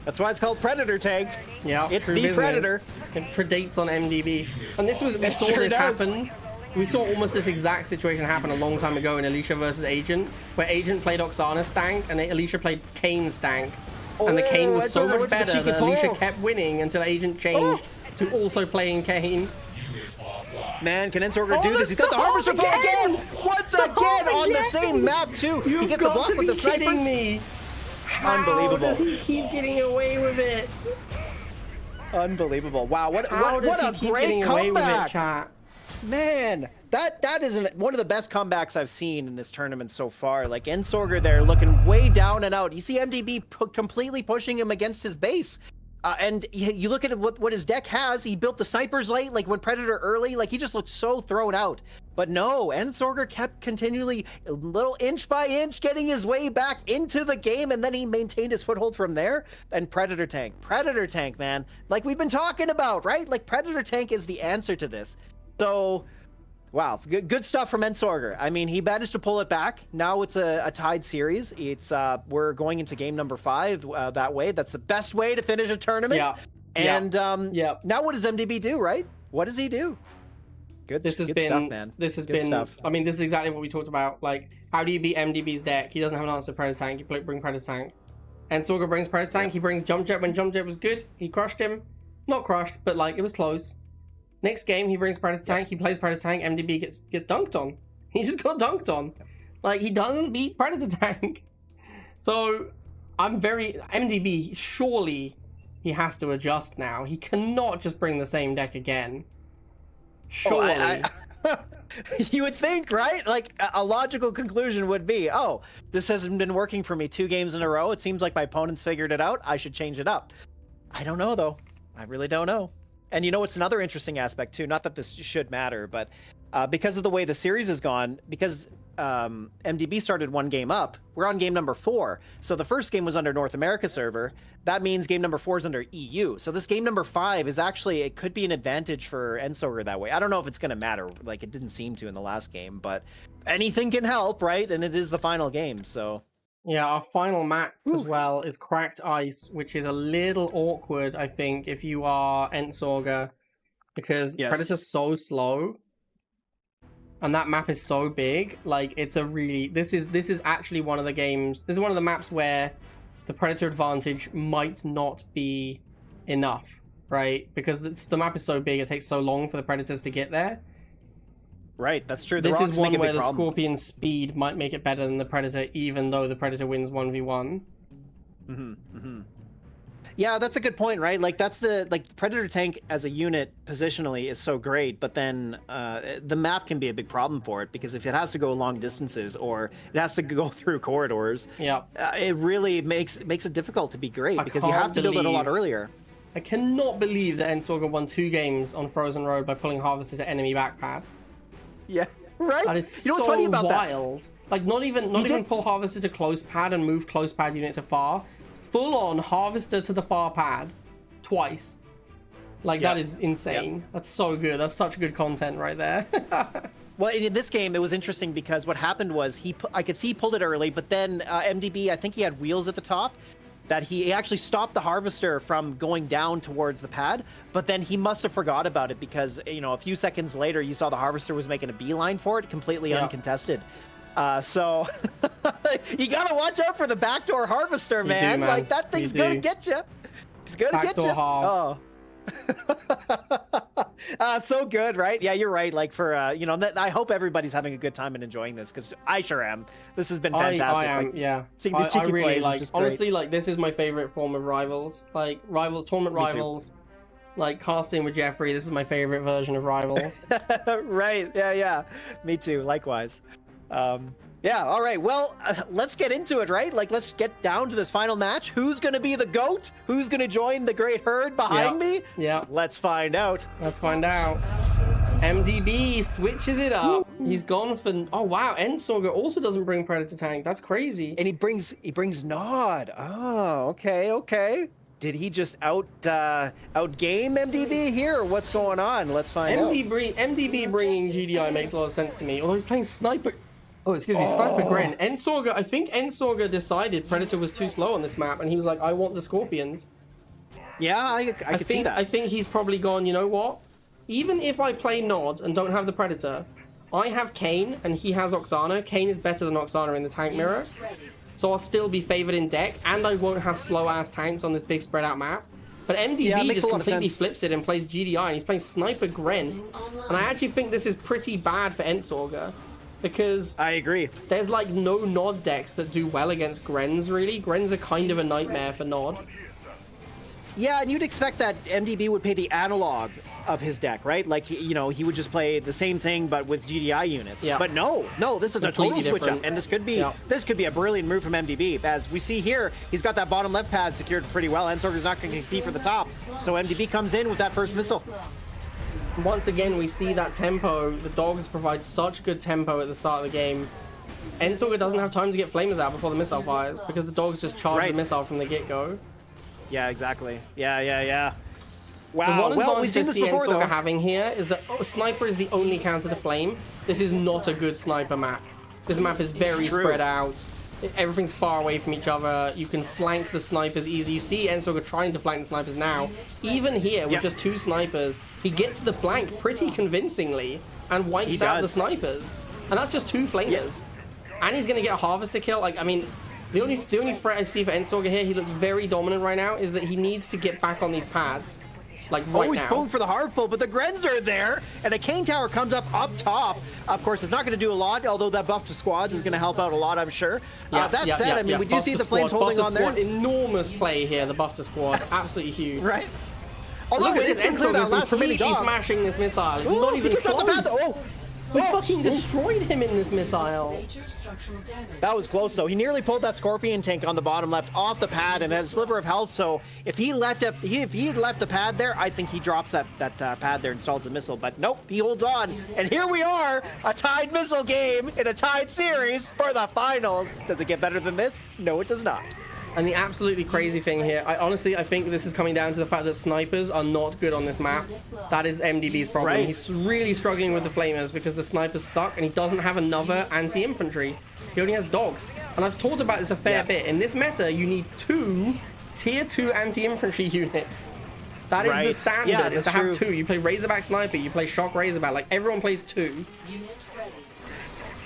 That's why it's called Predator tank. Yeah, it's the Predator. It predates on MDB. And we saw this happen. We saw almost this exact situation happen a long time ago in Alicia versus Agent, where Agent played Oksana's tank and Alicia played Kane's tank. And the Kane was so much better that Alicia kept winning until Agent changed to also playing Kane. Man, can Ensorger do this? He's got the Harvester again! Once again on the same map, too! He gets a block with the snipers. Me. Unbelievable. How does he keep getting away with it? Unbelievable. Wow, what a great comeback! Man, that is one of the best comebacks I've seen in this tournament so far. Like, Ensorger there looking way down and out. You see MDB completely pushing him against his base. And you look at what his deck has. He built the snipers late, like when Predator early. Like, he just looked so thrown out. But no, Ensorger kept continually, little inch by inch, getting his way back into the game. And then he maintained his foothold from there. And Predator tank, man. Like we've been talking about, right? Like, Predator tank is the answer to this. So, wow, good stuff from Ensorger. I mean, he managed to pull it back. Now it's a tied series. It's we're going into game number 5 that way. That's the best way to finish a tournament. Yeah. And now what does MDB do, right? What does he do? Good stuff, man. This has been stuff. I mean, this is exactly what we talked about. Like, how do you beat MDB's deck? He doesn't have an answer to Predator tank. You bring Predator tank. Ensorger brings Predator tank. He brings Jump Jet when Jump Jet was good. He crushed him. Not crushed, but like it was close. Next game, he brings Predator Tank. He plays Predator Tank. MDB gets dunked on. He just got dunked on. Like, he doesn't beat Predator Tank. So, I'm very... MDB, surely he has to adjust now. He cannot just bring the same deck again. Surely. You would think, right? Like, a logical conclusion would be, oh, this hasn't been working for me 2 games in a row. It seems like my opponent's figured it out. I should change it up. I don't know, though. I really don't know. And you know, it's another interesting aspect, too. Not that this should matter, but because of the way the series has gone, because MDB started 1 game up, we're on game number 4. So the first game was under North America server. That means game number 4 is under EU. So this game number 5 is actually, it could be an advantage for Ensorger that way. I don't know if it's going to matter. Like, it didn't seem to in the last game, but anything can help, right? And it is the final game, so... Yeah, our final match as well is Cracked Ice, which is a little awkward, I think, if you are Ensorger, because Predator's so slow, and that map is so big. Like, it's a really... This is actually one of the games... This is one of the maps where the Predator advantage might not be enough, right? Because the map is so big, it takes so long for the Predators to get there. Right, that's true. This is one where the Scorpion's speed might make it better than the Predator, even though the Predator wins 1v1. Yeah, that's a good point, right? Like, that's the... Like, Predator Tank as a unit, positionally, is so great, but then the map can be a big problem for it, because if it has to go long distances, or it has to go through corridors, it really makes it difficult to be great, because you have to build it a lot earlier. I cannot believe that Ensorger won 2 games on Frozen Road by pulling Harvester to enemy backpad. Yeah, right? That is you know what's so funny about wild. That? Like, not even pull Harvester to close pad and move close pad unit to far. Full on Harvester to the far pad. Twice. Like, that is insane. That's so good. That's such good content right there. Well, in this game, it was interesting because what happened was I could see he pulled it early, but then MDB, I think he had wheels at the top, that he actually stopped the Harvester from going down towards the pad, but then he must have forgot about it because, you know, a few seconds later, you saw the Harvester was making a beeline for it, completely uncontested. So you gotta watch out for the backdoor Harvester, man. Man. Like, that thing's gonna get you. He's gonna get you. Oh. So good, right? Yeah, you're right. Like, for you know, I hope everybody's having a good time and enjoying this, because I sure am. This has been fantastic. I am, like, yeah. Seeing these cheeky really plays like. is just Honestly, like, this is my favorite form of Rivals. Like, tournament Rivals. Like, casting with Jeffrey. This is my favorite version of Rivals. Right? Yeah. Me too. Likewise. Yeah, all right. Well, let's get into it, right? Like, let's get down to this final match. Who's going to be the GOAT? Who's going to join the great herd behind me? Yeah. Let's find out. Let's find out. MDB switches it up. He's gone for... Oh, wow. Ensorger also doesn't bring Predator Tank. That's crazy. And he brings Nod. Oh, okay. Did he just outgame MDB here, or what's going on? Let's find out. MDB bringing GDI makes a lot of sense to me. Although he's playing Sniper... Oh, excuse me, Sniper Gren. Ensorger, I think Ensorger decided Predator was too slow on this map, and he was like, I want the Scorpions. Yeah, I could see that. I think he's probably gone, you know what? Even if I play Nod and don't have the Predator, I have Kane, and he has Oksana. Kane is better than Oksana in the tank mirror. So I'll still be favored in deck, and I won't have slow-ass tanks on this big spread-out map. But MDB just completely flips it and plays GDI, and he's playing Sniper Gren. And I actually think this is pretty bad for Ensorger. Because I agree. There's like no Nod decks that do well against Grens, really. Grens are kind of a nightmare for Nod. Yeah, and you'd expect that MDB would play the analog of his deck, right? Like, you know, he would just play the same thing but with GDI units. Yeah. But no, this is a total switch up, and this could be a brilliant move from MDB. As we see here, he's got that bottom left pad secured pretty well. Ensorger's not going to compete for the top, so MDB comes in with that first missile. Once again, we see that tempo. The dogs provide such good tempo at the start of the game. Ensorger doesn't have time to get flamers out before the missile fires, because the dogs just charge the missile from the get-go. Yeah, exactly. Yeah. Wow. The one well, we've advantage seen this before, Ensorger though. having here is that Sniper is the only counter to flame. This is not a good Sniper map. This map is very spread out. Everything's far away from each other. You can flank the snipers easy. You see Ensorger trying to flank the snipers now. Even here, with just 2 snipers, he gets the flank pretty convincingly and wipes out the snipers. And that's just 2 flamers. And he's going to get a Harvester kill. Like, I mean, the only threat I see for Ensorger here, he looks very dominant right now, is that he needs to get back on these pads. like right Always now. going for the hard pull, but the Grens are there, and a Cane Tower comes up top. Of course, it's not going to do a lot, although that buff to squads is going to help out a lot, I'm sure. That said, I mean, we do see the Flames holding on there. Enormous play here, the buff to squad, absolutely huge. Right. Although Look it is at this Ensorger completely dog. smashing this missile. It's not even close. We fucking destroyed him in this missile. Major structural damage. That was close, though. He nearly pulled that Scorpion tank on the bottom left off the pad and had a sliver of health. So if he had left the pad there, I think he drops that pad there, installs a missile. But nope, he holds on. And here we are, a tied missile game in a tied series for the finals. Does it get better than this? No, it does not. And the absolutely crazy thing here, I think this is coming down to the fact that snipers are not good on this map. That is MDB's problem. Right. He's really struggling with the flamers because the snipers suck and he doesn't have another anti-infantry. He only has dogs. And I've talked about this a fair bit. In this meta, you need 2 tier 2 anti-infantry units. That is the standard, is to have 2. You play Razorback Sniper, you play Shock Razorback, like everyone plays 2. Unit ready.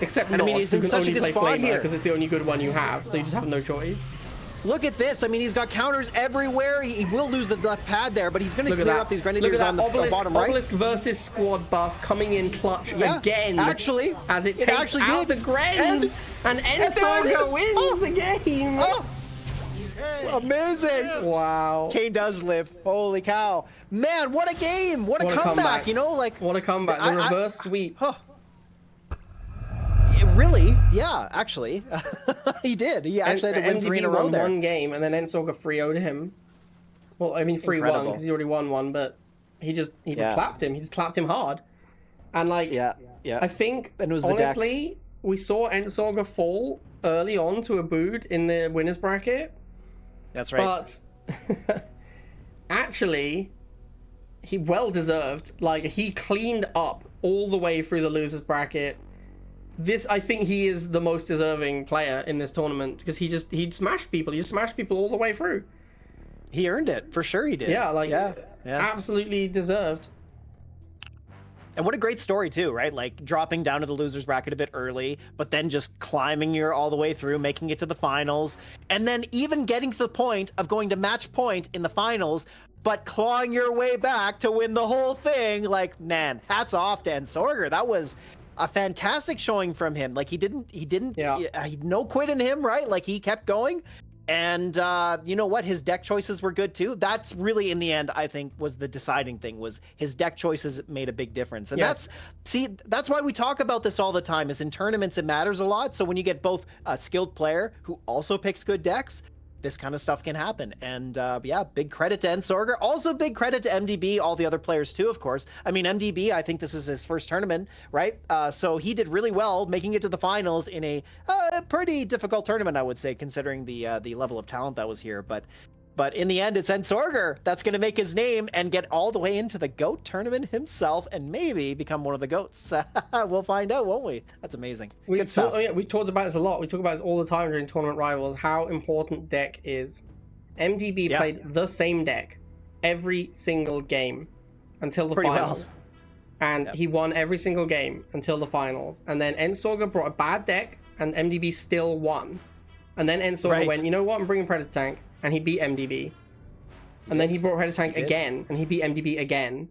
Except And I mean, he's in such a good spot here. because it's the only good one you have, so you just have no choice. Look at this. I mean, he's got counters everywhere. He will lose the left pad there, but he's going to clear up these Grenadiers on the bottom right. Obelisk versus squad buff coming in clutch again. Actually, as it takes out the Grens, and Ensorger wins the game. Oh, amazing. Wow. Kane does live. Holy cow. Man, what a game. What a comeback, you know? Like, what a comeback. The reverse sweep. Really? Yeah, actually. He did. He actually had to win 3 in a row there. One game, and then Ensorger 3-0'd him. Well, I mean 3-1 because he already won one, but he just clapped him. He just clapped him hard. And like, I think, and it was honestly, we saw Ensorger fall early on to a boot in the winners bracket. That's right. But actually, he well deserved. Like, he cleaned up all the way through the losers bracket. I think he is the most deserving player in this tournament because he smashed people. He just smashed people all the way through. He earned it, for sure he did. Yeah, absolutely deserved. And what a great story too, right? Like dropping down to the losers bracket a bit early, but then just climbing all the way through, making it to the finals, and then even getting to the point of going to match point in the finals, but clawing your way back to win the whole thing. Like, man, hats off to Ensorger. That was a fantastic showing from him. Like he had no quit in him, right? Like he kept going. And you know what? His deck choices were good too. That's really, in the end, I think, was the deciding thing. Was his deck choices made a big difference. And that's why we talk about this all the time. Is in tournaments it matters a lot. So when you get both a skilled player who also picks good decks, this kind of stuff can happen. And big credit to Ensorger. Also big credit to MDB, all the other players too, of course. I mean, MDB, I think this is his first tournament, right? So he did really well making it to the finals in a pretty difficult tournament, I would say, considering the level of talent that was here. But in the end, it's Ensorger that's going to make his name and get all the way into the GOAT tournament himself and maybe become one of the GOATs. We'll find out, won't we? That's amazing. Good stuff. We talked about this a lot. We talk about this all the time during Tournament Rivals, how important deck is. MDB played the same deck every single game until the finals. And he won every single game until the finals. And then Ensorger brought a bad deck and MDB still won. And then Ensorger went, you know what, I'm bringing Predator Tank. And he beat MDB. And then he brought Predator Tank again, and he beat MDB again.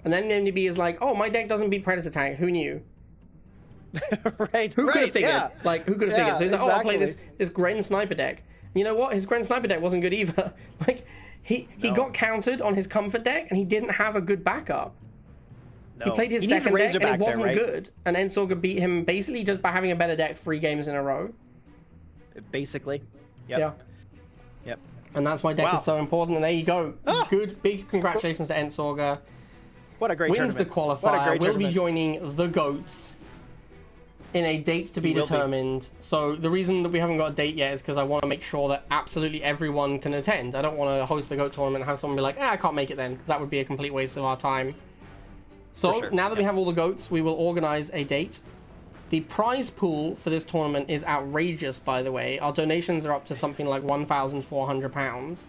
And then MDB is like, oh, my deck doesn't beat Predator Tank. Who knew? Who could have figured? Yeah. Like, who could have figured? So he's like, oh, I'll play this Gren Sniper deck. You know what? His Gren Sniper deck wasn't good either. Like, he got countered on his Comfort deck, and he didn't have a good backup. He played his second deck, and it wasn't good. And Ensorger beat him basically just by having a better deck 3 games in a row. Basically. Yep. Yeah. Yep. And that's why deck is so important. And there you go. Good, big congratulations to Ensorger. What a great tournament. Wins the qualifier. Will be joining the GOATs in a date to be determined. So the reason that we haven't got a date yet is because I want to make sure that absolutely everyone can attend. I don't want to host the GOAT tournament and have someone be like, I can't make it then, because that would be a complete waste of our time. So now that we have all the GOATs, we will organize a date. The prize pool for this tournament is outrageous, by the way. Our donations are up to something like £1,400.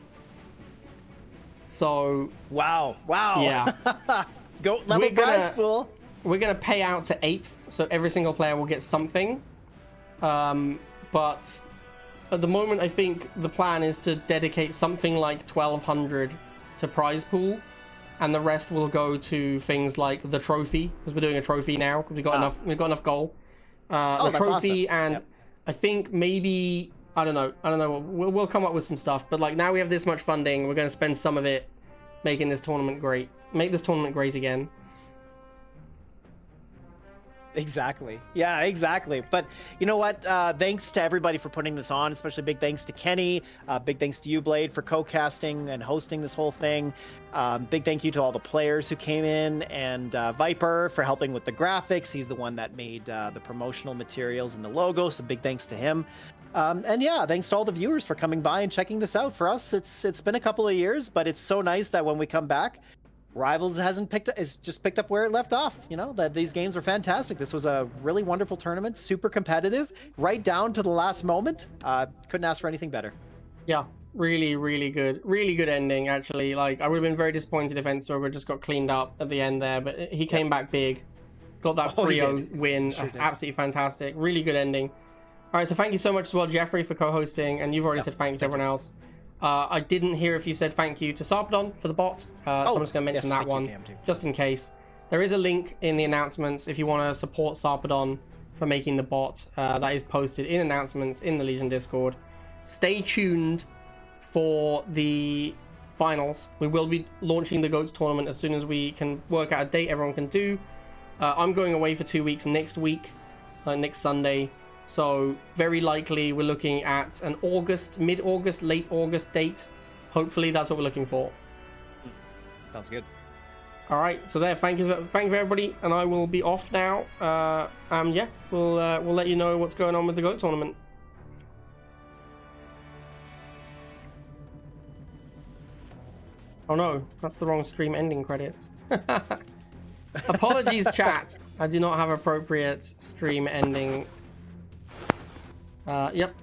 So... Wow. Yeah. GOAT level prize pool. We're going to pay out to 8th, so every single player will get something. But at the moment, I think the plan is to dedicate something like 1,200 to prize pool. and the rest will go to things like the trophy, because we're doing a trophy now, because we've got enough gold. The that's trophy, awesome. and Yep. I think maybe, I don't know, we'll come up with some stuff, but like now we have this much funding, we're going to spend some of it making this tournament great. Make this tournament great again. Exactly. Yeah, exactly. But you know what? Thanks to everybody for putting this on, especially big thanks to Kenny. Big thanks to you, Blade, for co-casting and hosting this whole thing. Big thank you to all the players who came in, and Viper for helping with the graphics. He's the one that made the promotional materials and the logo, so big thanks to him. And yeah, thanks to all the viewers for coming by and checking this out. For us, it's been a couple of years, but it's so nice that when we come back, Rivals is just picked up where it left off. You know, that these games were fantastic. This was a really wonderful tournament, super competitive, right down to the last moment. Couldn't ask for anything better. Yeah, really, really good ending, actually. Like, I would have been very disappointed if Ensorger just got cleaned up at the end there, but he came back big. Got that 3-0 win. Sure did. Absolutely fantastic. Really good ending. All right, so thank you so much as well, Jeffrey, for co-hosting, and you've already said thank you to everyone else. I didn't hear if you said thank you to Sarpedon for the bot, so I'm just going to mention that one, just in case. There is a link in the announcements if you want to support Sarpedon for making the bot. That is posted in announcements in the Legion Discord. Stay tuned for the finals. We will be launching the GOATS tournament as soon as we can work out a date everyone can do. I'm going away for 2 weeks next week, next Sunday. So very likely we're looking at an August, mid-August, late August date. Hopefully that's what we're looking for. Sounds good. All right, so there. Thank you for everybody, and I will be off now. Yeah, we'll let you know what's going on with the GOAT tournament. Oh no, that's the wrong stream ending credits. Apologies, chat. I do not have appropriate stream ending. Yep.